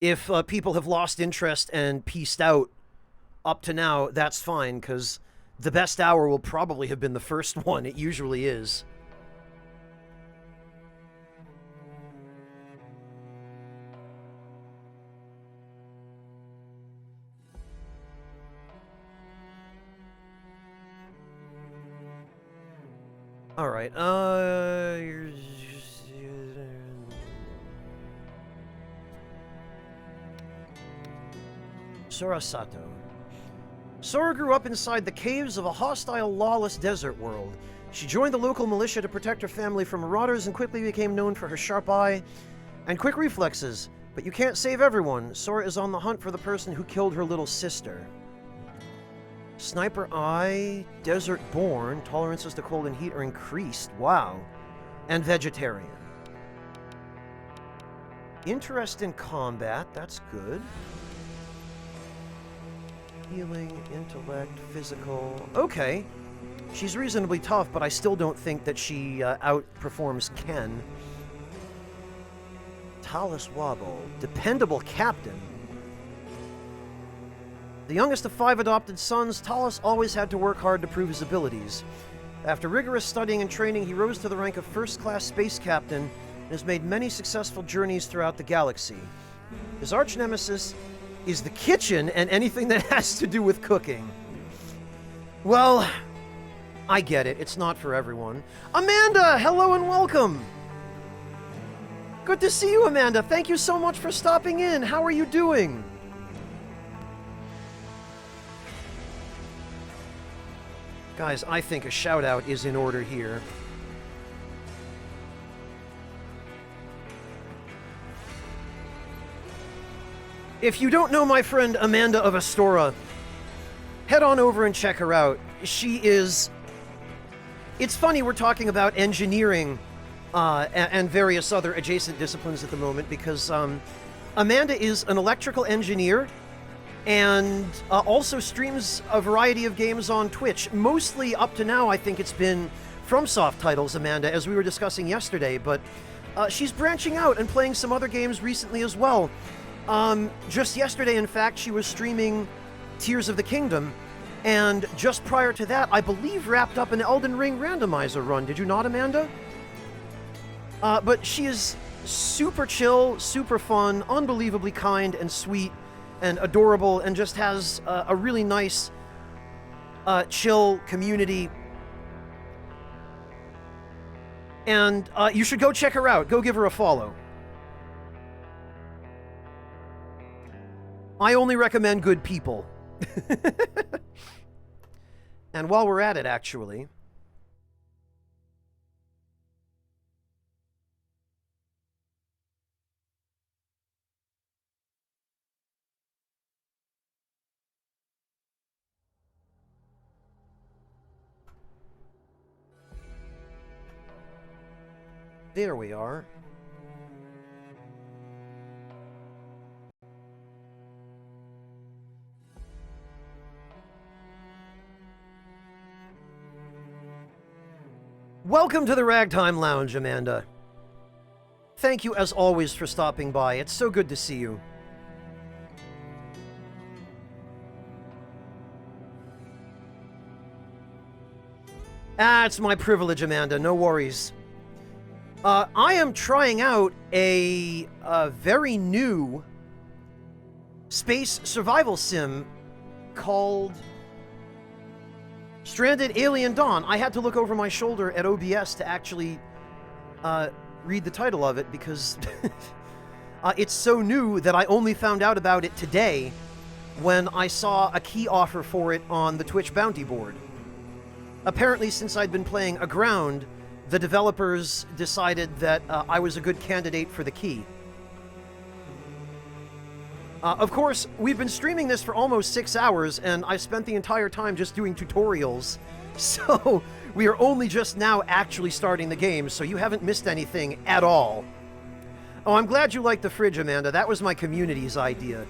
if people have lost interest and pieced out up to now, that's fine, because the best hour will probably have been the first one. It usually is. Alright, Sora Sato. Sora grew up inside the caves of a hostile, lawless desert world. She joined the local militia to protect her family from marauders and quickly became known for her sharp eye and quick reflexes. But you can't save everyone. Sora is on the hunt for the person who killed her little sister. Sniper Eye, Desert Born, tolerances to cold and heat are increased. Wow. And vegetarian. Interest in combat, that's good. Healing, intellect, physical. Okay. She's reasonably tough, but I still don't think that she outperforms Ken. Talus Wobble, dependable captain. The youngest of 5 adopted sons, Talus always had to work hard to prove his abilities. After rigorous studying and training, he rose to the rank of first-class space captain and has made many successful journeys throughout the galaxy. His arch-nemesis is the kitchen and anything that has to do with cooking. Well, I get it. It's not for everyone. Amanda, hello and welcome! Good to see you, Amanda. Thank you so much for stopping in. How are you doing? Guys, I think a shout-out is in order here. If you don't know my friend Amanda of Astora, head on over and check her out. She is... It's funny we're talking about engineering and various other adjacent disciplines at the moment because Amanda is an electrical engineer and also streams a variety of games on Twitch. Mostly up to now, I think it's been FromSoft titles, Amanda, as we were discussing yesterday, but she's branching out and playing some other games recently as well. Just yesterday, in fact, she was streaming Tears of the Kingdom, and just prior to that, I believe wrapped up an Elden Ring randomizer run. Did you not, Amanda? But she is super chill, super fun, unbelievably kind and sweet, and adorable, and just has a really nice, chill community. And you should go check her out. Go give her a follow. I only recommend good people. And while we're at it, actually... There we are. Welcome to the Ragtime Lounge, Amanda. Thank you, as always, for stopping by. It's so good to see you. It's my privilege, Amanda. No worries. I am trying out a very new space survival sim called Stranded Alien Dawn. I had to look over my shoulder at OBS to actually read the title of it because It's so new that I only found out about it today when I saw a key offer for it on the Twitch bounty board. Apparently, since I'd been playing Aground, the developers decided that I was a good candidate for the key. Of course, we've been streaming this for almost 6 hours, and I've spent the entire time just doing tutorials, so we are only just now actually starting the game, so you haven't missed anything at all. Oh, I'm glad you liked the fridge, Amanda. That was my community's idea.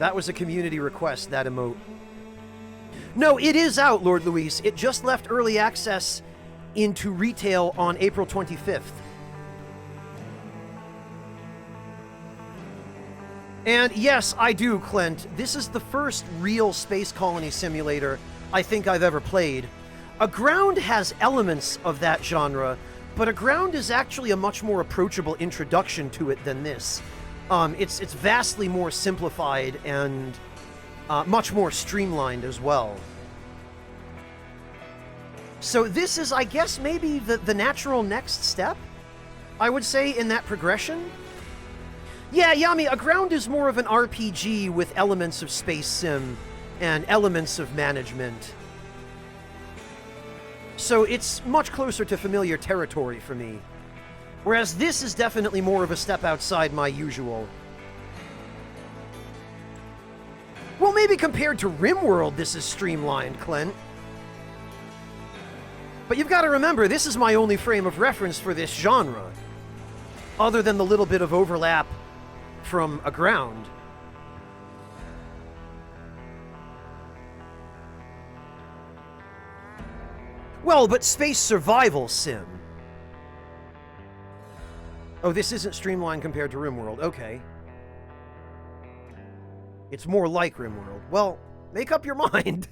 That was a community request, that emote. No, it is out, Lord Luis. It just left early access into retail on April 25th. And yes, I do, Clint. This is the first real space colony simulator I think I've ever played. Aground has elements of that genre, but Aground is actually a much more approachable introduction to it than this. It's vastly more simplified and much more streamlined as well. So this is, I guess, maybe the natural next step, I would say, in that progression. Yeah, Yami, Aground is more of an RPG with elements of space sim and elements of management. So it's much closer to familiar territory for me. Whereas this is definitely more of a step outside my usual. Well, maybe compared to RimWorld, this is streamlined, Clint. But you've got to remember, this is my only frame of reference for this genre. Other than the little bit of overlap from Aground. Well, but space survival sim. Oh, this isn't streamlined compared to RimWorld. Okay. It's more like RimWorld. Well, make up your mind.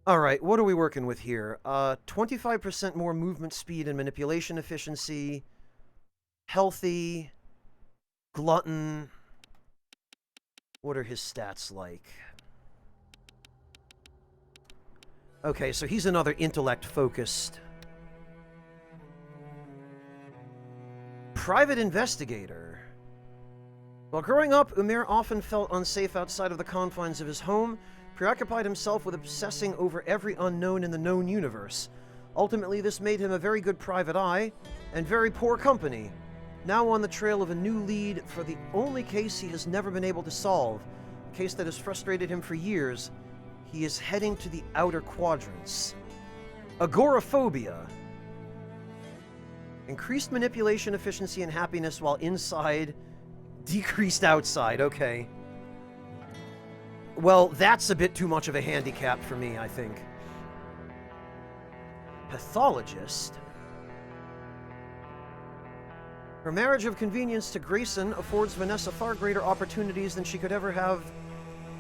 Alright, what are we working with here? 25% more movement speed and manipulation efficiency. Healthy. Glutton. What are his stats like? Okay, so he's another intellect-focused. Private investigator. While growing up, Umair often felt unsafe outside of the confines of his home, preoccupied himself with obsessing over every unknown in the known universe. Ultimately, this made him a very good private eye, and very poor company. Now on the trail of a new lead for the only case he has never been able to solve, a case that has frustrated him for years, he is heading to the outer quadrants. Agoraphobia. Increased manipulation efficiency and happiness while inside, decreased outside. Okay. Well, that's a bit too much of a handicap for me, I think. Pathologist. Her marriage of convenience to Grayson affords Vanessa far greater opportunities than she could ever have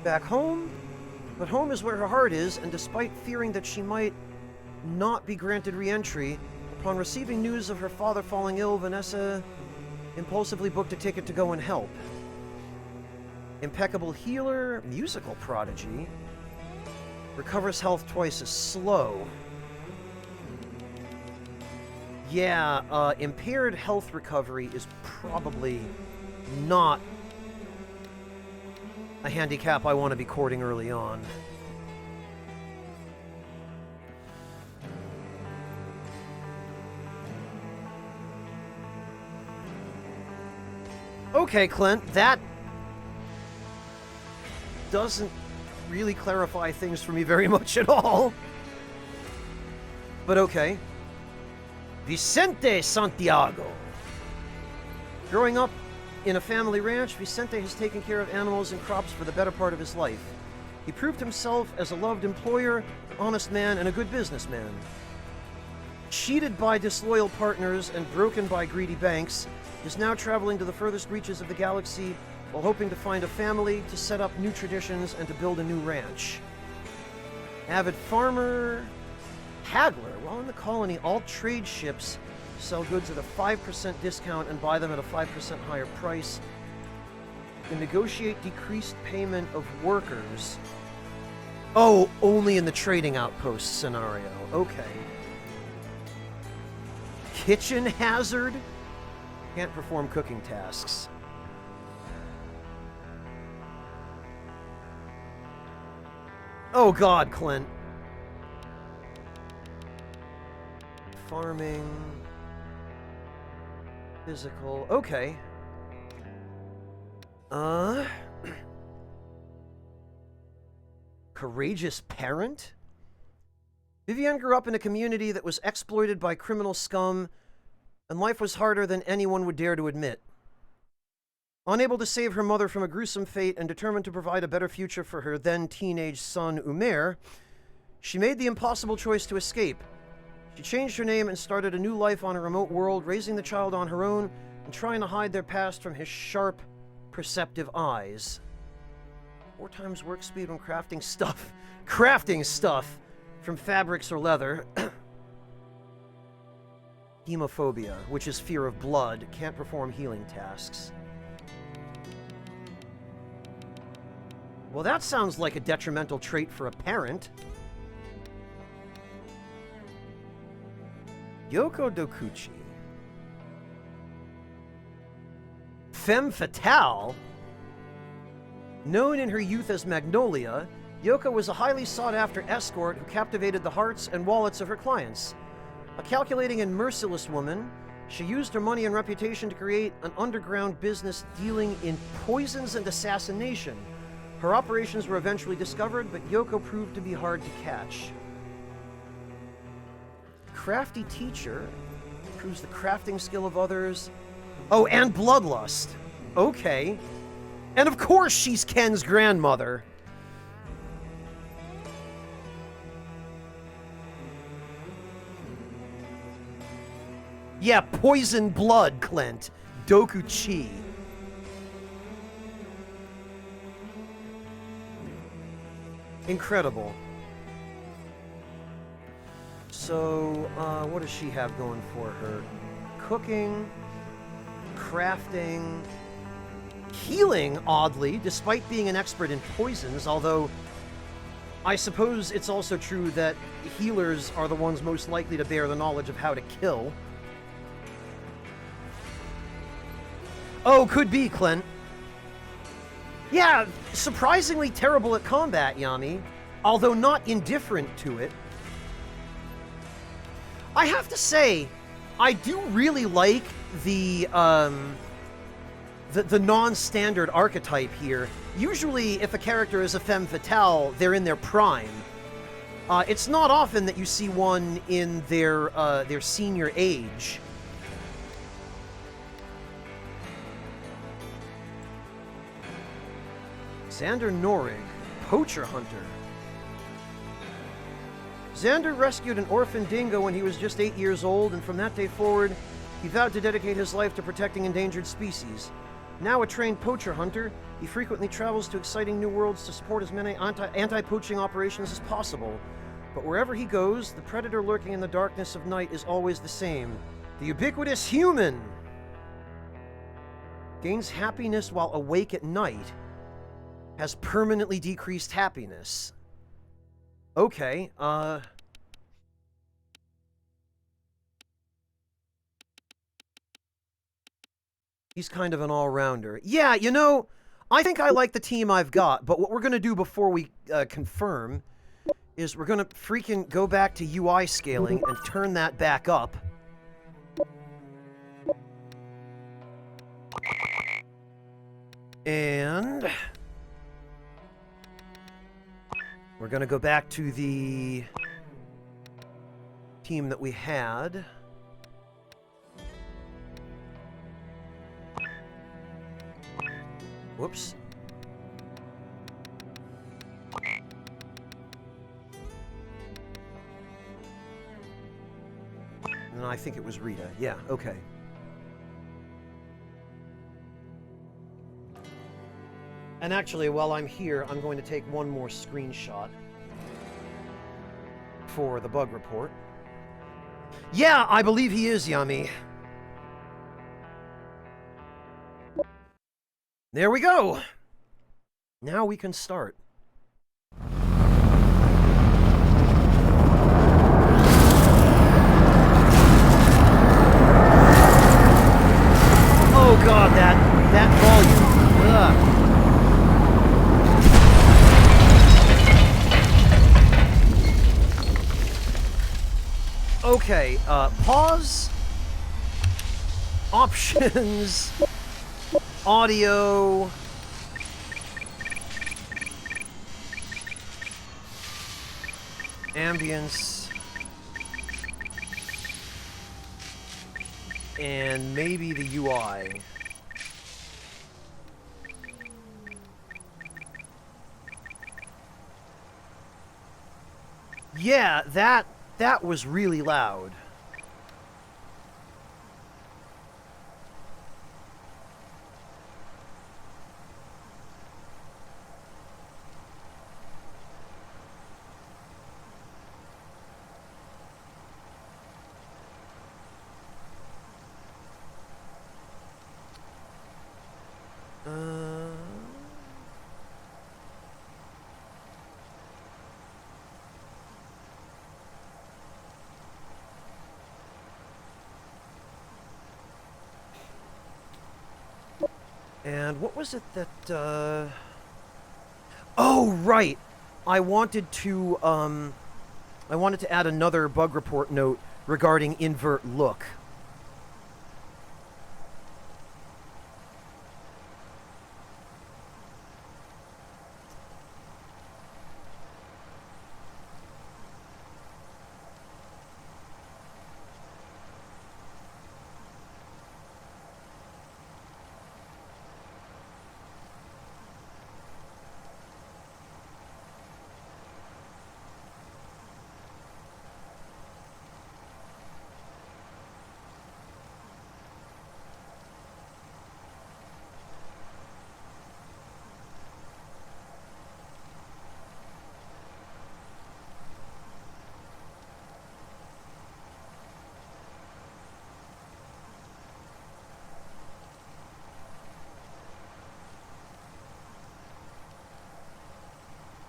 back home. But home is where her heart is, and despite fearing that she might not be granted re-entry, upon receiving news of her father falling ill, Vanessa impulsively booked a ticket to go and help. Impeccable healer, musical prodigy, recovers health twice as slow. Yeah, impaired health recovery is probably not a handicap I want to be courting early on. Okay, Clint, that doesn't really clarify things for me very much at all. But okay. Vicente Santiago. Growing up in a family ranch, Vicente has taken care of animals and crops for the better part of his life. He proved himself as a loved employer, honest man, and a good businessman. Cheated by disloyal partners and broken by greedy banks, he is now traveling to the furthest reaches of the galaxy while hoping to find a family, to set up new traditions, and to build a new ranch. Avid farmer, haggler. While in the colony, all trade ships sell goods at a 5% discount and buy them at a 5% higher price. You can negotiate decreased payment of workers. Oh, only in the trading outpost scenario. Okay. Kitchen hazard? Can't perform cooking tasks. Oh god, Clint. Farming. Physical. Okay. Courageous parent? Vivienne grew up in a community that was exploited by criminal scum, and life was harder than anyone would dare to admit. Unable to save her mother from a gruesome fate and determined to provide a better future for her then teenage son, Umair, she made the impossible choice to escape. She changed her name and started a new life on a remote world, raising the child on her own and trying to hide their past from his sharp, perceptive eyes. 4 times work speed when crafting stuff. Crafting stuff from fabrics or leather. Hemophobia, which is fear of blood, can't perform healing tasks. Well, that sounds like a detrimental trait for a parent. Yoko Dokuchi. Femme fatale? Known in her youth as Magnolia, Yoko was a highly sought-after escort who captivated the hearts and wallets of her clients. A calculating and merciless woman, she used her money and reputation to create an underground business dealing in poisons and assassination. Her operations were eventually discovered, but Yoko proved to be hard to catch. Crafty teacher, proves the crafting skill of others. Oh, and bloodlust. Okay. And of course she's Ken's grandmother. Yeah, poison blood, Clint. Dokuchi. Incredible. So, what does she have going for her? Cooking, crafting, healing, oddly, despite being an expert in poisons, although I suppose it's also true that healers are the ones most likely to bear the knowledge of how to kill. Oh, could be, Clint. Yeah, surprisingly terrible at combat, Yami, although not indifferent to it. I have to say, I do really like the non-standard archetype here. Usually, if a character is a femme fatale, they're in their prime. It's not often that you see one in their senior age. Xander Norig, poacher hunter. Xander rescued an orphan dingo when he was just 8 years old, and from that day forward, he vowed to dedicate his life to protecting endangered species. Now a trained poacher hunter, he frequently travels to exciting new worlds to support as many anti-poaching operations as possible. But wherever he goes, the predator lurking in the darkness of night is always the same. The ubiquitous human! Gains happiness while awake at night. Has permanently decreased happiness. Okay, he's kind of an all-rounder. Yeah, you know, I think I like the team I've got, but what we're gonna do before we confirm is we're gonna freaking go back to UI scaling and turn that back up. And we're gonna go back to the team that we had. Whoops. And I think it was Rita. Yeah, okay. And actually, while I'm here, I'm going to take one more screenshot for the bug report. Yeah, I believe he is, Yami. There we go. Now we can start. pause. Options. Audio. Ambience. And maybe the UI. Yeah, that was really loud. And what was it that, Oh, right! I wanted to add another bug report note regarding invert look.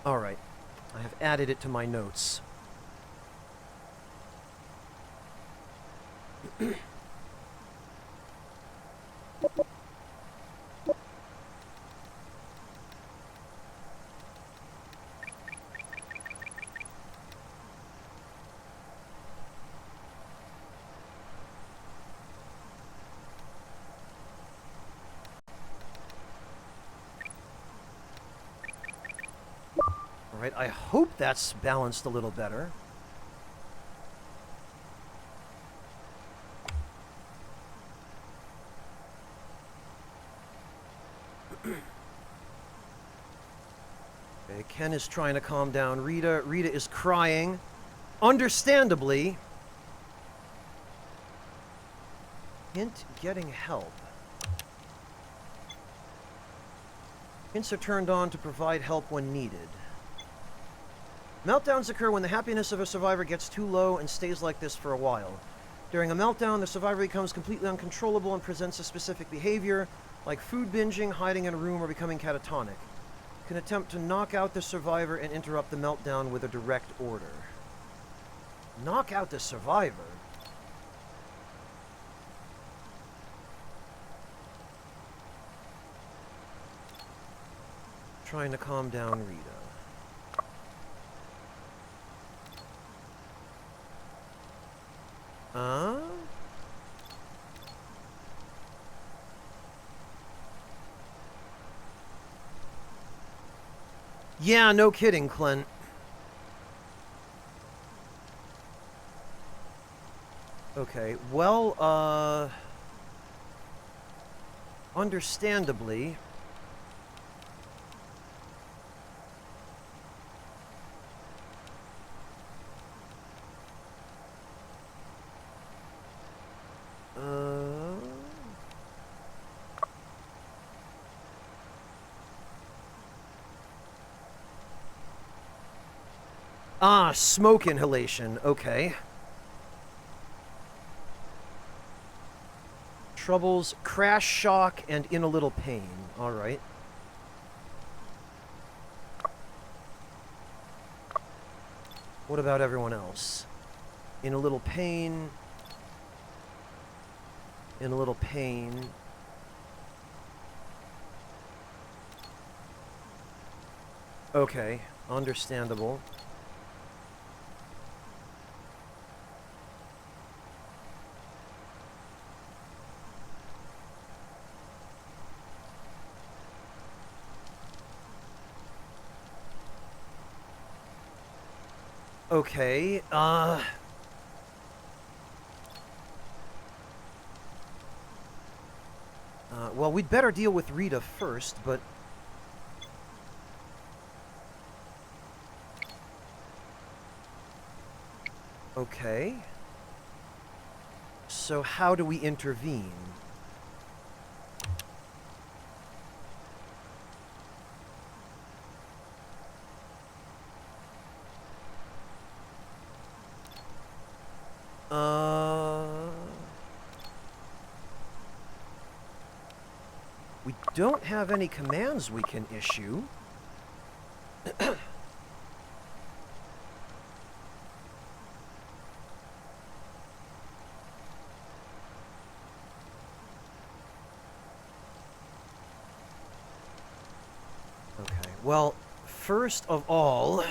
Alright, I have added it to my notes. Alright, I hope that's balanced a little better. Okay, Ken is trying to calm down Rita. Rita is crying. Understandably. Hint, getting help. Hints are turned on to provide help when needed. Meltdowns occur when the happiness of a survivor gets too low and stays like this for a while. During a meltdown, the survivor becomes completely uncontrollable and presents a specific behavior, like food binging, hiding in a room, or becoming catatonic. You can attempt to knock out the survivor and interrupt the meltdown with a direct order. Knock out the survivor? Trying to calm down Rita. Yeah, no kidding, Clint. Okay, well, understandably... smoke inhalation, okay. Troubles, crash shock, and in a little pain. Alright. What about everyone else? In a little pain. In a little pain. Okay, understandable. Okay, well, we'd better deal with Rita first, but... Okay. So how do we intervene? We don't have any commands we can issue. Okay, well, first of all...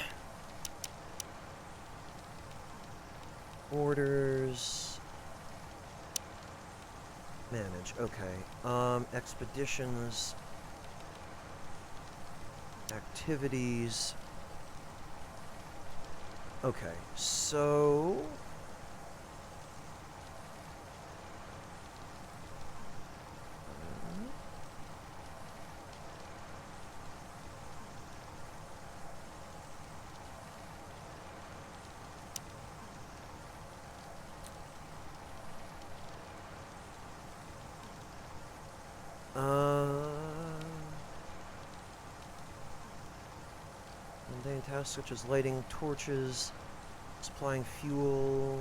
Orders... Manage, okay. Expeditions... Activities... Okay, so... Mundane tasks such as lighting torches, supplying fuel.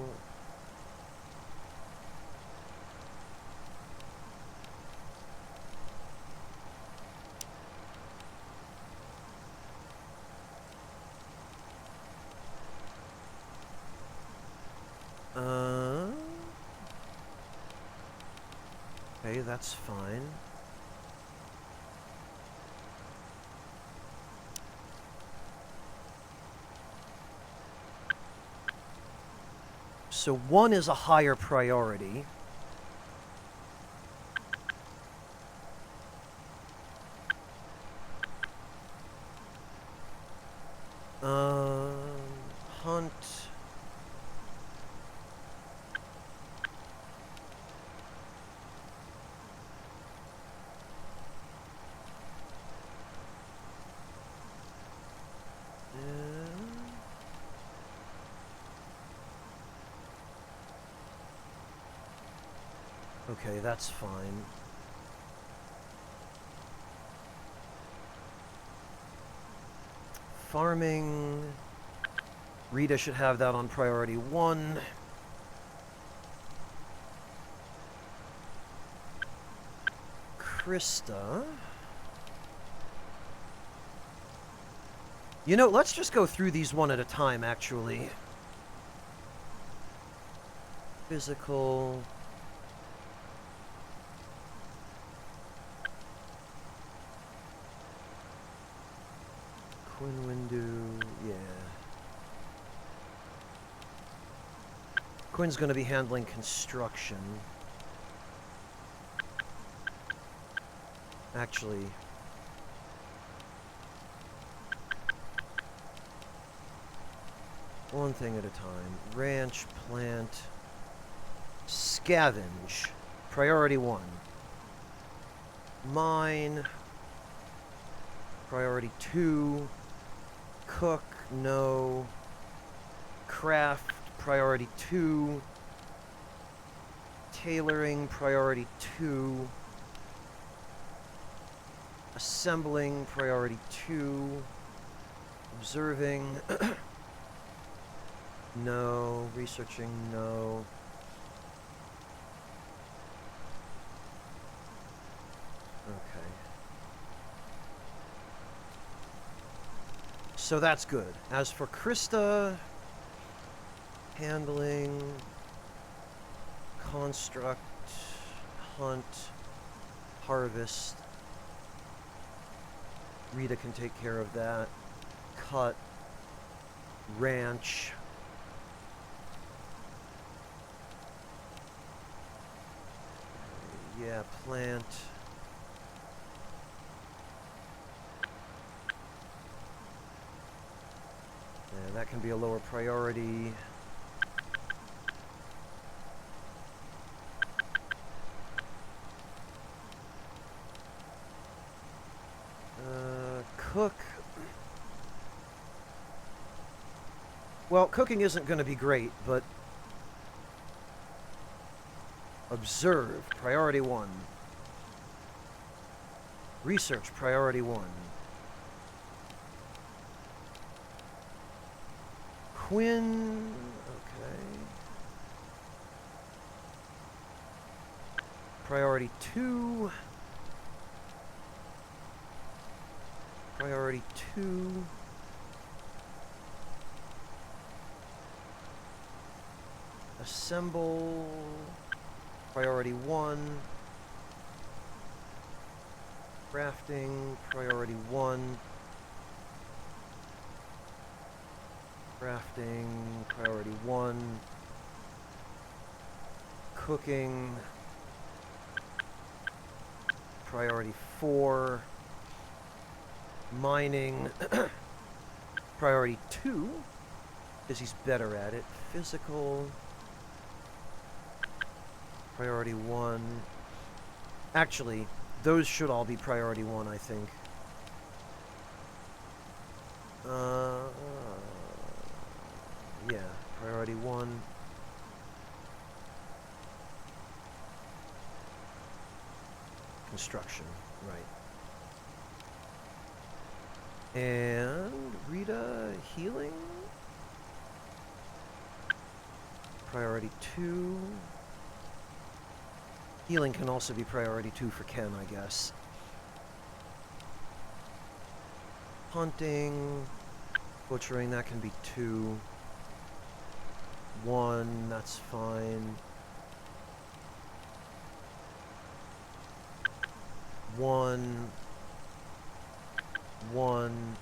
Okay, that's fine. So one is a higher priority. Hunt. Okay, that's fine. Farming. Rita should have that on priority 1. Krista. You know, let's just go through these one at a time, actually. Physical. Quinn Windu, yeah. Quinn's going to be handling construction. Actually... one thing at a time. Ranch, plant, scavenge. Priority 1. Mine. Priority 2. Cook, no. Craft, priority 2. Tailoring, priority 2. Assembling, priority 2. Observing, no. Researching, no. Okay. So that's good. As for Krista, handling, construct, hunt, harvest. Rita can take care of that. Cut, ranch. Yeah, plant. Yeah, that can be a lower priority. Cook. Well, cooking isn't going to be great, but observe, priority 1. Research, priority 1. Quinn, okay. Priority 2. Priority 2. Assemble. Priority 1. Crafting. Priority 1. Crafting. Priority 1. Cooking. Priority 4. Mining. Priority 2. Because he's better at it. Physical. Priority 1. Actually, those should all be priority 1, I think. Yeah, priority 1. Construction, right. And Rita, healing? Priority 2. Healing can also be priority 2 for Ken, I guess. Hunting. Butchering, that can be 2. 1, that's fine. 1. 1.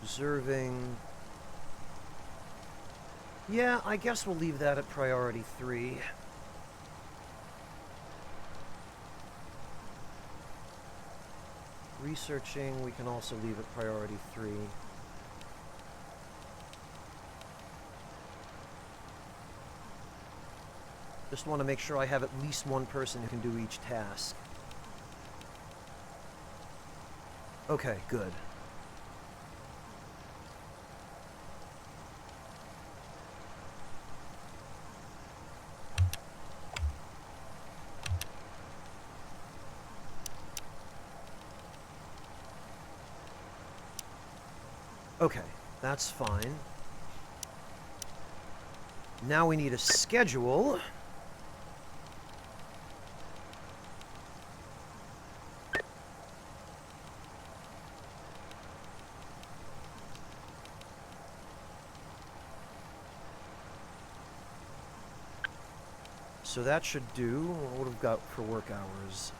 Observing. Yeah, I guess we'll leave that at priority 3. Researching, we can also leave at priority 3. Just want to make sure I have at least one person who can do each task. Okay, good. Okay, that's fine. Now we need a schedule. So that should do. What have we got for work hours?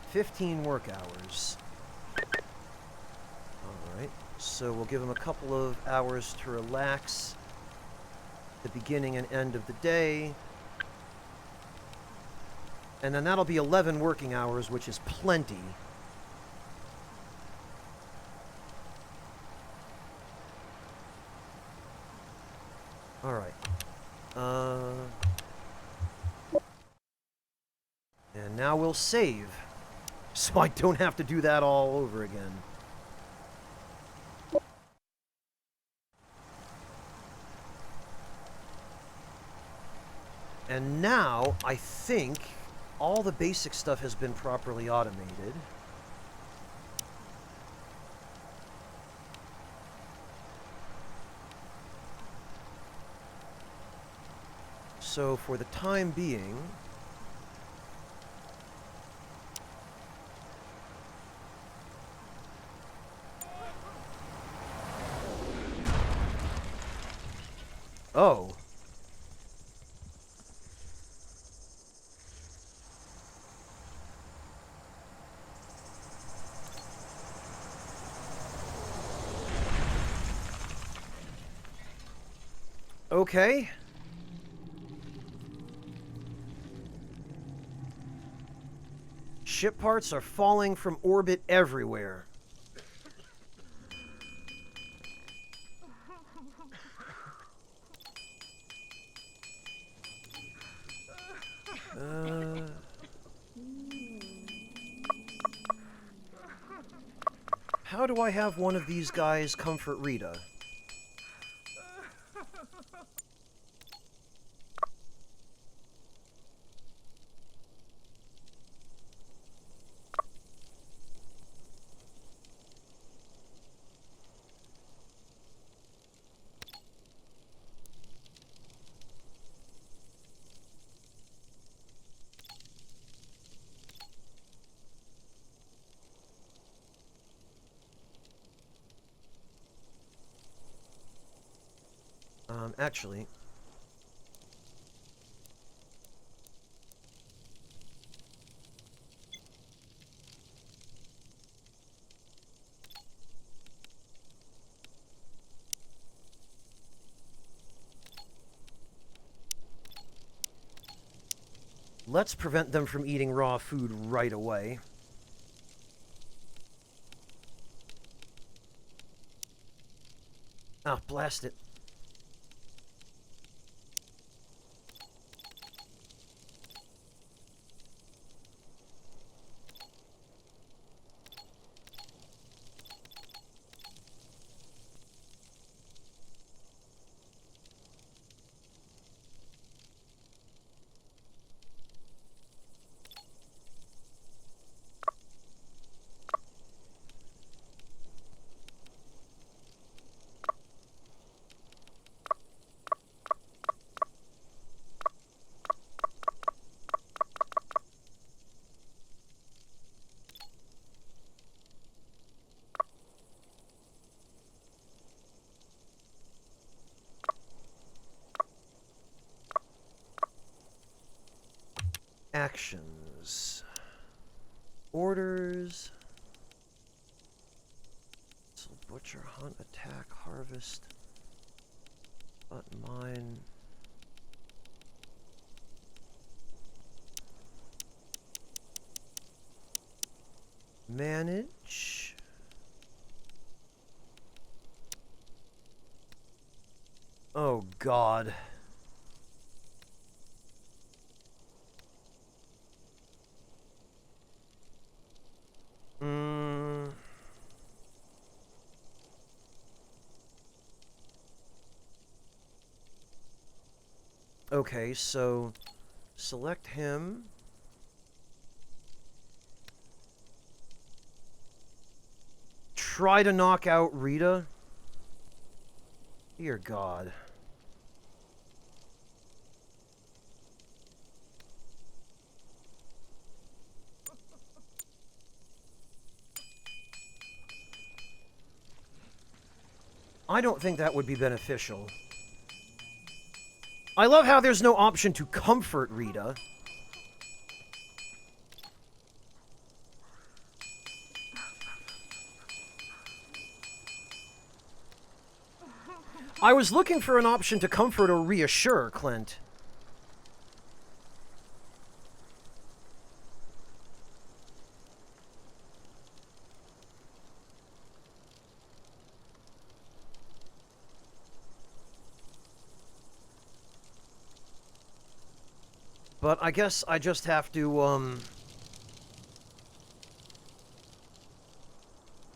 15 work hours. Alright, so we'll give him a couple of hours to relax the beginning and end of the day. And then that'll be 11 working hours, which is plenty. Alright. And now we'll save, so I don't have to do that all over again. And now, I think, all the basic stuff has been properly automated. So, for the time being, Oh. Okay. Ship parts are falling from orbit everywhere. How do I have one of these guys comfort Rita? Actually... let's prevent them from eating raw food right away. Ah, blast it. Actions. Orders. So butcher, hunt, attack, harvest. Button mine. Manage. Oh God. Okay, so select him. Try to knock out Rita. Dear God. I don't think that would be beneficial. I love how there's no option to comfort Rita. I was looking for an option to comfort or reassure Clint. But I guess I just have to,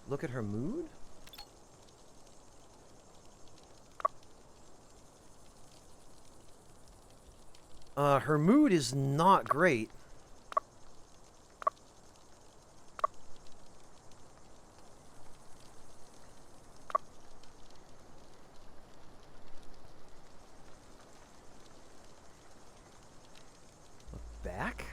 look at her mood? Her mood is not great. Back?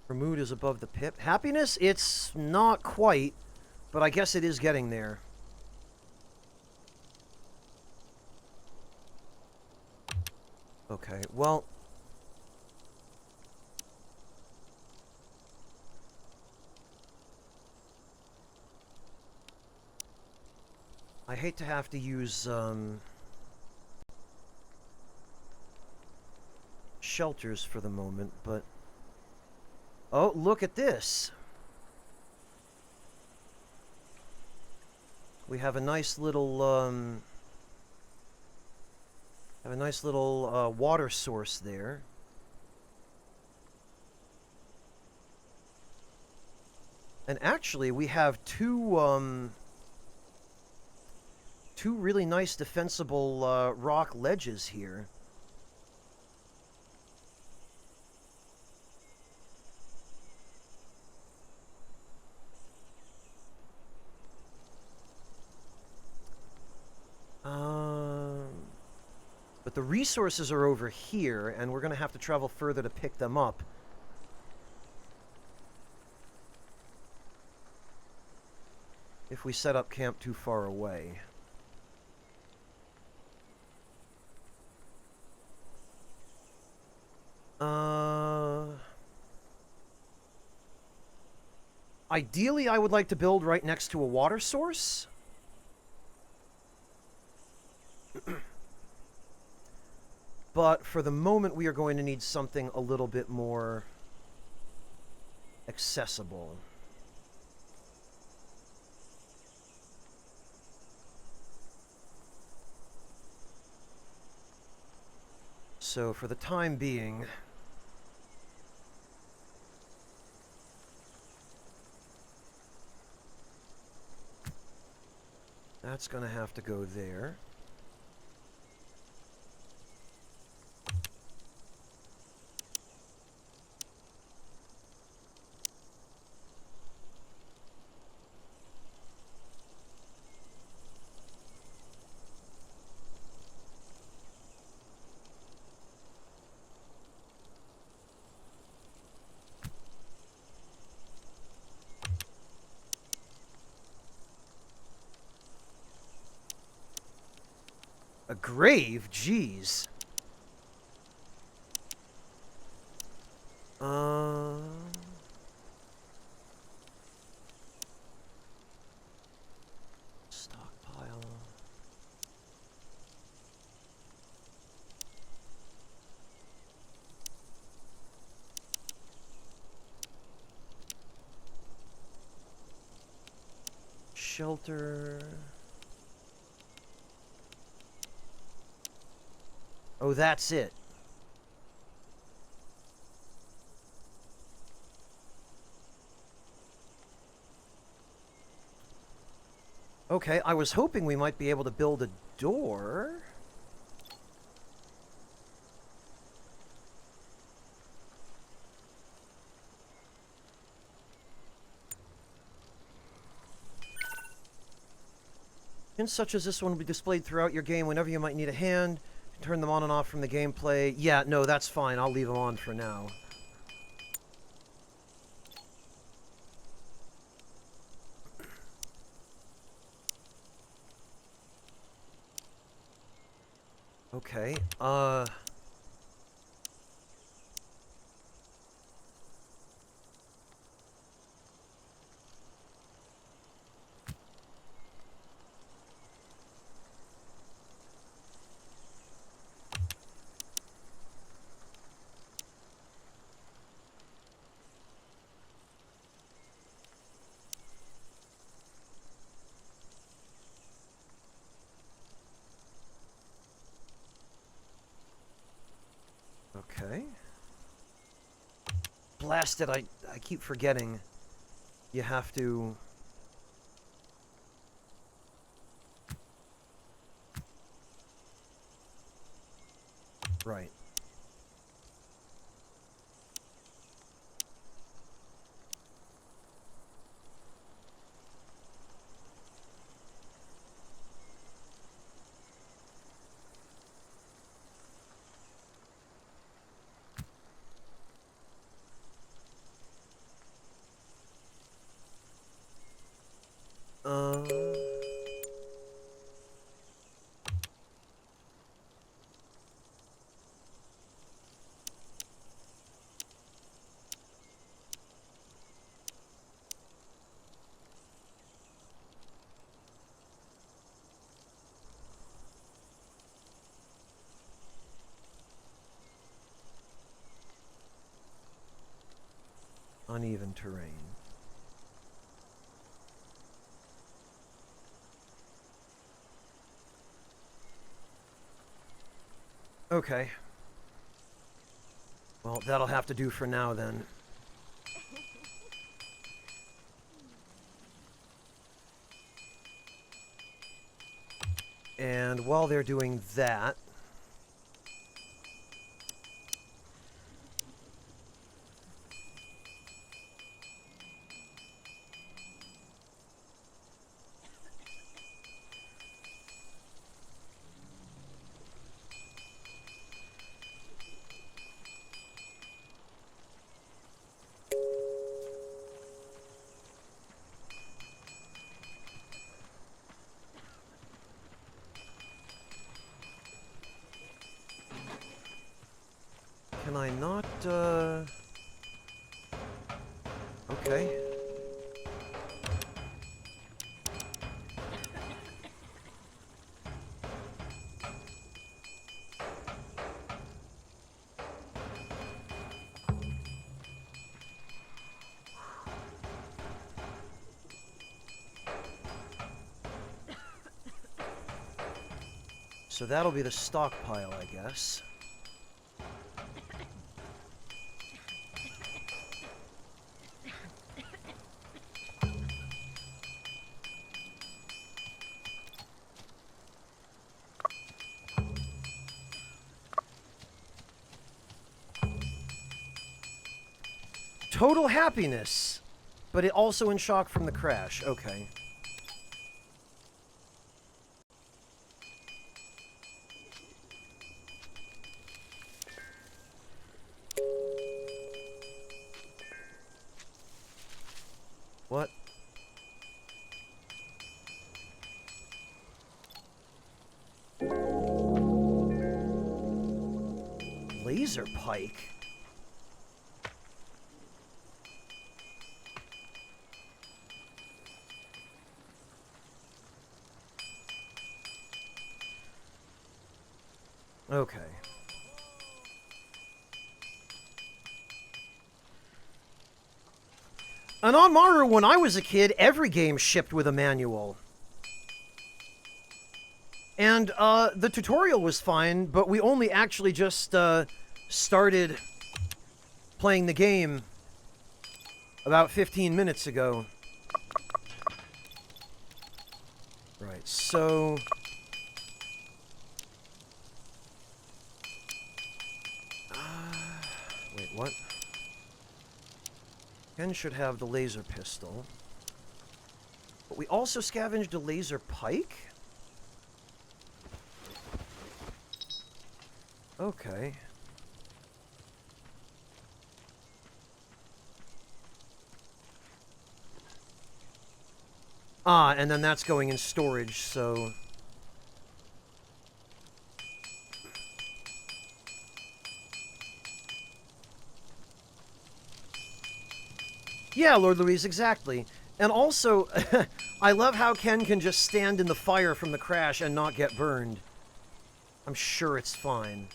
Her mood is above the pip. Happiness? It's not quite, but I guess it is getting there. Okay, well... I hate to have to use, shelters for the moment, but... Oh, look at this! We have a nice little, water source there. And actually, we have two really nice defensible, rock ledges here. But the resources are over here, and we're going to have to travel further to pick them up. If we set up camp too far away. Ideally, I would like to build right next to a water source. But for the moment, we are going to need something a little bit more accessible. So for the time being, that's going to have to go there. A grave? Jeez. Stockpile. Shelter. Oh, that's it. Okay, I was hoping we might be able to build a door. Hints such as this one will be displayed throughout your game whenever you might need a hand. Turn them on and off from the gameplay. Yeah, no, that's fine. I'll leave them on for now. Okay, okay. Blast it, I keep forgetting. You have to... Right. uneven terrain. Okay. Well, that'll have to do for now, then. And while they're doing that... Can I not, Okay. So that'll be the stockpile, I guess. Total happiness, but it also in shock from the crash. Okay. What? Laser pike? Okay. And on Maru, when I was a kid, every game shipped with a manual. And, the tutorial was fine, but we only actually just, started playing the game about 15 minutes ago. Right, so... wait, what? Ken should have the laser pistol. But we also scavenged a laser pike? Okay. Ah, and then that's going in storage, so... Yeah, Lord Louise, exactly. And also, I love how Ken can just stand in the fire from the crash and not get burned. I'm sure it's fine.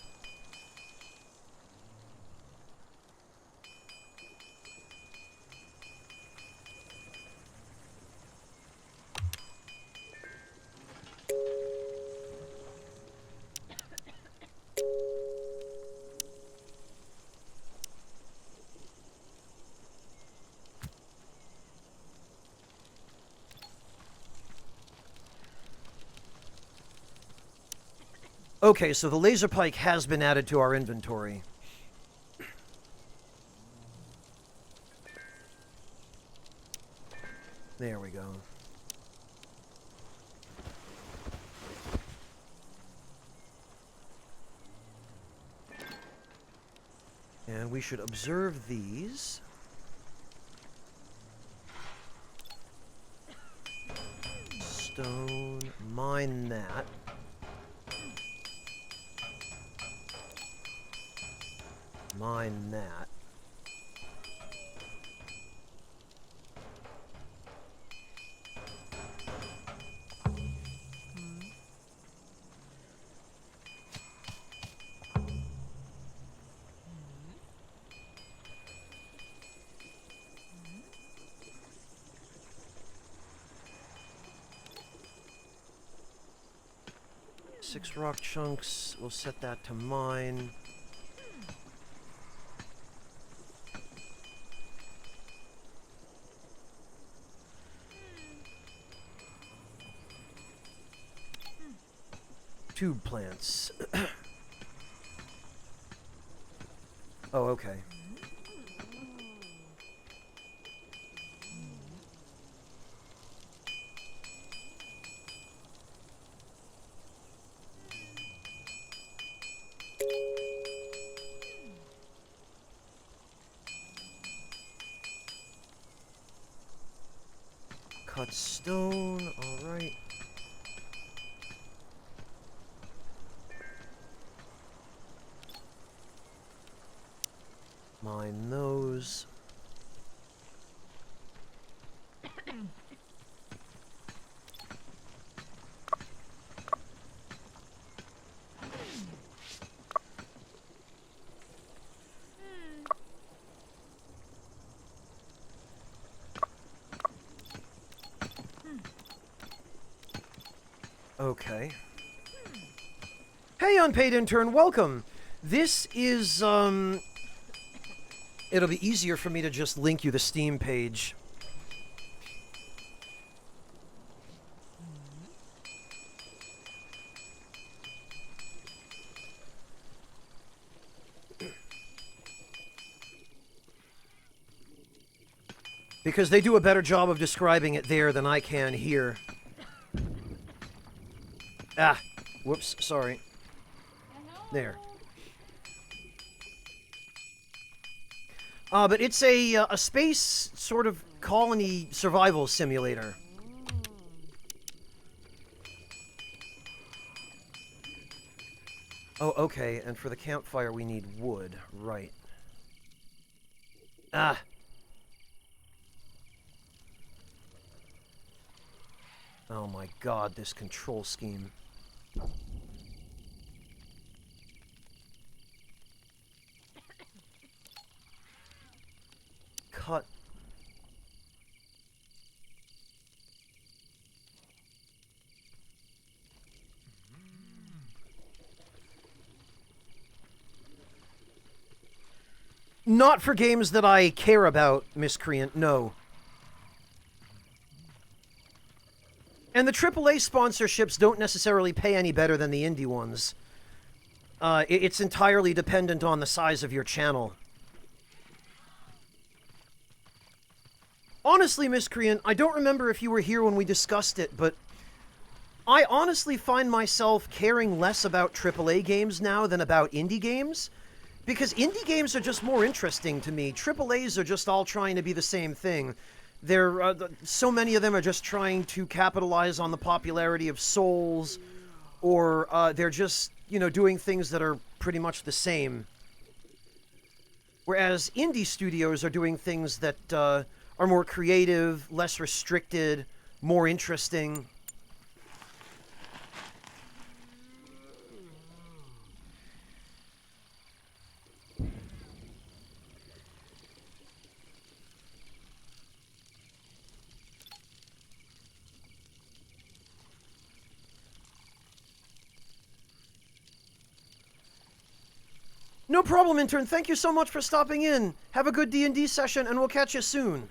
Okay, so the laser pike has been added to our inventory. There we go. And we should observe these. Stone, mine that. Mine that. 6 rock chunks. We'll set that to mine. Tube plants. Oh, okay. Cut stone, alright. Mine those. Okay. Hey, unpaid intern, welcome! This is, it'll be easier for me to just link you the Steam page. Because they do a better job of describing it there than I can here. Ah, whoops, sorry. There. But it's a space sort of colony survival simulator. Oh, okay, and for the campfire we need wood, right. Ah. Oh my god, this control scheme. Cut. Not for games that I care about, Miscreant, no. And the AAA sponsorships don't necessarily pay any better than the indie ones. It's entirely dependent on the size of your channel. Honestly, Miscreant, I don't remember if you were here when we discussed it, but I honestly find myself caring less about AAA games now than about indie games, because indie games are just more interesting to me. AAAs are just all trying to be the same thing. They're, so many of them are just trying to capitalize on the popularity of Souls, or they're just, you know, doing things that are pretty much the same. Whereas indie studios are doing things that are more creative, less restricted, more interesting. No problem, intern. Thank you so much for stopping in. Have a good D&D session, and we'll catch you soon.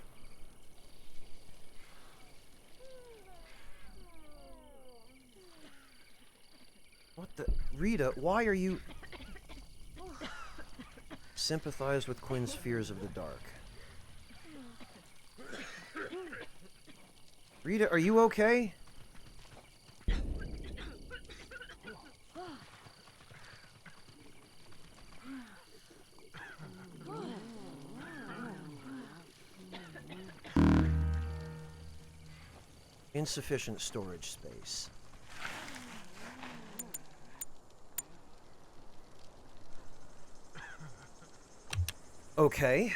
What the... Rita, why are you... Sympathize with Quinn's fears of the dark. Rita, are you okay? Insufficient storage space. Okay.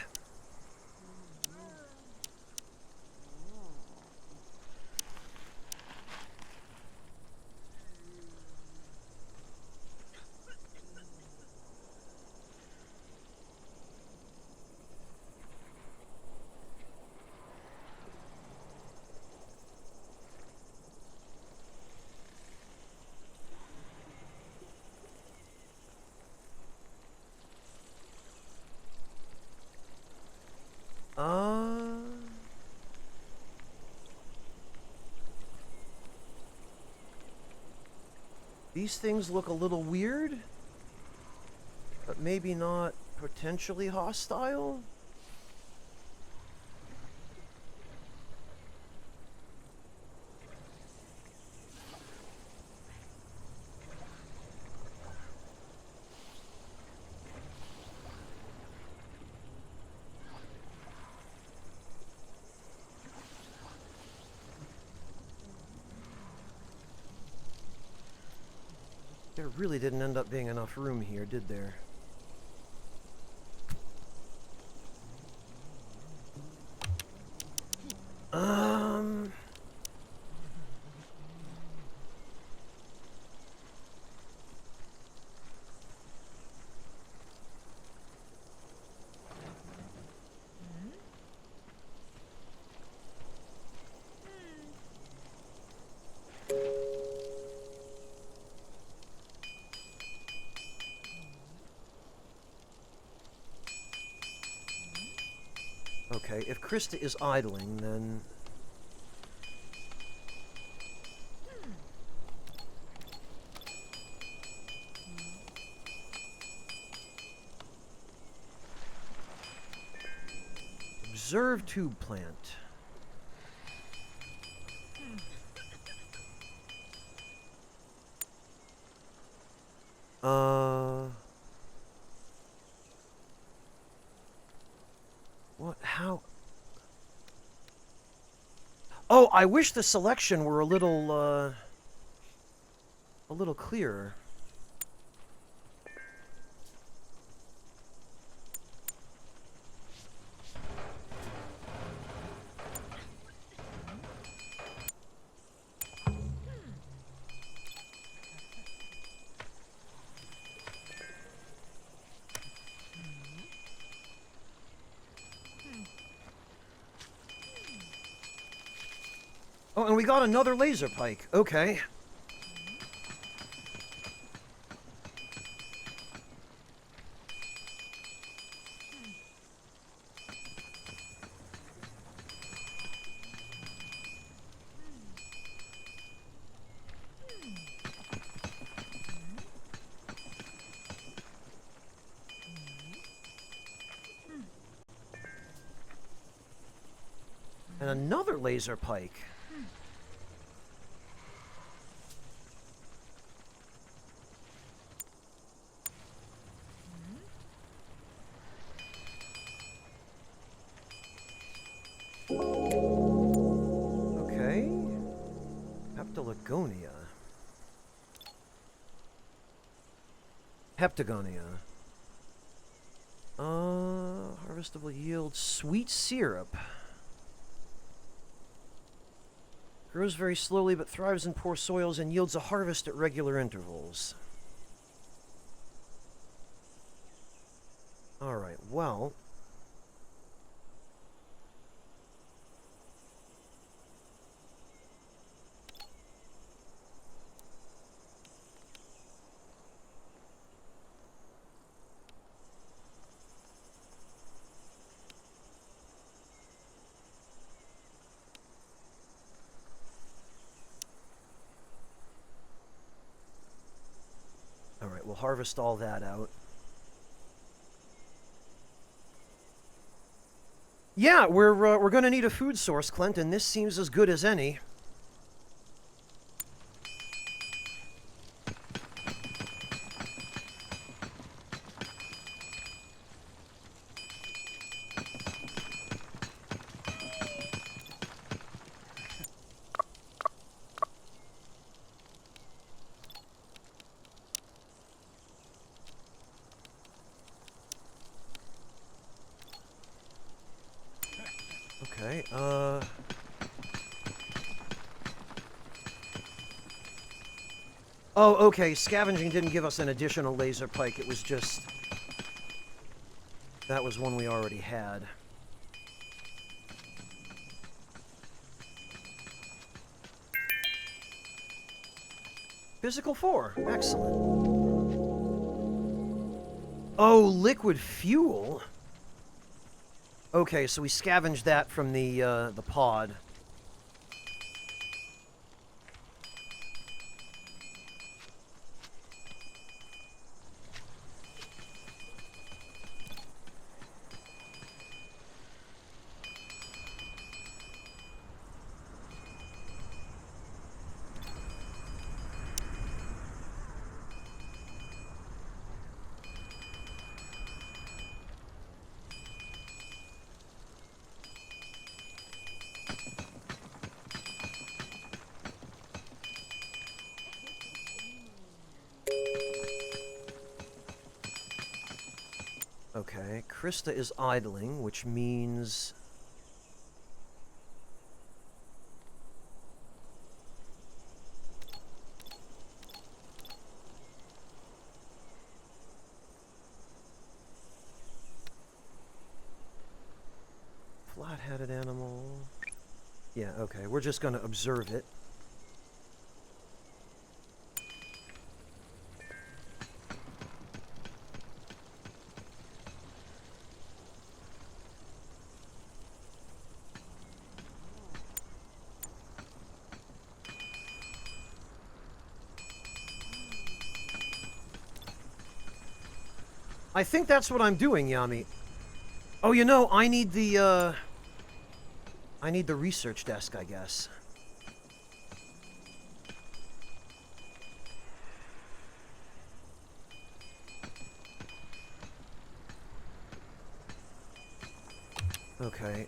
These things look a little weird, but maybe not potentially hostile. There really didn't end up being enough room here, did there? Okay, if Krista is idling, then... Observe tube plant. What? How? Oh, I wish the selection were a little clearer. Oh, and we got another laser pike. Okay. And another laser pike. Okay. Heptalagonia. Heptagonia. Harvestable yield sweet syrup. Grows very slowly but thrives in poor soils and yields a harvest at regular intervals. Alright, well... Alright, we'll harvest all that out. Yeah, we're gonna need a food source, Clint, and this seems as good as any. Okay, Oh, okay, scavenging didn't give us an additional laser pike, it was just... That was one we already had. Physical 4, excellent. Oh, liquid fuel? Okay, so we scavenged that from the pod. Okay, Krista is idling, which means... Flat-headed animal... Yeah, okay, we're just gonna observe it. I think that's what I'm doing, Yami. Oh, you know, I need the research desk, I guess. Okay,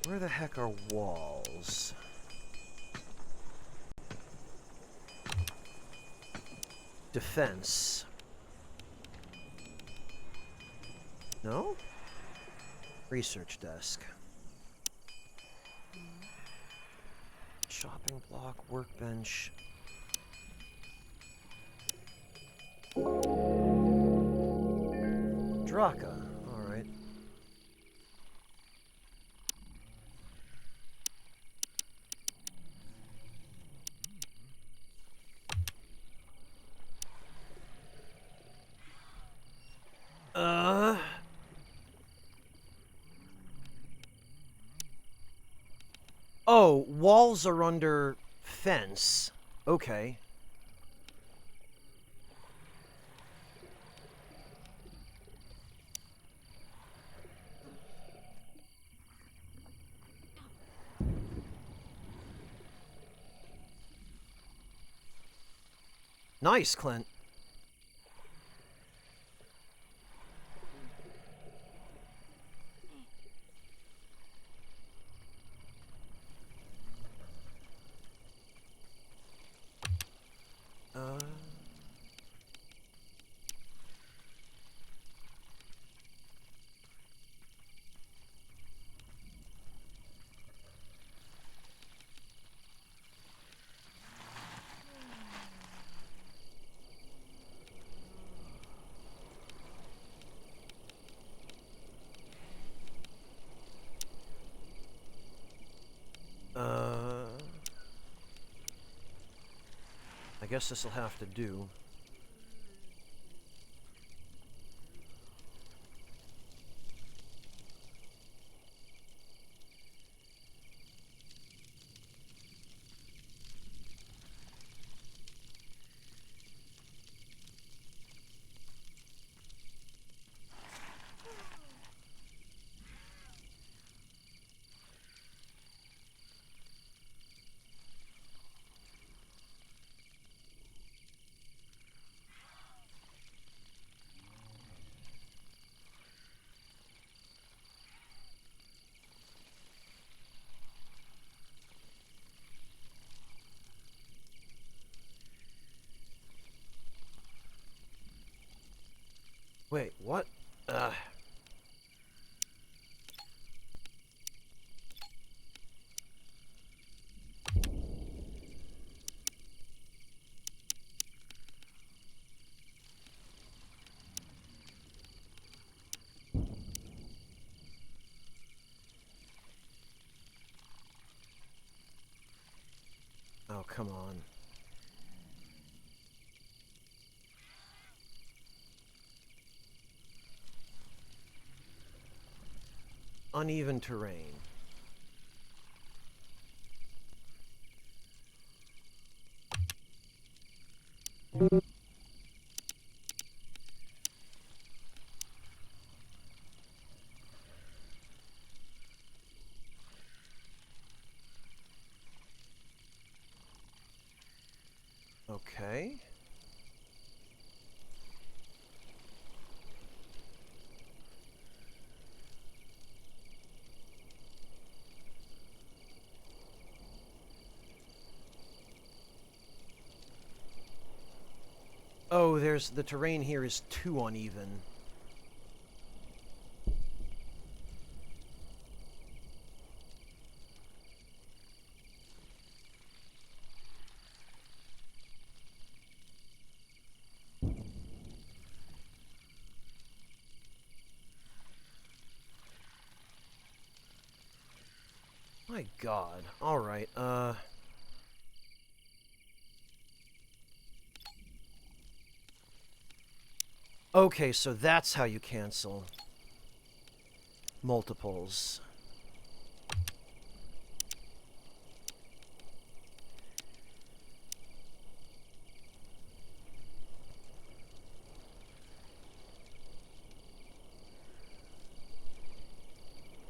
where the heck are walls? Defense. No? Research desk. Shopping block, workbench. Draka, alright. Oh, walls are under fence. Okay. Nice, Clint. I guess this'll have to do. Wait, what? Oh, come on. Uneven terrain. Okay. Oh, the terrain here is too uneven. My God. Alright, okay, so that's how you cancel multiples.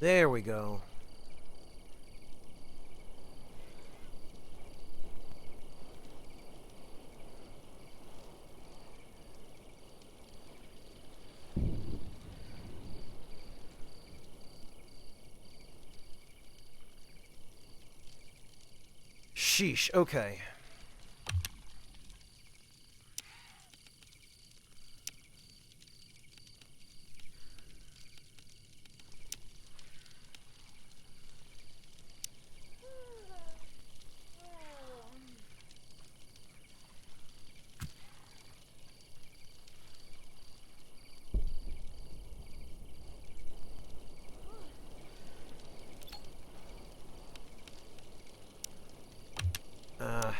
There we go. Sheesh, okay. Uh...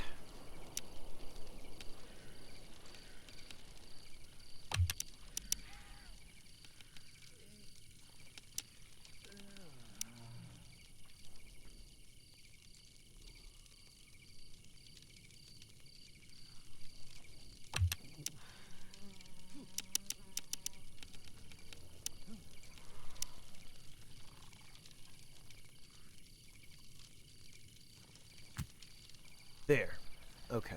There. Okay.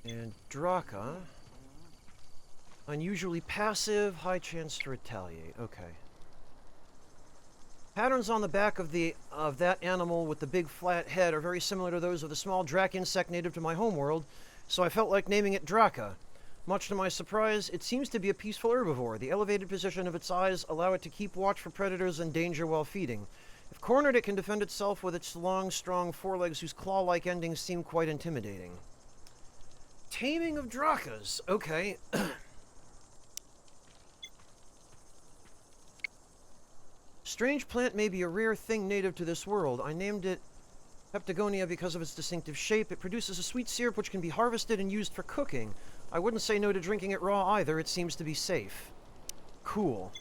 And Draka. Unusually passive, high chance to retaliate. Okay. Patterns on the back of that animal with the big flat head are very similar to those of the small drak insect native to my homeworld, so I felt like naming it Draka. Much to my surprise, it seems to be a peaceful herbivore. The elevated position of its eyes allow it to keep watch for predators and danger while feeding. If cornered, it can defend itself with its long, strong forelegs whose claw-like endings seem quite intimidating. Taming of Drakas. Okay. Strange plant may be a rare thing native to this world. I named it Peptagonia because of its distinctive shape. It produces a sweet syrup which can be harvested and used for cooking. I wouldn't say no to drinking it raw either. It seems to be safe. Cool.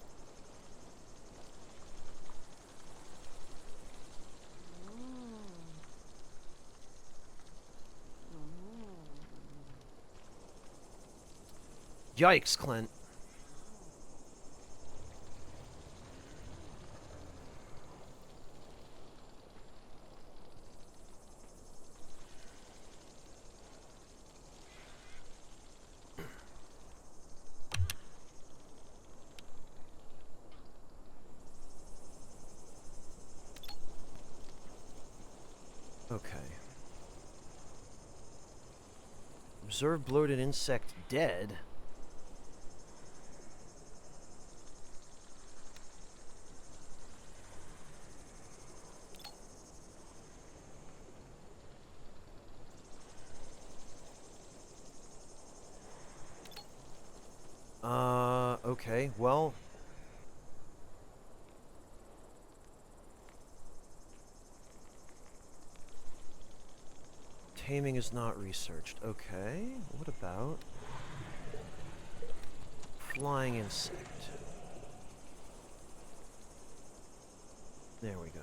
Yikes, Clint. Okay. Observe bloated insect dead. Okay, well... Taming is not researched. Okay, what about... flying insect? There we go.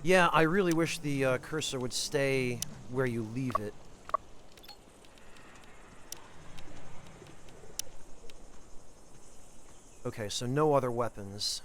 Yeah, I really wish the cursor would stay where you leave it. Okay, so no other weapons.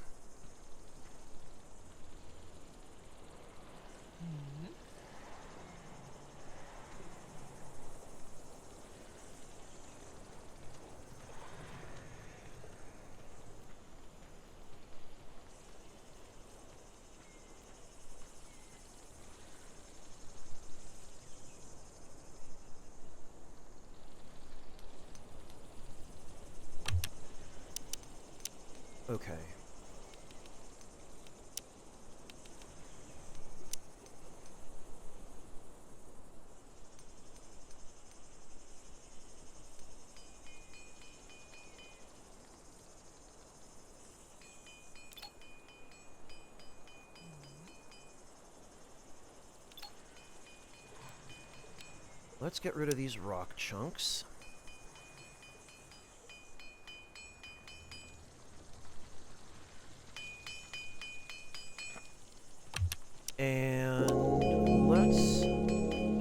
Okay. Let's get rid of these rock chunks. And let's...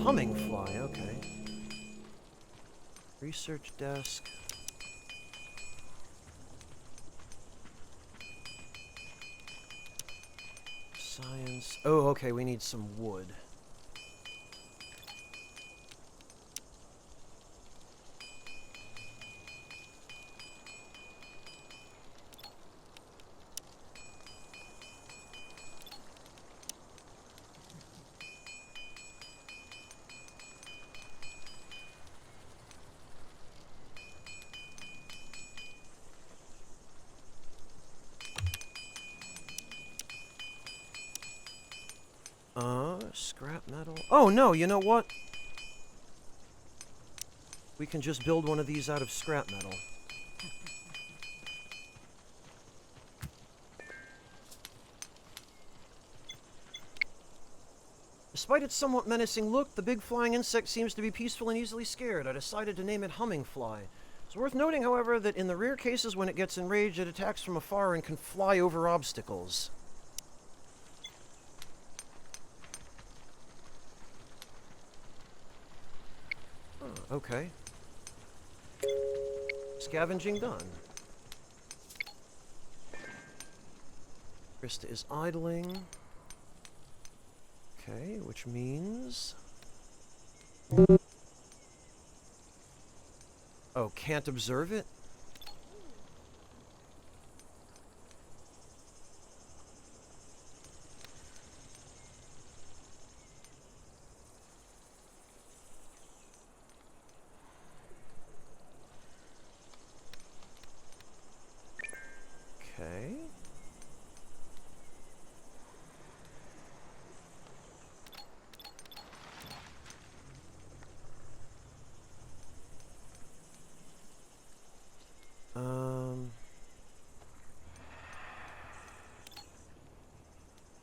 Humming fly, okay. Research desk. Science. Oh, okay, we need some wood. Scrap metal. Oh, no, you know what? We can just build one of these out of scrap metal. Despite its somewhat menacing look, the big flying insect seems to be peaceful and easily scared. I decided to name it Humming Fly. It's worth noting, however, that in the rare cases when it gets enraged, it attacks from afar and can fly over obstacles. Oh, okay. Scavenging done. Krista is idling. Okay, which means... Oh, can't observe it? Okay.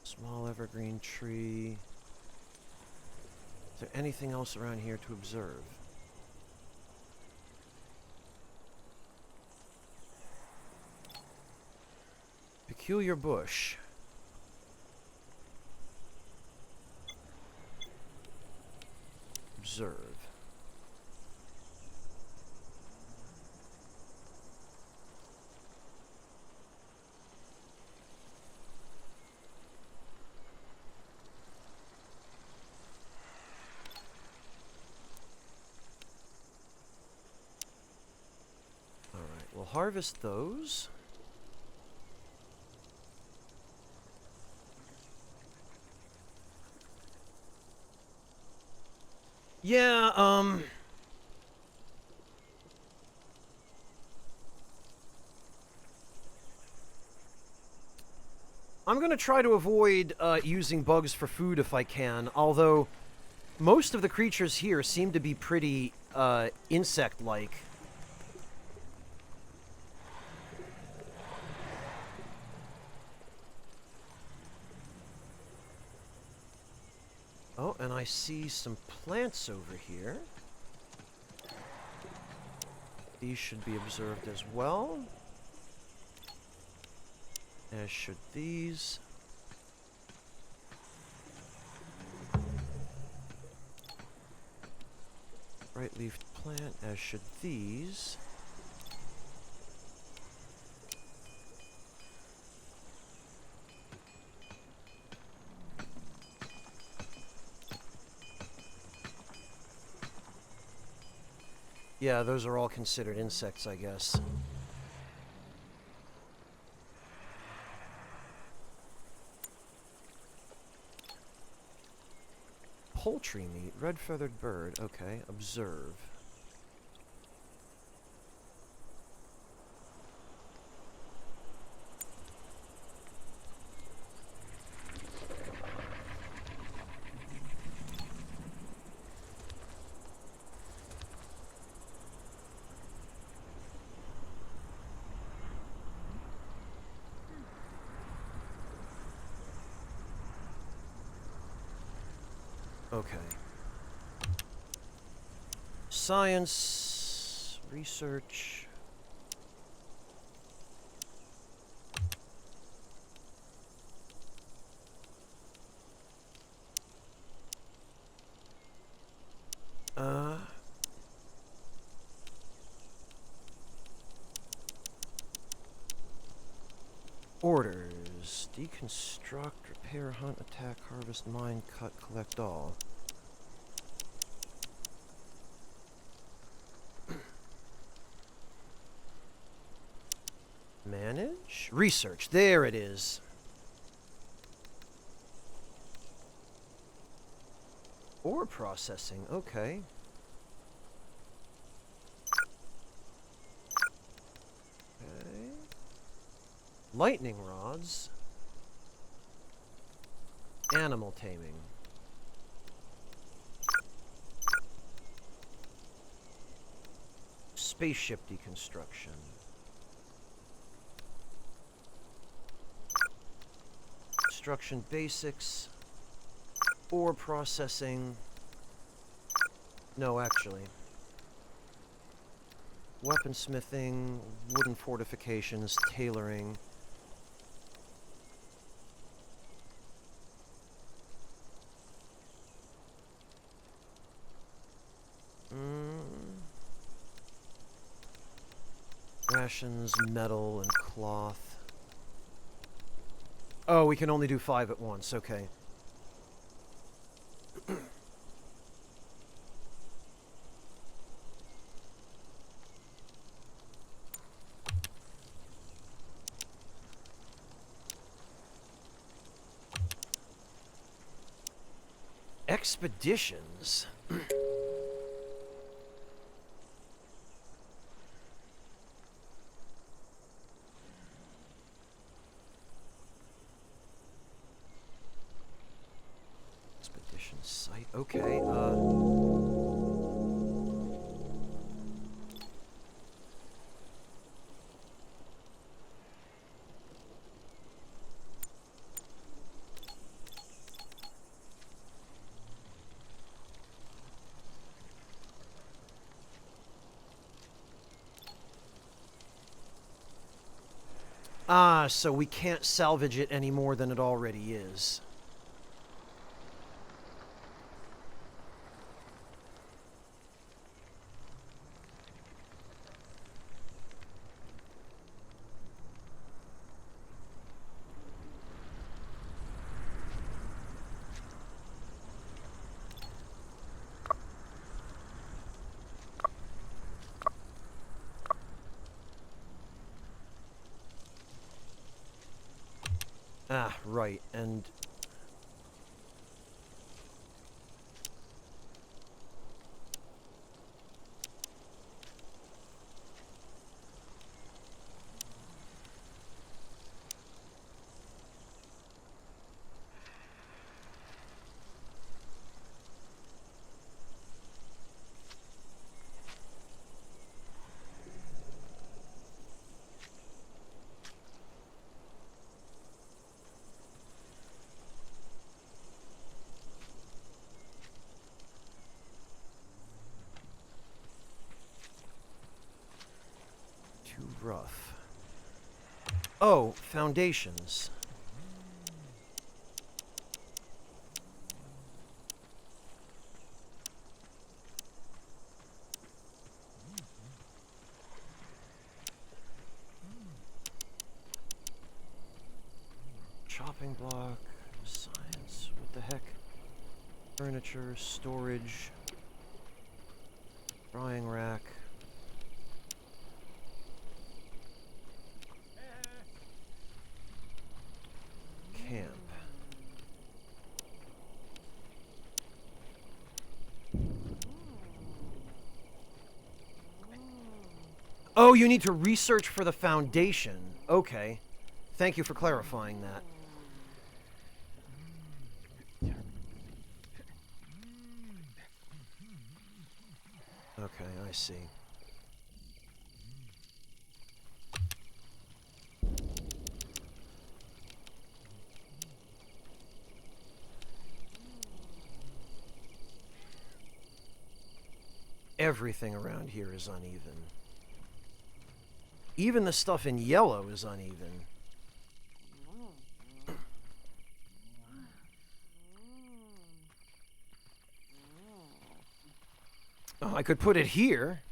Small evergreen tree. Is there anything else around here to observe? Peculiar bush. Observe. All right, we'll harvest those. Yeah, I'm gonna try to avoid using bugs for food if I can, although most of the creatures here seem to be pretty insect-like. Oh, and I see some plants over here. These should be observed as well. As should these. Bright-leafed plant, as should these. Yeah, those are all considered insects, I guess. Poultry meat, red-feathered bird. Okay, observe. Okay. Science, research. Orders. Deconstruct, repair, hunt, attack, harvest, mine, cut, collect all. Manage? Research. There it is. Ore processing. Okay. Okay. Lightning rods. Animal taming. Spaceship deconstruction. Construction basics. Ore processing. No, actually. Weaponsmithing, wooden fortifications, tailoring. Rations, metal, and cloth. Oh, we can only do 5 at once, okay. Expeditions. Expedition site. Okay, so we can't salvage it any more than it already is. Ah, right, and... too rough. Oh, foundations. chopping block, science, what the heck? Furniture, storage, drying rack. Camp. Oh, you need to research for the foundation. Okay. Thank you for clarifying that. Okay, I see. Everything around here is uneven. Even the stuff in yellow is uneven. Oh, I could put it here.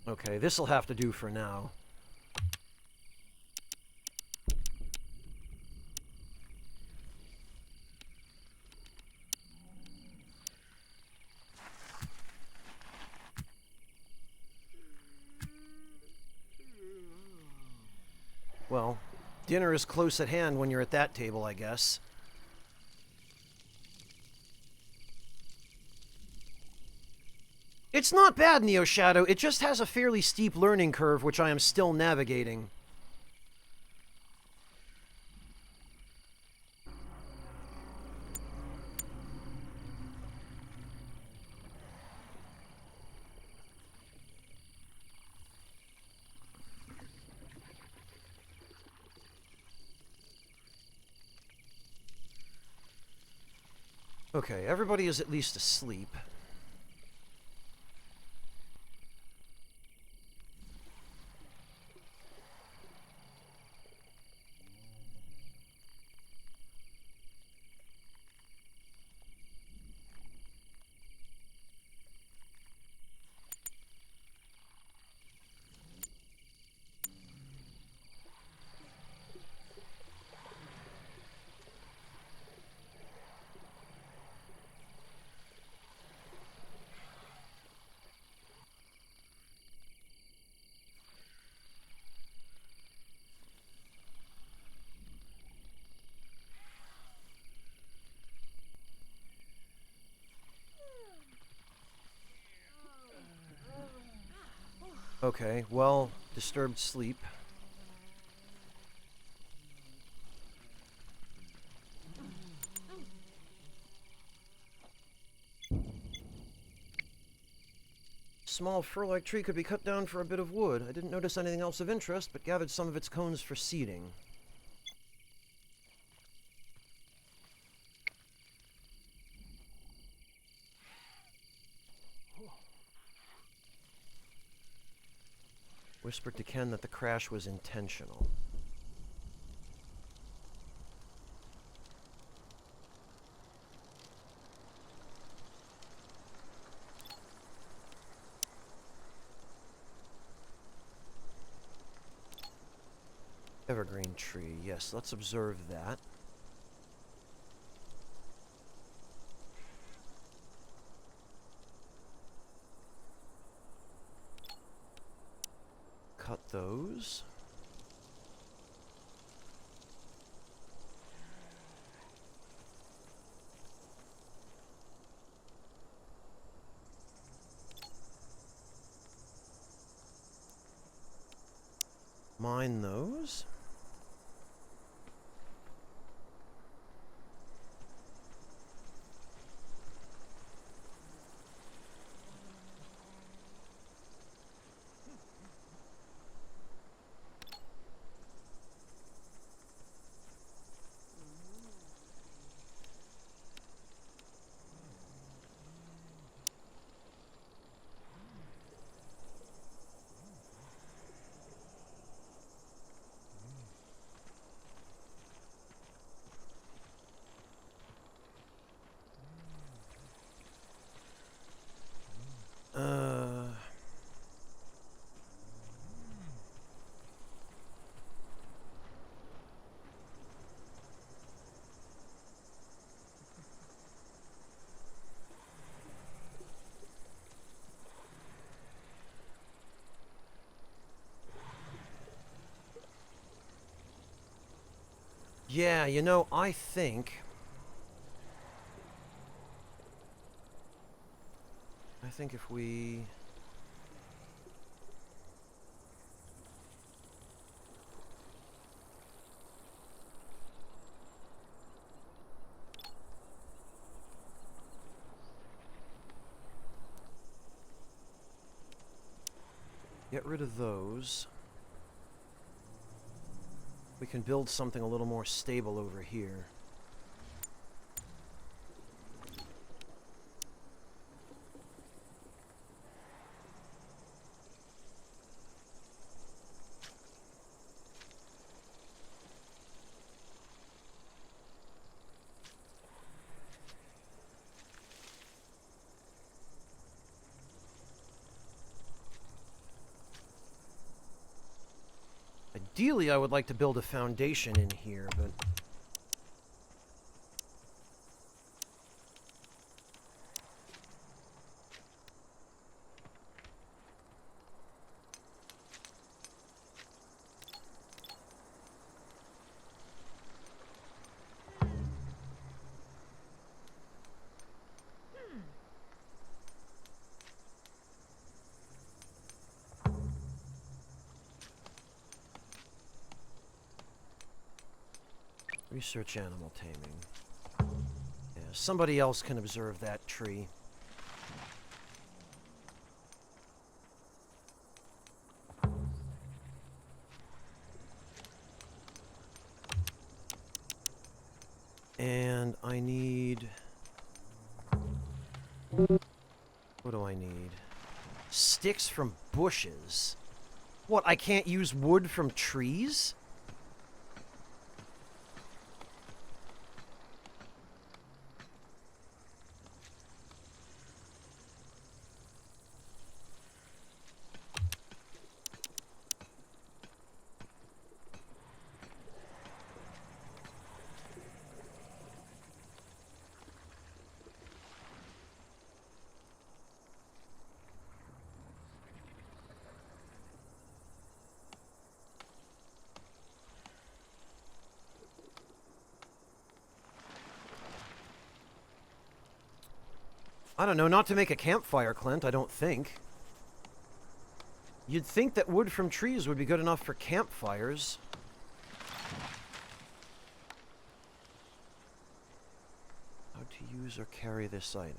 Okay, this'll have to do for now. Well, dinner is close at hand when you're at that table, I guess. It's not bad, Neo Shadow. It just has a fairly steep learning curve, which I am still navigating. Okay, everybody is at least asleep. Okay, well, disturbed sleep. Small fir-like tree could be cut down for a bit of wood. I didn't notice anything else of interest, but gathered some of its cones for seeding. Whispered to Ken that the crash was intentional. Evergreen tree. Yes, let's observe that. Cut those. Mine those. Yeah, you know, I think if we... get rid of those. We can build something a little more stable over here. Ideally, I would like to build a foundation in here, but... research animal taming. Yeah, somebody else can observe that tree. And I need... what do I need? Sticks from bushes. What, I can't use wood from trees? I don't know, not to make a campfire, Clint, I don't think. You'd think that wood from trees would be good enough for campfires. How to use or carry this item.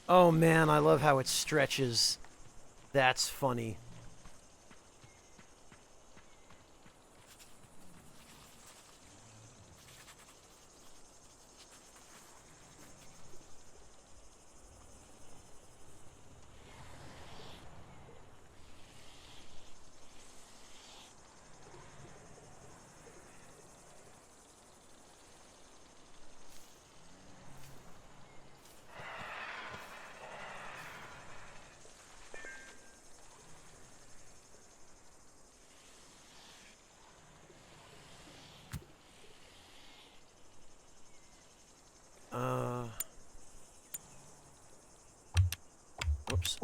Oh man, I love how it stretches. That's funny. Whoops.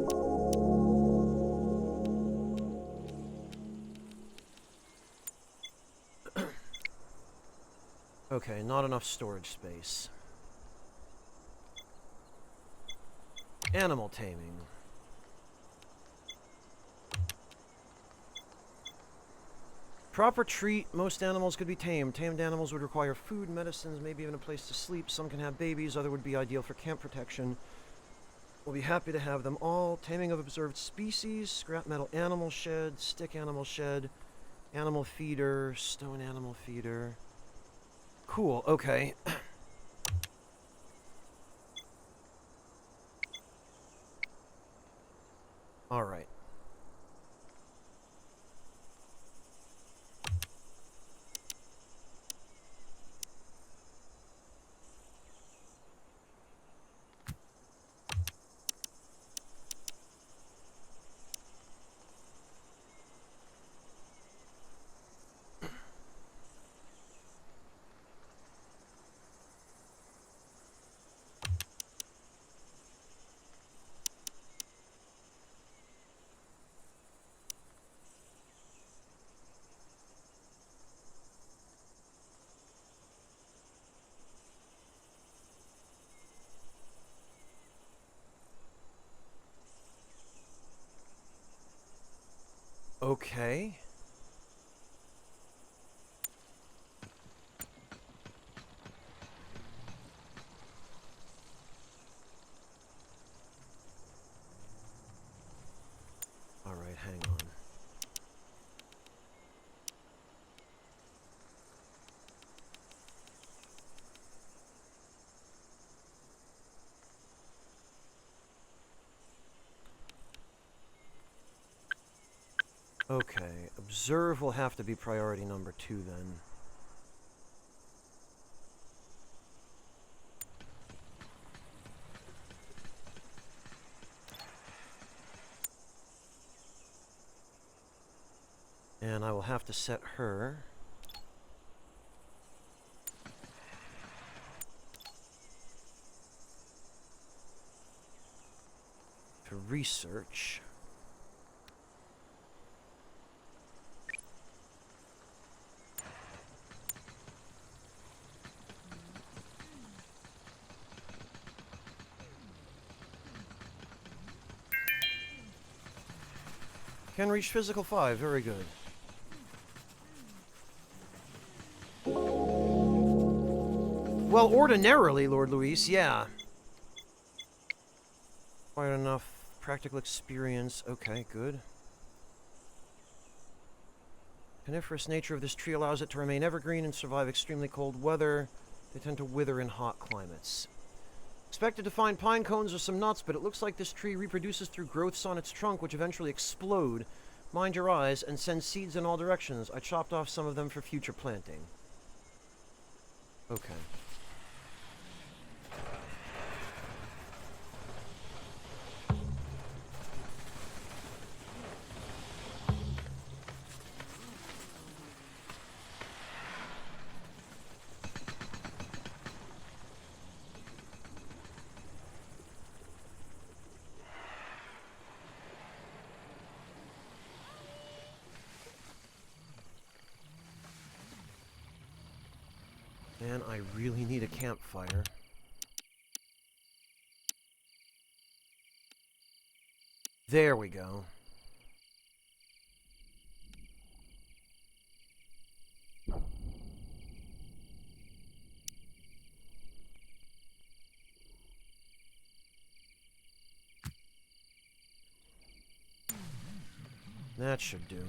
Okay, not enough storage space. Animal taming. Proper treat. Most animals could be tamed. Tamed animals would require food, medicines, maybe even a place to sleep. Some can have babies. Other would be ideal for camp protection. We'll be happy to have them all. Taming of observed species, scrap metal animal shed, stick animal shed, animal feeder, stone animal feeder. Cool, okay. All right. Okay. All right, hang on. Okay, observe will have to be priority number 2 then. And I will have to set her to research. Can reach physical 5, very good. Well, ordinarily, Lord Luis, yeah. Quite enough practical experience. Okay, good. Coniferous nature of this tree allows it to remain evergreen and survive extremely cold weather. They tend to wither in hot climates. Expected to find pine cones or some nuts, but it looks like this tree reproduces through growths on its trunk, which eventually explode. Mind your eyes and send seeds in all directions. I chopped off some of them for future planting. Okay. Man, I really need a campfire. There we go. That should do.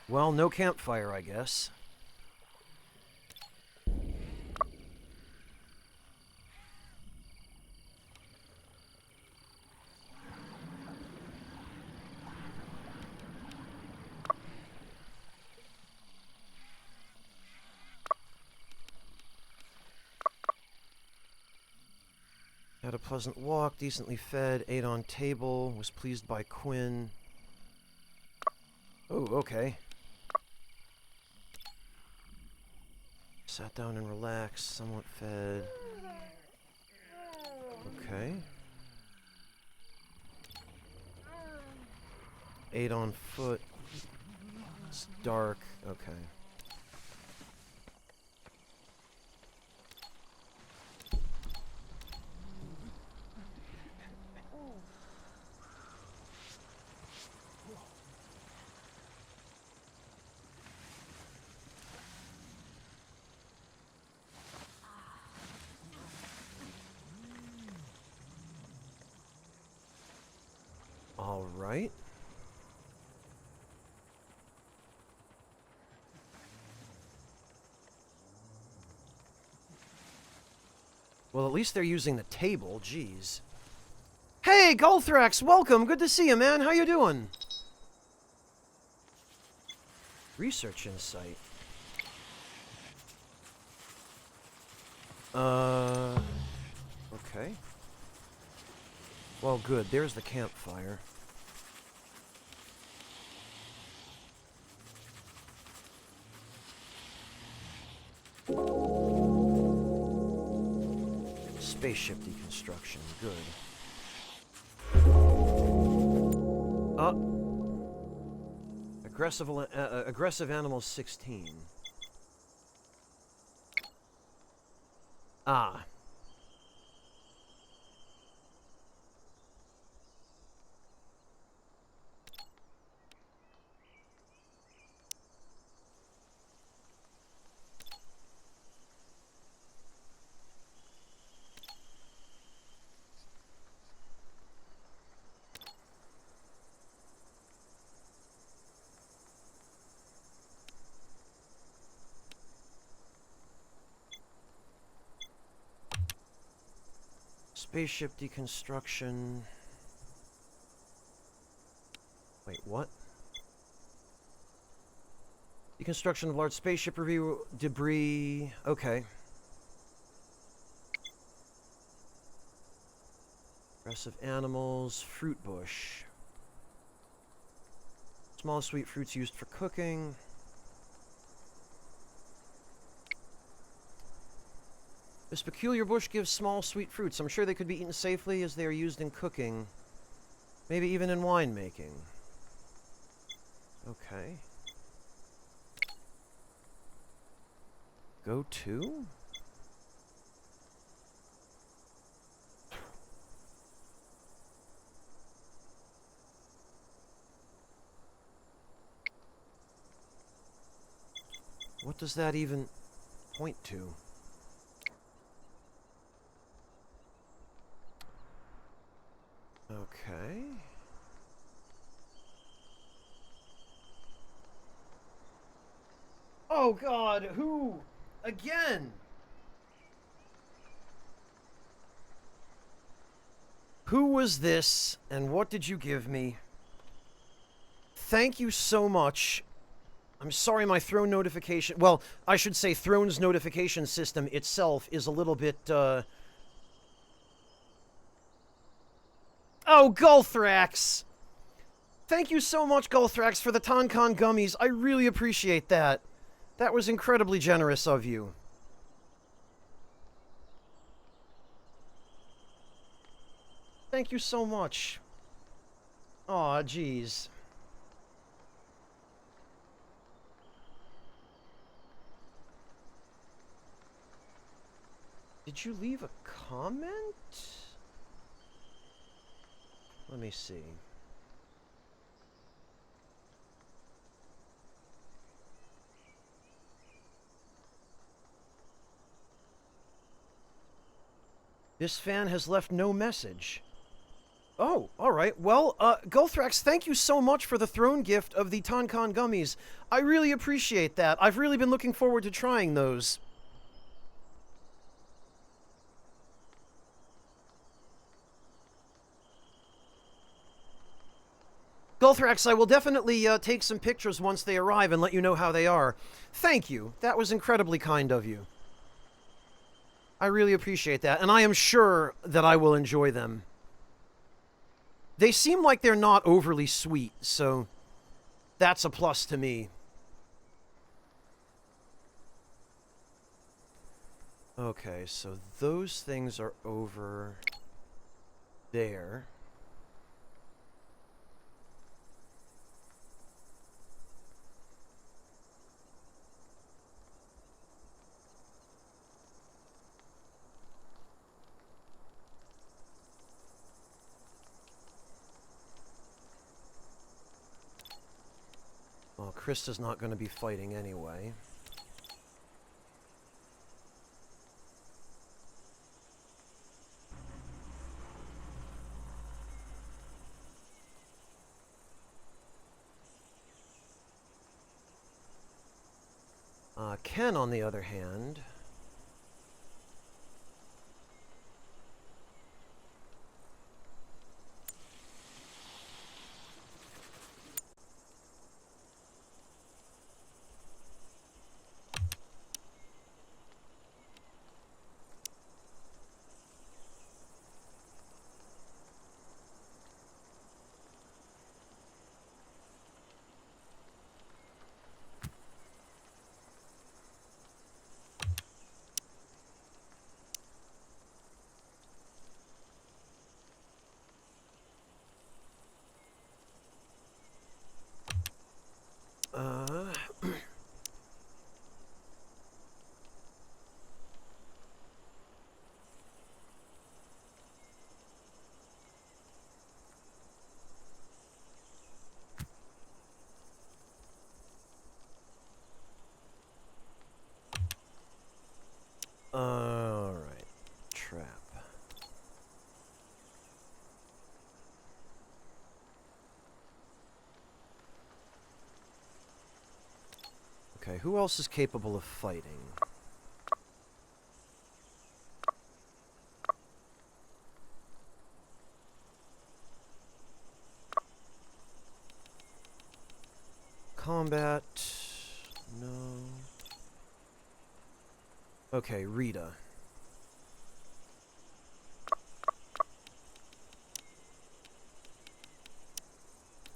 Well, no campfire, I guess. Had a pleasant walk, decently fed, ate on table, was pleased by Quinn. Oh, okay. Sat down and relaxed, somewhat fed. Okay. Ate on foot. It's dark. Okay. All right. Well, at least they're using the table. Jeez. Hey, Golthrax, welcome. Good to see you, man. How you doing? Research insight. Okay. Well, good. There's the campfire. Spaceship deconstruction. Good. Aggressive animals 16. Ah. Spaceship deconstruction. Wait, what? Deconstruction of large spaceship review debris. Okay. Aggressive animals, fruit bush. Small sweet fruits used for cooking. This peculiar bush gives small sweet fruits. I'm sure they could be eaten safely as they are used in cooking. Maybe even in winemaking. Okay. Go to? What does that even point to? Okay. Oh God, who? Again? Who was this, and what did you give me? Thank you so much. I'm sorry my throne notification... Well, I should say throne's notification system itself is a little bit, Oh, Golthrax! Thank you so much, Golthrax, for the Tonkan gummies. I really appreciate that. That was incredibly generous of you. Thank you so much. Aw, jeez. Did you leave a comment? Let me see. This fan has left no message. Oh, alright. Well, Golthrax, thank you so much for the throne gift of the Tonkan gummies. I really appreciate that. I've really been looking forward to trying those. Golthrax, I will definitely take some pictures once they arrive and let you know how they are. Thank you. That was incredibly kind of you. I really appreciate that, and I am sure that I will enjoy them. They seem like they're not overly sweet, so that's a plus to me. Okay, so those things are over there. Well, Krista's not going to be fighting anyway. Ken, on the other hand... Alright. Trap. Okay, who else is capable of fighting? Combat... no... Okay, Rita.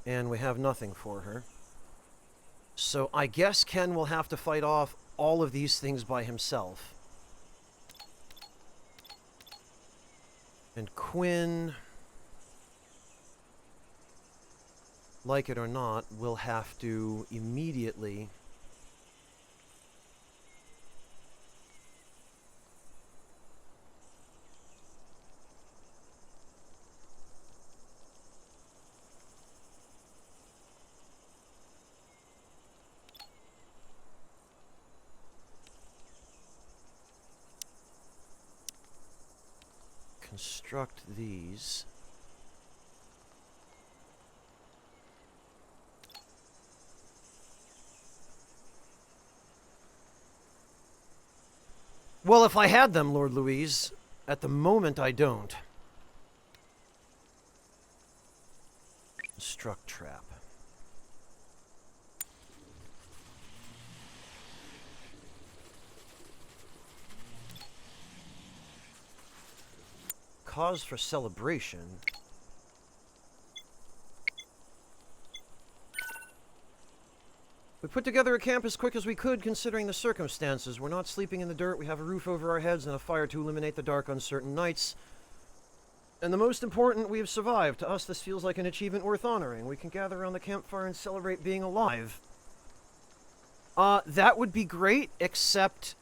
And we have nothing for her. So I guess Ken will have to fight off all of these things by himself. And Quinn, like it or not, will have to immediately... construct these. Well, if I had them, Lord Louise, at the moment I don't. Construct trap. Cause for celebration. We put together a camp as quick as we could, considering the circumstances. We're not sleeping in the dirt, we have a roof over our heads and a fire to illuminate the dark on certain nights. And the most important, we have survived. To us, this feels like an achievement worth honoring. We can gather around the campfire and celebrate being alive. That would be great, except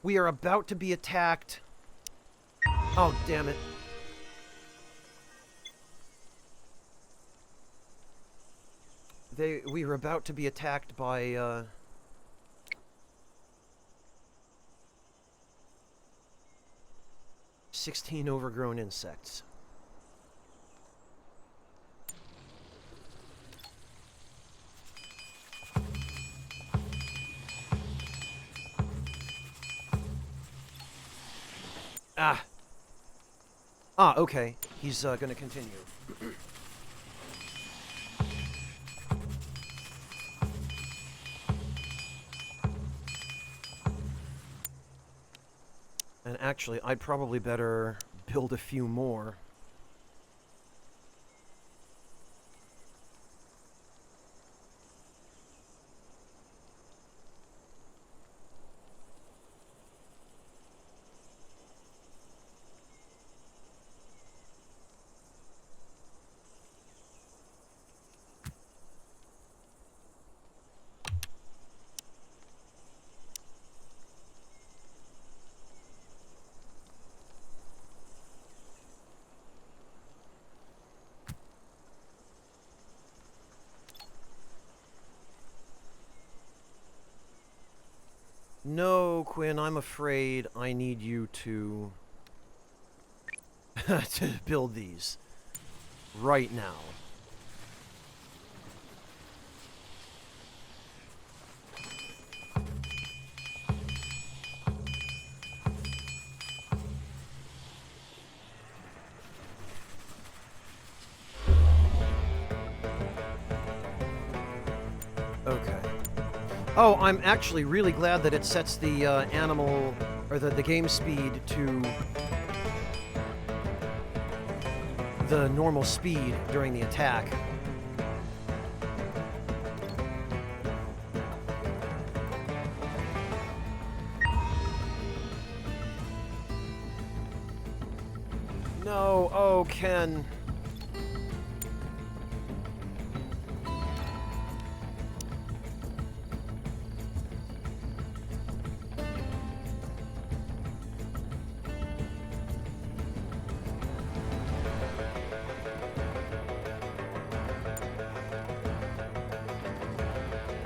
we are about to be attacked. Oh, damn it. We were about to be attacked by, 16 overgrown insects. Okay. He's gonna continue. And actually, I'd probably better build a few more. No, Quinn, I'm afraid I need you to... to build these. Right now. Oh, I'm actually really glad that it sets the animal, or the game speed to the normal speed during the attack. No, oh, Ken.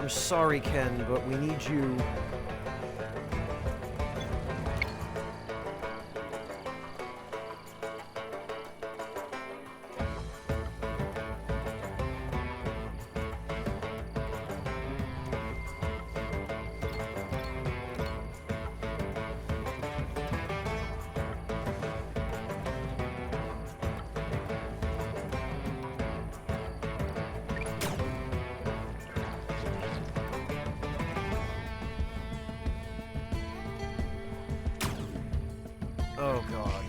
I'm sorry, Ken, but we need you. Oh, God.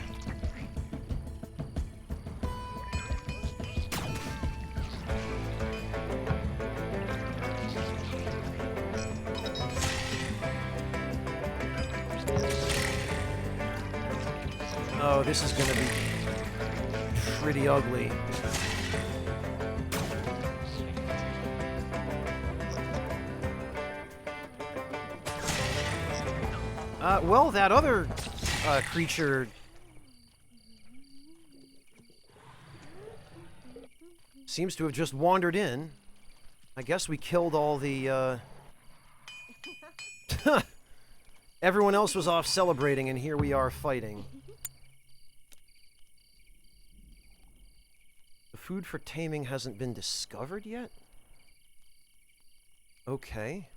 Oh, this is gonna be pretty ugly. Well, that other creature seems to have just wandered in. I guess we killed all the, everyone else was off celebrating, and here we are fighting. The food for taming hasn't been discovered yet? Okay.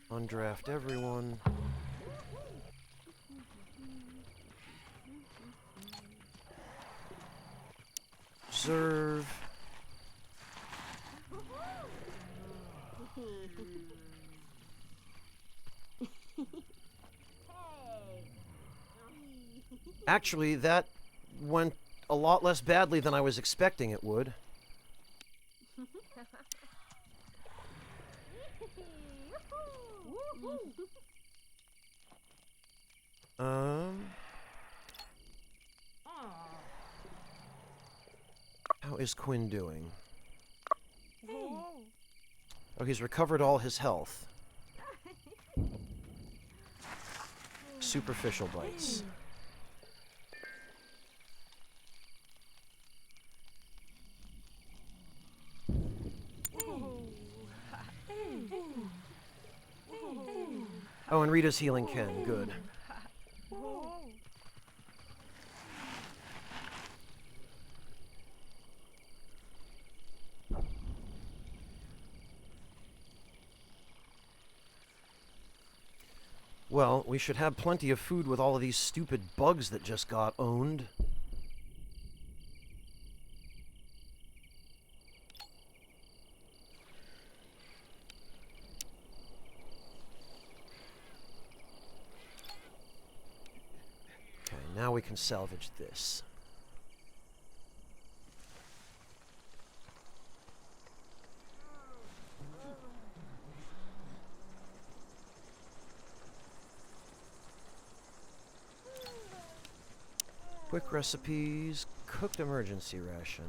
Undraft everyone. Observe. Actually, that went a lot less badly than I was expecting it would. How is Quinn doing? Oh, he's recovered all his health. Superficial bites. Oh, and Rita's healing Ken. Good. Well, we should have plenty of food with all of these stupid bugs that just got owned. Okay, now we can salvage this. Quick recipes, cooked emergency ration.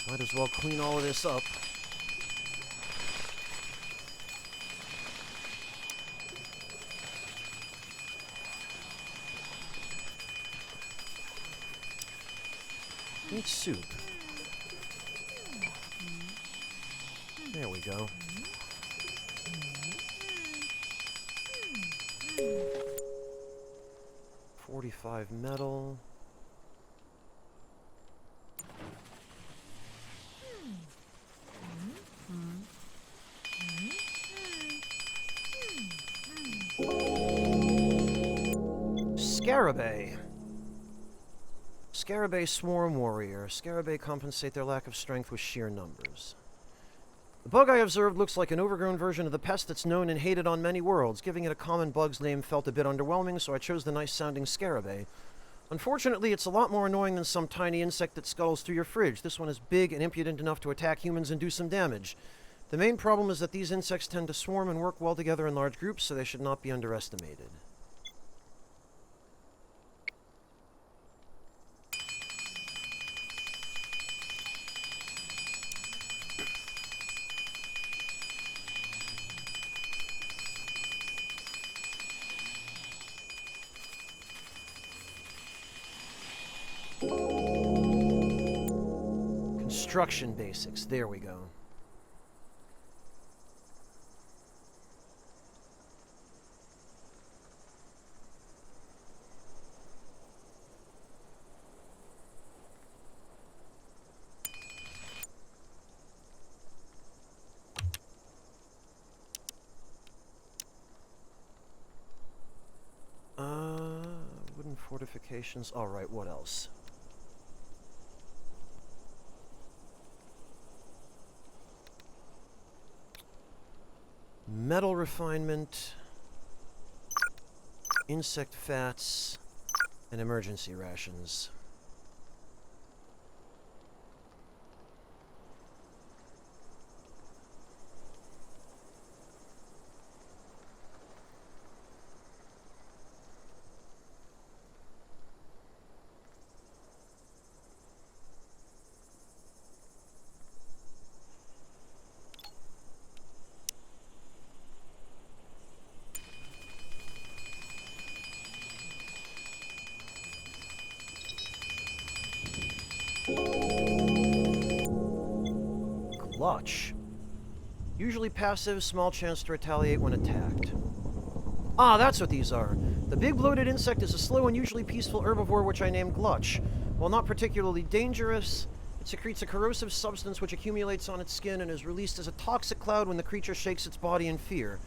Might as well clean all of this up. Eat soup. There we go. $45 metal. Scarabée. Scarabée Swarm Warrior. Scarabée compensate their lack of strength with sheer numbers. The bug I observed looks like an overgrown version of the pest that's known and hated on many worlds. Giving it a common bug's name felt a bit underwhelming, so I chose the nice-sounding Scarabée. Unfortunately, it's a lot more annoying than some tiny insect that scuttles through your fridge. This one is big and impudent enough to attack humans and do some damage. The main problem is that these insects tend to swarm and work well together in large groups, so they should not be underestimated. Construction basics. There we go. Wooden fortifications. All right, what else? Metal refinement, insect fats, and emergency rations. Glutch. Usually passive, small chance to retaliate when attacked. Ah, that's what these are. The big bloated insect is a slow and usually peaceful herbivore which I named Glutch. While not particularly dangerous, it secretes a corrosive substance which accumulates on its skin and is released as a toxic cloud when the creature shakes its body in fear.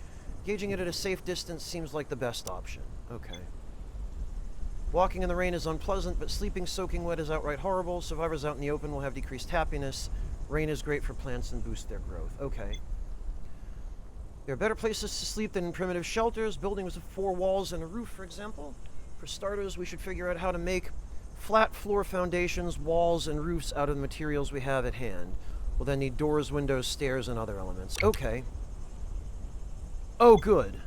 Gauging it at a safe distance seems like the best option. Okay. Walking in the rain is unpleasant, but sleeping soaking wet is outright horrible. Survivors out in the open will have decreased happiness. Rain is great for plants and boosts their growth. Okay. There are better places to sleep than in primitive shelters. Buildings with 4 walls and a roof, for example. For starters, we should figure out how to make flat floor foundations, walls, and roofs out of the materials we have at hand. We'll then need doors, windows, stairs, and other elements. Okay. Oh, good.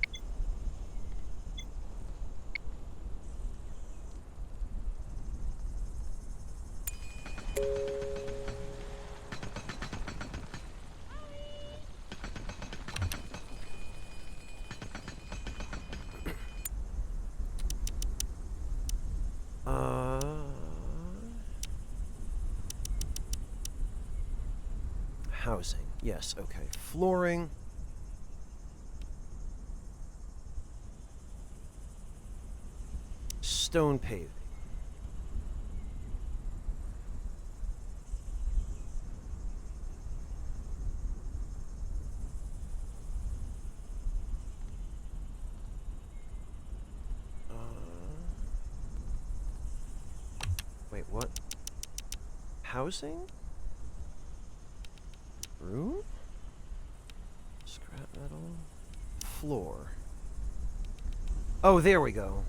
Housing. Yes, okay. Flooring. Stone paving. Wait, what? Housing? Room? Scrap metal? Floor. Oh, there we go.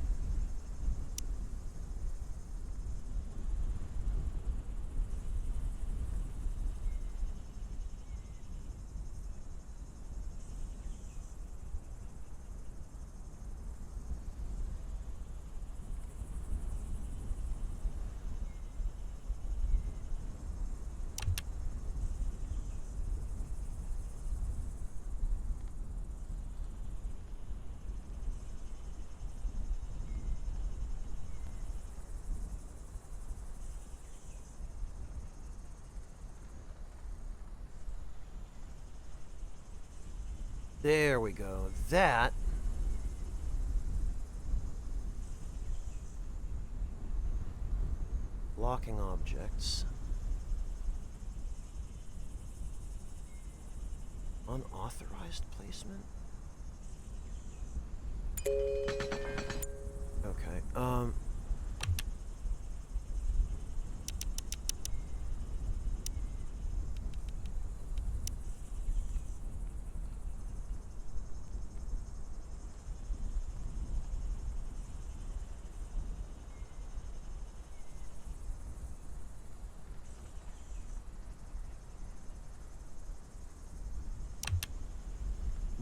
There we go. That... Locking objects. Unauthorized placement? Okay,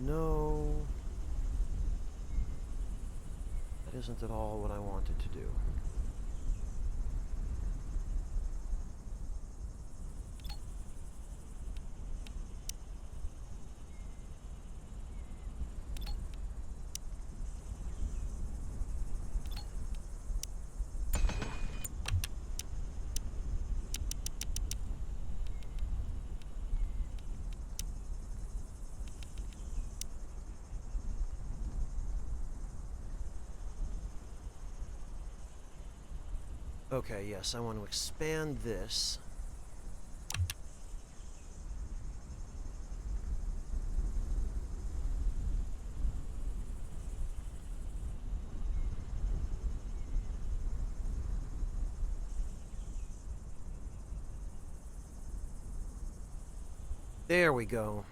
no. That isn't at all what I wanted to do. Okay, yes, I want to expand this. There we go.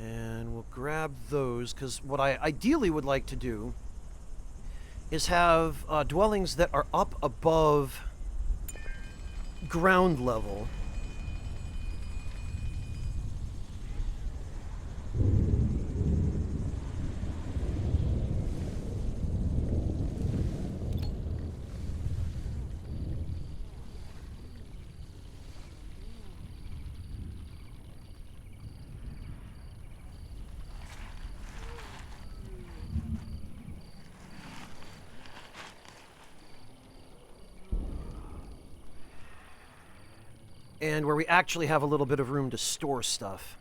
And we'll grab those, because what I ideally would like to do is have dwellings that are up above ground level. And where we actually have a little bit of room to store stuff.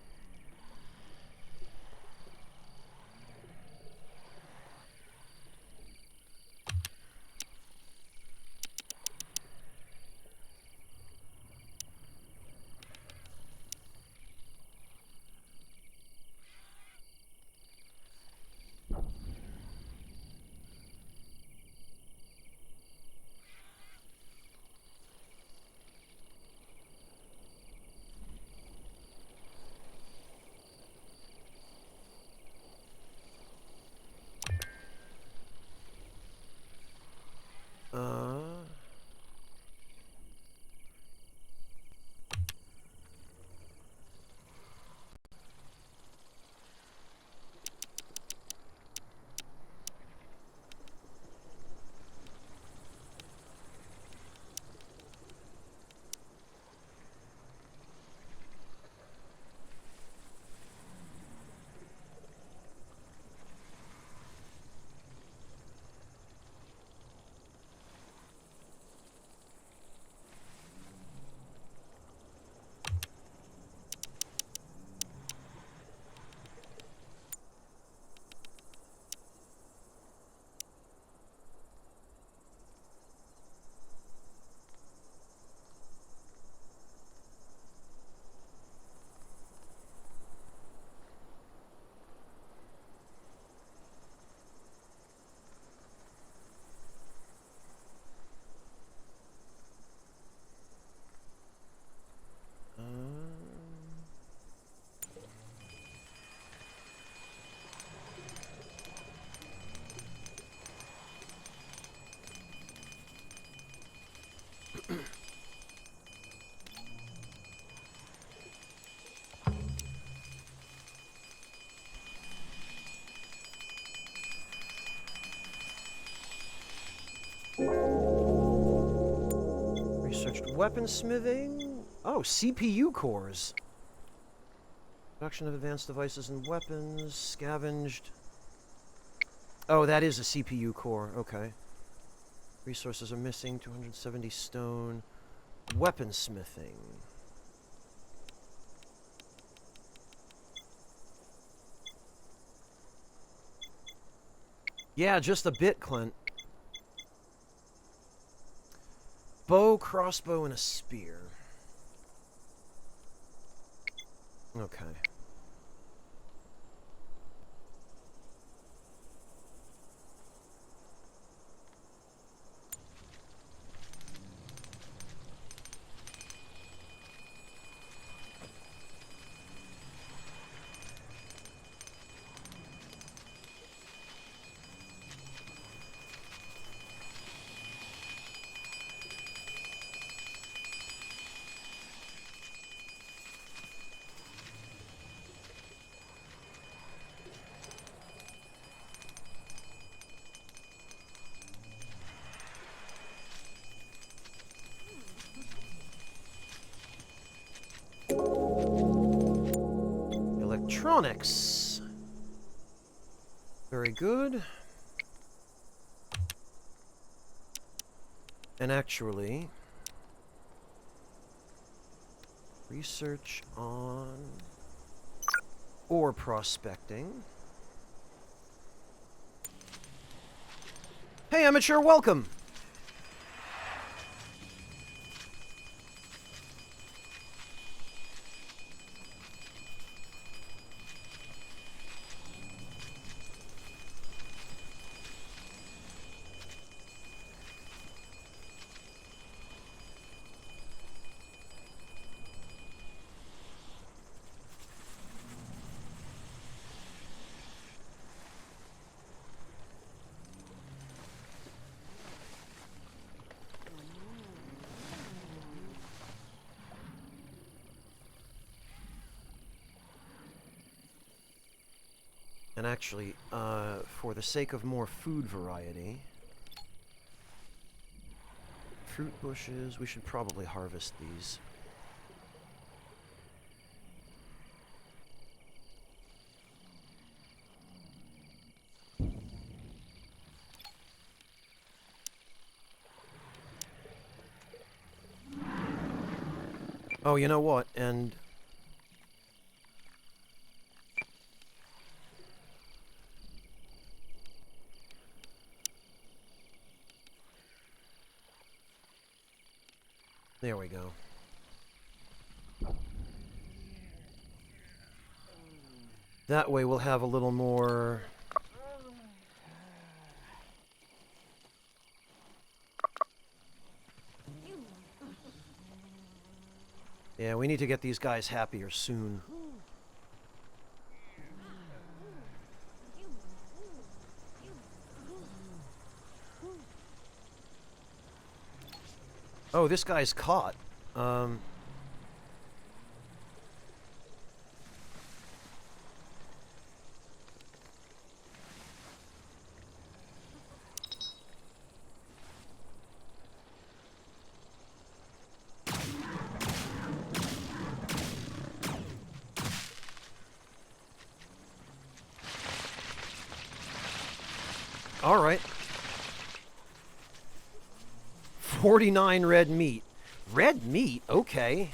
Researched weaponsmithing. Oh, CPU cores. Production of advanced devices and weapons. Scavenged. Oh, that is a CPU core. Okay. Resources are missing. 270 stone. Weaponsmithing. Yeah, just a bit, Clint. Bow, crossbow, and a spear. Okay. Electronics. Very good. And actually, research on ore prospecting. Hey, amateur, welcome. And actually, for the sake of more food variety, fruit bushes, we should probably harvest these. Oh, you know what? And there we go. That way we'll have a little more... Yeah, we need to get these guys happier soon. Oh, this guy's caught. All right. 49 red meat. Red meat? Okay.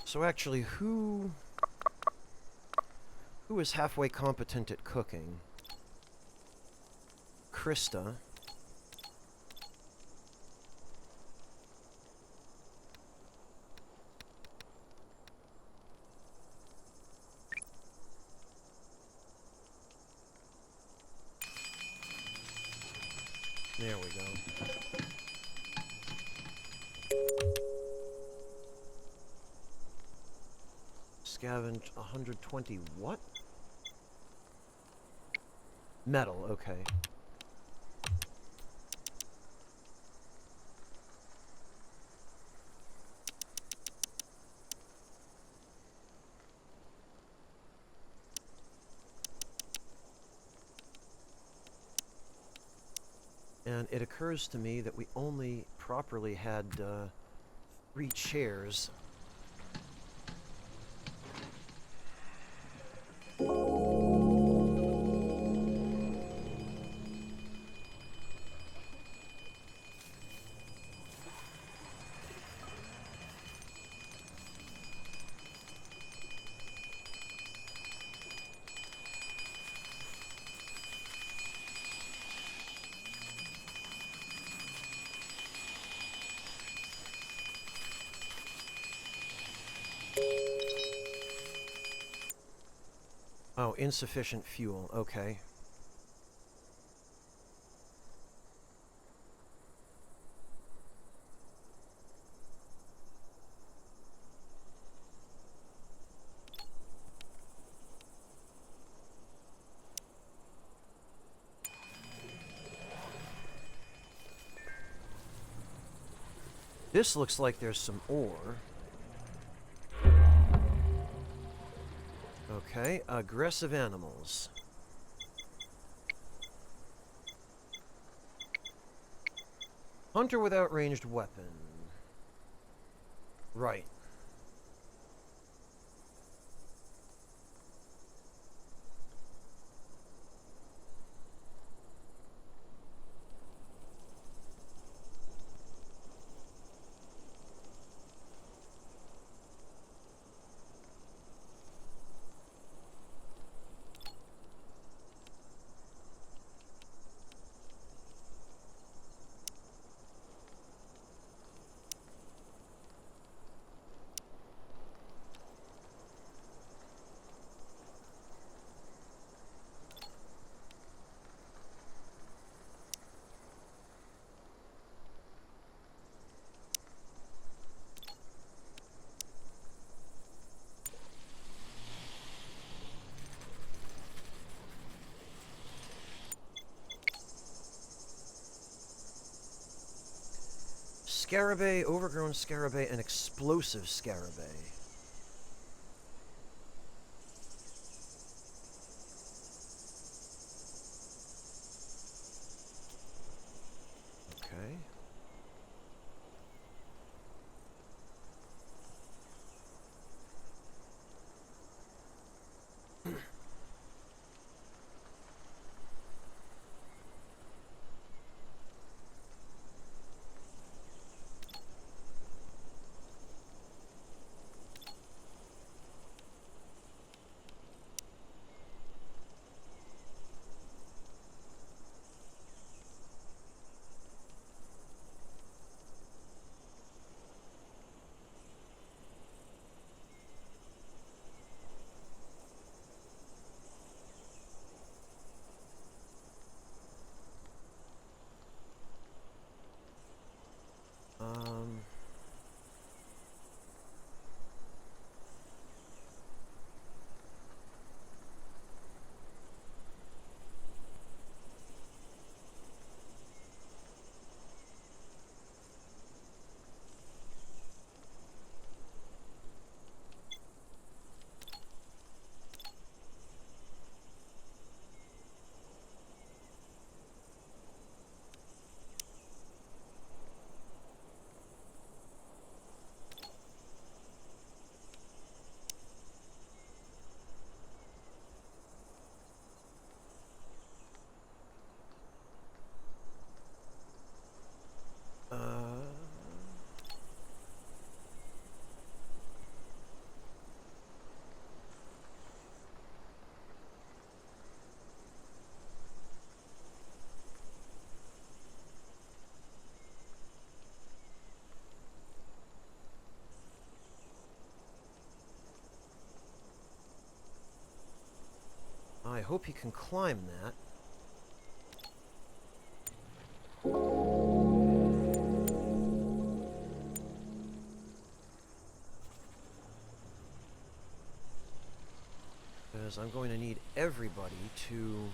So actually, who is halfway competent at cooking? Krista. There we go. Scavenge 120 what? Metal, okay. And it occurs to me that we only properly had 3 chairs. Oh, insufficient fuel, okay. This looks like there's some ore. Okay, aggressive animals. Hunter without ranged weapon. Right. Scarabée, overgrown scarabée, and explosive scarabée. Okay. Um... I hope he can climb that. Because I'm going to need everybody to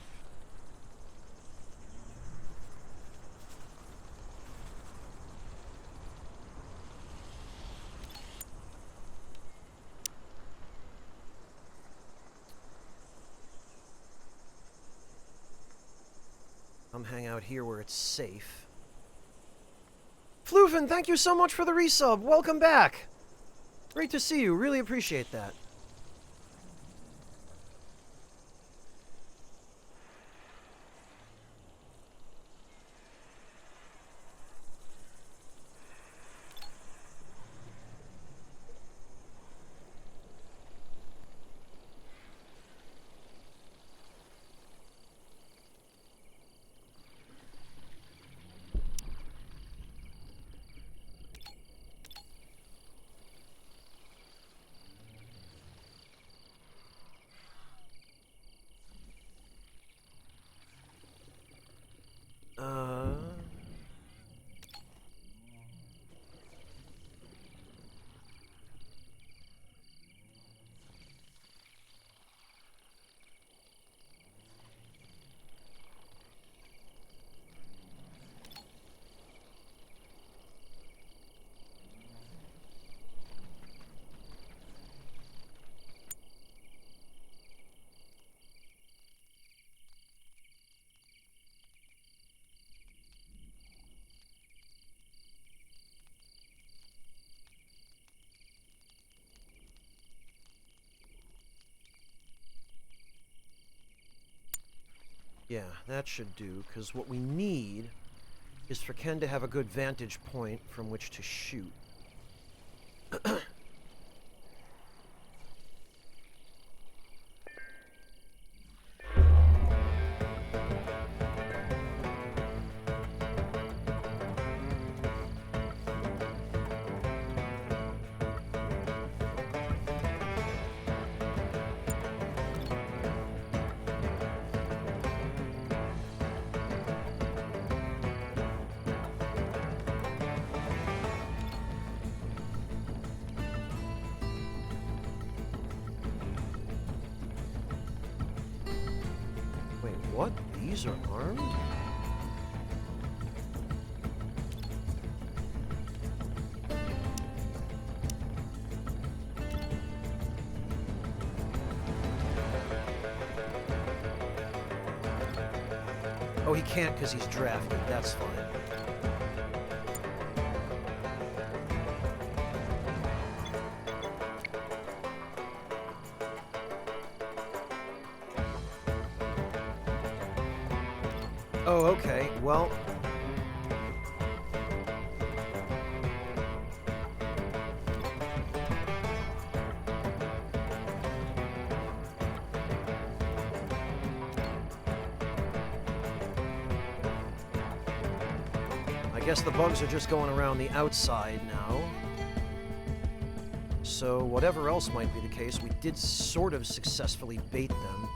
come hang out here where it's safe. Floofin, thank you so much for the resub. Welcome back. Great to see you. Really appreciate that. Yeah, that should do, because what we need is for Ken to have a good vantage point from which to shoot. Wait, what? These are armed? Oh, he can't because he's drafted. That's fine. Oh, okay. Well... I guess the bugs are just going around the outside now. So whatever else might be the case, we did sort of successfully bait them.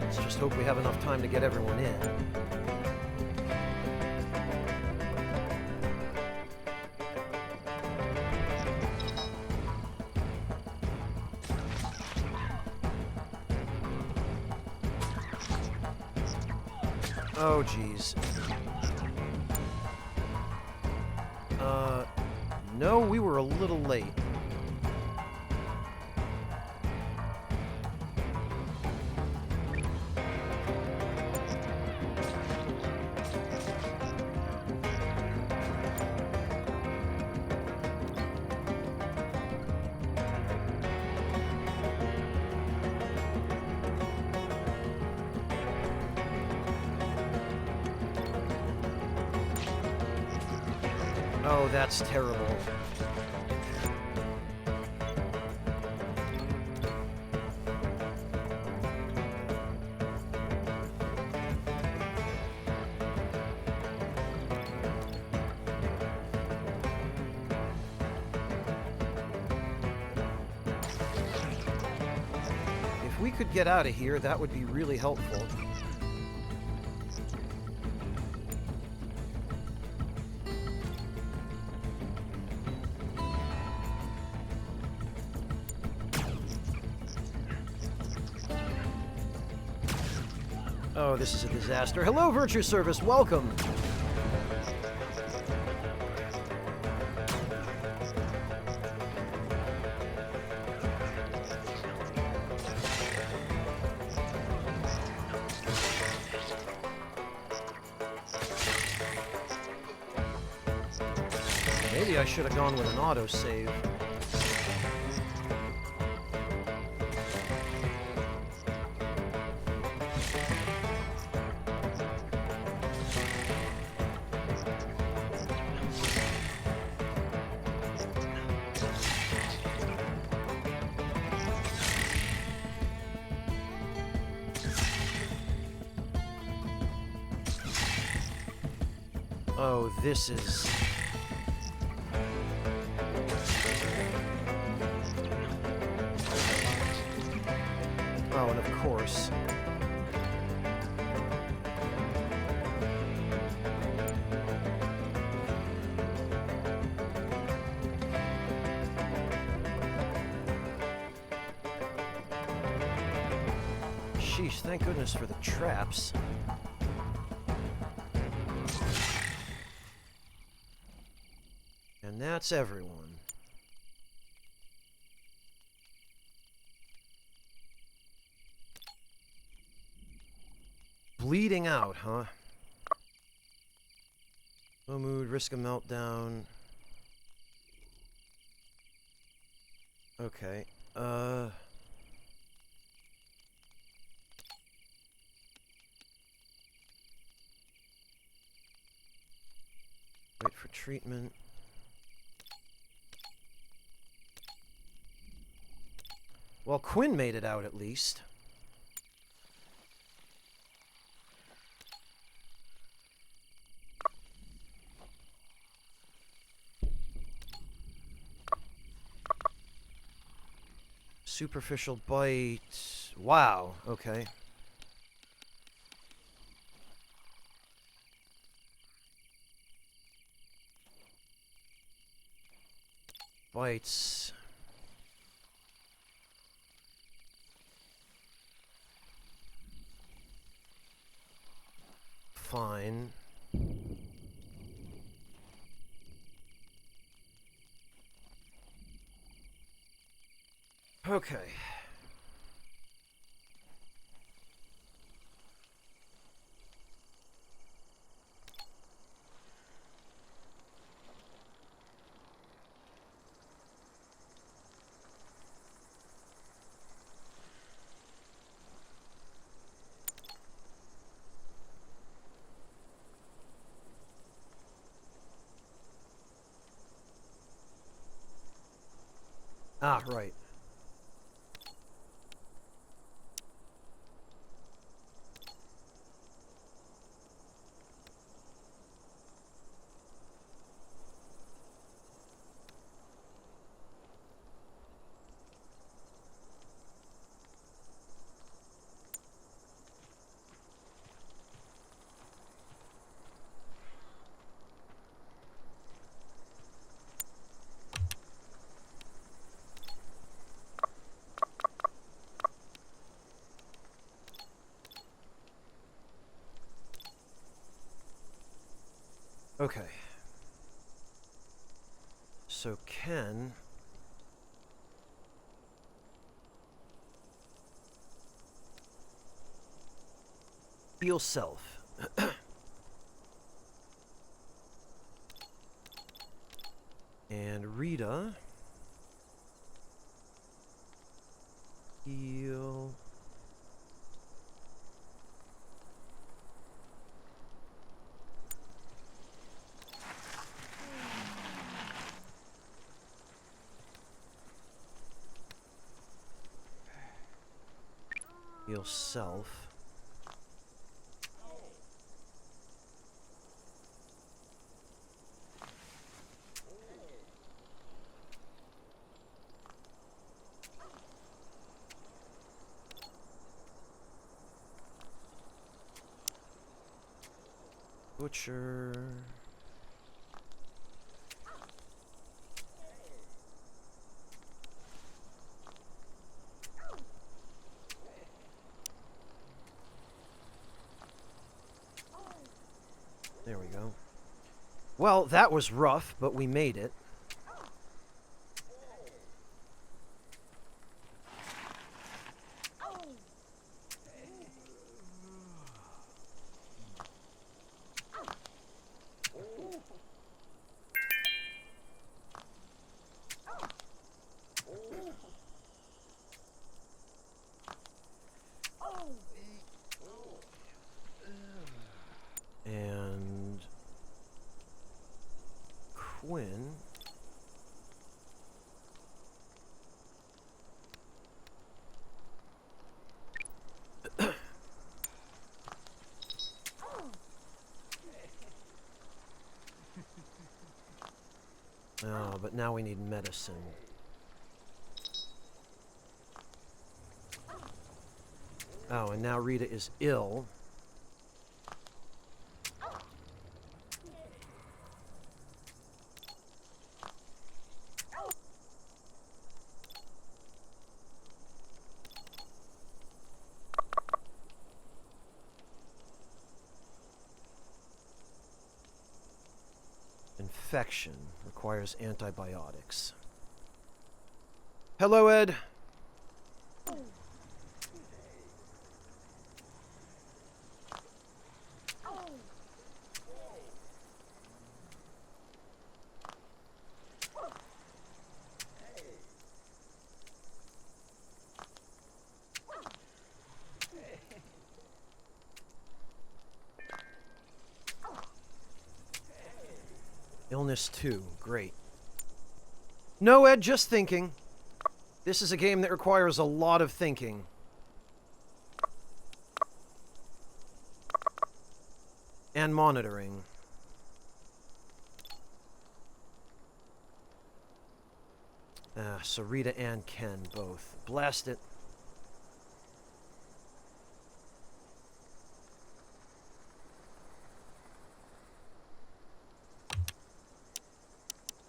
Let's just hope we have enough time to get everyone in. Oh, geez. No, we were a little late. Oh, that's terrible. If we could get out of here, that would be really helpful. Oh, this is a disaster. Hello, Virtue Service. Welcome. Maybe I should have gone with an autosave. Oh, this is... Oh, and of course. Sheesh, thank goodness for the traps. And that's everyone. Bleeding out, huh? Low mood, risk a meltdown. Okay, wait for treatment. Well, Quinn made it out at least. Superficial bite. Wow, okay. Bites. Fine. Okay. Ah, right. Okay. So Ken... Heal self. And Rita... Heal... Heal self. Butcher. There we go. Well, that was rough, but we made it. but now we need medicine. Oh, and now Rita is ill. Infection requires antibiotics. Hello, Ed. Illness 2. Great. No, Ed, just thinking. This is a game that requires a lot of thinking. And monitoring. So Rita and Ken both. Blast it.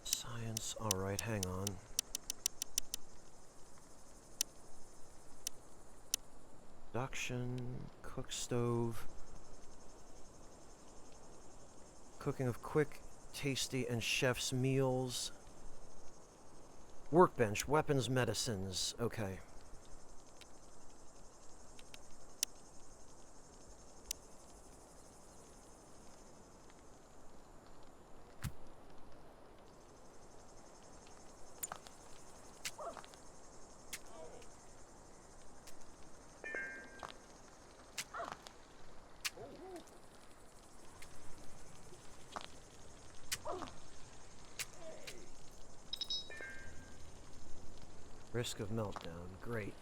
Science. Alright, hang on. Production. Cook stove. Cooking of quick, tasty, and chef's meals. Workbench, weapons, medicines. Okay. Risk of meltdown. Great.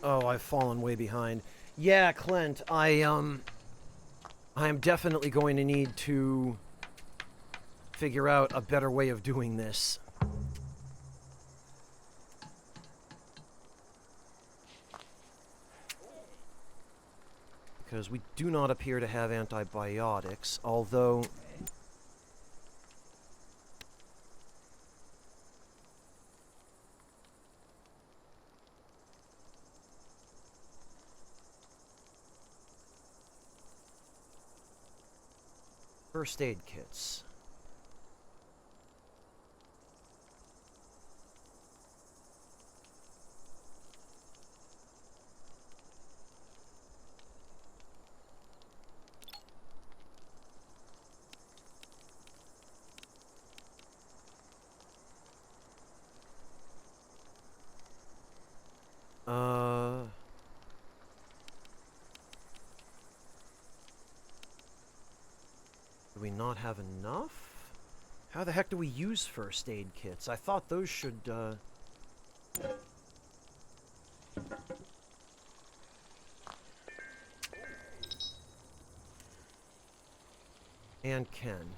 Oh, I've fallen way behind. Yeah, Clint, I am definitely going to need to figure out a better way of doing this. Because we do not appear to have antibiotics, although... First aid kits. Do we not have enough? How the heck do we use first aid kits? I thought those should, And Ken.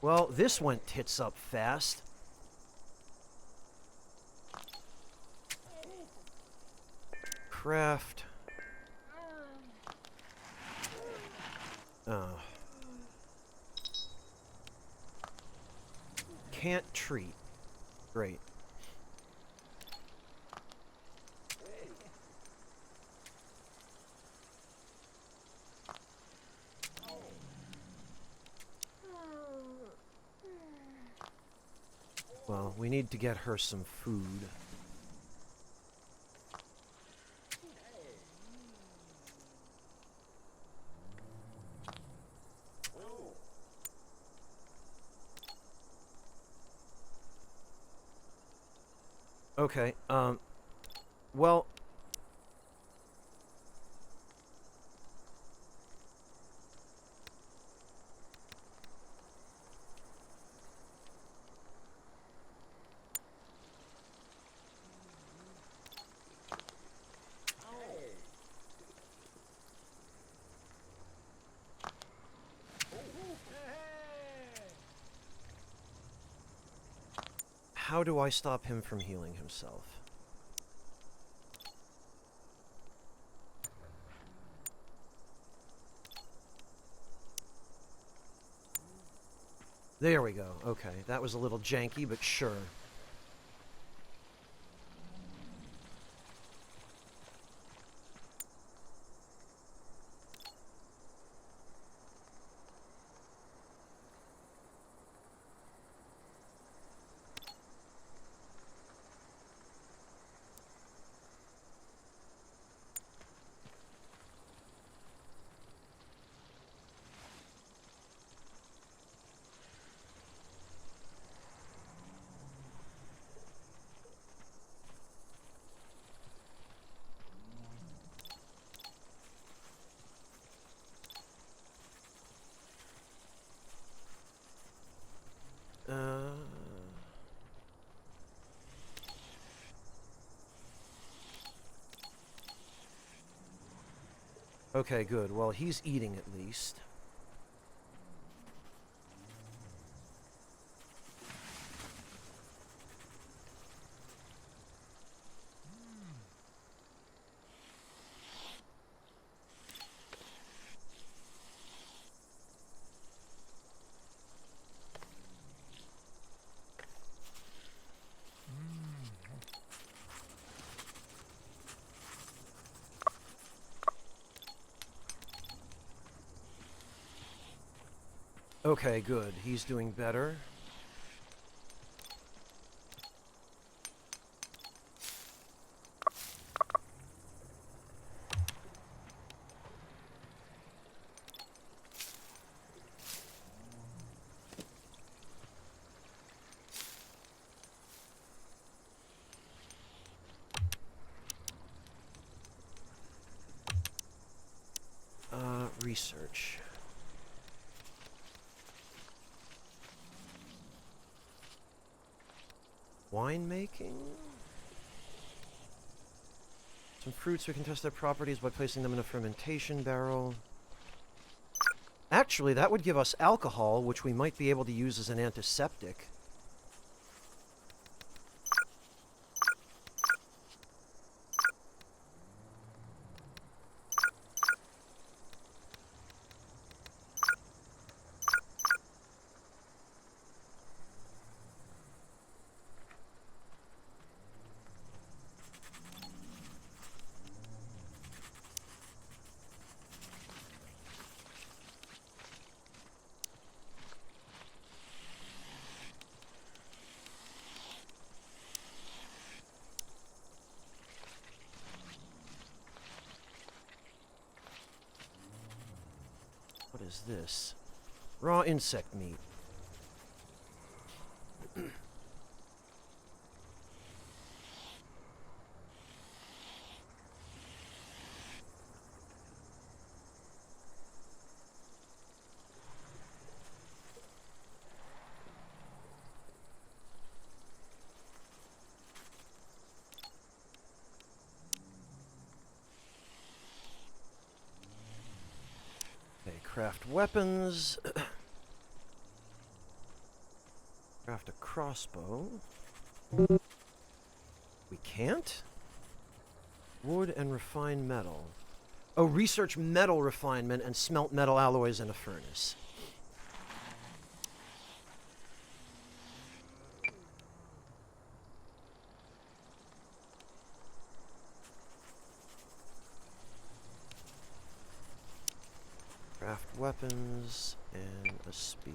Well, this went tits up fast. Craft. Can't treat. Great. Well, we need to get her some food. Okay, well... How do I stop him from healing himself? There we go. Okay, that was a little janky, but sure. Okay, good. Well, he's eating at least. Okay, good. He's doing better. Research. Winemaking? Some fruits, we can test their properties by placing them in a fermentation barrel. Actually, that would give us alcohol, which we might be able to use as an antiseptic. What is this? Raw insect meat. Okay, craft weapons. Craft a crossbow. We can't? Wood and refined metal. Oh, research metal refinement and smelt metal alloys in a furnace. Craft weapons and a spear.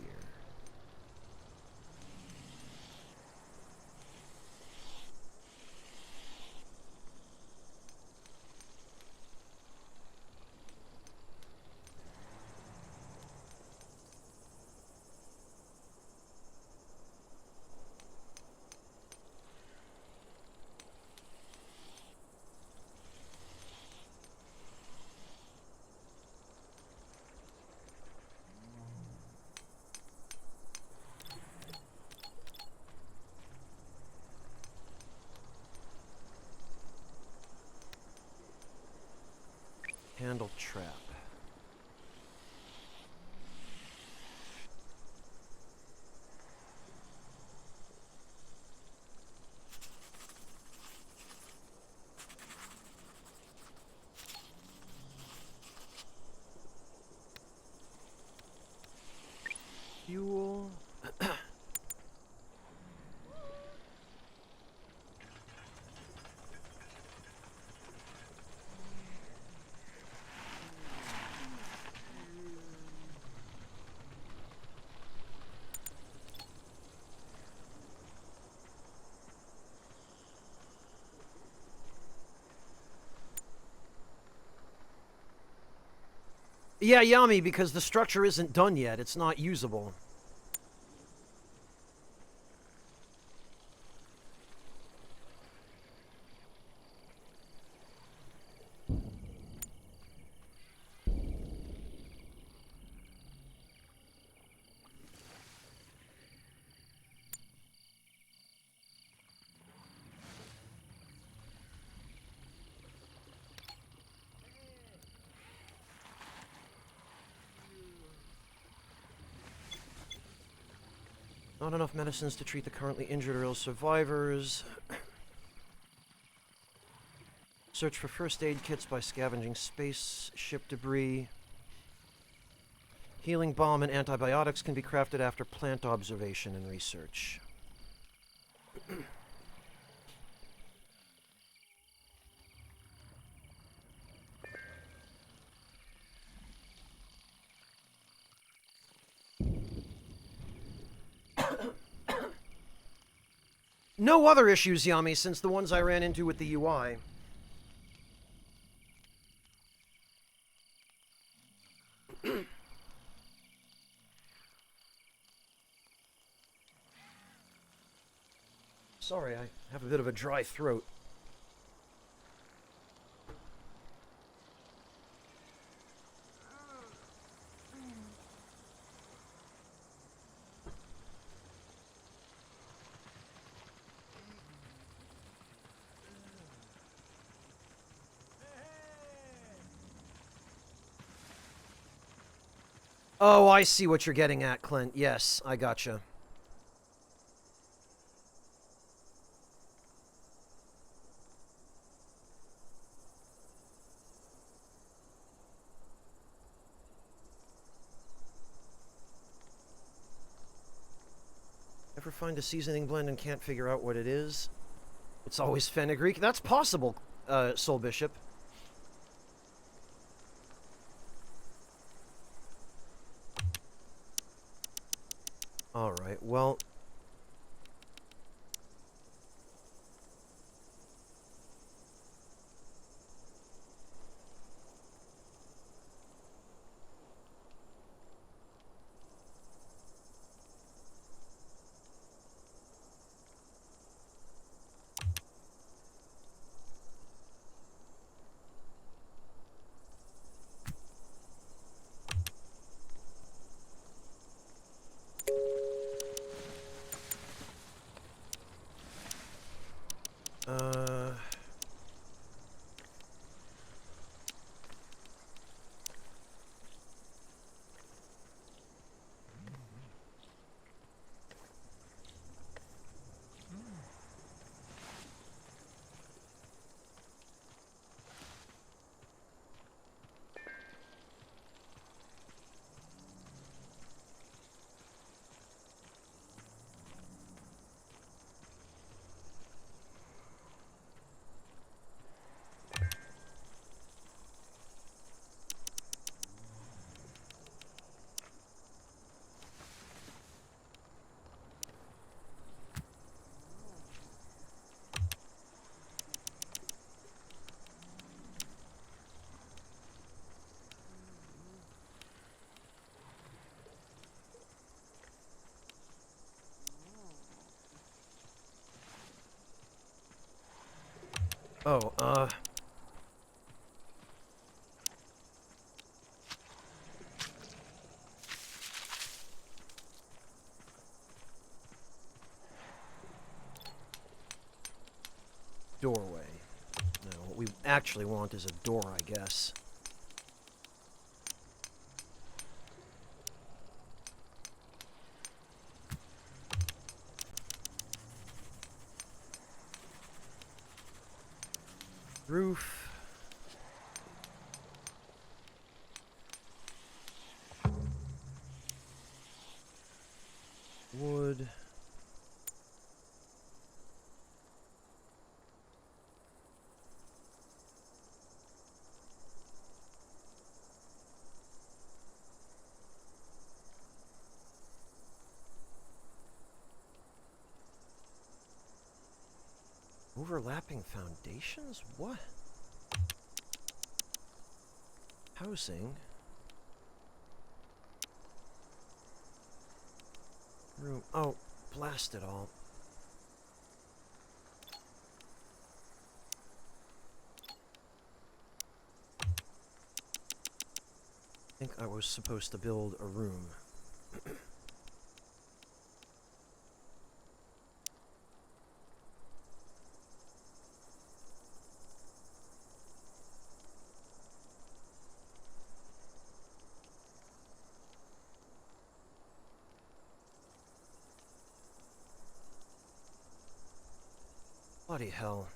Yeah, Yami, because the structure isn't done yet. It's not usable. Not enough medicines to treat the currently injured or ill survivors. Search for first aid kits by scavenging spaceship debris. Healing balm and antibiotics can be crafted after plant observation and research. No other issues, Yami, since the ones I ran into with the UI. Sorry, I have a bit of a dry throat. Oh, I see what you're getting at, Clint. Yes, I gotcha. Ever find a seasoning blend and can't figure out what it is? It's always fenugreek. That's possible, Soul Bishop. Alright, well... Oh, doorway. No, what we actually want is a door, I guess. Roof. Wood. Overlapping foundations? What? Housing? room. Oh, blast it all. I think I was supposed to build a room. Bloody hell.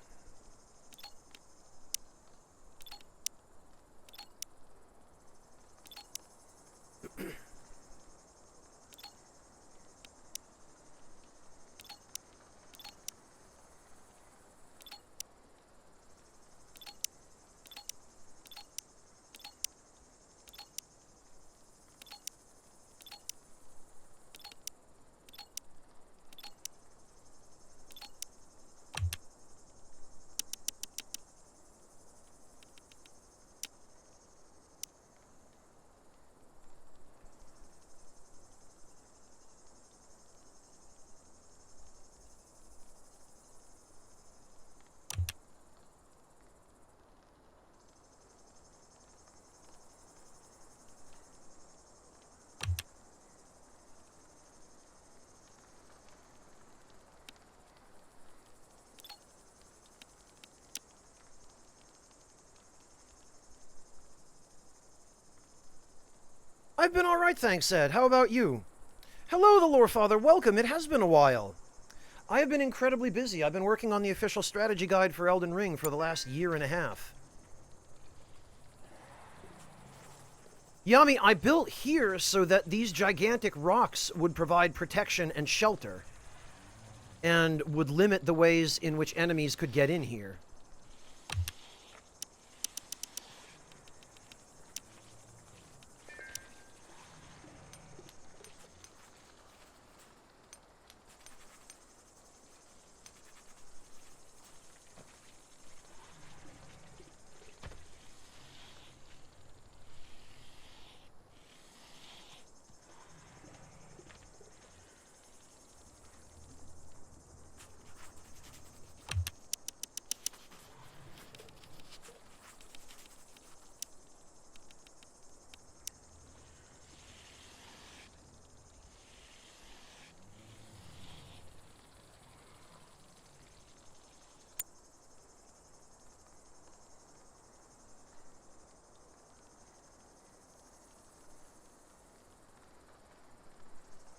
I've been alright, thanks, Ed. How about you? Hello, the Lore Father. Welcome. It has been a while. I have been incredibly busy. I've been working on the official strategy guide for Elden Ring for the last year and a half. Yami, I built here so that these gigantic rocks would provide protection and shelter, and would limit the ways in which enemies could get in here.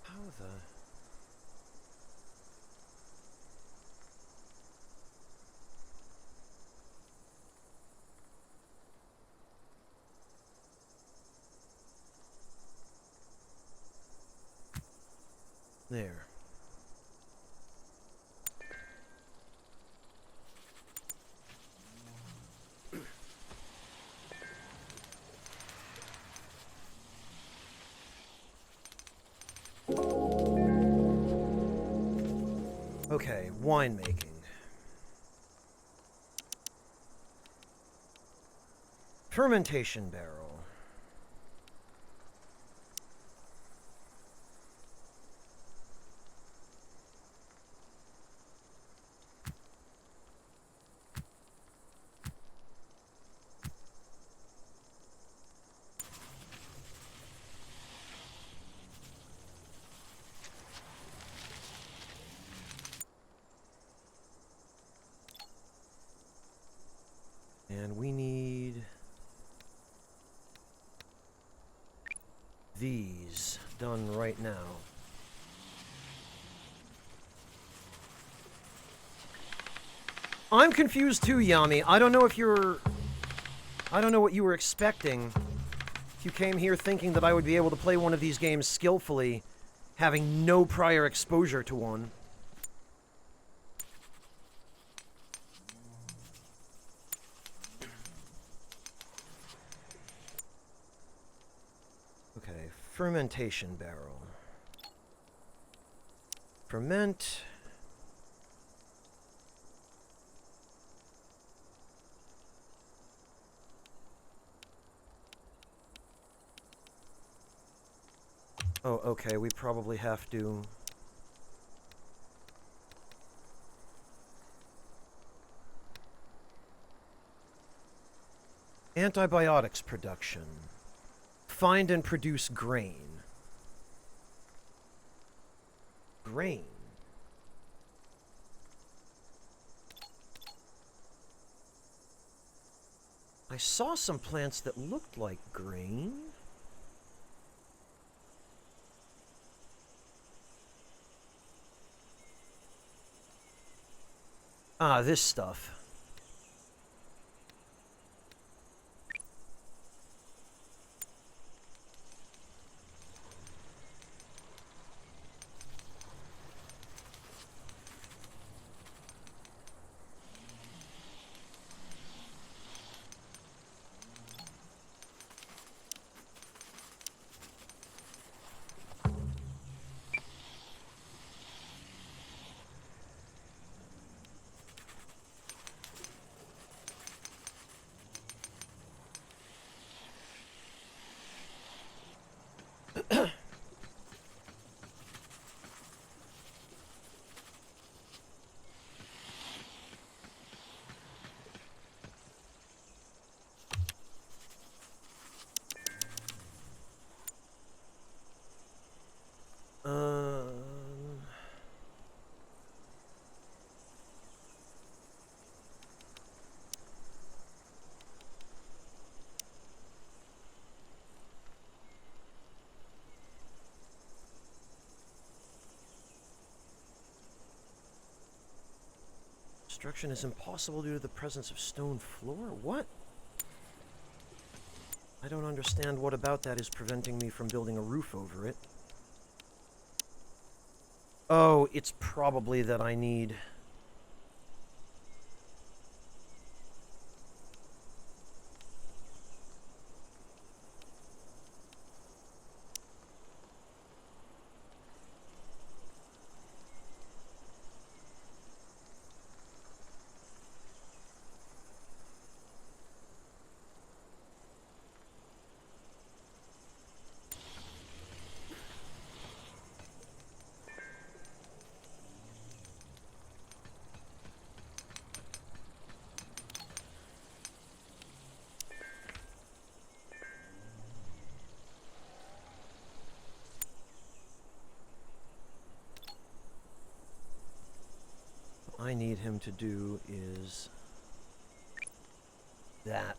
How the... There. Okay, winemaking. Fermentation barrel. And we need these done right now. I'm confused too, Yami. I don't know what you were expecting. If you came here thinking that I would be able to play one of these games skillfully, having no prior exposure to one. Okay, fermentation barrel. Ferment. Oh, okay, we probably have to Antibiotics production. Find and produce grain. Grain. I saw some plants that looked like grain. Ah, this stuff. Construction is impossible due to the presence of stone floor? What? I don't understand what about that is preventing me from building a roof over it. Oh, it's probably that I need... I need him to do is that.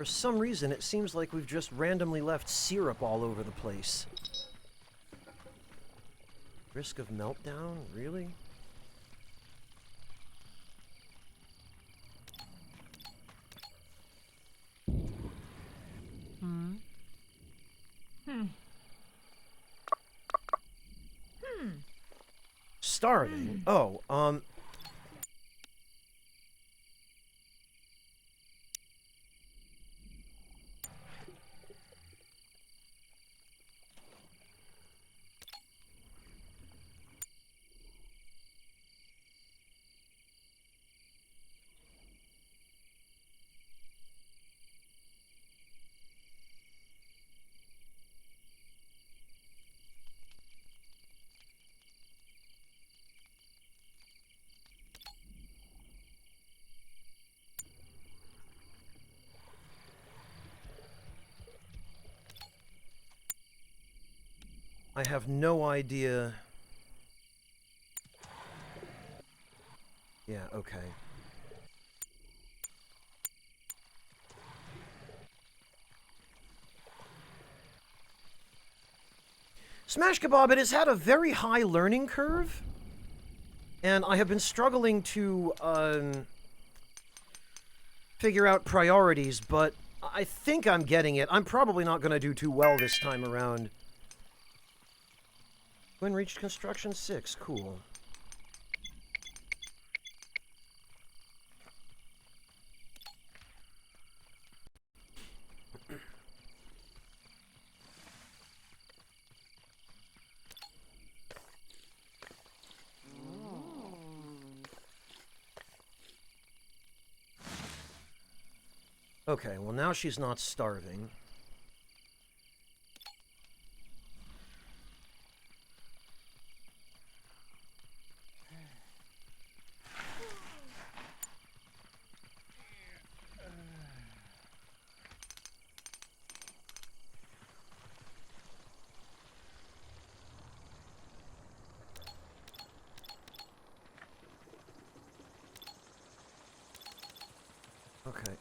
For some reason, it seems like we've just randomly left syrup all over the place. Risk of meltdown? Really? Starving? Oh, I have no idea. Yeah, okay. Smash Kebab, it has had a very high learning curve, and I have been struggling to figure out priorities, but I think I'm getting it. I'm probably not going to do too well this time around. When reached construction 6, cool. Okay, well now she's not starving. Okay.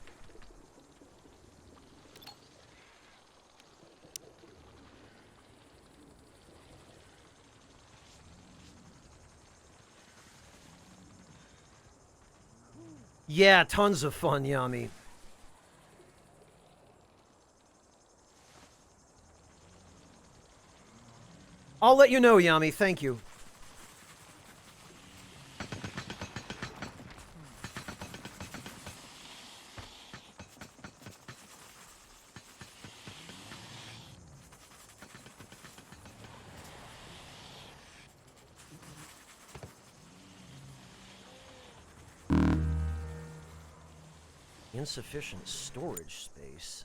Yeah, tons of fun, Yami. I'll let you know, Yami. Thank you. Insufficient storage space.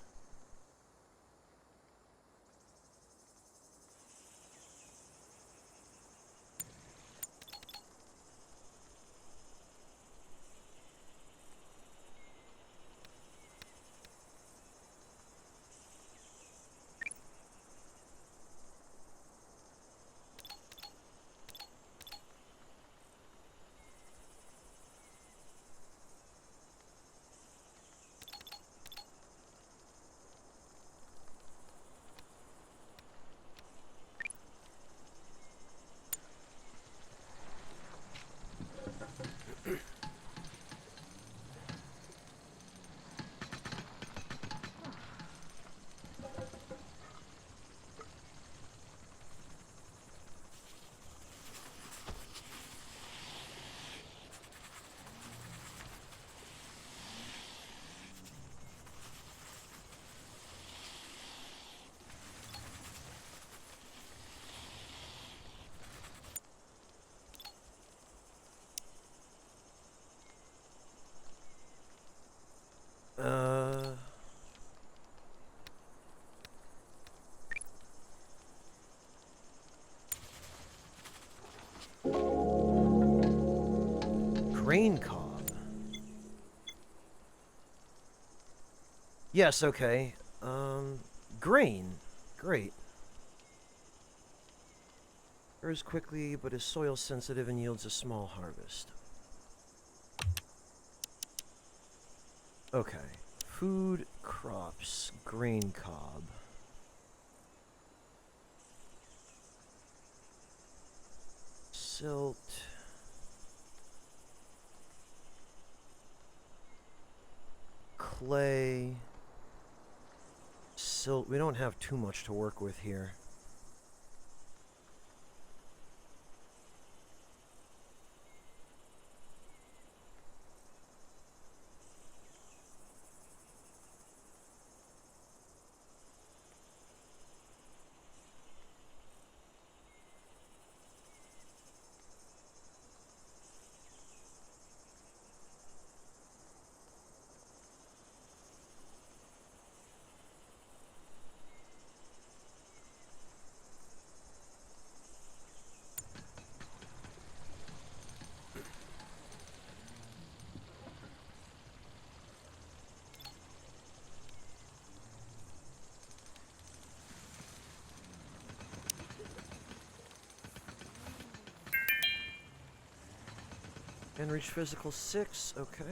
Grain cob. Yes, okay. Grain. Great. Grows quickly, but is soil sensitive and yields a small harvest. Okay. Food, crops, grain cob. Silt. Clay. Silt. We don't have too much to work with here. And reach physical 6, okay.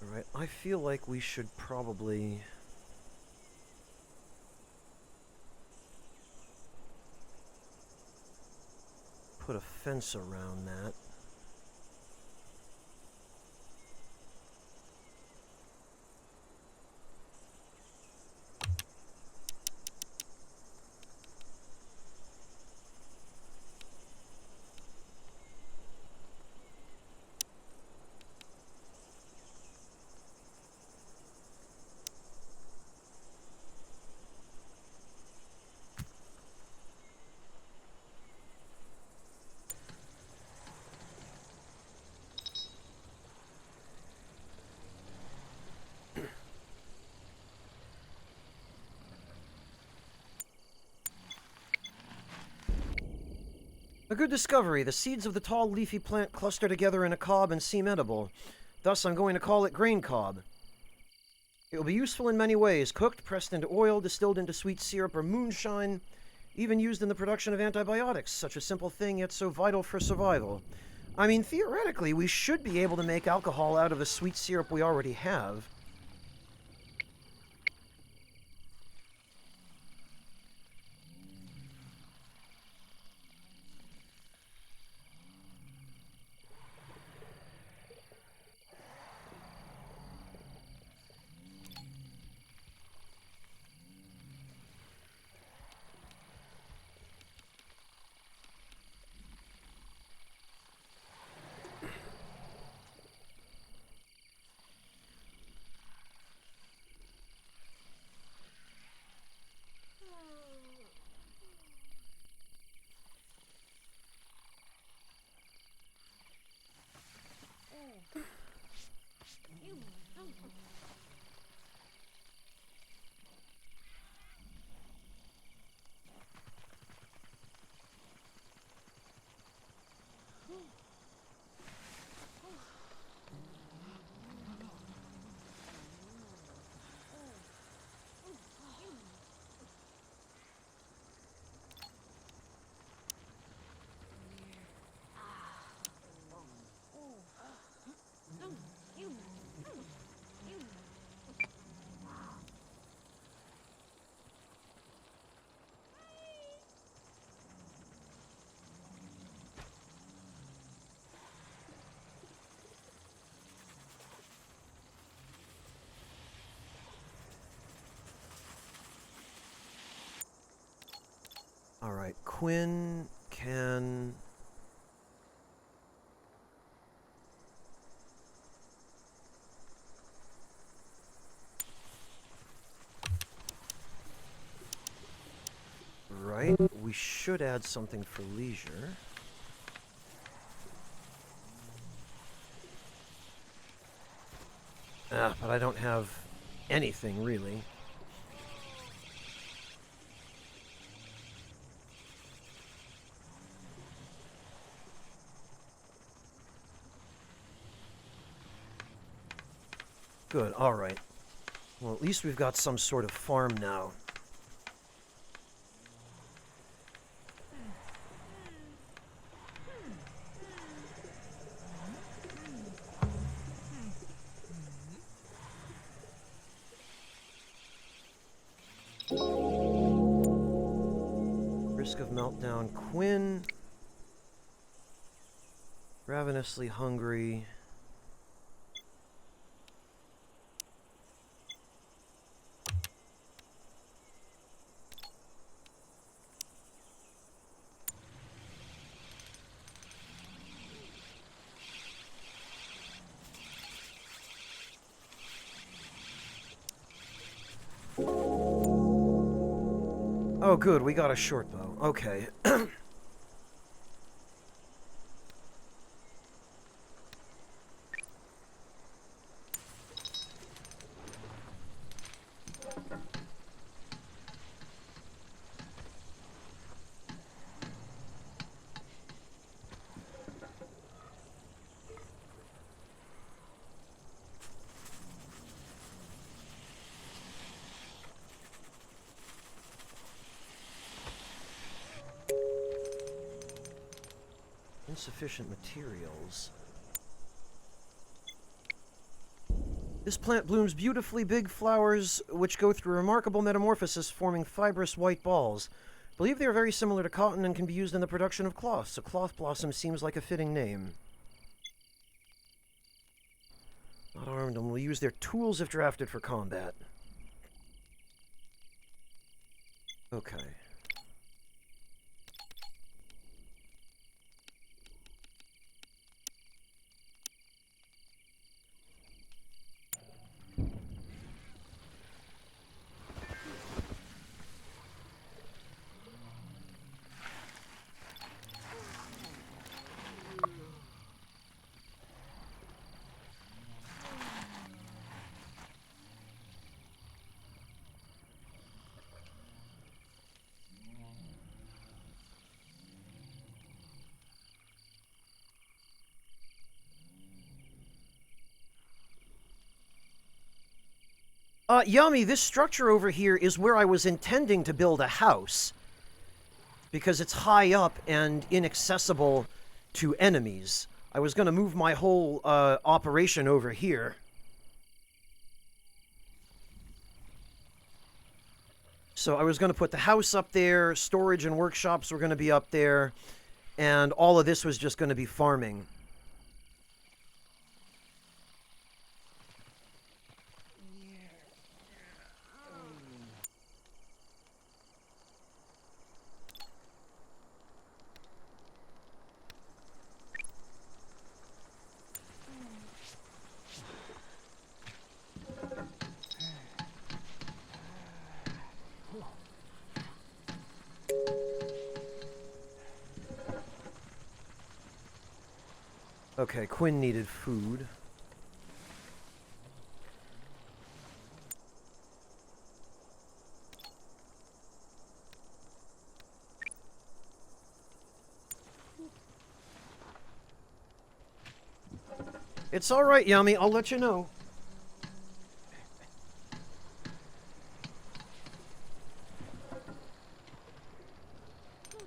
Alright, I feel like we should probably put a fence around that. A good discovery. The seeds of the tall leafy plant cluster together in a cob and seem edible. Thus, I'm going to call it grain cob. It will be useful in many ways. Cooked, pressed into oil, distilled into sweet syrup or moonshine, even used in the production of antibiotics. Such a simple thing, yet so vital for survival. I mean, theoretically, we should be able to make alcohol out of the sweet syrup we already have. Alright, Quinn can... Right, we should add something for leisure. But I don't have anything, really. Good, alright. Well, at least we've got some sort of farm now. Risk of meltdown. Quinn. Ravenously hungry. Oh, good, we got a short bow. Okay. Insufficient materials. This plant blooms beautifully big flowers which go through remarkable metamorphosis, forming fibrous white balls. Believe they are very similar to cotton and can be used in the production of cloth, so cloth blossom seems like a fitting name. Not armed and will use their tools if drafted for combat. Okay. Yummy, this structure over here is where I was intending to build a house. Because it's high up and inaccessible to enemies. I was going to move my whole operation over here. So I was going to put the house up there, storage and workshops were going to be up there, and all of this was just going to be farming. Okay, Quinn needed food. It's alright, Yummy, I'll let you know.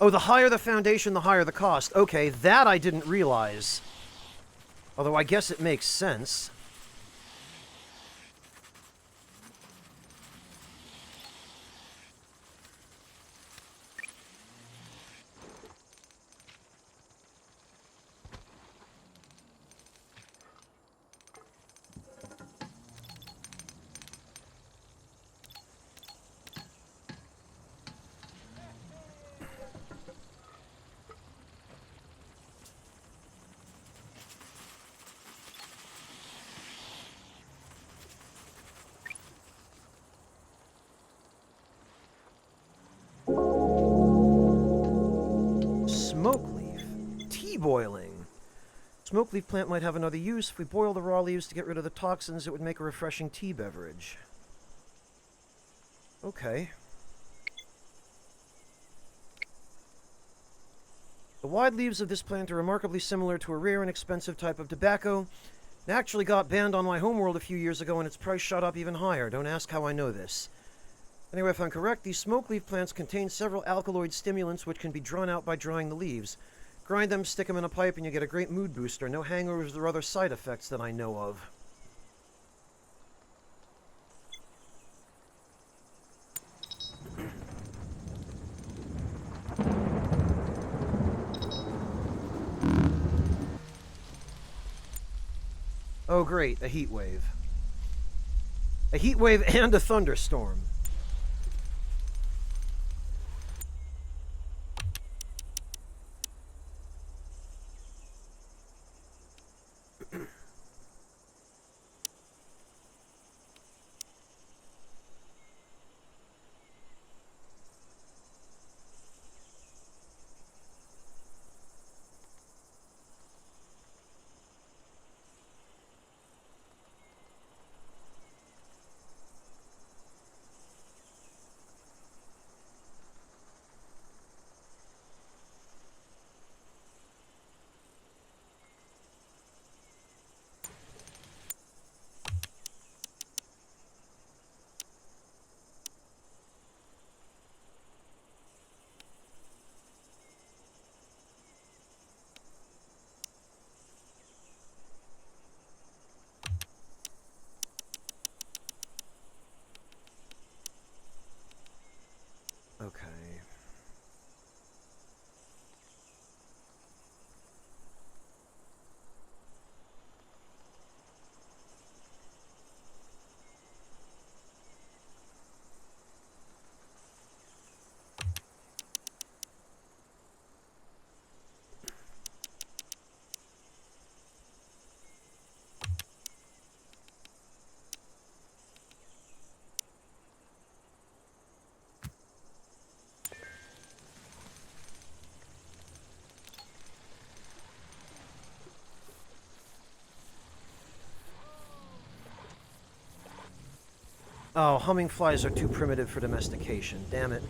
Oh, the higher the foundation, the higher the cost. Okay, that I didn't realize. Although I guess it makes sense. Smoke leaf. Tea boiling. Smoke leaf plant might have another use. If we boil the raw leaves to get rid of the toxins, it would make a refreshing tea beverage. Okay. The wide leaves of this plant are remarkably similar to a rare and expensive type of tobacco. It actually got banned on my homeworld a few years ago and its price shot up even higher. Don't ask how I know this. Anyway, if I'm correct, these smoke leaf plants contain several alkaloid stimulants which can be drawn out by drying the leaves. Grind them, stick them in a pipe, and you get a great mood booster. No hangovers or other side effects that I know of. Oh great, a heat wave. A heat wave and a thunderstorm. Oh, humming flies are too primitive for domestication. Damn it.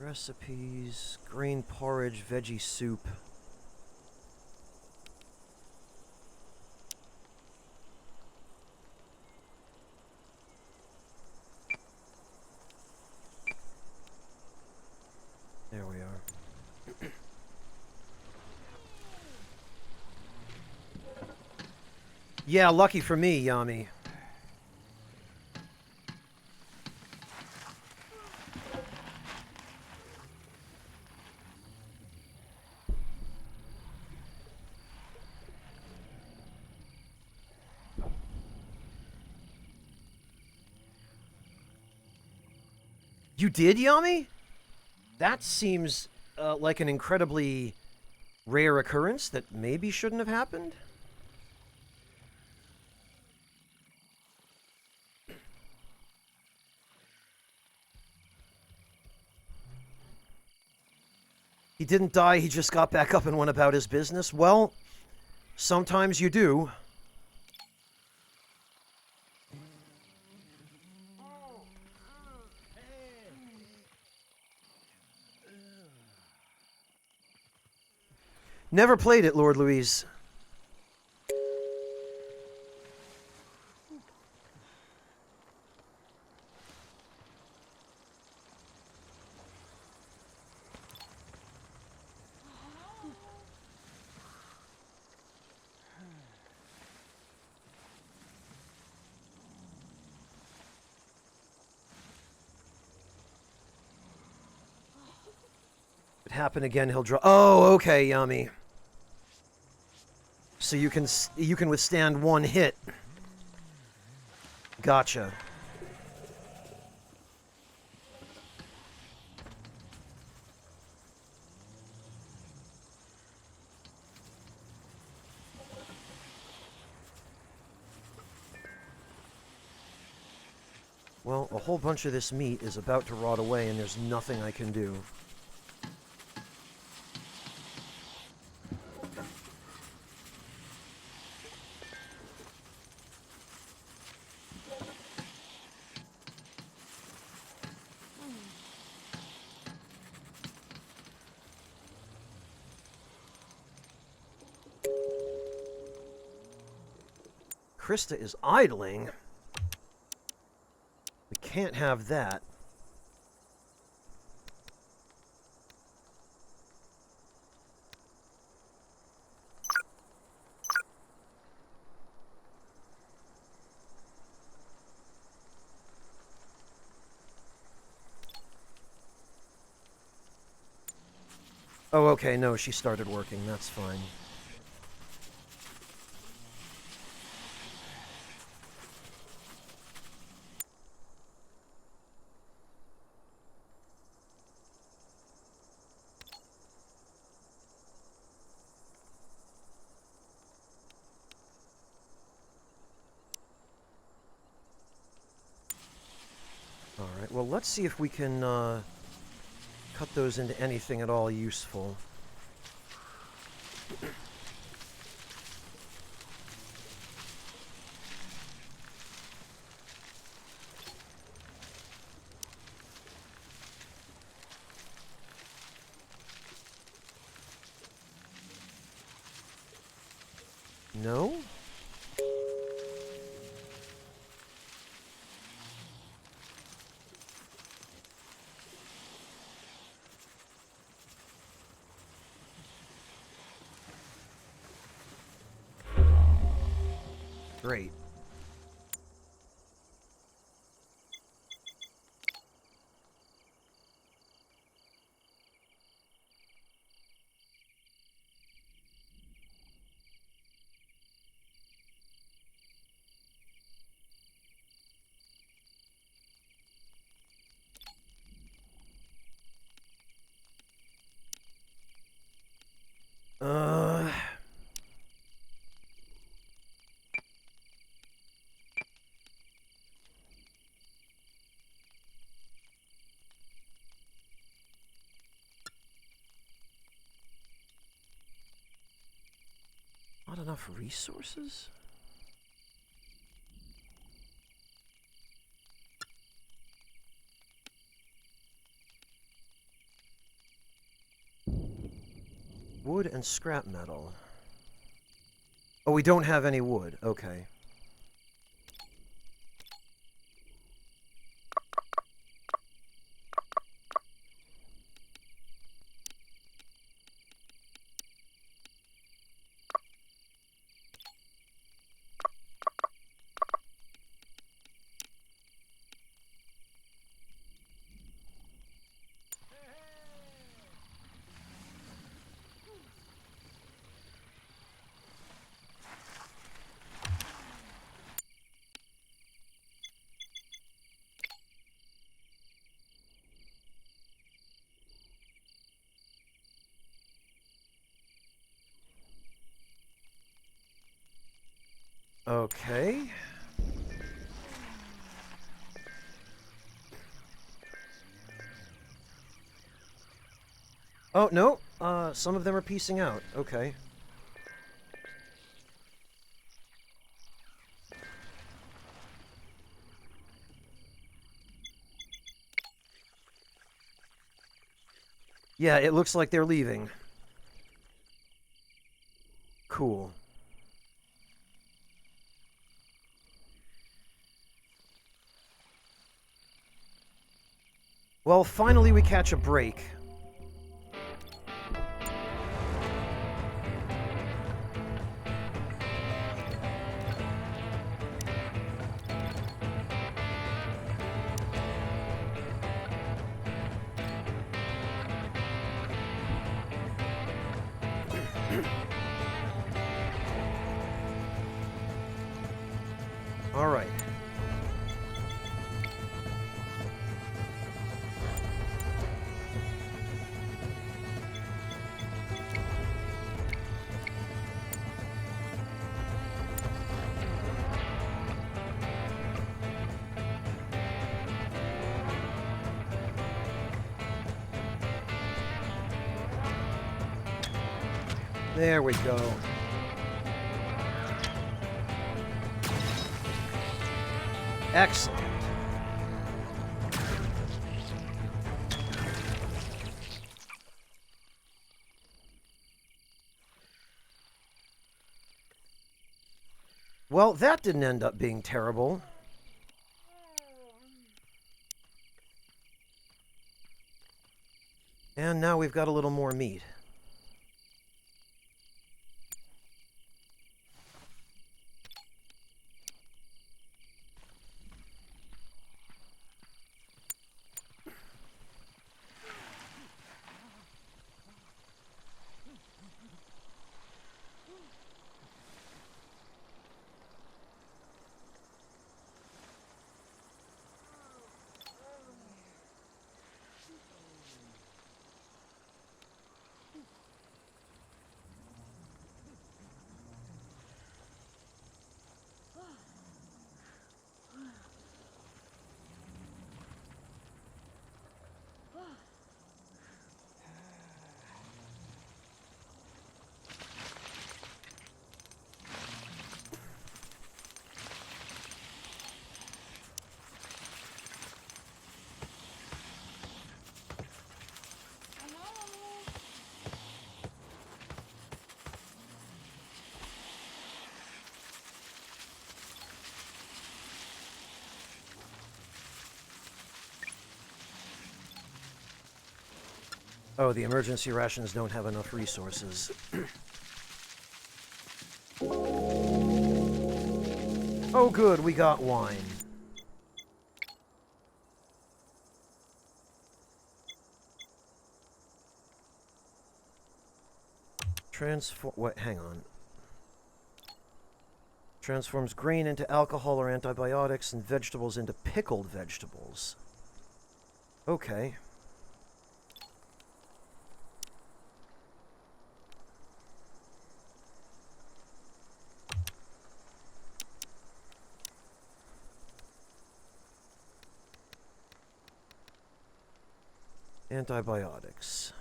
Recipes, grain porridge, veggie soup. There we are. Yeah, lucky for me, Yami. You did, Yami? That seems like an incredibly rare occurrence that maybe shouldn't have happened. He didn't die, he just got back up and went about his business. Well, sometimes you do. Never played it, Lord Louise. If it happen again, he'll draw. Oh, okay, Yami. So you can withstand one hit. Gotcha. Well, a whole bunch of this meat is about to rot away, and there's nothing I can do. Krista is idling. We can't have that. Oh, okay, no, she started working. That's fine. Alright, well, let's see if we can cut those into anything at all useful. No? Great. Uh... Not enough resources? Wood and scrap metal. Oh, we don't have any wood. Okay. Okay. Oh, no. Some of them are piecing out. Okay. Yeah, it looks like they're leaving. Cool. Well, finally we catch a break. All right. There we go. Excellent. Well, that didn't end up being terrible. And now we've got a little more meat. Oh, the emergency rations don't have enough resources. Oh, good, we got wine. What? Hang on. Transforms grain into alcohol or antibiotics and vegetables into pickled vegetables. Okay. Antibiotics.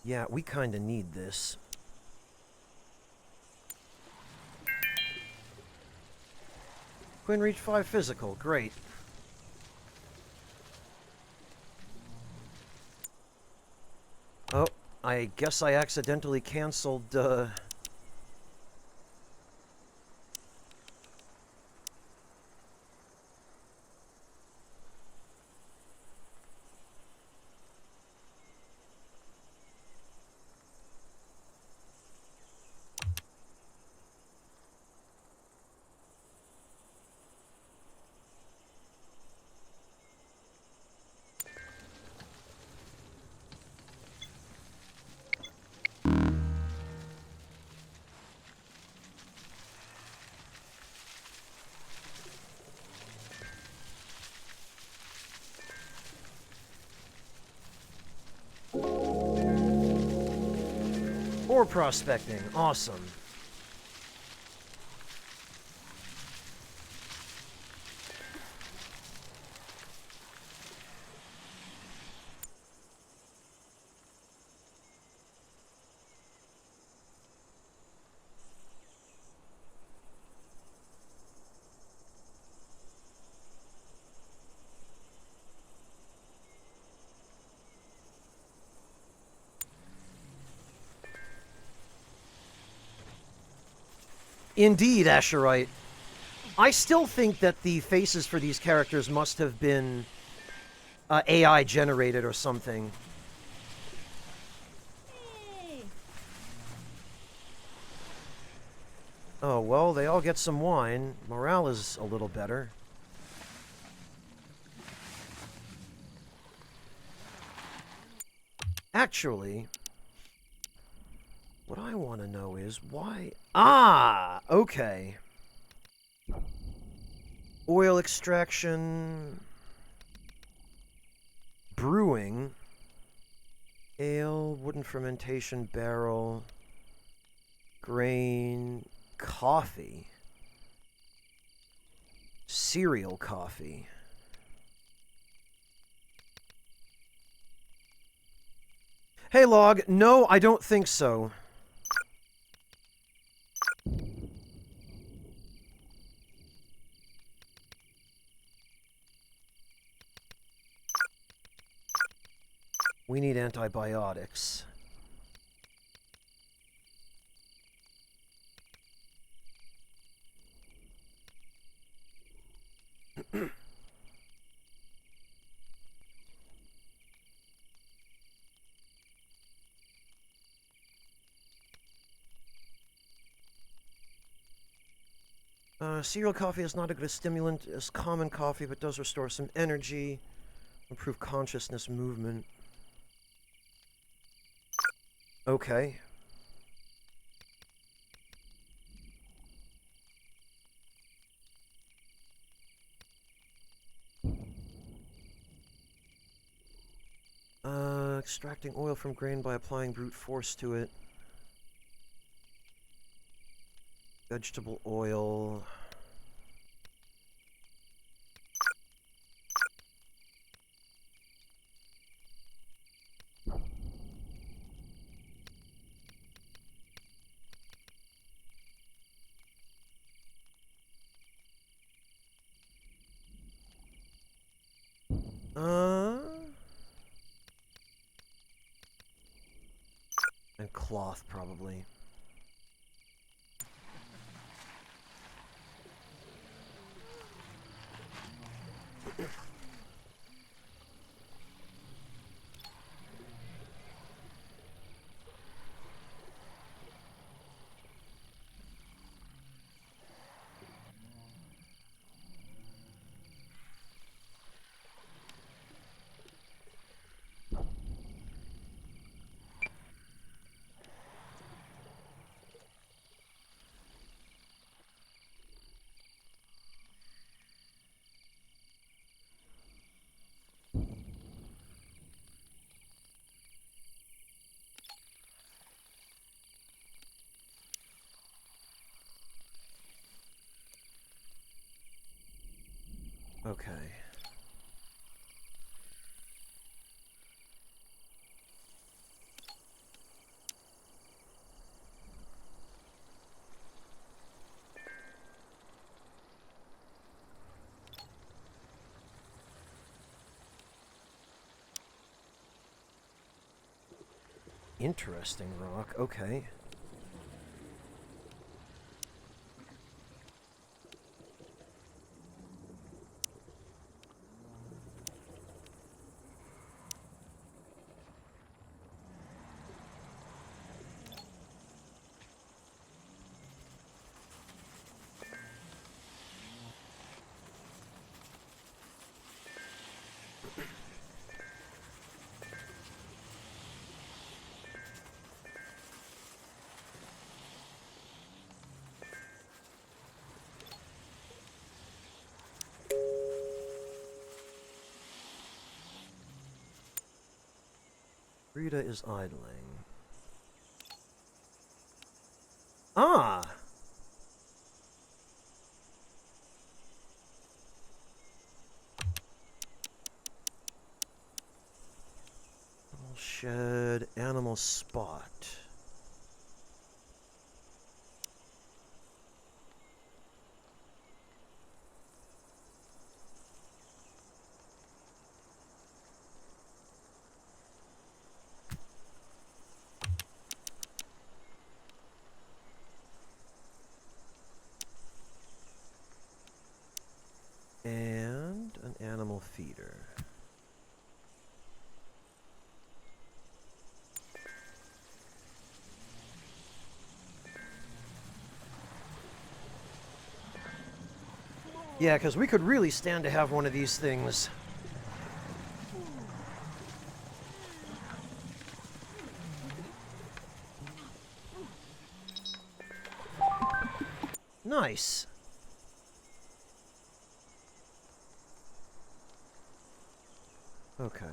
Yeah, we kinda need this. Quinn reached 5 physical, great. Oh, I guess I accidentally canceled, ore prospecting, awesome. Indeed, Asherite. I still think that the faces for these characters must have been AI generated or something. Oh, well, they all get some wine. Morale is a little better. Actually, what I want to know is why... Ah! Okay. Oil extraction... Brewing... Ale, wooden fermentation barrel... Grain... Coffee... Cereal coffee... Hey, Log. No, I don't think so. We need antibiotics. Cereal coffee is not as good a stimulant as common coffee, but does restore some energy, improve consciousness movement. Okay. Extracting oil from grain by applying brute force to it. Vegetable oil. And cloth, probably. Interesting rock. Okay. Rita is idling. Ah! Animal shed, animal spot. And an animal feeder. Yeah, because we could really stand to have one of these things. Nice. Okay.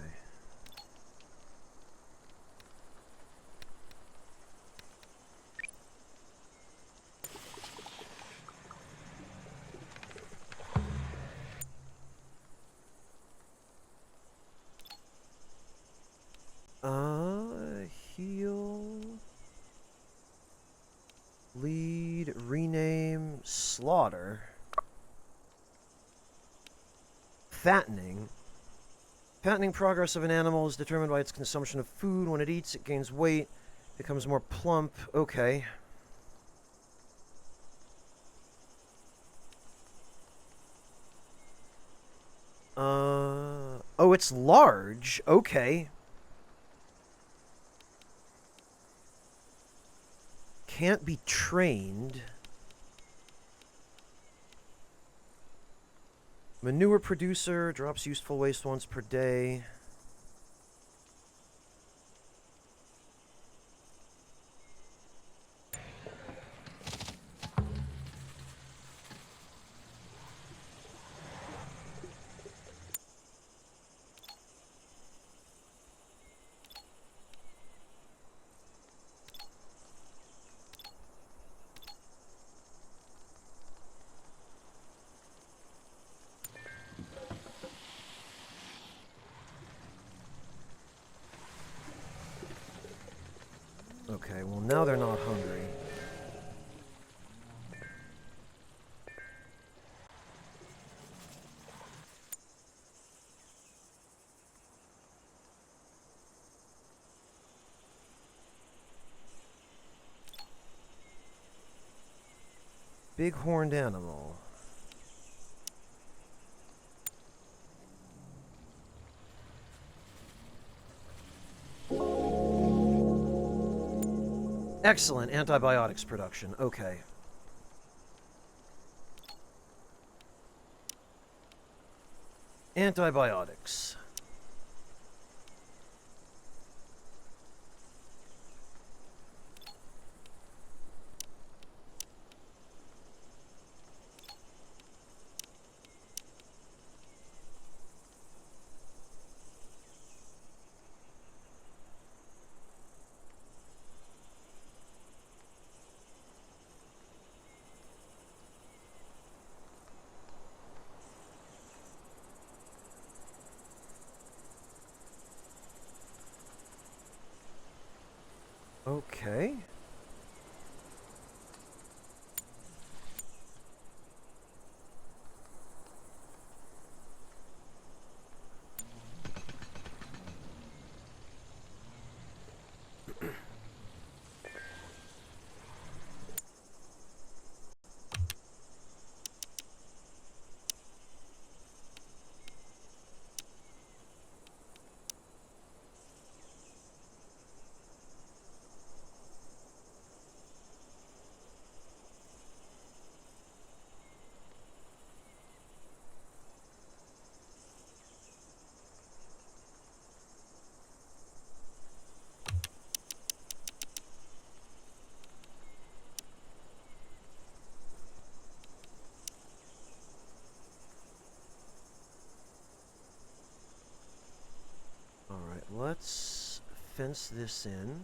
Heal. Lead, rename, slaughter. Fattening. Fattening progress of an animal is determined by its consumption of food. When it eats, it gains weight, becomes more plump. Okay. Oh, it's large. Okay. Can't be trained. Manure producer drops useful waste once per day. Okay, well now they're not hungry. Big horned animal. Excellent antibiotics production. Okay. Antibiotics. Okay. fence this in.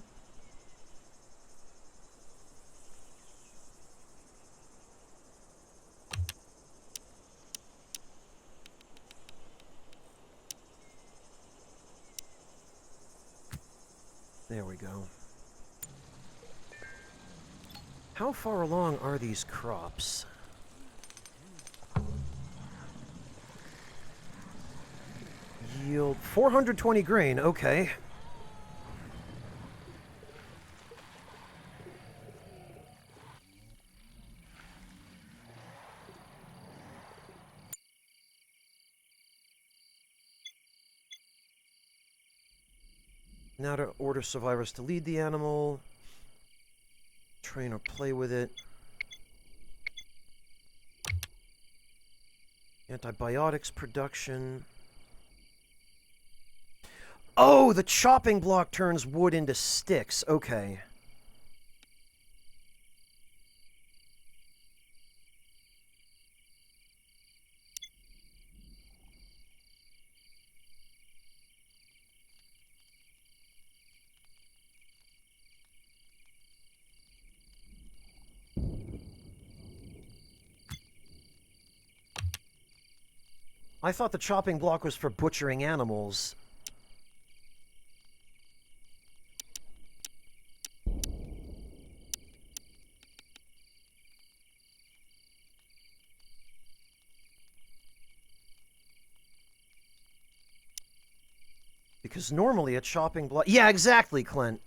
There we go. How far along are these crops? Yield 420 grain, okay. Now to order survivors to lead the animal, train or play with it. Antibiotics production. Oh, the chopping block turns wood into sticks. Okay. I thought the chopping block was for butchering animals. Because normally a chopping block... Yeah, exactly, Clint.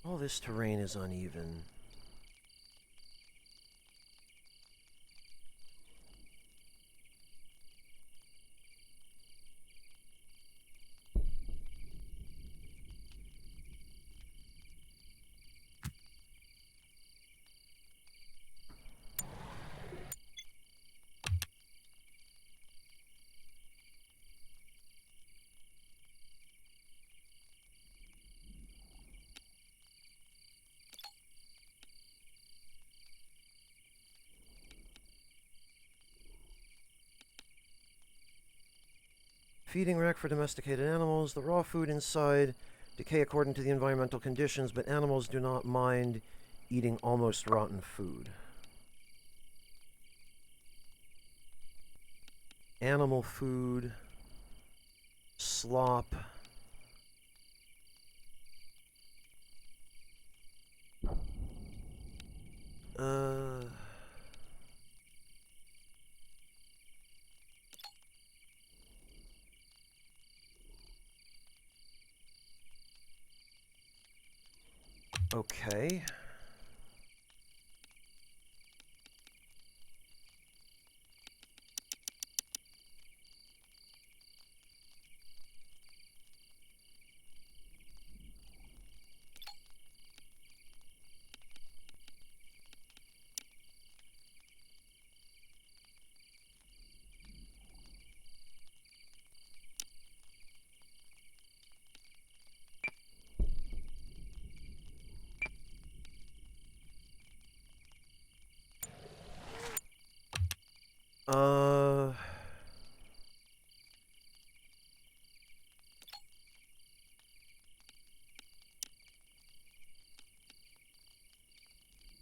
All this terrain is uneven. Feeding rack for domesticated animals. The raw food inside decay according to the environmental conditions, but animals do not mind eating almost rotten food. Animal food. Slop. Okay.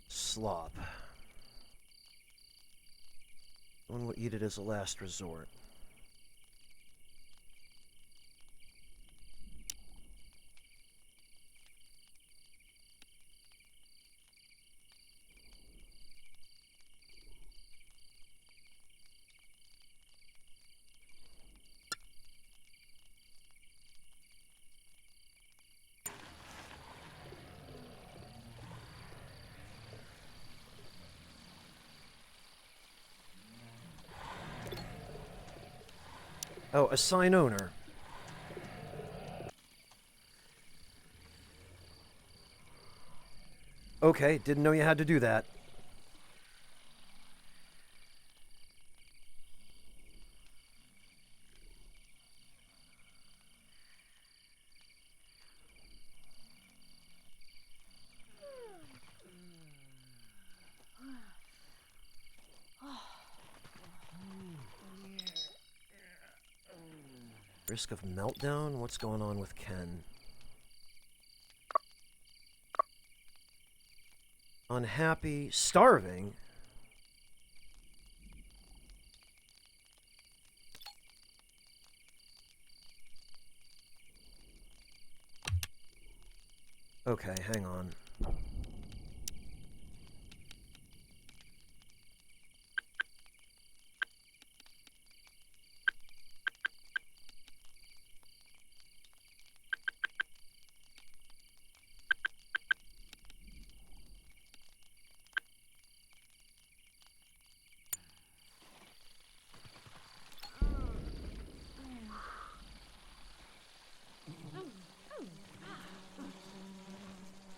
Slop. One will eat it as a last resort. Oh, assign owner. Okay, didn't know you had to do that. Risk of meltdown? What's going on with Ken? Unhappy. Starving? Okay, hang on.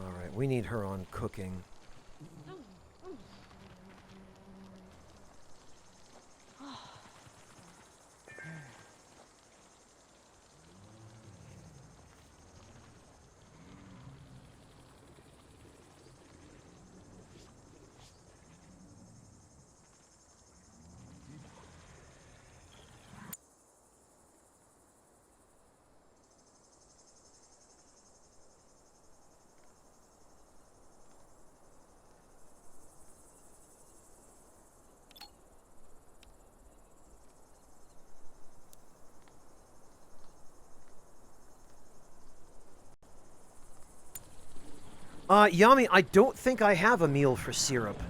Alright, we need her on cooking. Yami, I don't think I have a meal for Syrup.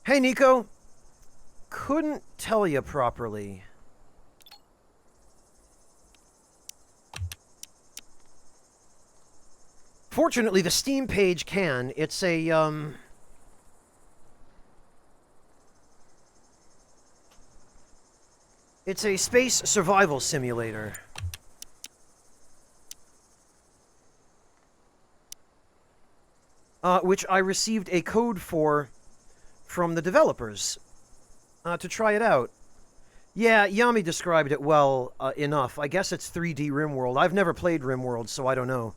Hey, Nico. Couldn't tell you properly. Fortunately, the Steam page can. It's a, It's a space survival simulator. Which I received a code for from the developers to try it out. Yeah, Yami described it well enough. I guess it's 3D RimWorld. I've never played RimWorld, so I don't know.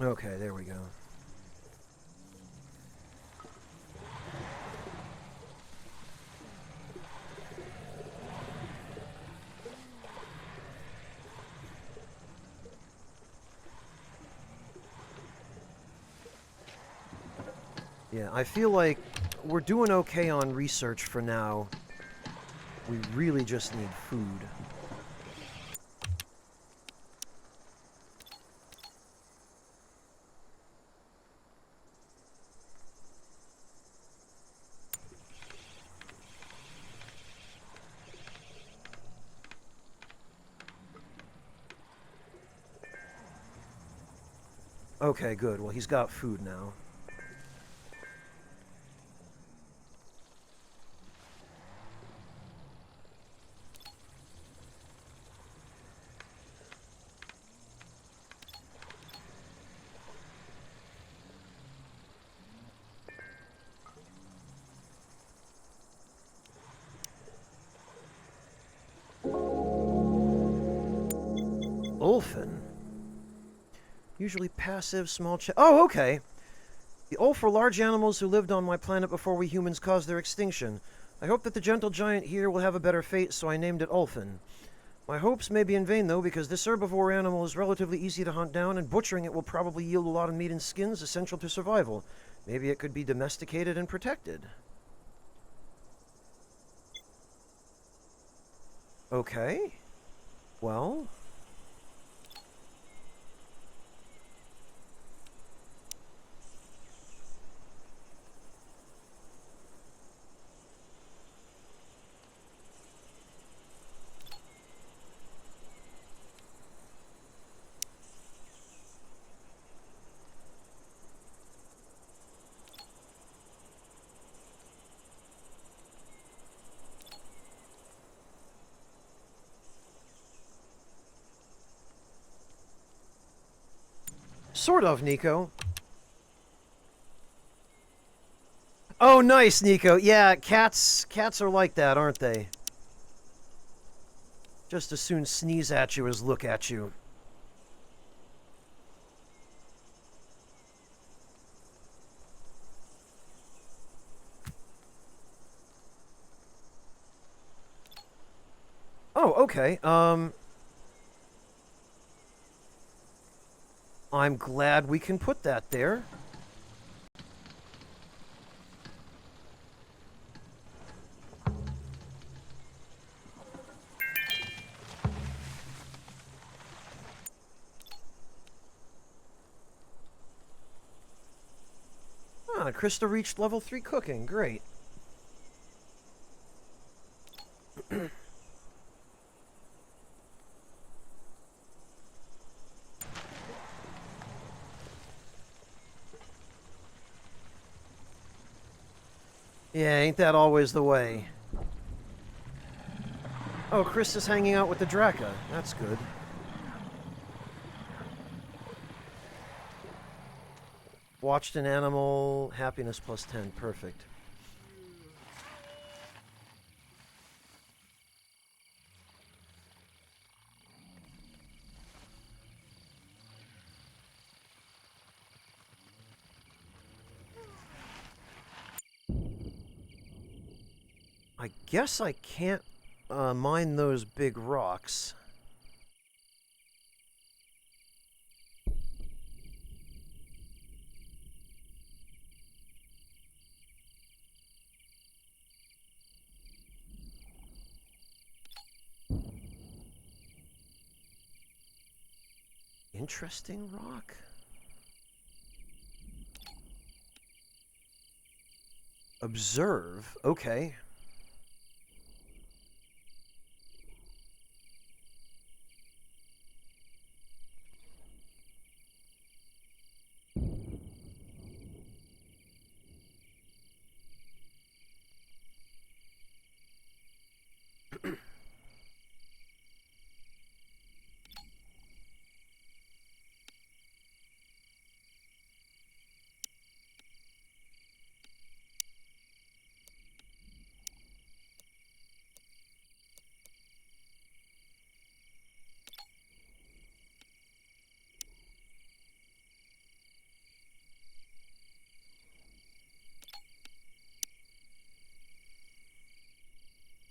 Okay, there we go. Yeah, I feel like we're doing okay on research for now. We really just need food. Okay, good. Well, he's got food now. Ulfin. Usually passive, small oh, okay. The Ulf were large animals who lived on my planet before we humans caused their extinction. I hope that the gentle giant here will have a better fate, so I named it Ulfin. My hopes may be in vain, though, because this herbivore animal is relatively easy to hunt down, and butchering it will probably yield a lot of meat and skins essential to survival. Maybe it could be domesticated and protected. Okay. Well... Sort of, Nico. Oh, nice, Nico. Yeah, cats are like that, aren't they? Just as soon sneeze at you as look at you. Oh, okay. I'm glad we can put that there. Ah, Krista reached level 3 cooking. Great. Yeah, ain't that always the way? Oh, Krista's hanging out with the Draka. That's good. Watched an animal, happiness plus 10. Perfect. I guess I can't mine those big rocks. Interesting rock. Observe. Okay.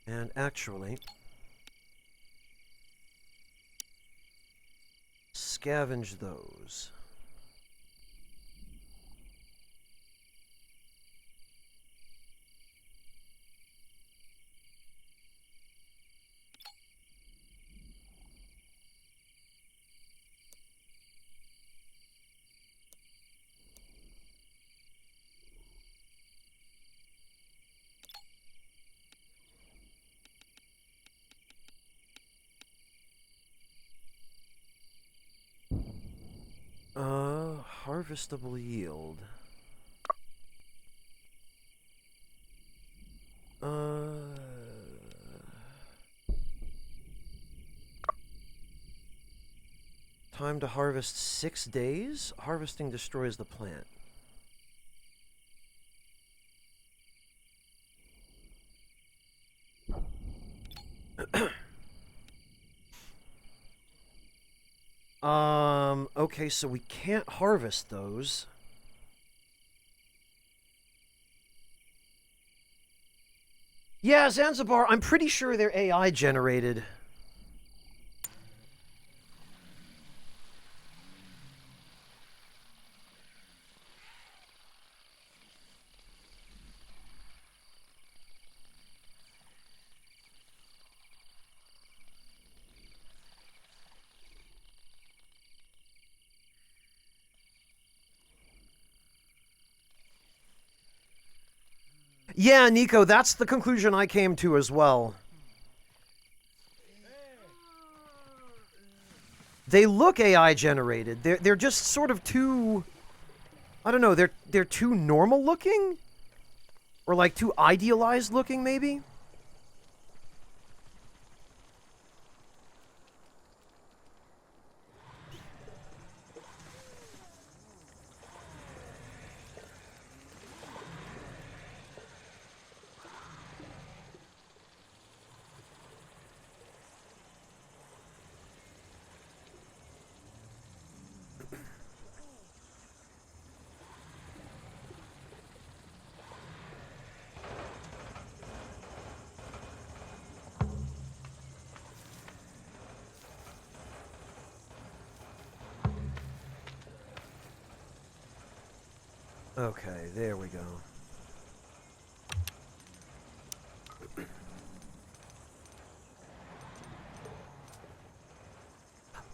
And actually, scavenge those. Harvestable yield. Time to harvest 6 days? Harvesting destroys the plant. Okay, so we can't harvest those. Yeah, Zanzibar, I'm pretty sure they're AI generated. Yeah, Nico, that's the conclusion I came to as well. They look AI generated. They're just sort of too, I don't know, they're too normal looking? Or like too idealized looking maybe? Okay, there we go.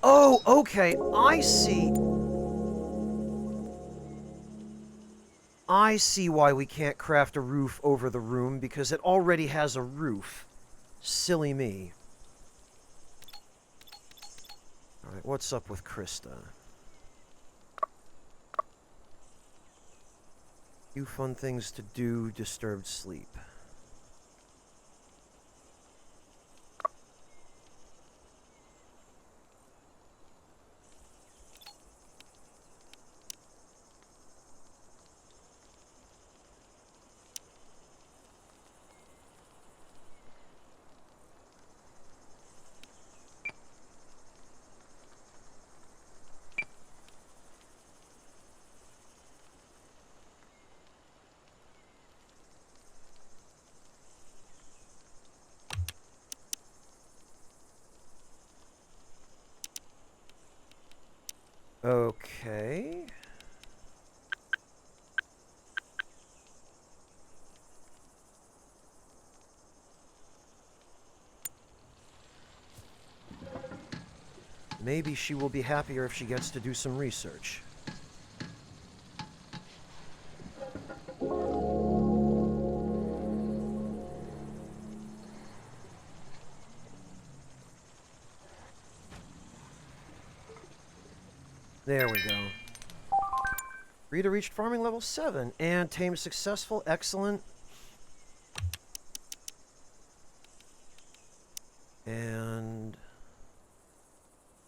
Oh, okay, I see. I see why we can't craft a roof over the room, because it already has a roof. Silly me. Alright, what's up with Krista? Few fun things to do, disturbed sleep. Okay. Maybe she will be happier if she gets to do some research. There we go. Rita reached farming level 7 and tamed successful. Excellent. And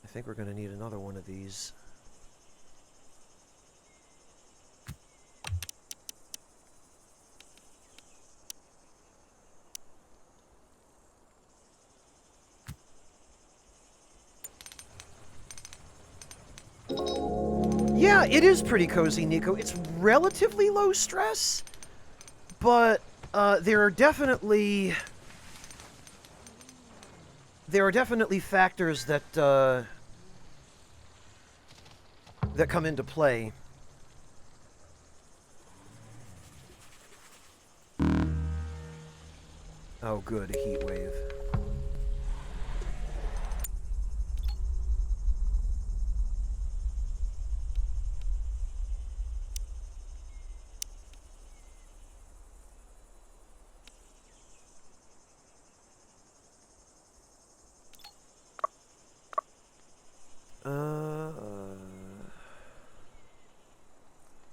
I think we're going to need another one of these. Yeah, it is pretty cozy, Nico. It's relatively low stress, but there are definitely factors that that come into play. Oh, good, a heat wave.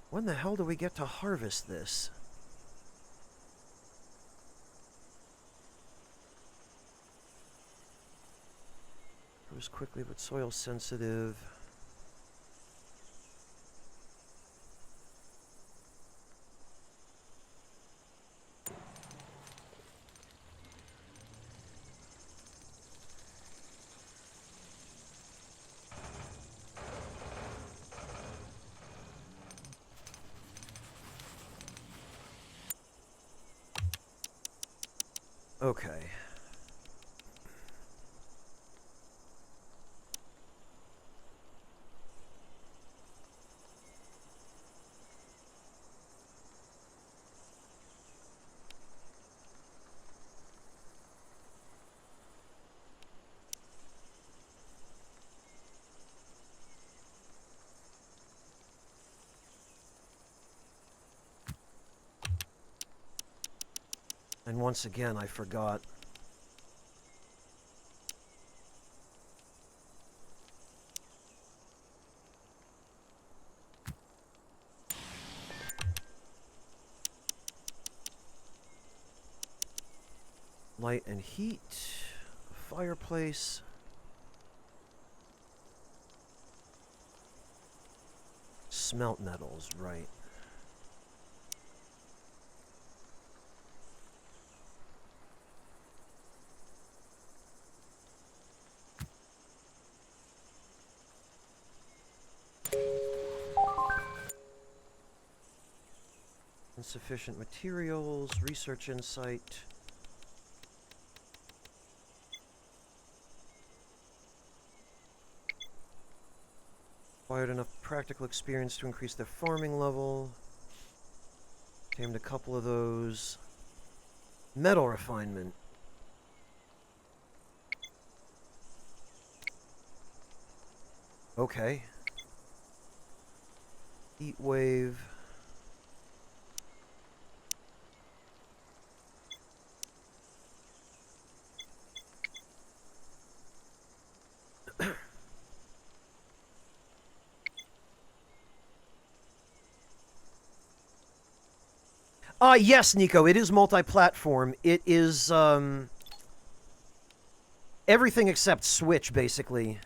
When the hell do we get to harvest this? Grows quickly, but soil sensitive. Okay. And once again, I forgot. Light and heat. Fireplace. Smelt metals, right. Insufficient materials, research insight. Acquired enough practical experience to increase their farming level. Tamed a couple of those. Metal refinement. Okay. Heat wave. Yes, Nico, it is multi-platform. It is, everything except Switch, basically.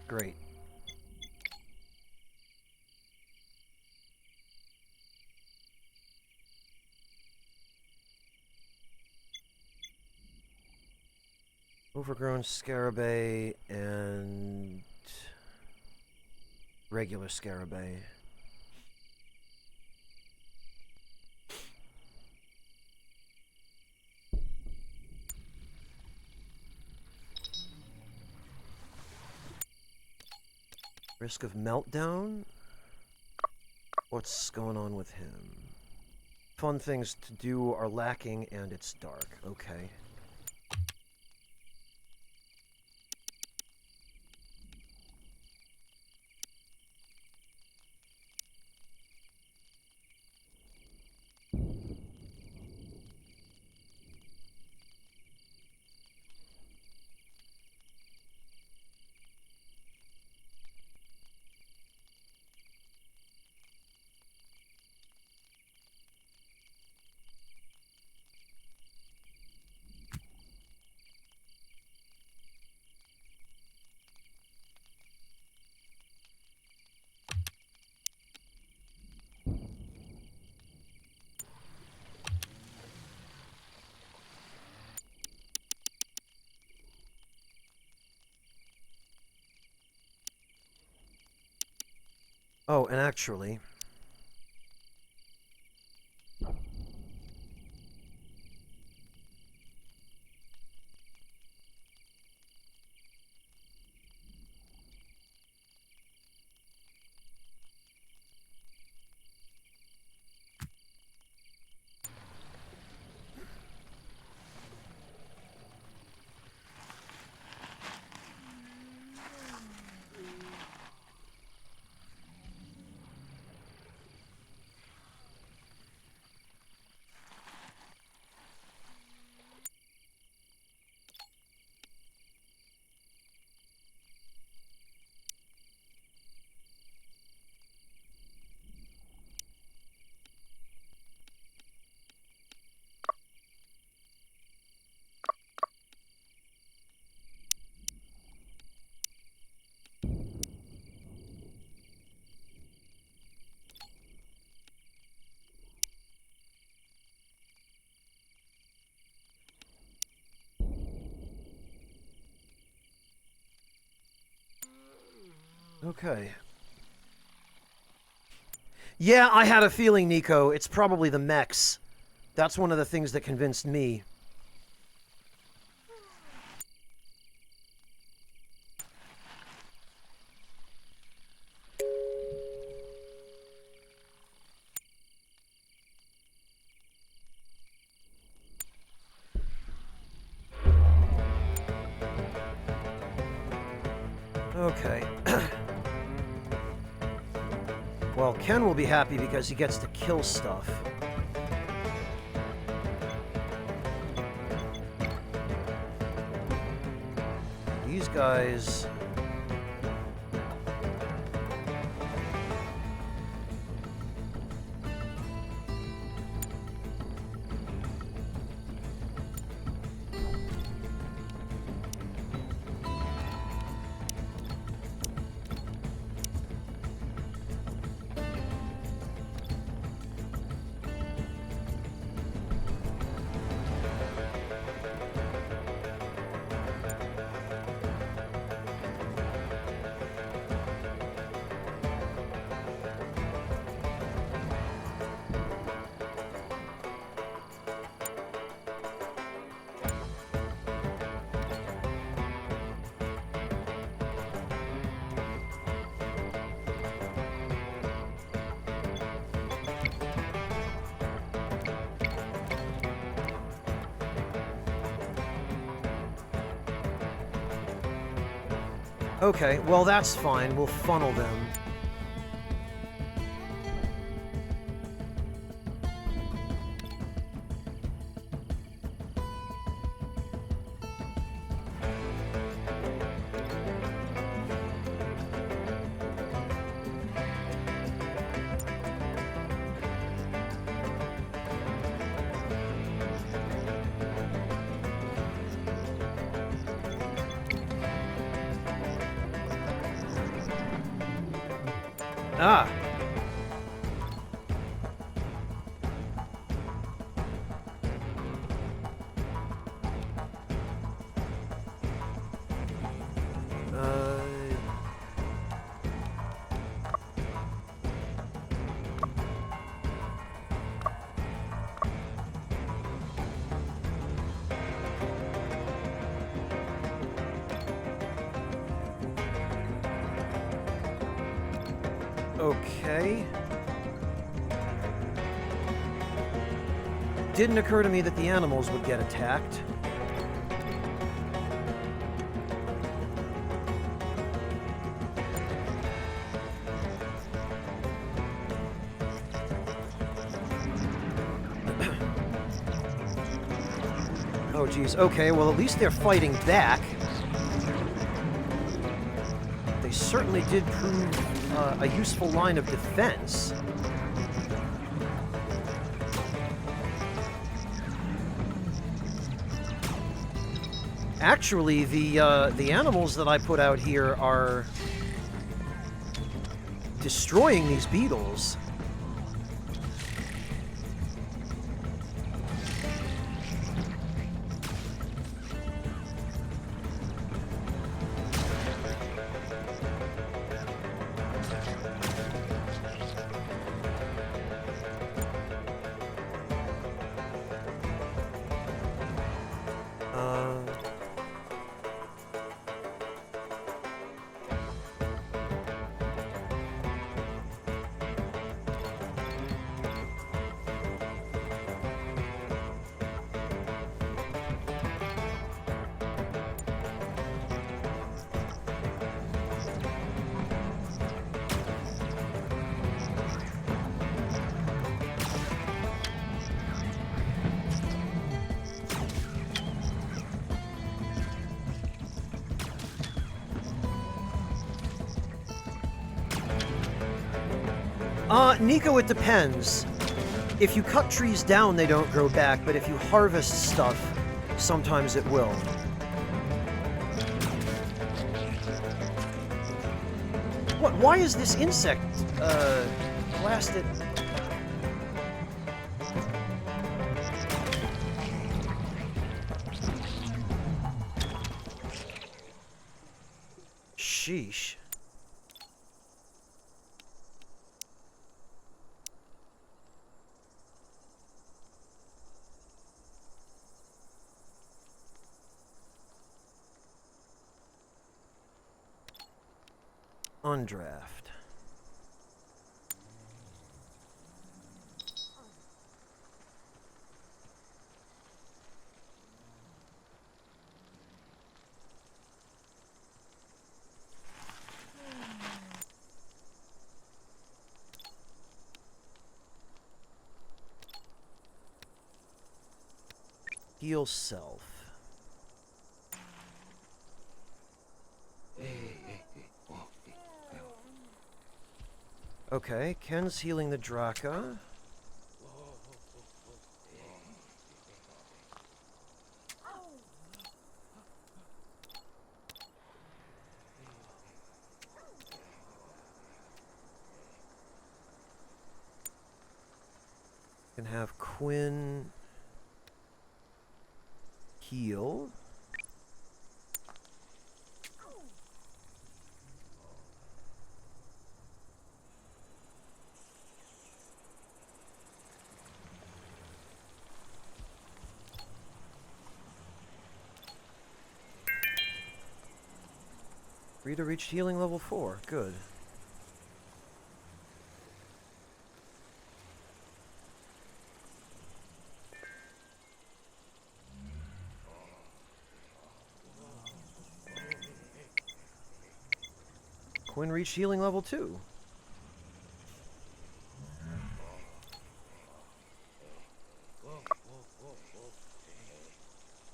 Great. Overgrown Scarabée and regular Scarabée. Risk of meltdown? What's going on with him? Fun things to do are lacking and it's dark. Okay. Oh, and actually... Okay. Yeah, I had a feeling, Nico. It's probably the mechs. That's one of the things that convinced me. Okay. Well, Ken will be happy because he gets to kill stuff. These guys... Okay, well that's fine. We'll funnel them. Ah. Okay. Didn't occur to me that the animals would get attacked. Oh, geez. Okay, well, at least they're fighting back. They certainly did prove a useful line of defense. Actually, the animals that I put out here are destroying these beetles. Nico, it depends. If you cut trees down, they don't grow back, but if you harvest stuff, sometimes it will. What? Why is this insect, blasted? Sheesh. Undraft. Heal self. Okay, Ken's healing the Draka. Can have Quinn heal. Rita reached healing level 4. Good. Quinn reached healing level 2.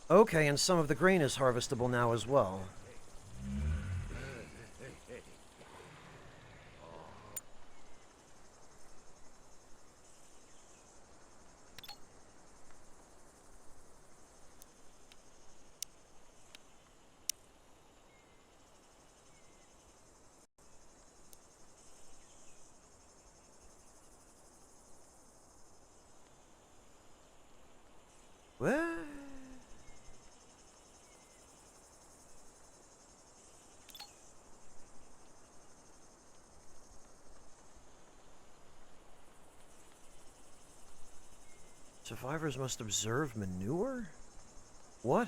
Okay, and some of the grain is harvestable now as well. What? Survivors must observe manure? What?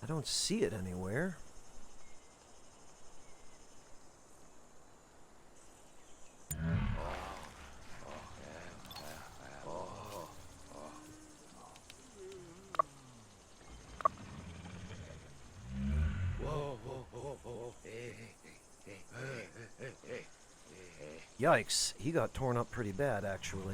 I don't see it anywhere. Yikes, he got torn up pretty bad, actually.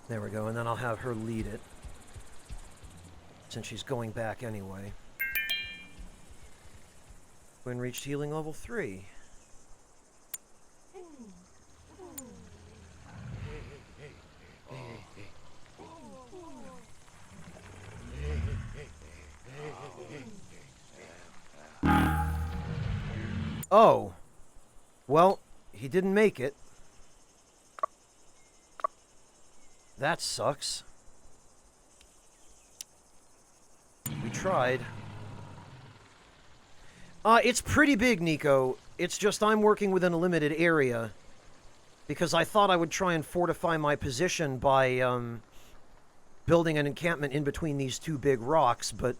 There we go, and then I'll have her lead it, since she's going back anyway. Quinn reached healing level 3. Oh. Well, he didn't make it. That sucks. We tried. It's pretty big, Nico. It's just I'm working within a limited area. Because I thought I would try and fortify my position by building an encampment in between these two big rocks, but...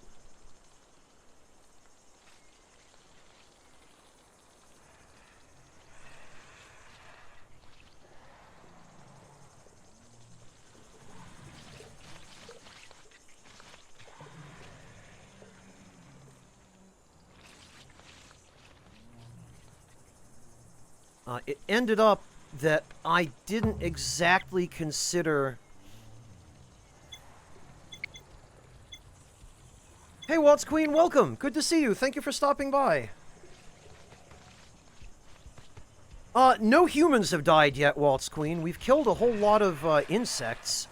it ended up that I didn't exactly consider... Hey, Waltz Queen, welcome! Good to see you. Thank you for stopping by. No humans have died yet, Waltz Queen. We've killed a whole lot of, insects.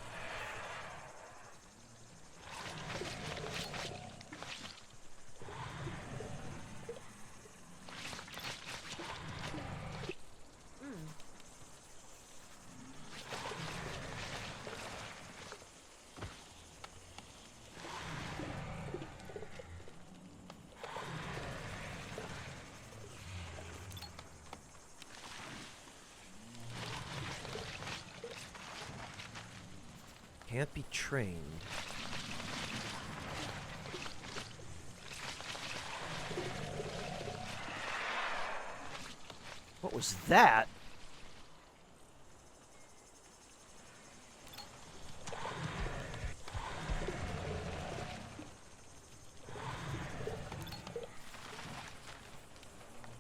Can't be trained. What was that?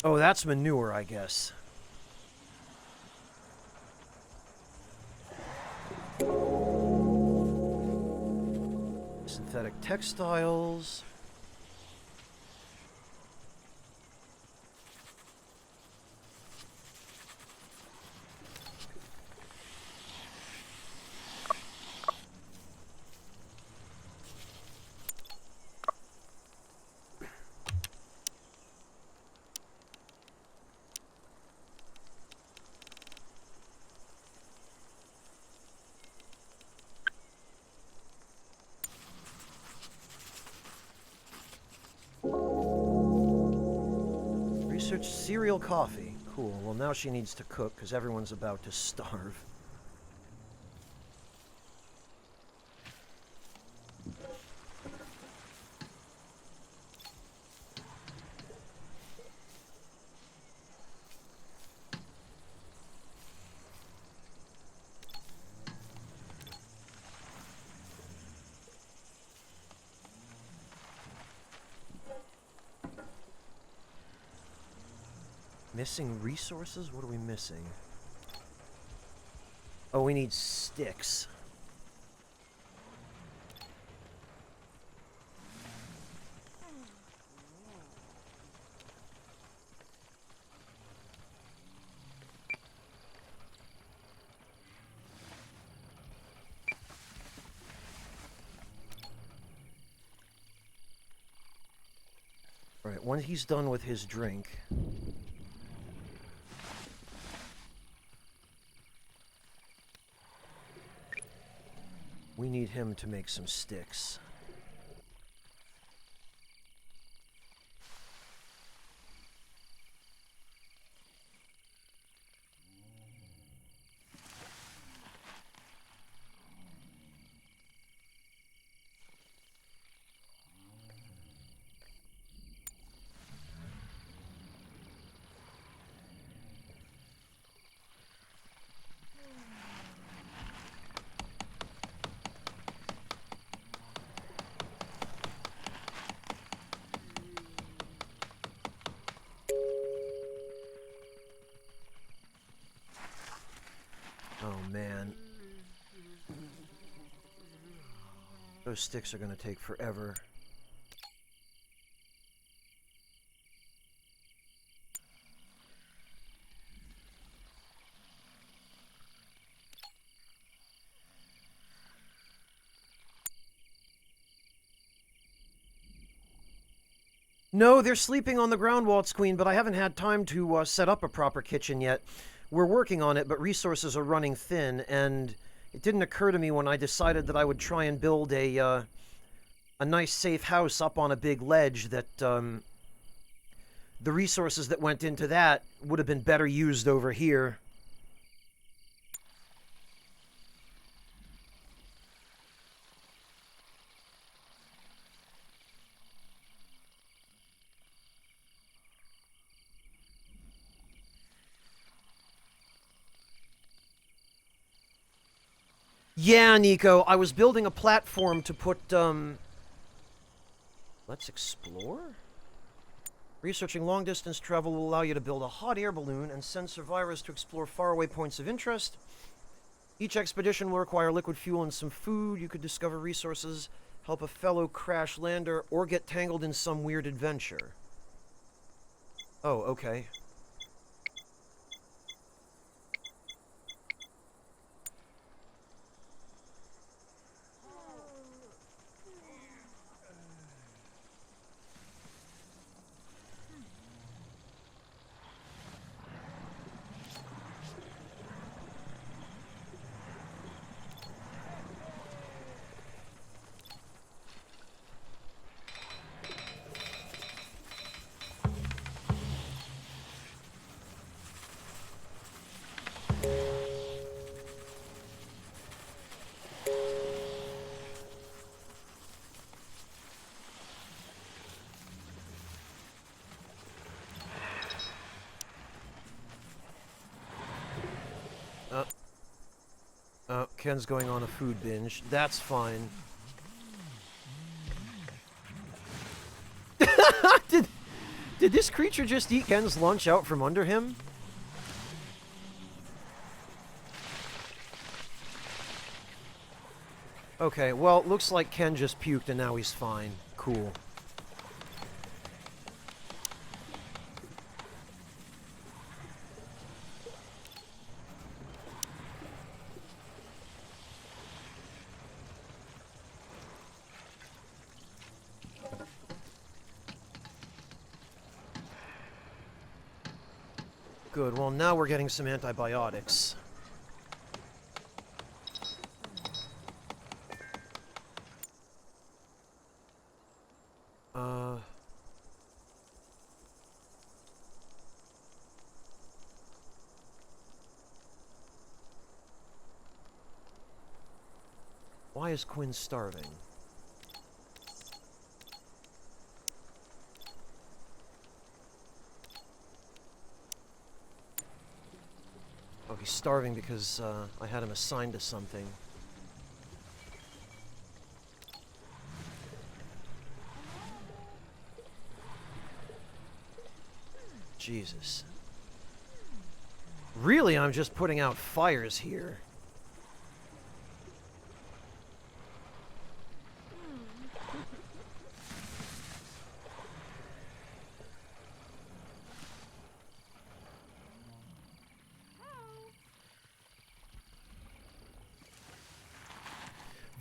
Oh, that's manure, I guess. Synthetic textiles. Research cereal coffee. Cool. Well, now she needs to cook because everyone's about to starve. Missing resources? What are we missing? Oh, we need sticks. Alright, when he's done with his drink... we need him to make some sticks. Oh man. Those sticks are gonna take forever. No, they're sleeping on the ground, Waltz Queen, but I haven't had time to set up a proper kitchen yet. We're working on it, but resources are running thin, and it didn't occur to me when I decided that I would try and build a nice safe house up on a big ledge that the resources that went into that would have been better used over here. Yeah, Nico, I was building a platform to put, Let's explore? Researching long-distance travel will allow you to build a hot air balloon and send survivors to explore faraway points of interest. Each expedition will require liquid fuel and some food. You could discover resources, help a fellow crash lander, or get tangled in some weird adventure. Oh, okay. Ken's going on a food binge. That's fine. Did this creature just eat Ken's lunch out from under him? Okay, well, looks like Ken just puked and now he's fine. Cool. Good, well now we're getting some antibiotics. Why is Quinn starving? Oh, he's starving because I had him assigned to something. Jesus. Really, I'm just putting out fires here.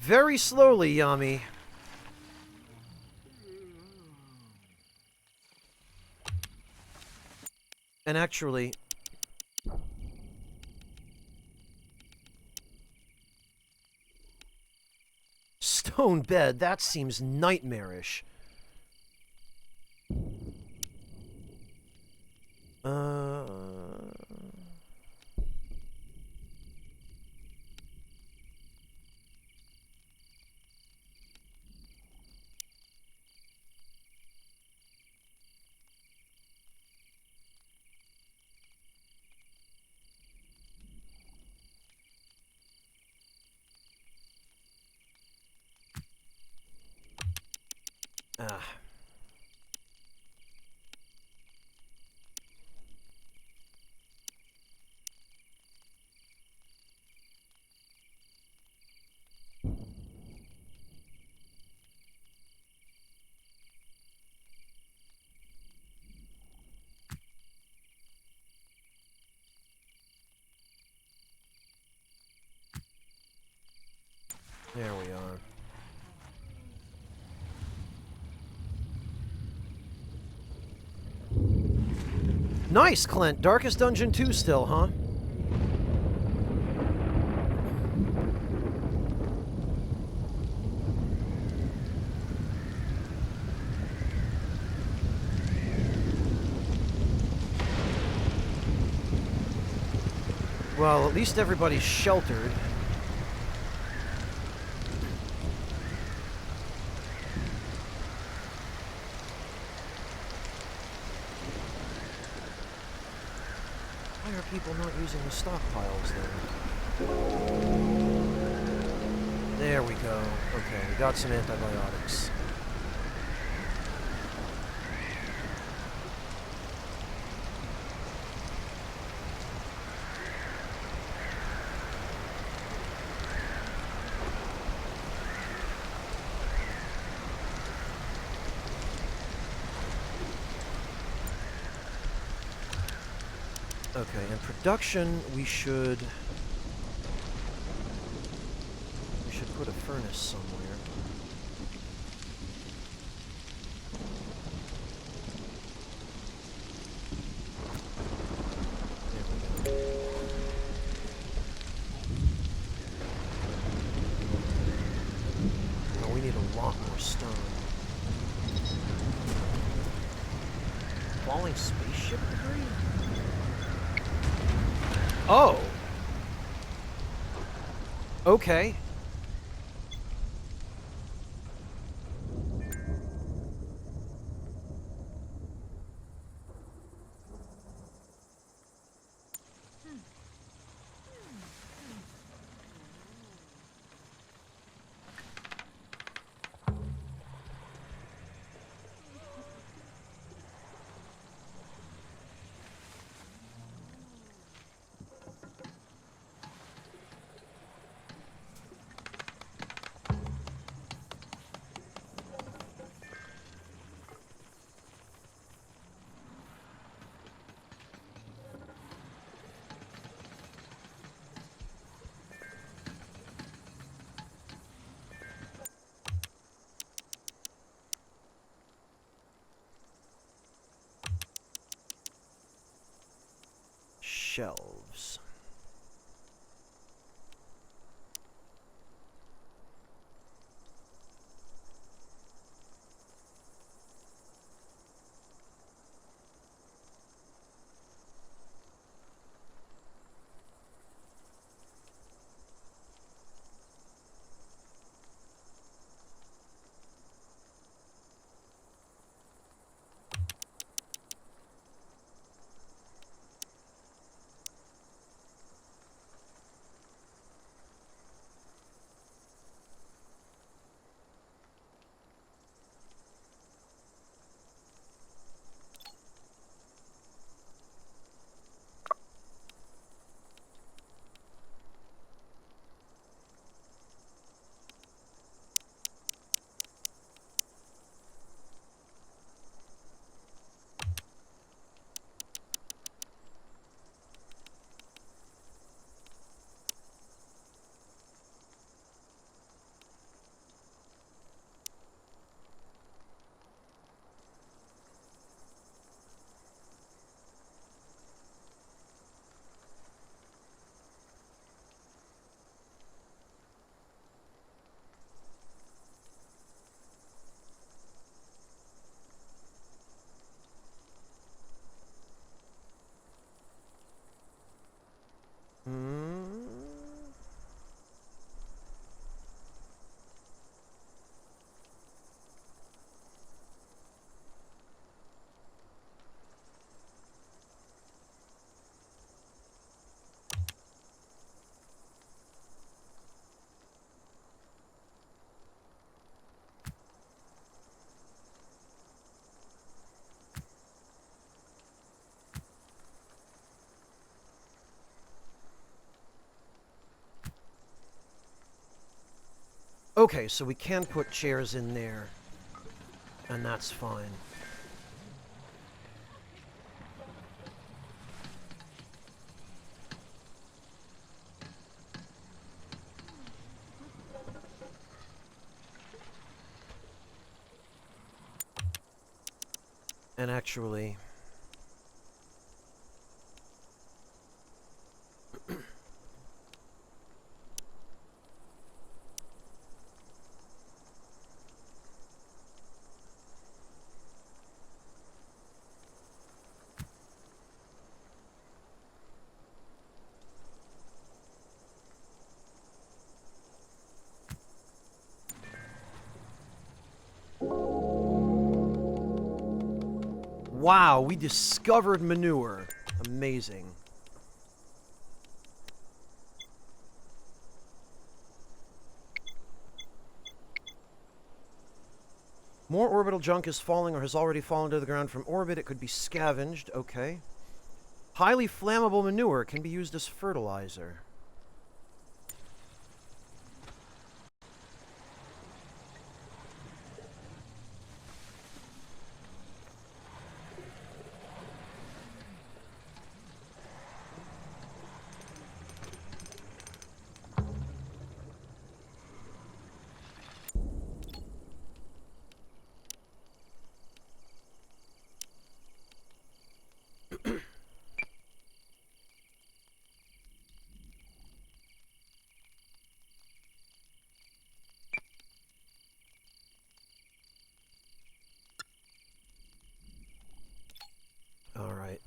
Very slowly, Yami. And actually... Stone bed, that seems nightmarish. There we are. Nice, Clint. Darkest Dungeon 2 still, huh? Well, at least everybody's sheltered. Why are people not using the stockpiles then? There we go. Okay, we got some antibiotics. Okay, in production, we should put a furnace somewhere. There we go. Oh, we need a lot more stone. Falling spaceship debris? Oh! Okay. Shelves. Okay, so we can put chairs in there, and that's fine. And actually... Wow, we discovered manure. Amazing. More orbital junk is falling or has already fallen to the ground from orbit. It could be scavenged. Okay. Highly flammable manure can be used as fertilizer. All right.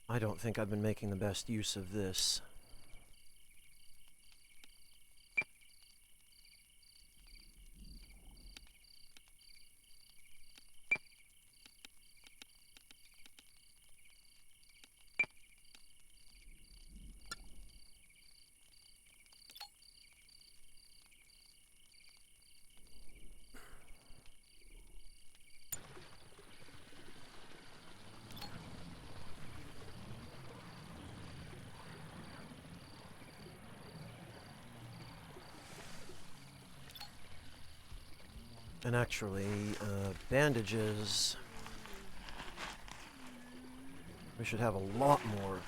I don't think I've been making the best use of this. And actually, bandages. We should have a lot more.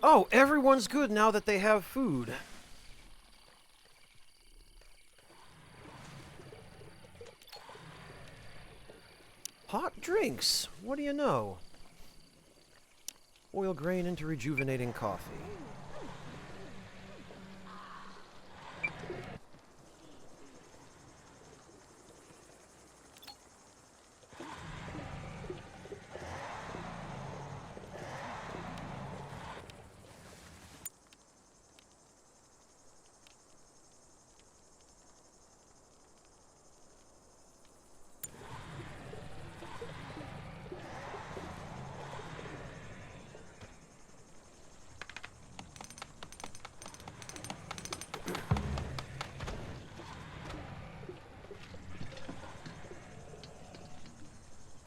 Oh, everyone's good now that they have food. Hot drinks. What do you know? Oil grain into rejuvenating coffee.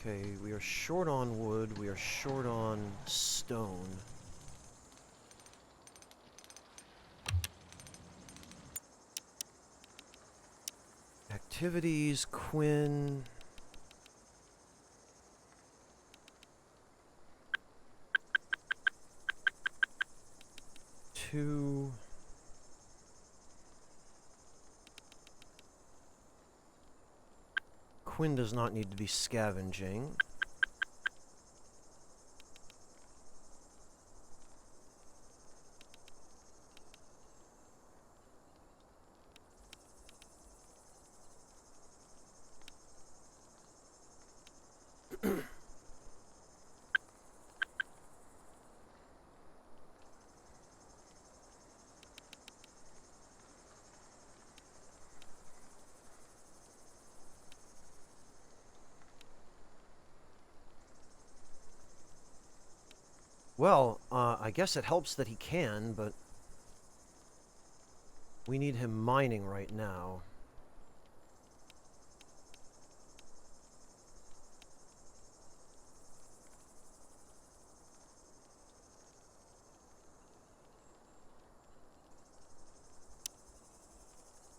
Okay, we are short on wood, we are short on stone. Activities, Quinn. Two. Quinn does not need to be scavenging. Well, I guess it helps that he can, but we need him mining right now.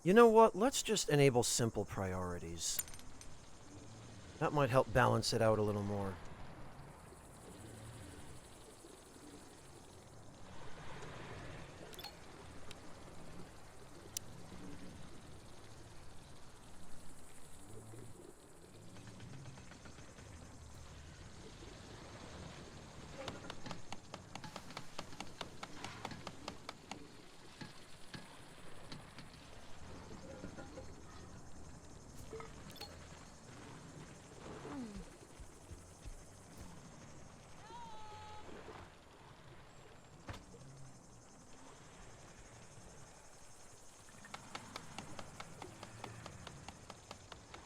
You know what? Let's just enable simple priorities. That might help balance it out a little more.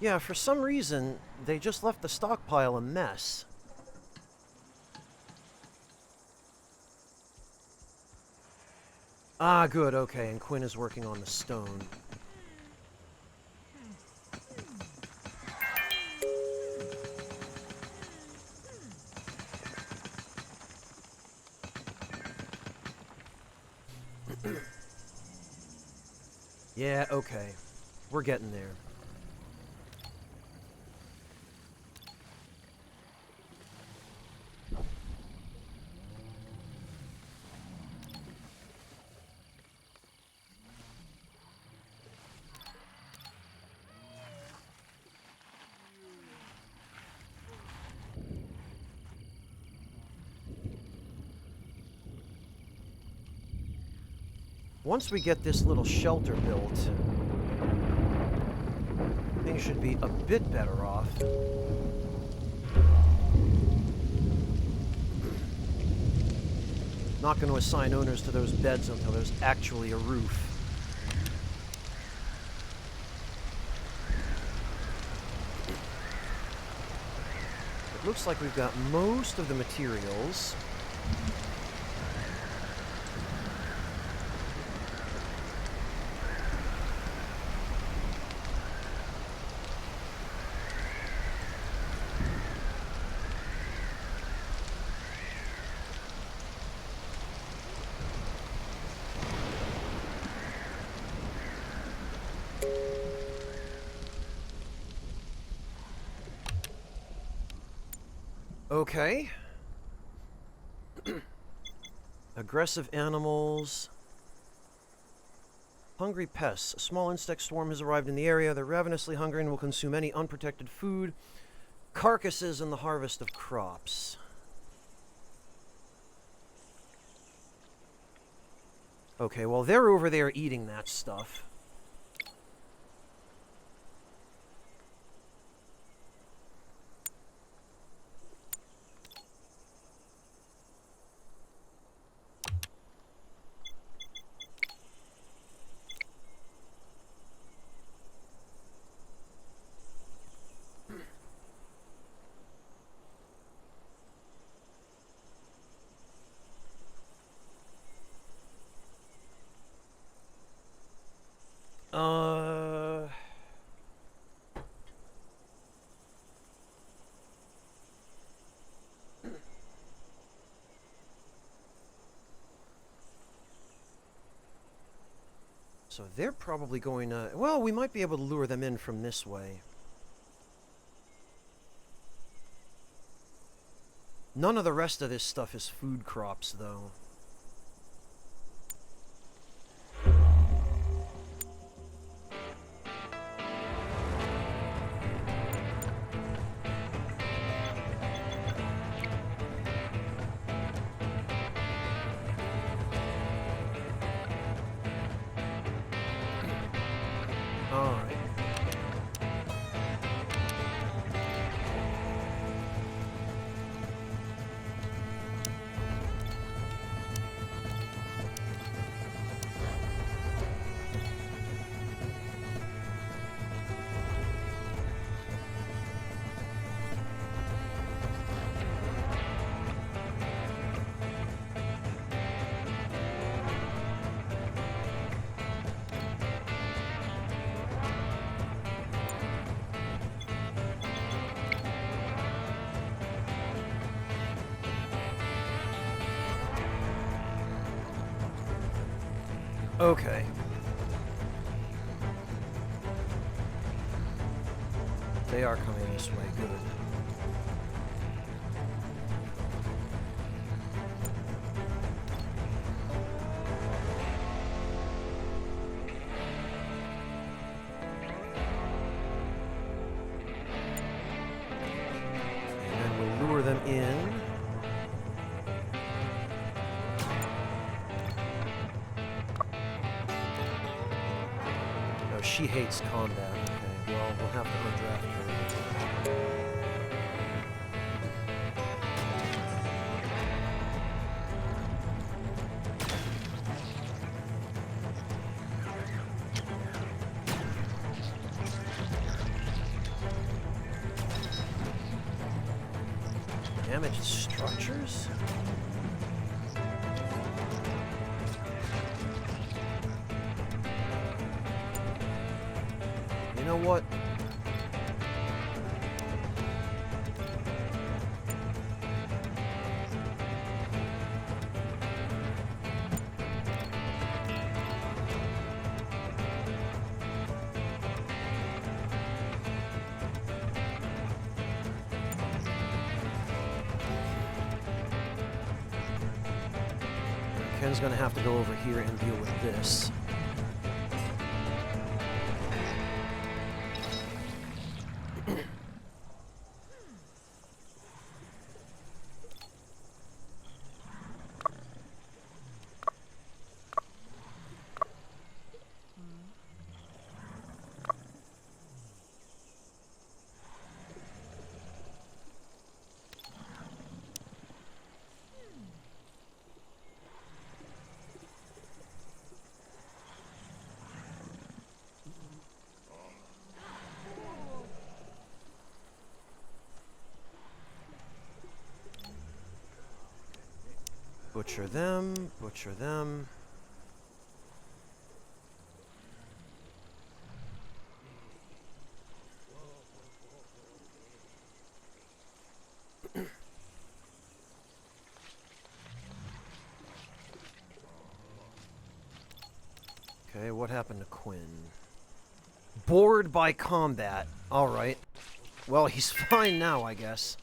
Yeah, for some reason, they just left the stockpile a mess. Ah, good, okay, and Quinn is working on the stone. Yeah, okay. We're getting there. Once we get this little shelter built, things should be a bit better off. Not going to assign owners to those beds until there's actually a roof. It looks like we've got most of the materials. Okay. Aggressive animals. Hungry pests. A small insect swarm has arrived in the area. They're ravenously hungry and will consume any unprotected food. Carcasses in the harvest of crops. Okay, well, they're over there eating that stuff. So they're probably going to... Well, we might be able to lure them in from this way. None of the rest of this stuff is food crops, though. Okay. They are coming this way, good. And then we'll lure them in. She hates combat. Okay, well, we'll have to undraft her. Damaged structures? You know what? Ken's gonna have to go over here and deal with this. Butcher them, butcher them. Okay, what happened to Quinn? Bored by combat. Alright. Well, he's fine now, I guess.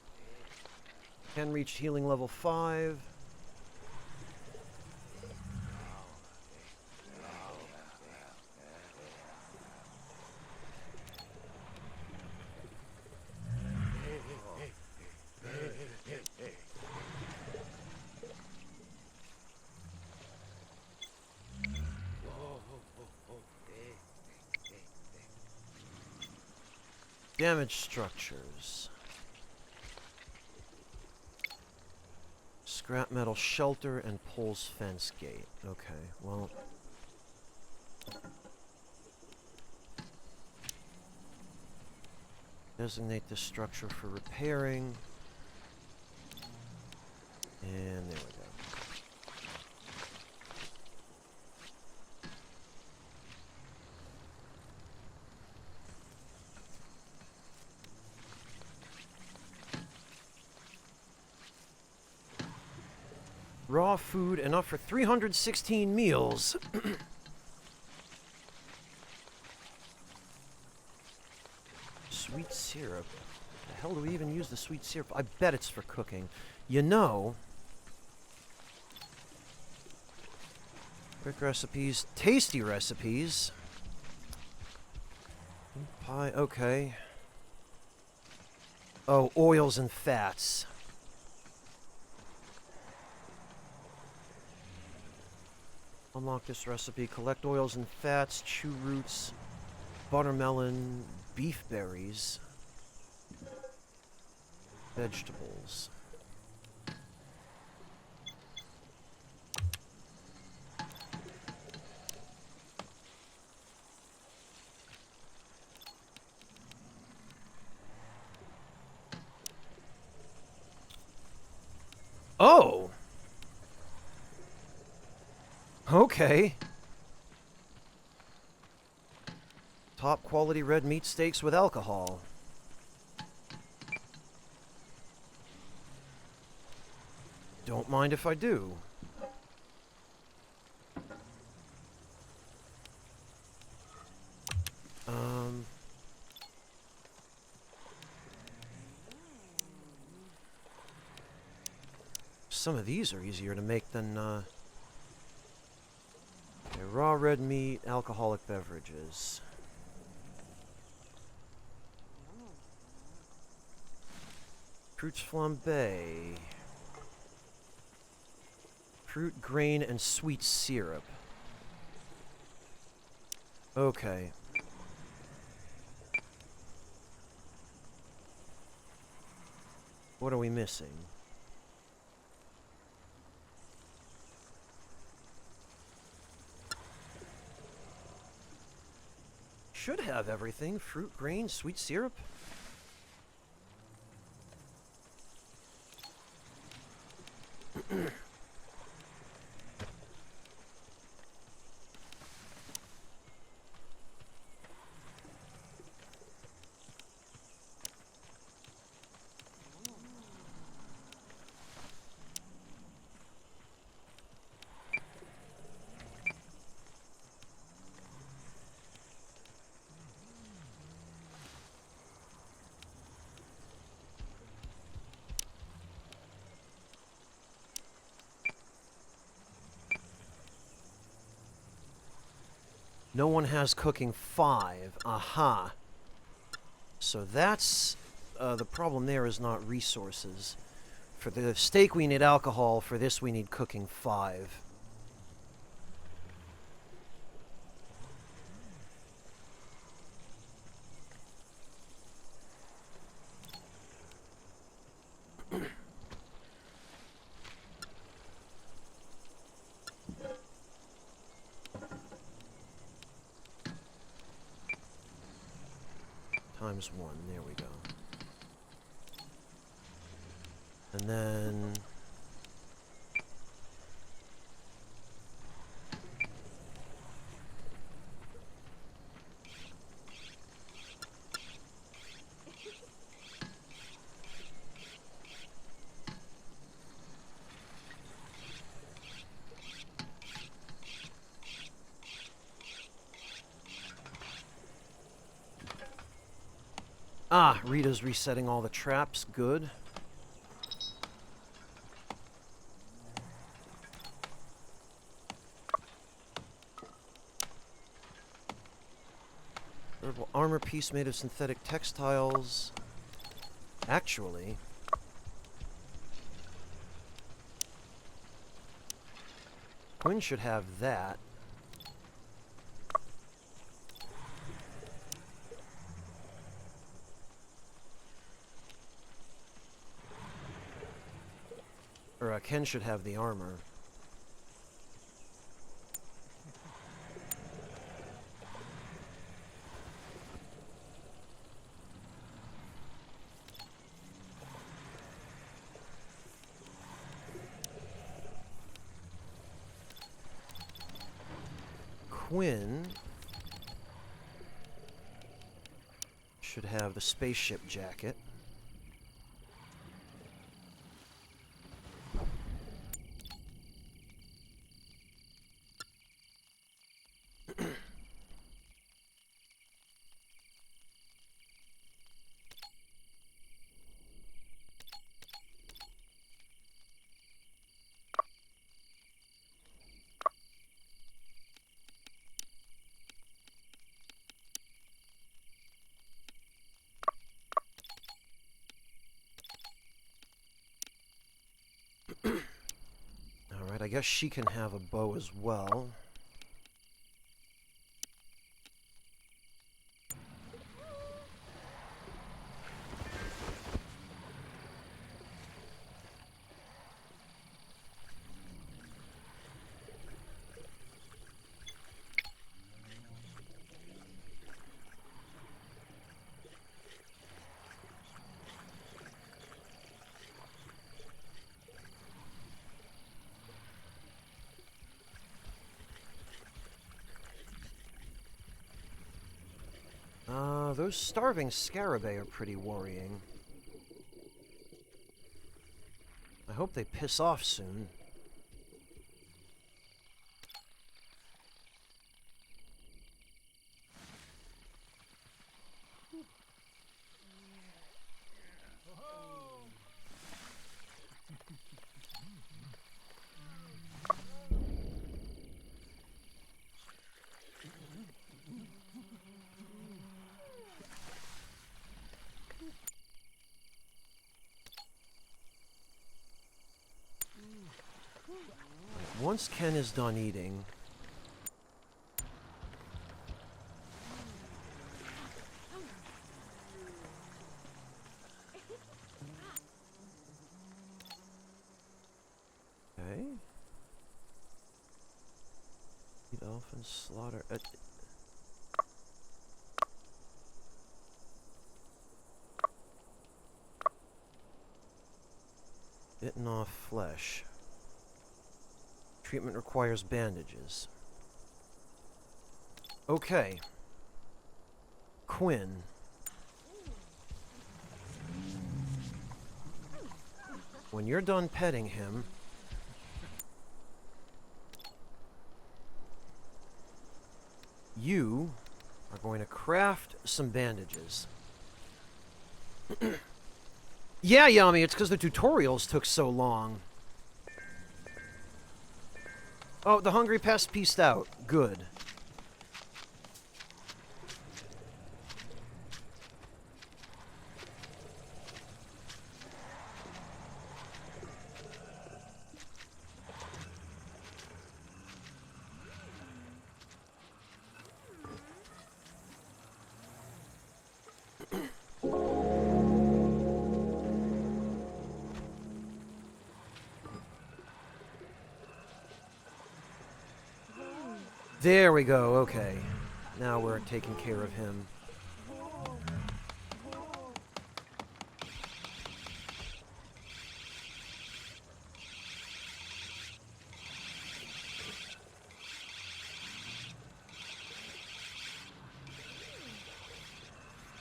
Ken reached healing level 5. Damaged structures. Scrap metal shelter and poles fence gate. Okay, well. Designate this structure for repairing. And there we go. Raw food, enough for 316 meals. Sweet syrup. The hell do we even use the sweet syrup? I bet it's for cooking. You know. Quick recipes. Tasty recipes. Pie, okay. Oh, oils and fats. Unlock this recipe. Collect oils and fats, chew roots, buttermelon, beef berries, vegetables. Oh! Okay. Top quality red meat steaks with alcohol. Don't mind if I do. Some of these are easier to make than, okay, raw red meat, alcoholic beverages. Fruits flambe. Fruit, grain, and sweet syrup. Okay. What are we missing? Should have everything. Fruit, grain, sweet syrup. No one has cooking 5. Aha. So that's... the problem there is not resources. For the steak we need alcohol, for this we need cooking 5. Times 1, there we go. And then... Ah, Rita's resetting all the traps. Good. Herbal armor piece made of synthetic textiles. Actually... Quinn should have that. Or Ken should have the armor. Quinn should have the spaceship jacket. Alright, I guess she can have a bow as well. Those starving scarabaei are pretty worrying. I hope they piss off soon. Once Ken is done eating... Okay. Eat elephant slaughter... Bitten off flesh. Treatment requires bandages. Okay. Quinn. When you're done petting him, you are going to craft some bandages. Yeah, Yami, it's because the tutorials took so long. Oh, the hungry pest pieced out. Good. There we go, okay. Now we're taking care of him.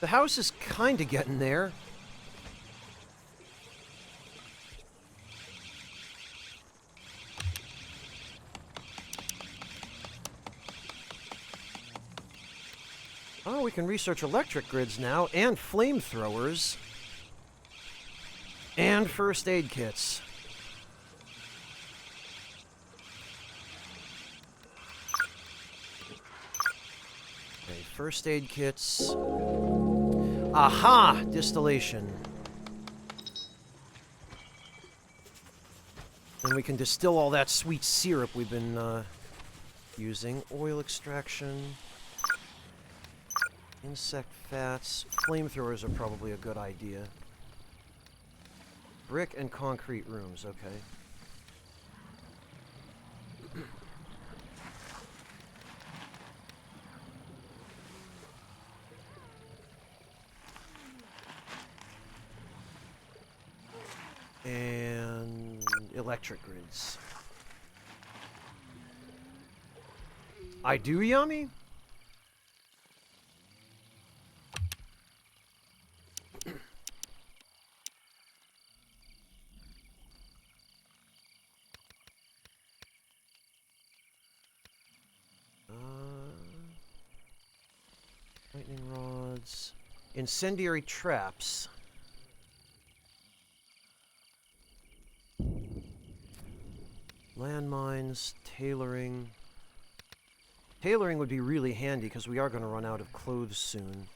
The house is kinda getting there. Oh, we can research electric grids now, and flamethrowers. And first aid kits. Okay, first aid kits. Aha! Distillation. And we can distill all that sweet syrup we've been using. Oil extraction. Insect fats. Flamethrowers are probably a good idea. Brick and concrete rooms, okay. And electric grids. I do, Yami? Lightning rods. Incendiary traps. Landmines, tailoring. Tailoring would be really handy because we are going to run out of clothes soon.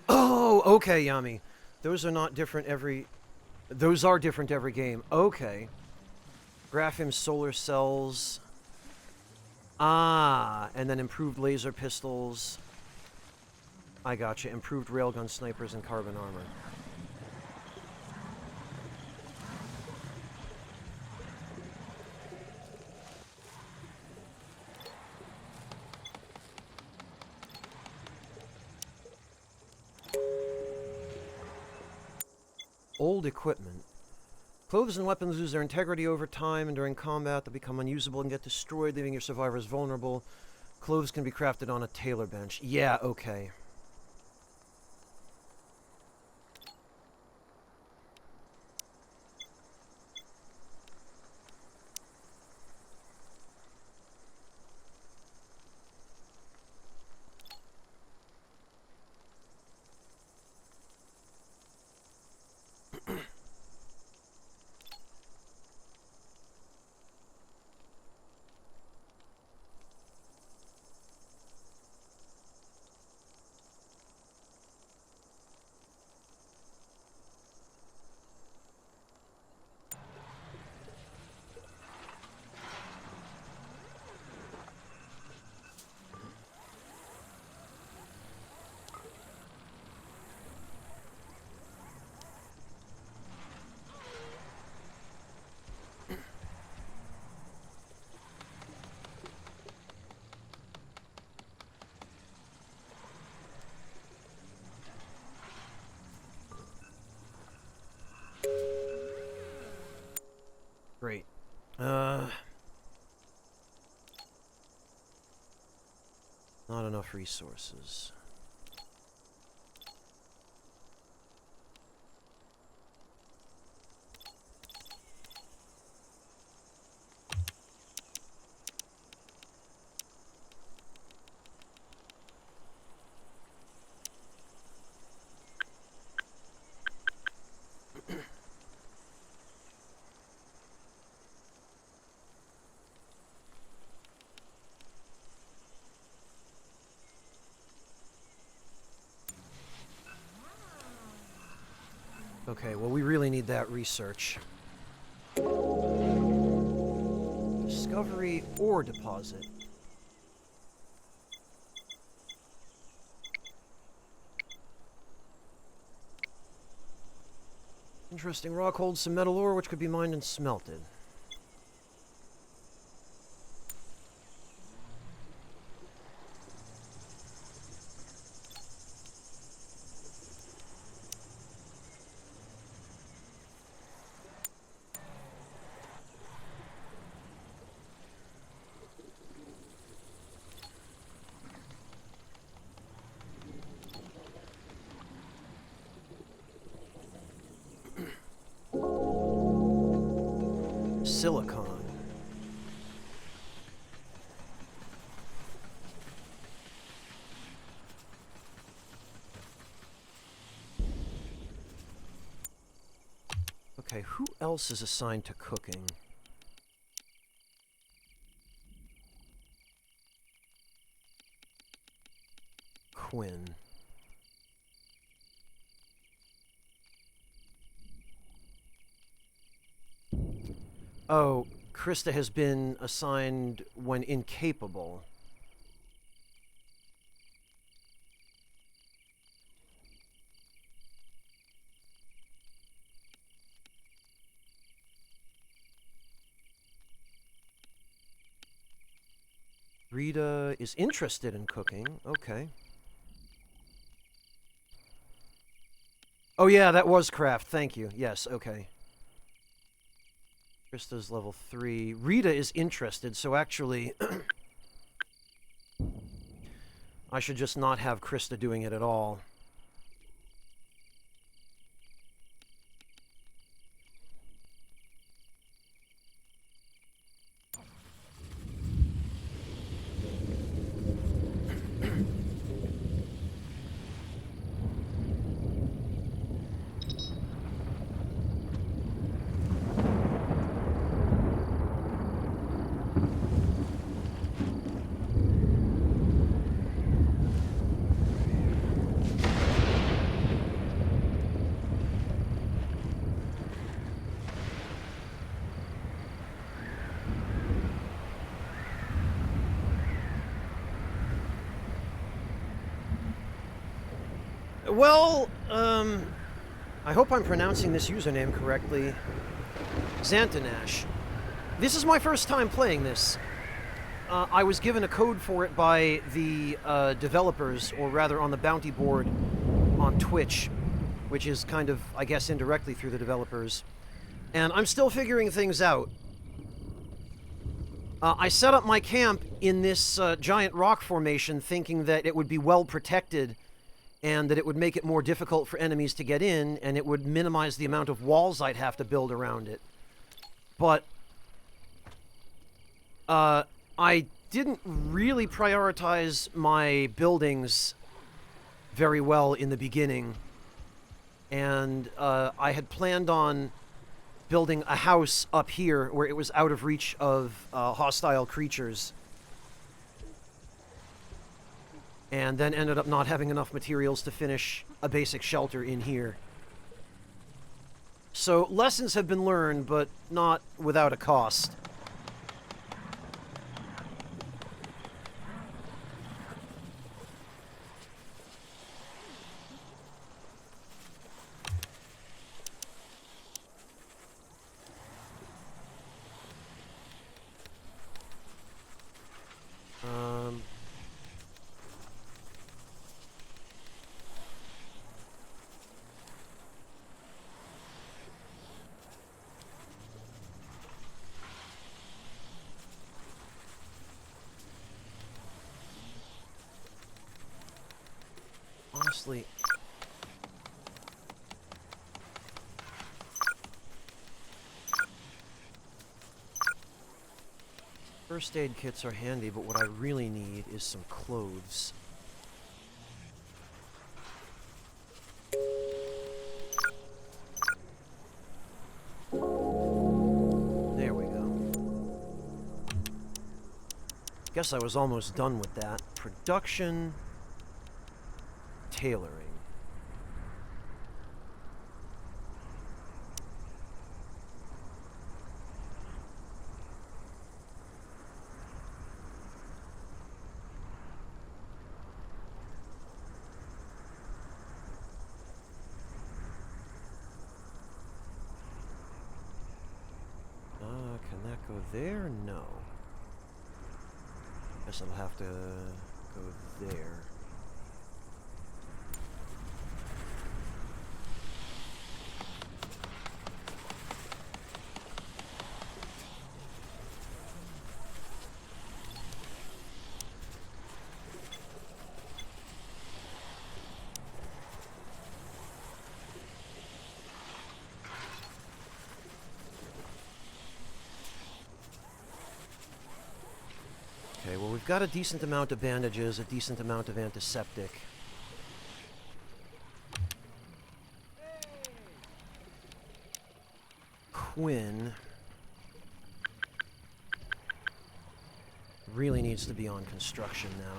Oh, okay, Yami. Those are not different every... Those are different every game. Okay. Graphim solar cells. Ah, and then improved laser pistols. I gotcha. Improved railgun snipers and carbon armor. Old equipment. Clothes and weapons lose their integrity over time, and during combat they become unusable and get destroyed, leaving your survivors vulnerable. Clothes can be crafted on a tailor bench. Yeah, okay. Great. Not enough resources. Okay, well, we really need that research. Discovery ore deposit. Interesting rock holds some metal ore which could be mined and smelted. Silicon. Okay, who else is assigned to cooking? Quinn. Oh, Krista has been assigned when incapable. Rita is interested in cooking. Okay. Oh yeah, that was craft. Thank you. Yes, okay. Krista's level 3. Rita is interested, so actually I should just not have Krista doing it at all. Well, I hope I'm pronouncing this username correctly. Xantanash. This is my first time playing this. I was given a code for it by the developers, or rather on the bounty board on Twitch, which is kind of, I guess, indirectly through the developers. And I'm still figuring things out. I set up my camp in this giant rock formation thinking that it would be well protected and that it would make it more difficult for enemies to get in, and it would minimize the amount of walls I'd have to build around it. But I didn't really prioritize my buildings very well in the beginning, and I had planned on building a house up here where it was out of reach of hostile creatures, and then ended up not having enough materials to finish a basic shelter in here. So lessons have been learned, but not without a cost. Honestly, first aid kits are handy, but what I really need is some clothes. There we go. Guess I was almost done with that. Production. Tailoring. there? No. Guess I'll have to go there. Okay, well, we've got a decent amount of bandages, a decent amount of antiseptic. Quinn really needs to be on construction now.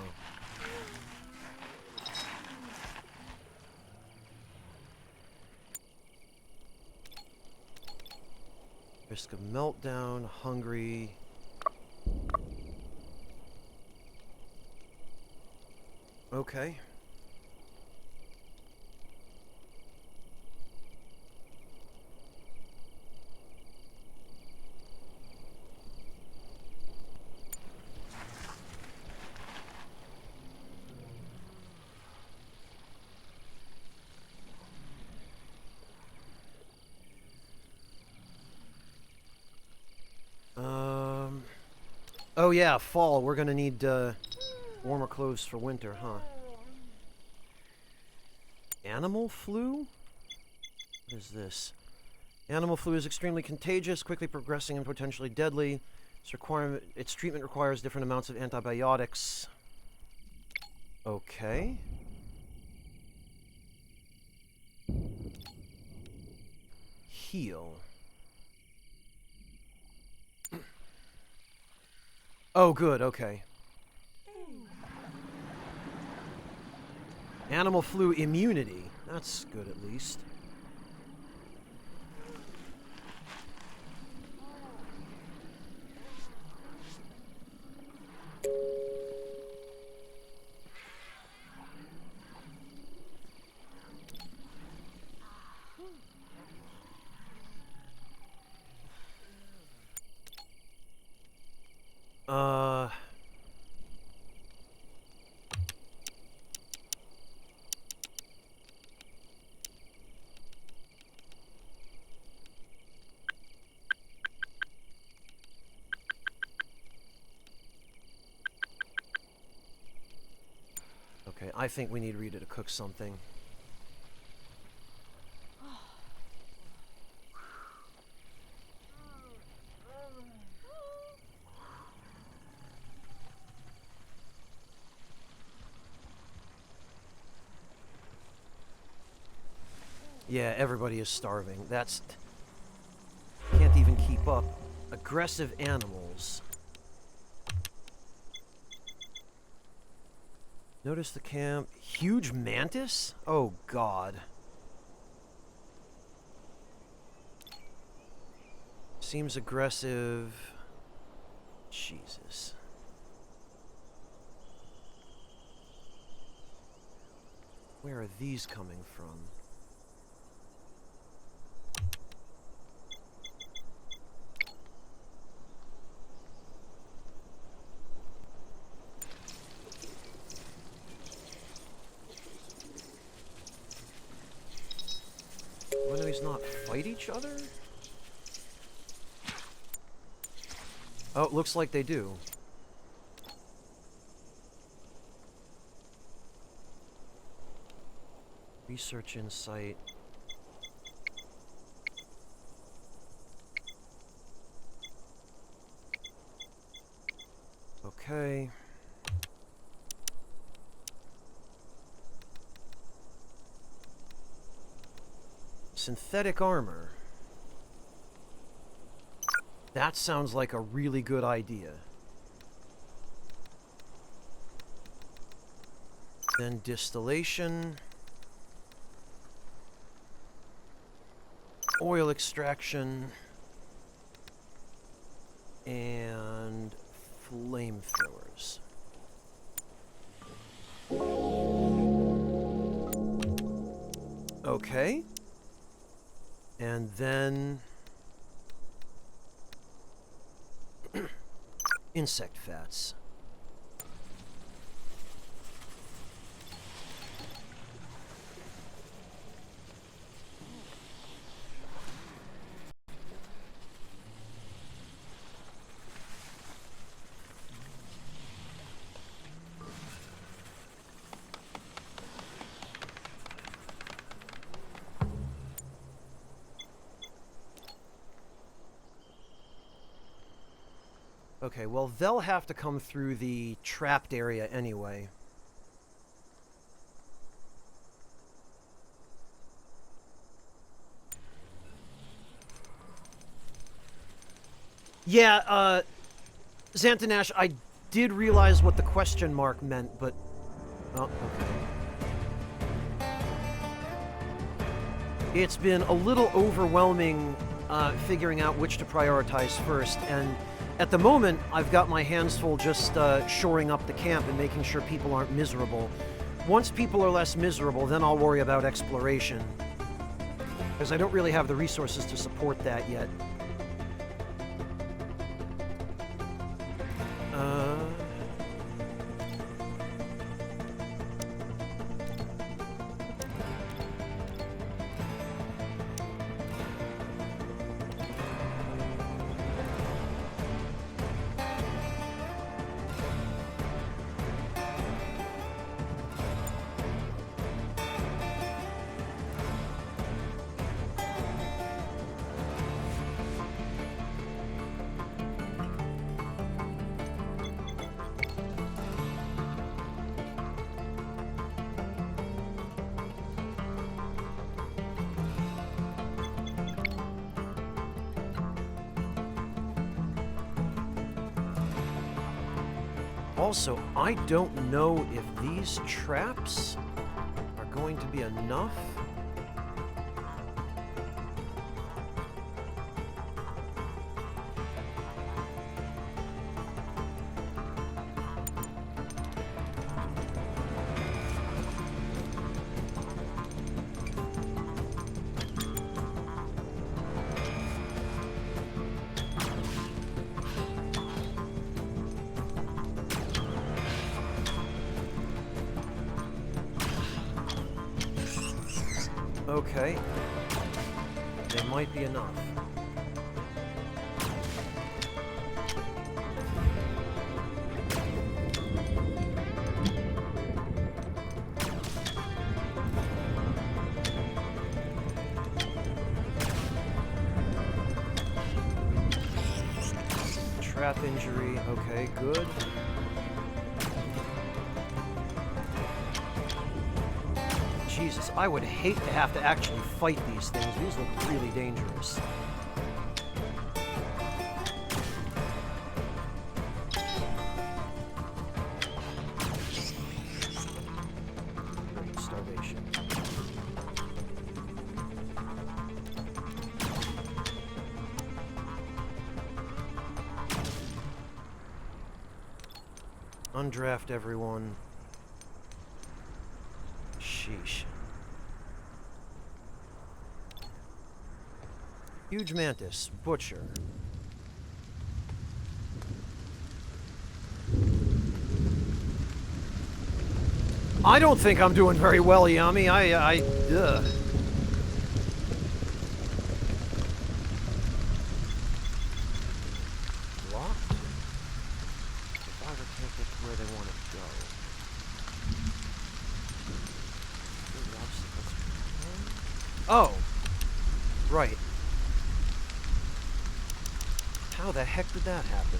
Risk of meltdown, hungry. Okay. Oh yeah, fall. We're gonna need warmer clothes for winter, huh? Animal flu? What is this? Animal flu is extremely contagious, quickly progressing and potentially deadly. Its treatment requires different amounts of antibiotics. Okay. Heal. Oh, good, okay. Animal flu immunity. That's good, at least. Okay, I think we need Rita to cook something. Yeah, everybody is starving. That's... Can't even keep up. Aggressive animals. Notice the camp. Huge mantis? Oh, God. Seems aggressive. Jesus. Where are these coming from? Enemies not fight each other? Oh, it looks like they do. Research insight. Okay. Synthetic armor. That sounds like a really good idea. Then distillation. Oil extraction. And flamethrowers. Okay. And then Insect fats. Okay, well, they'll have to come through the trapped area anyway. Yeah, Xantanash, I did realize what the question mark meant, but... Oh, okay. It's been a little overwhelming figuring out which to prioritize first, and at the moment, I've got my hands full just shoring up the camp and making sure people aren't miserable. Once people are less miserable, then I'll worry about exploration. Because I don't really have the resources to support that yet. Also, I don't know if these traps are going to be enough. Okay. They might be enough. Trap injury. Okay, good. Jesus, I would hate to have to actually fight these things. These look really dangerous. Starvation. Undraft everyone. Sheesh. Huge mantis, butcher. I don't think I'm doing very well, Yami. Ugh. Locked? Survivor can't get to where they want to go. Oh, right. How the heck did that happen?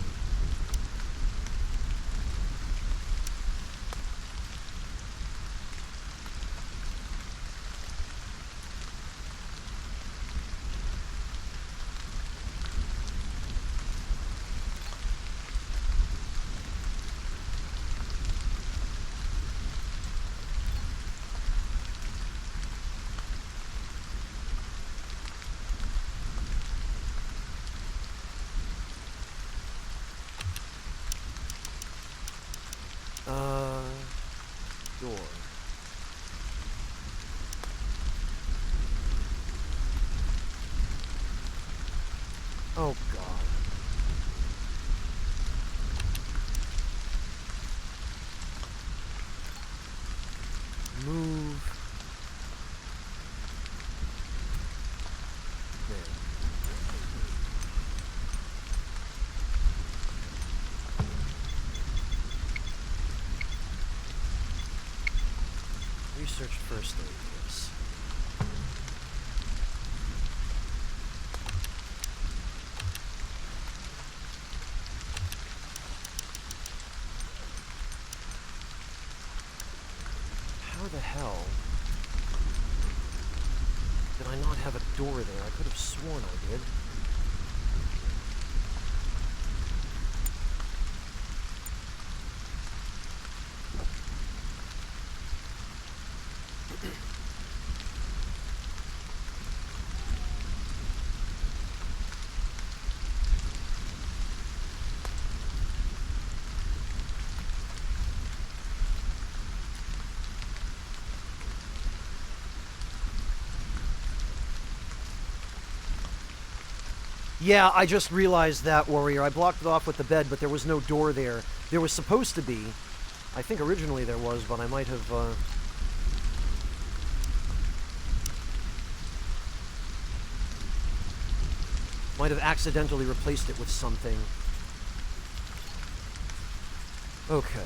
Door. Oh, God. Move. There. Research first aid, yes. How the hell did I not have a door there? I could have sworn I did. Yeah, I just realized that, Warrior. I blocked it off with the bed, but there was no door there. There was supposed to be. I think originally there was, but I might have, might have accidentally replaced it with something. Okay.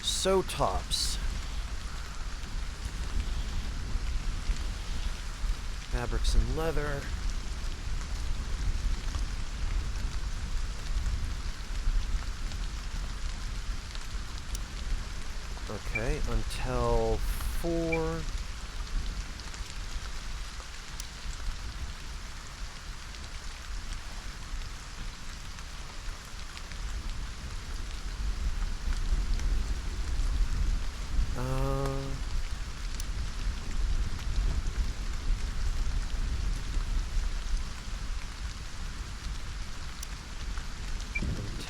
So tops. Fabrics and leather. Okay, until 4.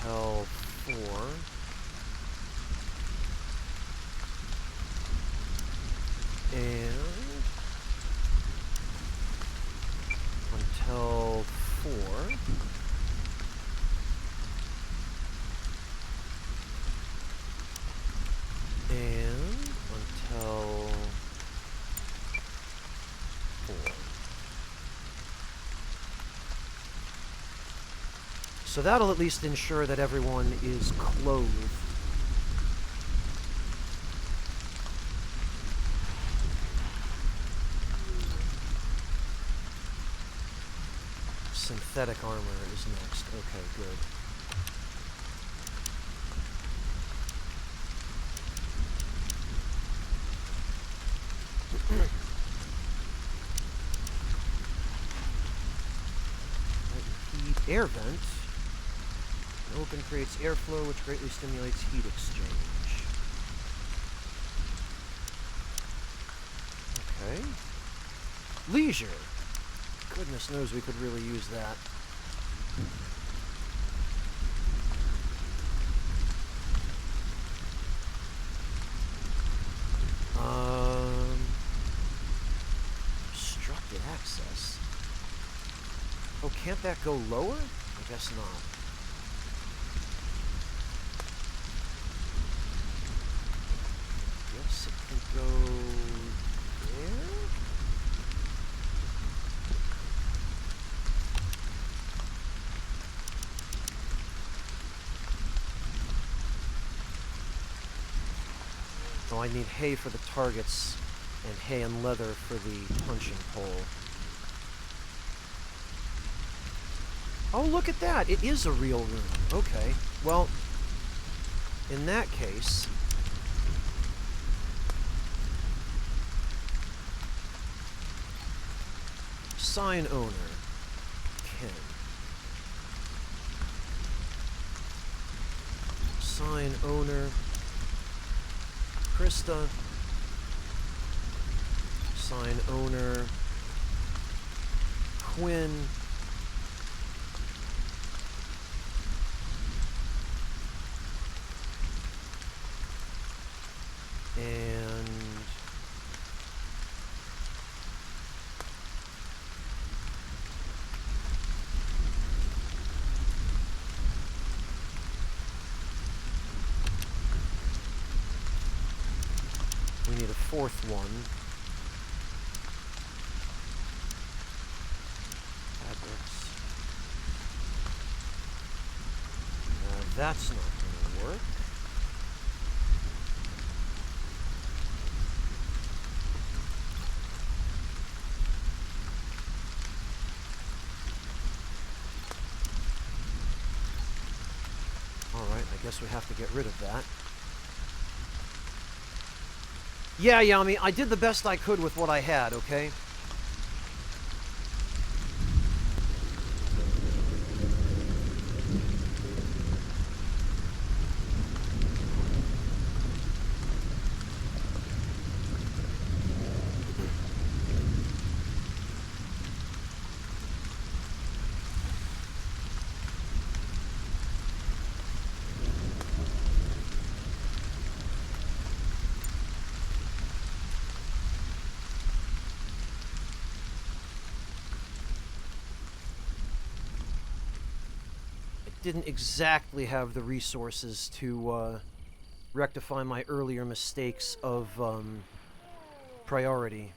Until 4. And until 4. And until 4. So that'll at least ensure that everyone is clothed. Synthetic armor is next. Okay, good. Heat air vent. Open creates airflow, which greatly stimulates heat exchange. Okay. Leisure. Goodness knows we could really use that. Obstructed access. Oh, can't that go lower? I guess not. Guess it can go there? Oh, I need hay for the targets and hay and leather for the punching pole. Oh, look at that! It is a real room. Okay. Well, in that case... Sign owner. Ken. Sign owner. Krista. Sign owner. Quinn. And We need a fourth one. Fabrics. That's not going to work. Alright, I guess we have to get rid of that. Yeah, Yami, I did the best I could with what I had, okay? Didn't exactly have the resources to rectify my earlier mistakes of priority.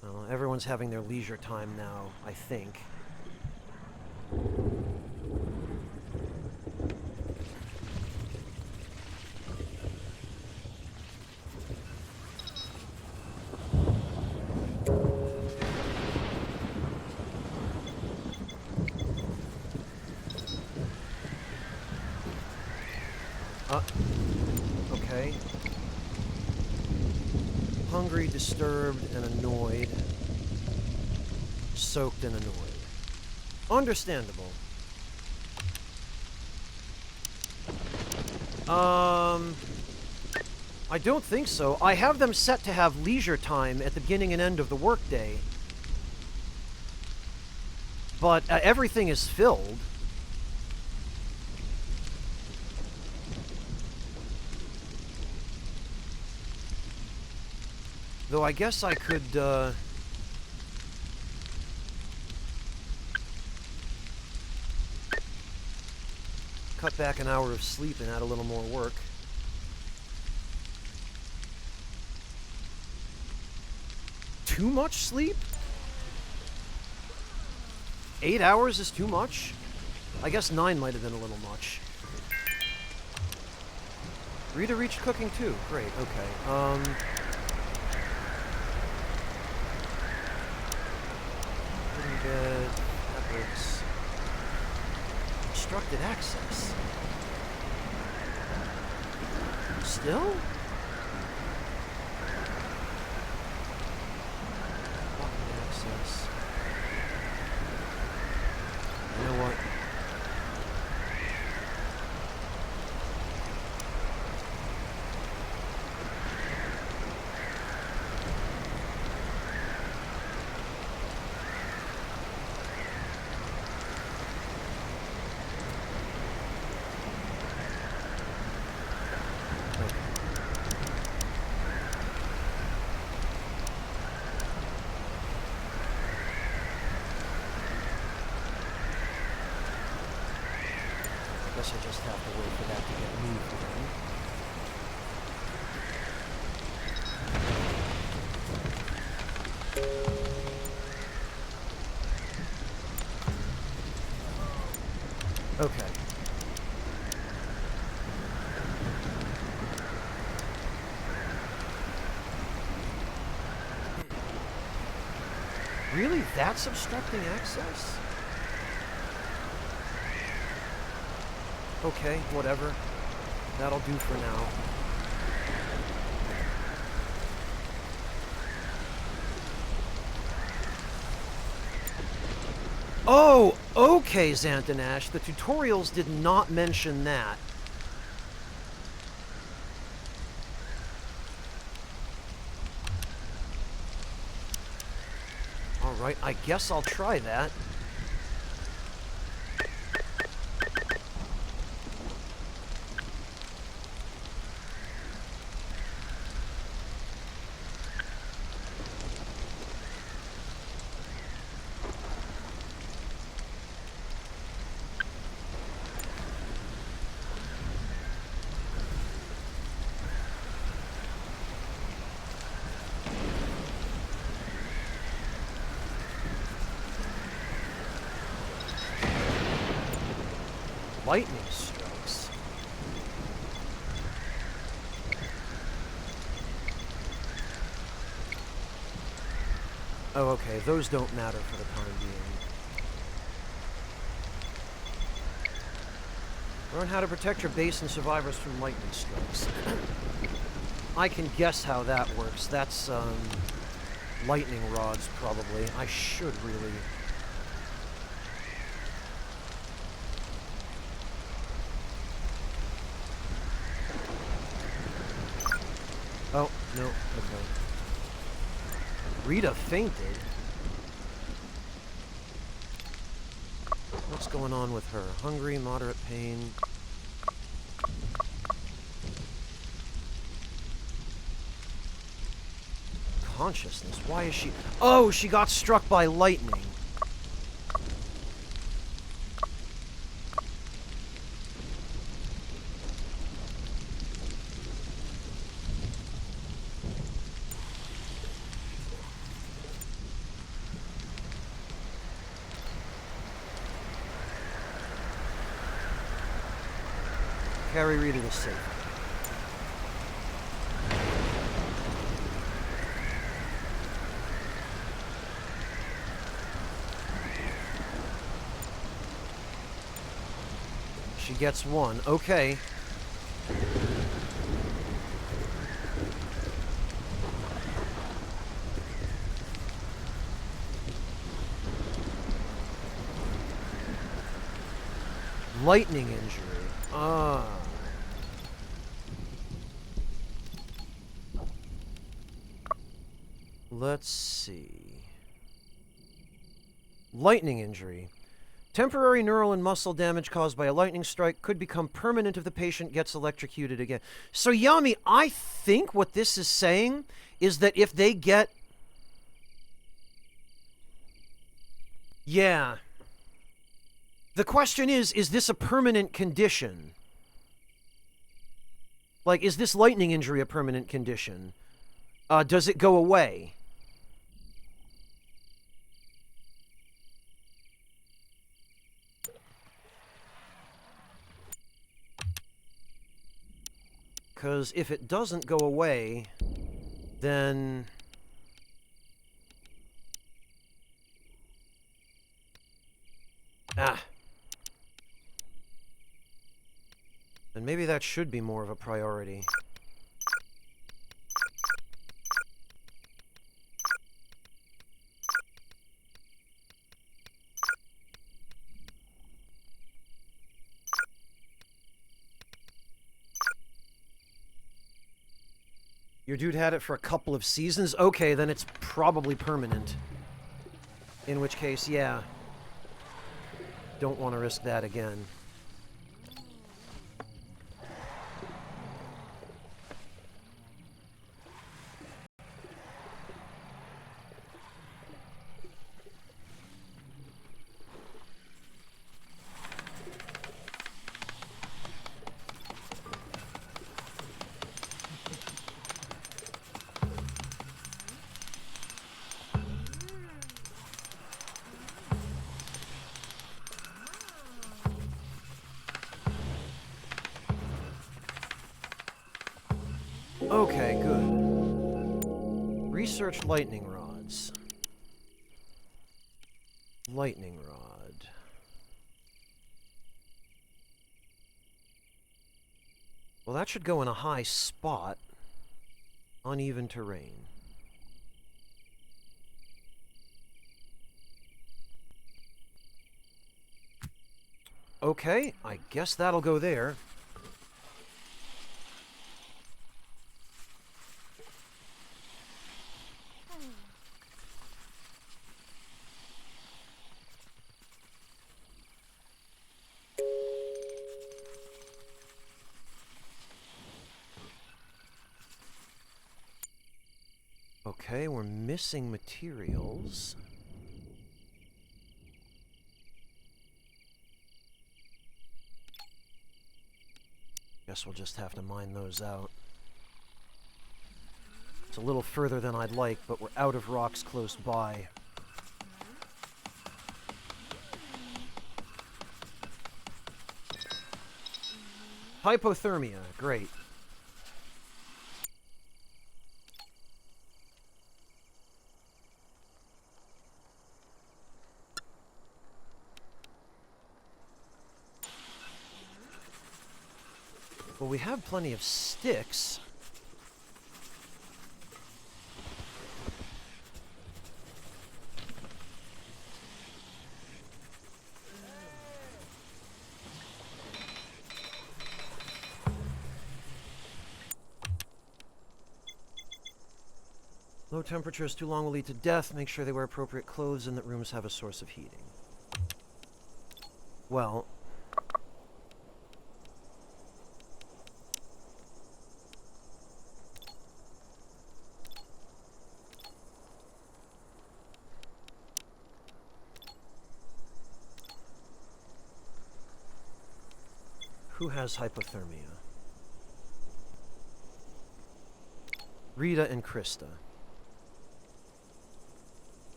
Well, everyone's having their leisure time now, I think. Okay. Hungry, disturbed, and annoyed. Soaked and annoyed. Understandable. I don't think so. I have them set to have leisure time at the beginning and end of the workday. But everything is filled. Though I guess I could, cut back an hour of sleep and add a little more work. Too much sleep? 8 hours is too much? I guess 9 might have been a little much. Rita reached cooking too. Great, okay. Bed, fabrics, obstructed access. Still? Blocking access. You know what? I guess I just have to wait for that to get moved then. Okay. Really? That's obstructing access? Okay, whatever. That'll do for now. Oh, okay, Xantanash. The tutorials did not mention that. Alright, I guess I'll try that. Lightning strikes. Oh, okay. Those don't matter for the time being. Learn how to protect your base and survivors from lightning strikes. I can guess how that works. That's, lightning rods, probably. I should really... Oh, no, okay. Rita fainted? What's going on with her? Hungry, moderate pain. Consciousness, why is she... Oh, she got struck by lightning. Carry Rita to safety. She gets one. Okay. Lightning injury. Ah. Let's see. Lightning injury. Temporary neural and muscle damage caused by a lightning strike could become permanent if the patient gets electrocuted again. So, Yami, I think what this is saying is that if they get... Yeah. The question is this a permanent condition? Like, is this lightning injury a permanent condition? Does it go away? Because if it doesn't go away, then... Ah. Then maybe that should be more of a priority. Your dude had it for a couple of seasons? Okay, then it's probably permanent. In which case, yeah. Don't want to risk that again. Okay, good. Research lightning rods. Lightning rod. Well, that should go in a high spot. Uneven terrain. Okay, I guess that'll go there. Okay, we're missing materials. Guess we'll just have to mine those out. It's a little further than I'd like, but we're out of rocks close by. Hypothermia, great. Well, we have plenty of sticks. Low temperatures too long will lead to death. Make sure they wear appropriate clothes and that rooms have a source of heating. Well... who has hypothermia? Rita and Krista.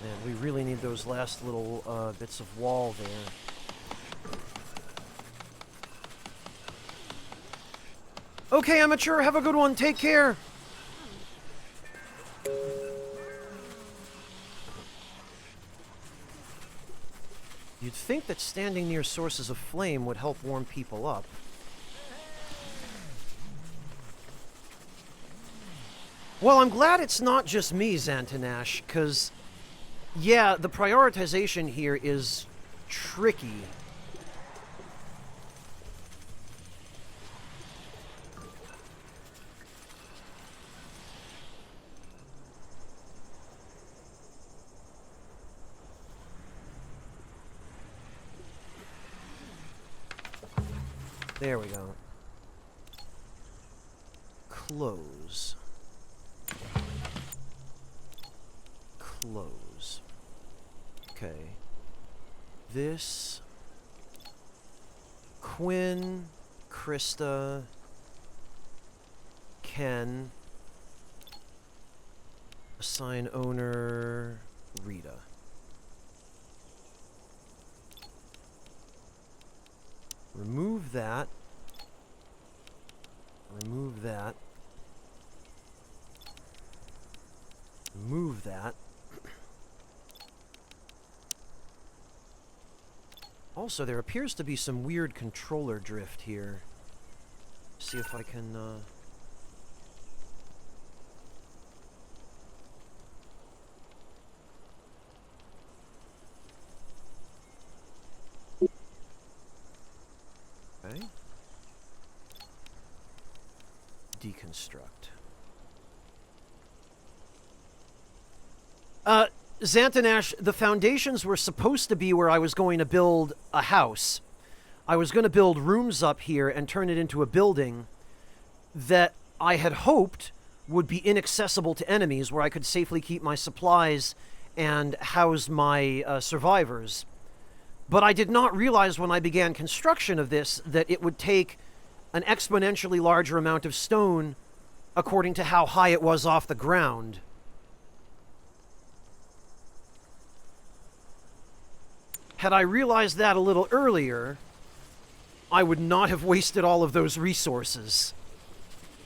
Man, we really need those last little bits of wall there. Okay, amateur, have a good one. Take care. You'd think that standing near sources of flame would help warm people up. Well, I'm glad it's not just me, Xantanash, because, yeah, the prioritization here is tricky. There we go. Close. Close. Okay. This... Quinn, Krista, Ken, assign owner, Rita. Remove that. Remove that. Remove that. Also, there appears to be some weird controller drift here. See if I can, Okay. Deconstruct. Xantanash, the foundations were supposed to be where I was going to build a house. I was going to build rooms up here and turn it into a building that I had hoped would be inaccessible to enemies, where I could safely keep my supplies and house my survivors. But I did not realize when I began construction of this that it would take an exponentially larger amount of stone according to how high it was off the ground. Had I realized that a little earlier, I would not have wasted all of those resources.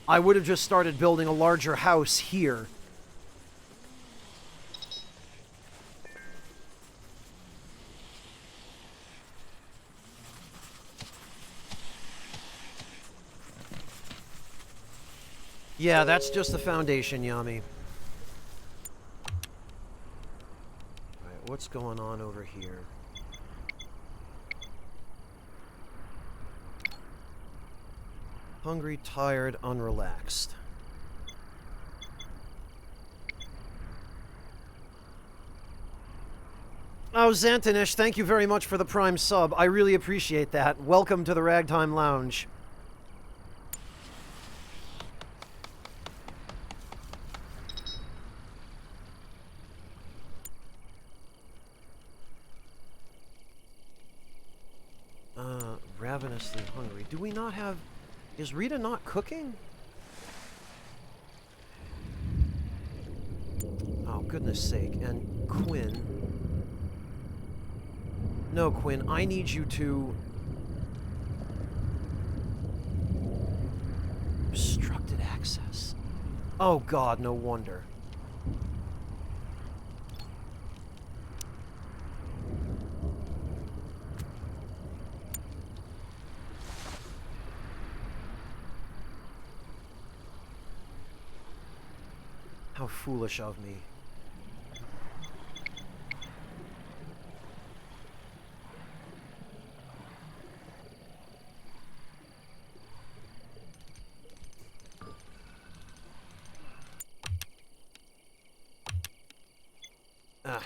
I would have just started building a larger house here. Yeah, that's just the foundation, Yami. Alright, what's going on over here? Hungry, tired, unrelaxed. Oh, Xantanish, thank you very much for the Prime sub. I really appreciate that. Welcome to the Ragtime Lounge. Ravenously hungry. Do we not have... Is Rita not cooking? Oh, goodness sake. And Quinn... No, Quinn, I need you to... Obstructed access. Oh god, no wonder. How foolish of me. Ah.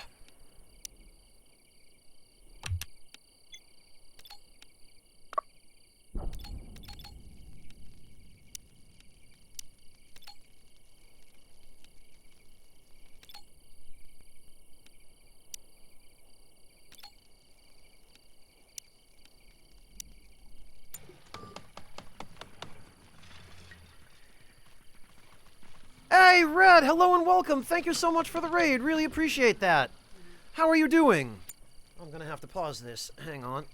Hey, Red! Hello and welcome! Thank you so much for the raid. Really appreciate that. How are you doing? I'm gonna have to pause this. Hang on.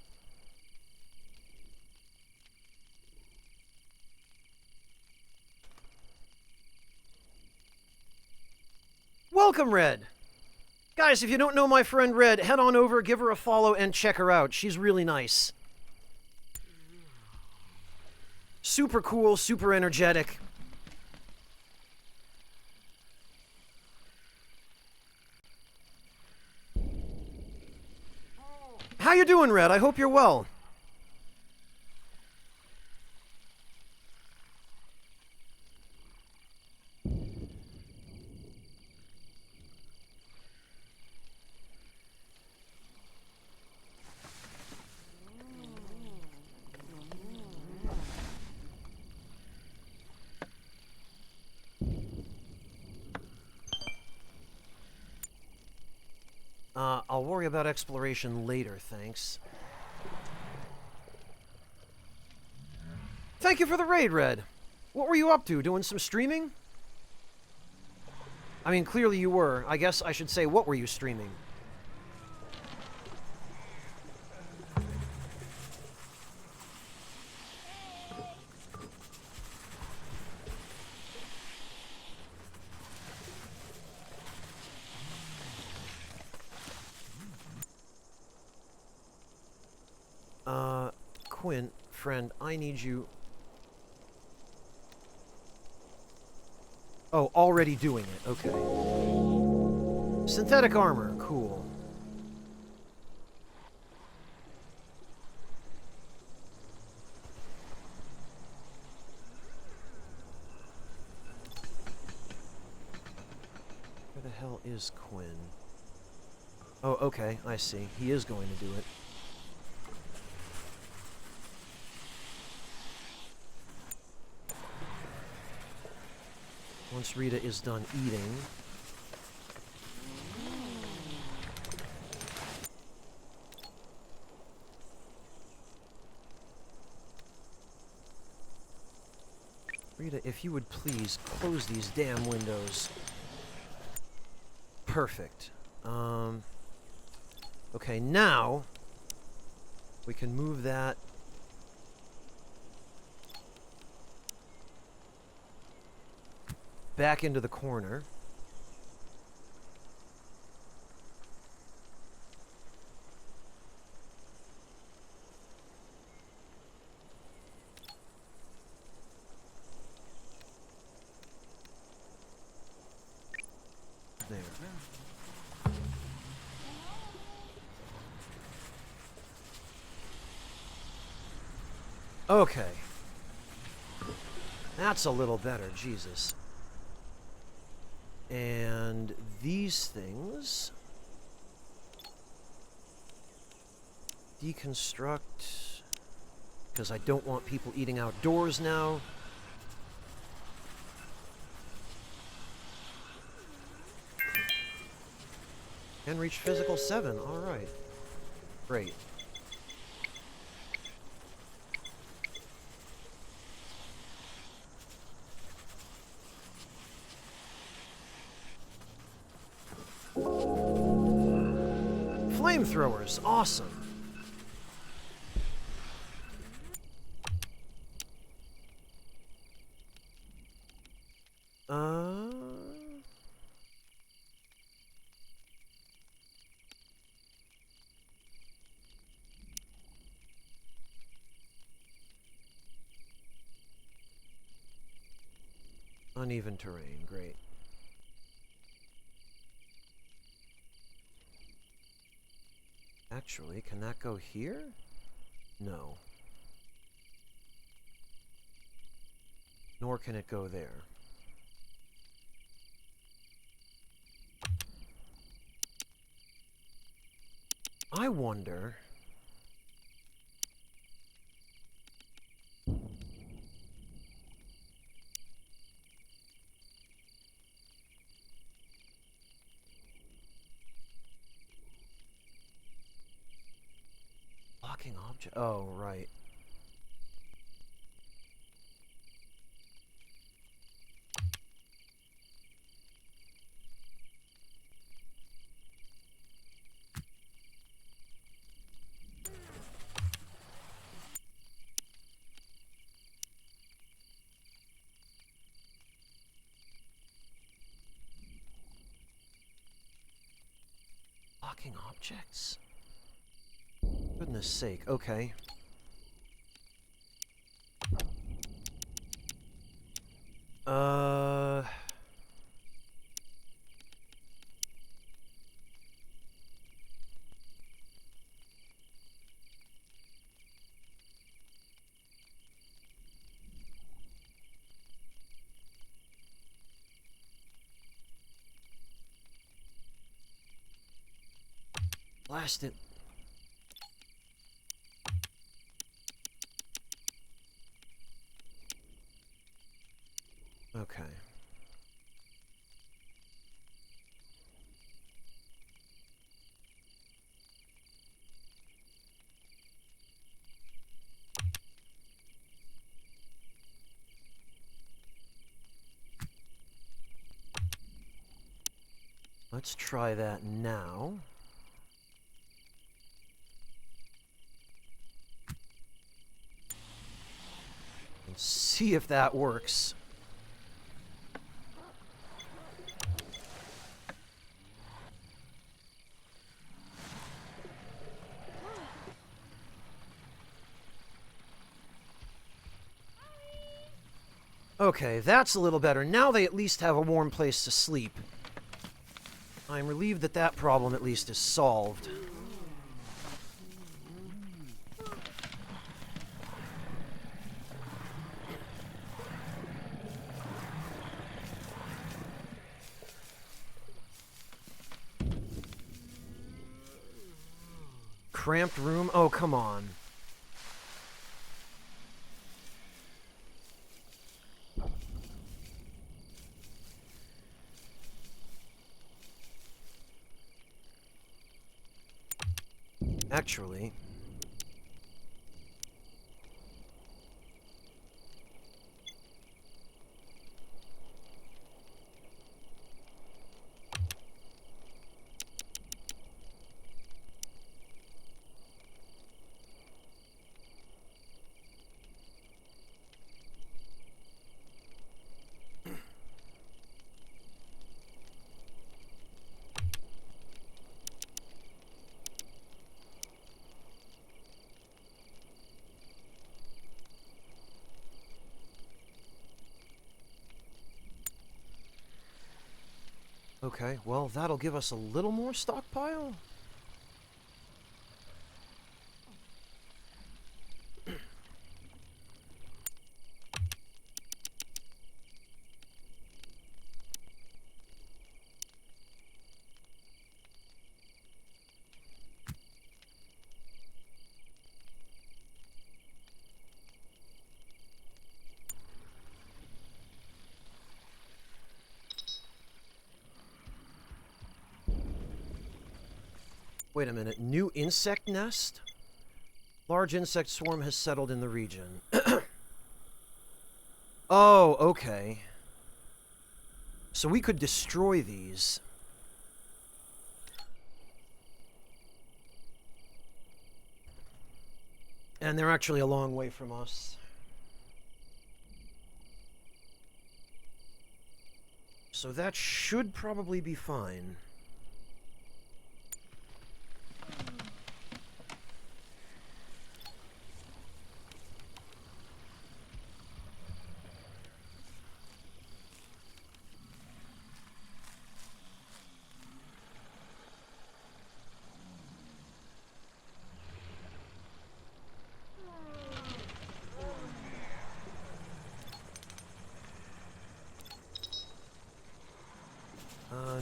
Welcome, Red! Guys, if you don't know my friend Red, head on over, give her a follow, and check her out. She's really nice. Super cool, super energetic. How you doing, Red? I hope you're well. I'll worry about exploration later, thanks. Thank you for the raid, Red. What were you up to? Doing some streaming? I mean, clearly you were. I guess I should say, what were you streaming? Quinn, friend, I need you... Oh, already doing it. Okay. Synthetic armor. Cool. Where the hell is Quinn? Oh, okay. I see. He is going to do it. Once Rita is done eating... Rita, if you would please close these damn windows. Perfect. Okay, now we can move that back into the corner. There. Okay. That's a little better, Jesus. And these things... Deconstruct, because I don't want people eating outdoors now. Can reach physical 7, alright. Great. Flamethrowers, awesome. Uneven terrain, great. Actually, can that go here? No. Nor can it go there. I wonder... Blocking object... Oh, right. Blocking objects? Goodness sake, okay. Blast it. Okay. Let's try that now. And see if that works. Okay, that's a little better. Now they at least have a warm place to sleep. I'm relieved that that problem at least is solved. Cramped room? Oh, come on. Actually... Okay, well, that'll give us a little more stockpile. Wait a minute. New insect nest? Large insect swarm has settled in the region. Oh, okay. So we could destroy these. And they're actually a long way from us. So that should probably be fine.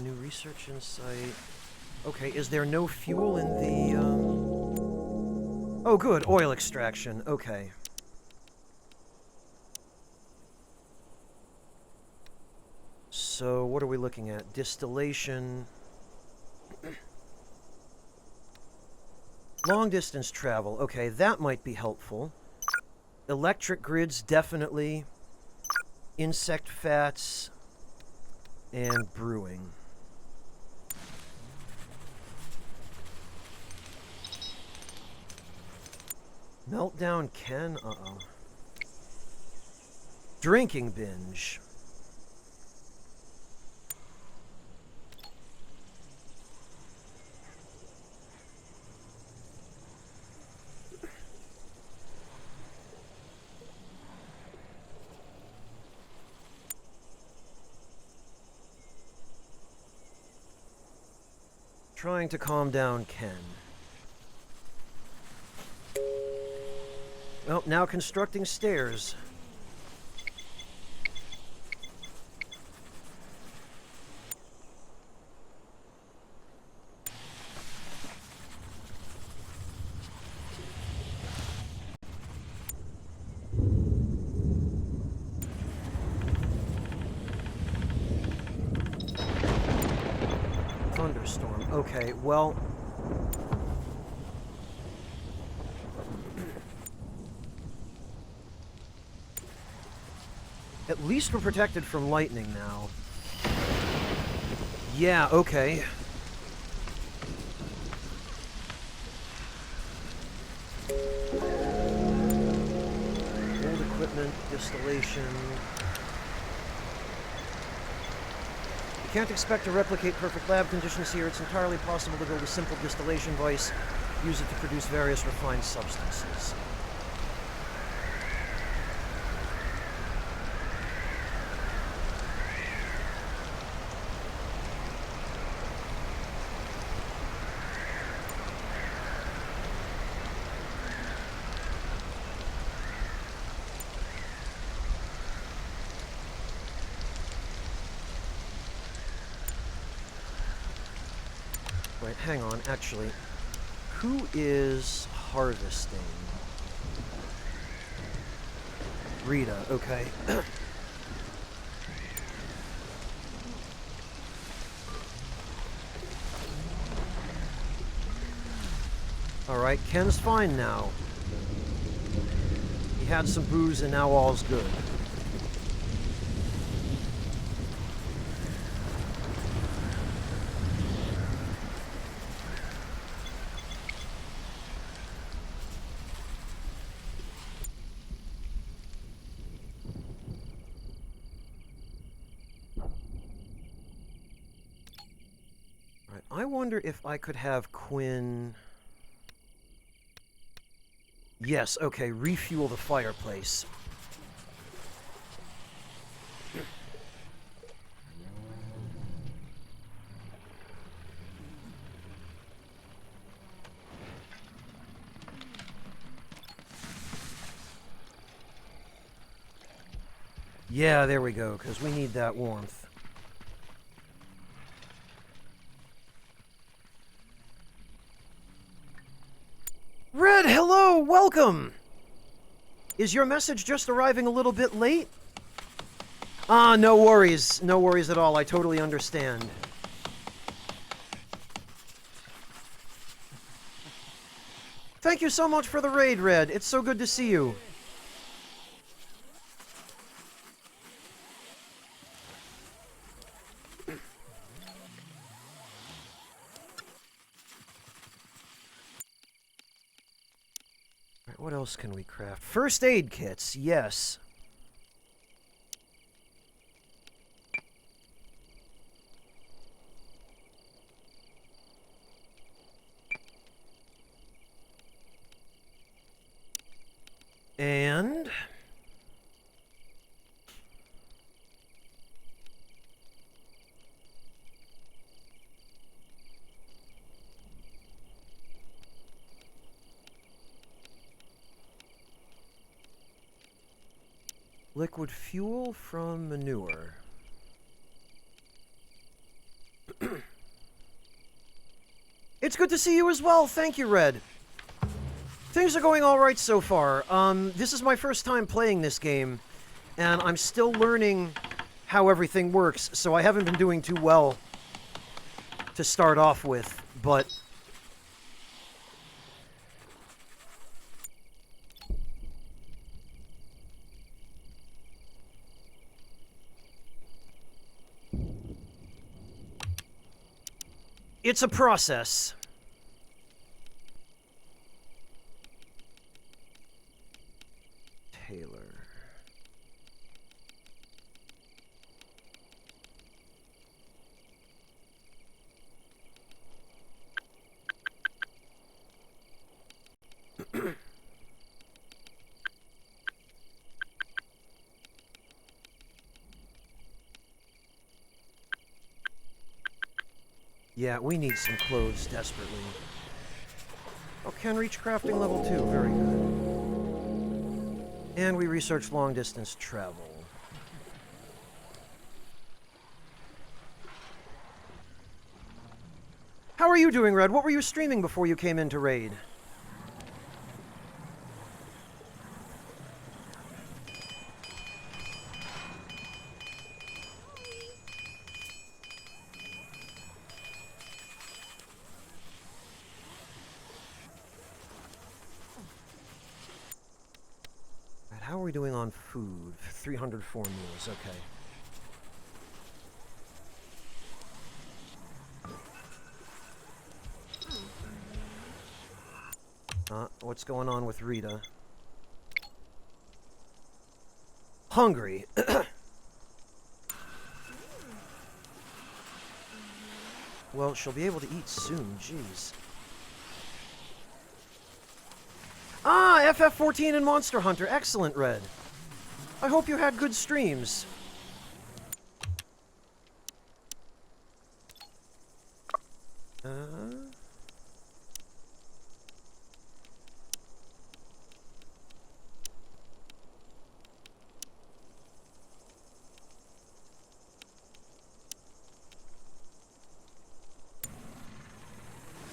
New research insight. Okay, is there no fuel in the, Oh, good, oil extraction. Okay. So, what are we looking at? Distillation. Long distance travel. Okay, that might be helpful. Electric grids, definitely. Insect fats. And brewing. Meltdown Ken? Uh-oh. Drinking binge. Trying to calm down Ken. Well, now constructing stairs. Thunderstorm. Okay, well... At least we're protected from lightning now. Yeah, okay. Old equipment, distillation. You can't expect to replicate perfect lab conditions here. It's entirely possible to build a simple distillation vice, use it to produce various refined substances. Wait, hang on, actually. Who is harvesting? Rita, okay. Alright, Ken's fine now. He had some booze and now all's good. I wonder if I could have Quinn... Yes, okay, refuel the fireplace. Yeah, there we go, because we need that warmth. Red, hello! Welcome! Is your message just arriving a little bit late? Ah, no worries. No worries at all. I totally understand. Thank you so much for the raid, Red. It's so good to see you. Alright, what else can we craft? First aid kits, yes. And liquid fuel from manure. It's good to see you as well. Thank you, Red. Things are going alright so far. This is my first time playing this game, and I'm still learning how everything works, so I haven't been doing too well to start off with, but it's a process. Taylor. Yeah, we need some clothes desperately. Oh, can reach crafting level 2. Very good. And we researched long distance travel. How are you doing, Red? What were you streaming before you came into Raid? Right, how are we doing on food? 304 meals, okay. What's going on with Rita? Hungry. Well, she'll be able to eat soon, jeez. Ah, FF14 and Monster Hunter. Excellent, Red. I hope you had good streams.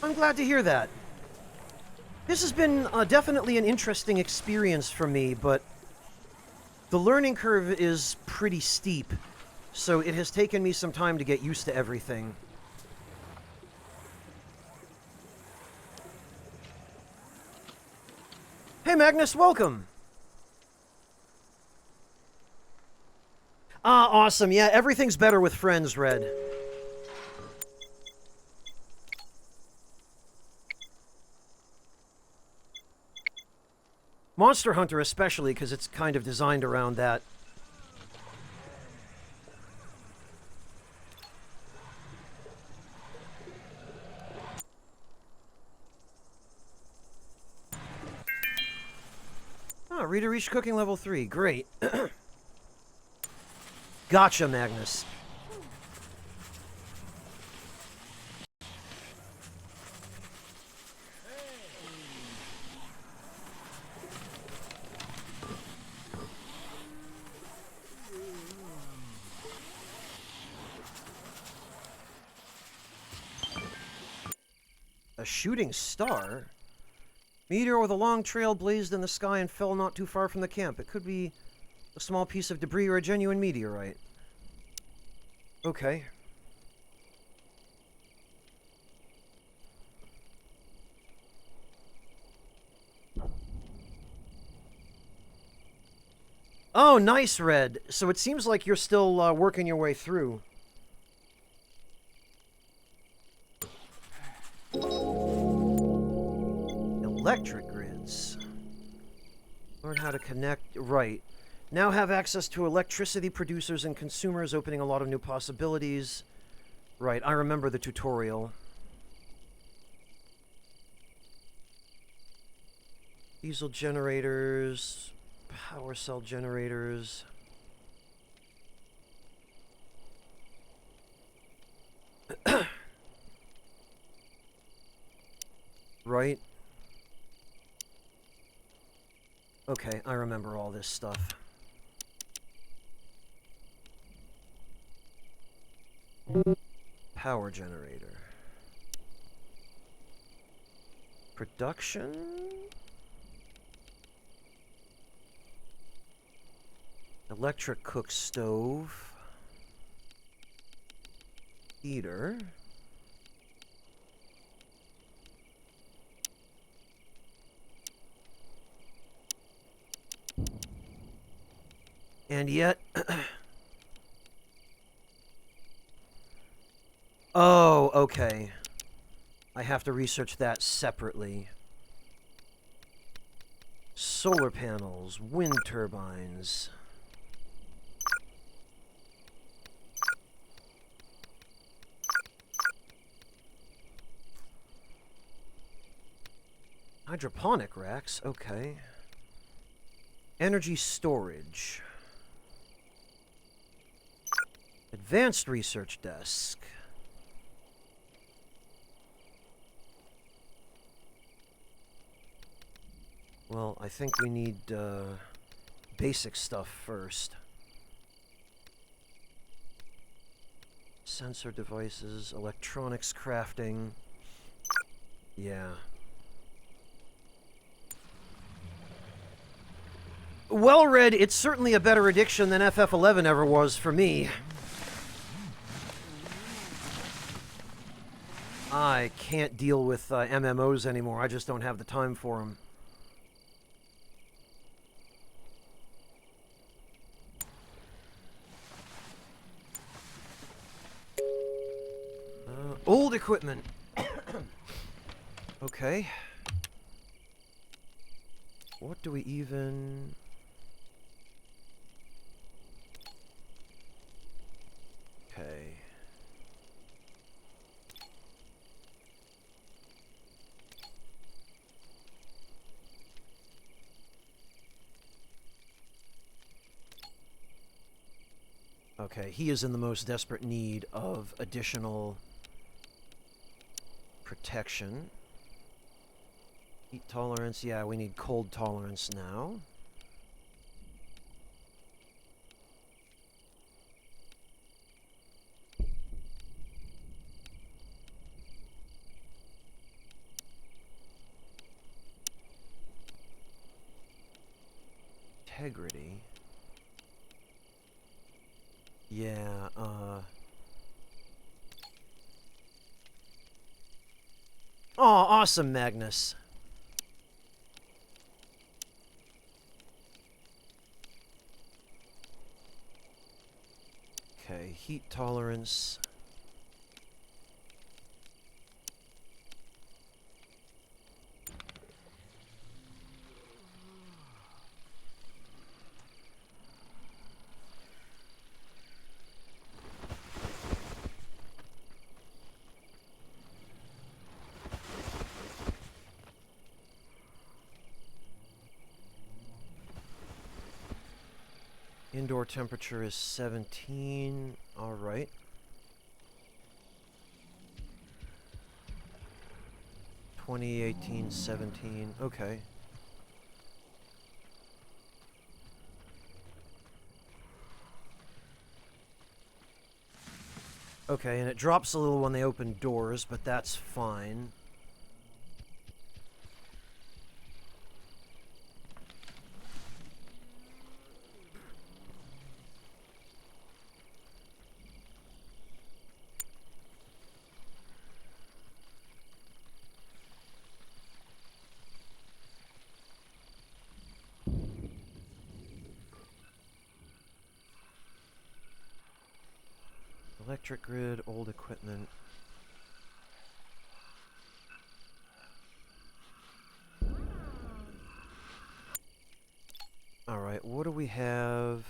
I'm glad to hear that. This has been definitely an interesting experience for me, but the learning curve is pretty steep, so it has taken me some time to get used to everything. Hey Magnus, welcome! Ah, awesome. Yeah, everything's better with friends, Red. Monster Hunter especially, because it's kind of designed around that. Ah, Rita reached cooking level 3. Great. Gotcha, Magnus. A shooting star? Meteor with a long trail blazed in the sky and fell not too far from the camp. It could be a small piece of debris or a genuine meteorite. Okay. Oh, nice, Red. So it seems like you're still working your way through. Electric grids. Learn how to connect. Right. Now have access to electricity producers and consumers, opening a lot of new possibilities. Right, I remember the tutorial. Diesel generators, power cell generators. Right. Okay, I remember all this stuff. Power generator. Production? Electric cook stove. Heater. And yet... Oh, okay. I have to research that separately. Solar panels, wind turbines. Hydroponic racks, okay. Energy storage. Advanced research desk. Well, I think we need basic stuff first. Sensor devices, electronics crafting. Yeah. Well, Red, it's certainly a better addiction than FF11 ever was for me. I can't deal with MMOs anymore. I just don't have the time for them. Old equipment. Okay. What do we even... Okay. Okay, he is in the most desperate need of additional protection. Heat tolerance, yeah, we need cold tolerance now. Integrity. Yeah, Oh, awesome, Magnus. Okay, heat tolerance. Indoor temperature is 17. All right. Twenty 18, 17. Okay. Okay, and it drops a little when they open doors, but that's fine. Electric grid, old equipment. Alright, what do we have?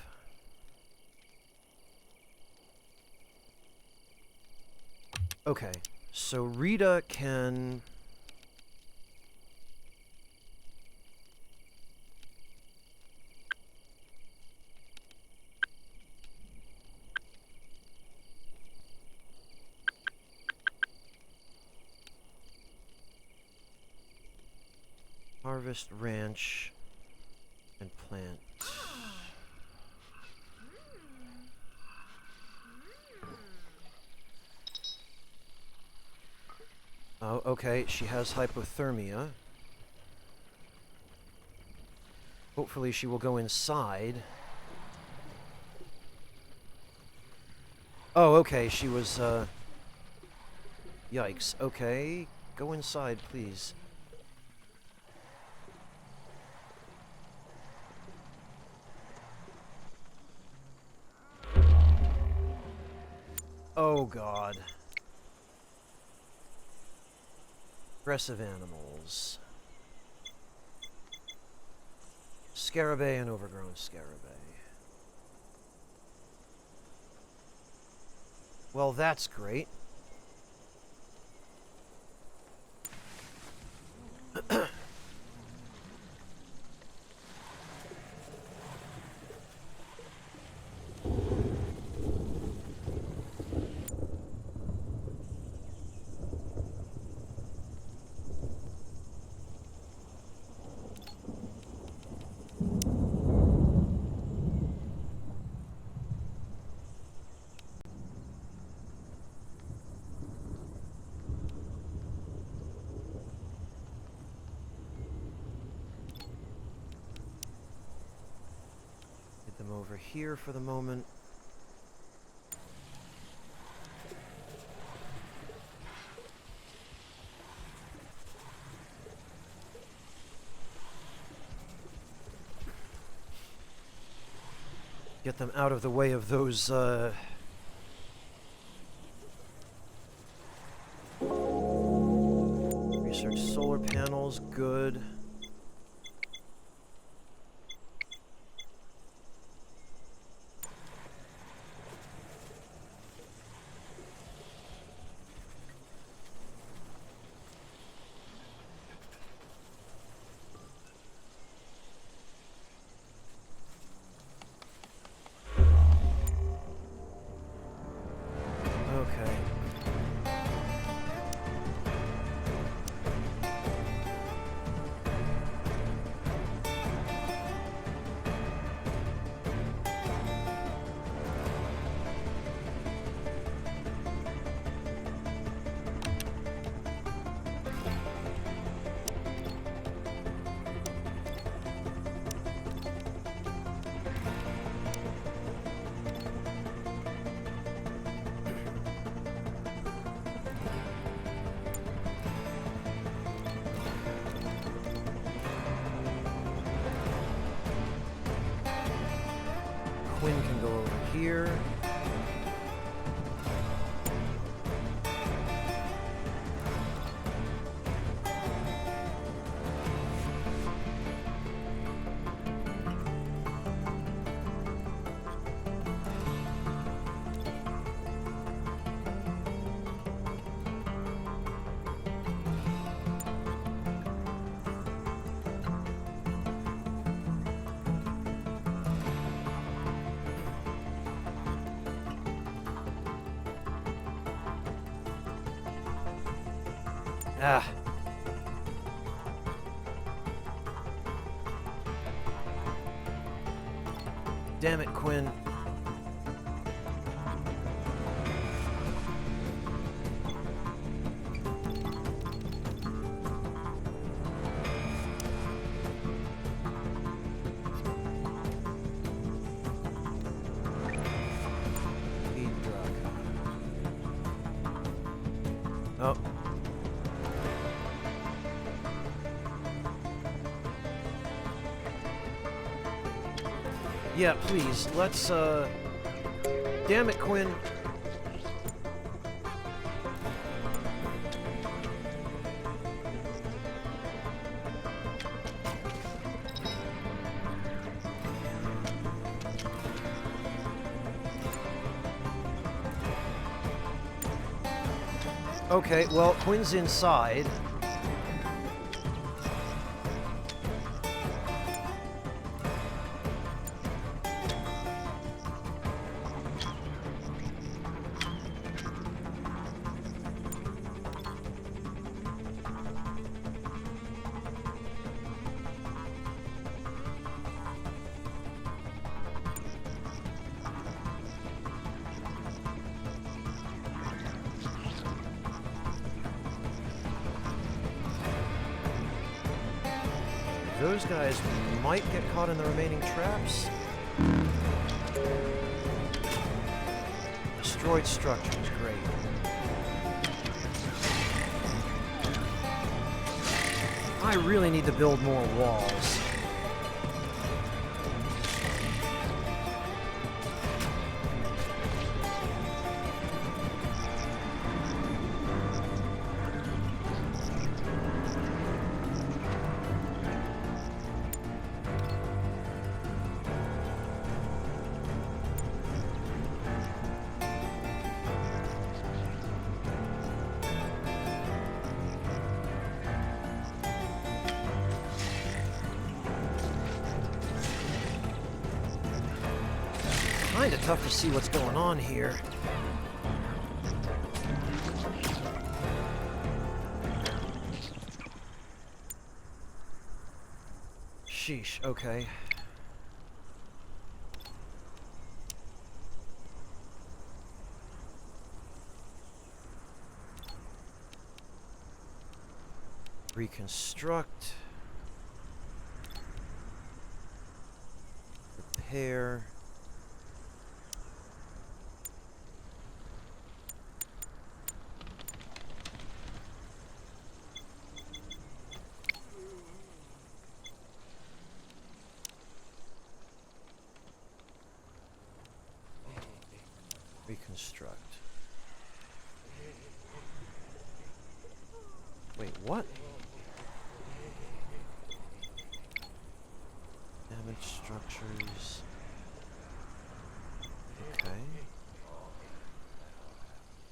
Okay, so Rita can... harvest, ranch, and plant. Oh, okay, she has hypothermia. Hopefully she will go inside. Oh, okay, she was, yikes. Okay, go inside, please. Oh, God. Aggressive animals. Scarabée and overgrown scarabée. Well, that's great. Them over here for the moment. Get them out of the way of those, research solar panels, good. Quinn can go over here. Ah. Damn it, Quinn. Feed drug. Oh. Yeah, please, let's, damn it, Quinn. Okay, well, Quinn's inside. Those guys might get caught in the remaining traps. Destroyed structures, great. I really need to build more walls. Kinda tough to see what's going on here. Sheesh, okay. Reconstruct. Repair. Reconstruct. Wait, what? Damaged structures. Okay.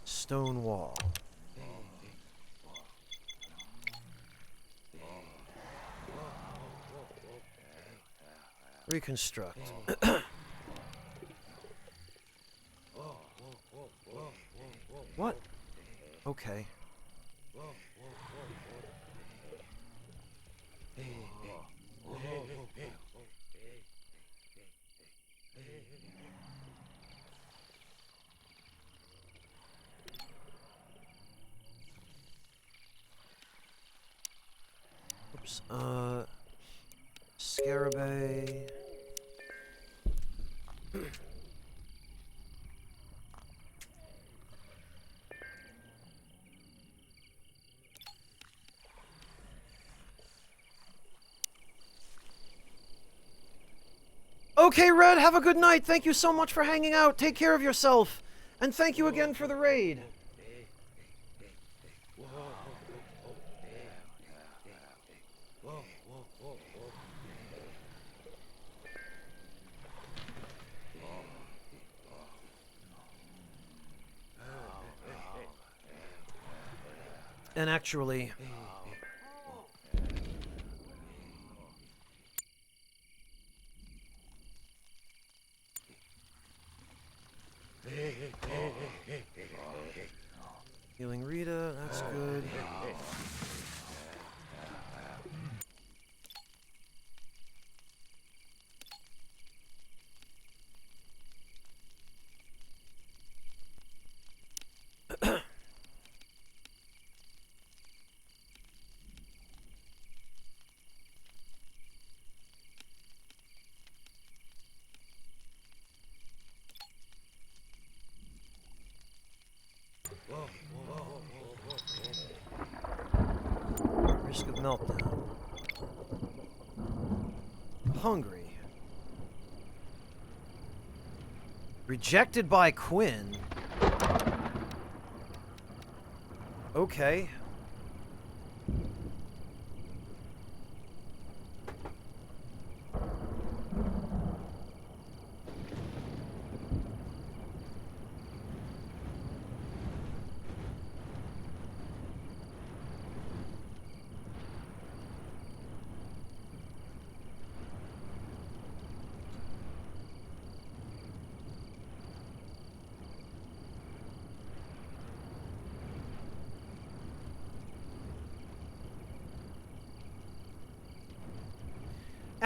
Stone wall. Reconstruct. What? Okay. Oops. Scarabée. Okay, Red, have a good night. Thank you so much for hanging out. Take care of yourself. And thank you again for the raid. And actually... Healing Rita, that's good. Risk of meltdown. Hungry. Rejected by Quinn. Okay.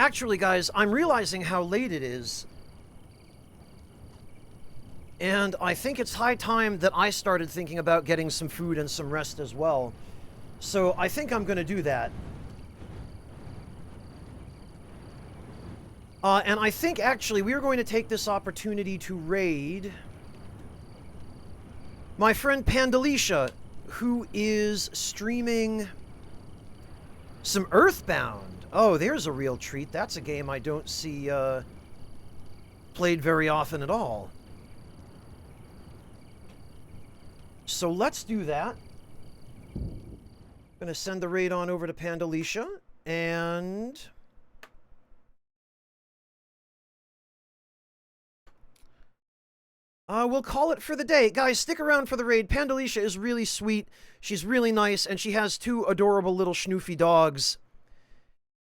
Actually, guys, I'm realizing how late it is. And I think it's high time that I started thinking about getting some food and some rest as well. So I think I'm going to do that. And I think, actually, we are going to take this opportunity to raid my friend Pandalicia, who is streaming some Earthbound. Oh, there's a real treat. That's a game I don't see played very often at all. So let's do that. Gonna send the raid on over to Pandalicia, and we'll call it for the day. Guys, stick around for the raid. Pandalicia is really sweet. She's really nice, and she has 2 adorable little schnoofy dogs.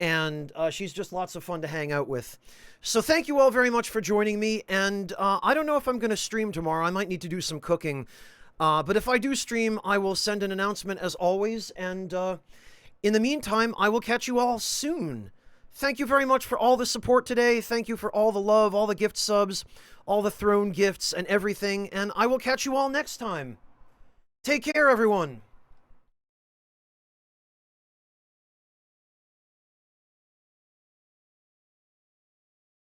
And she's just lots of fun to hang out with. So thank you all very much for joining me, and I don't know if I'm going to stream tomorrow. I might need to do some cooking. But if I do stream, I will send an announcement as always, and in the meantime, I will catch you all soon. Thank you very much for all the support today. Thank you for all the love, all the gift subs, all the throne gifts, and everything, and I will catch you all next time. Take care, everyone.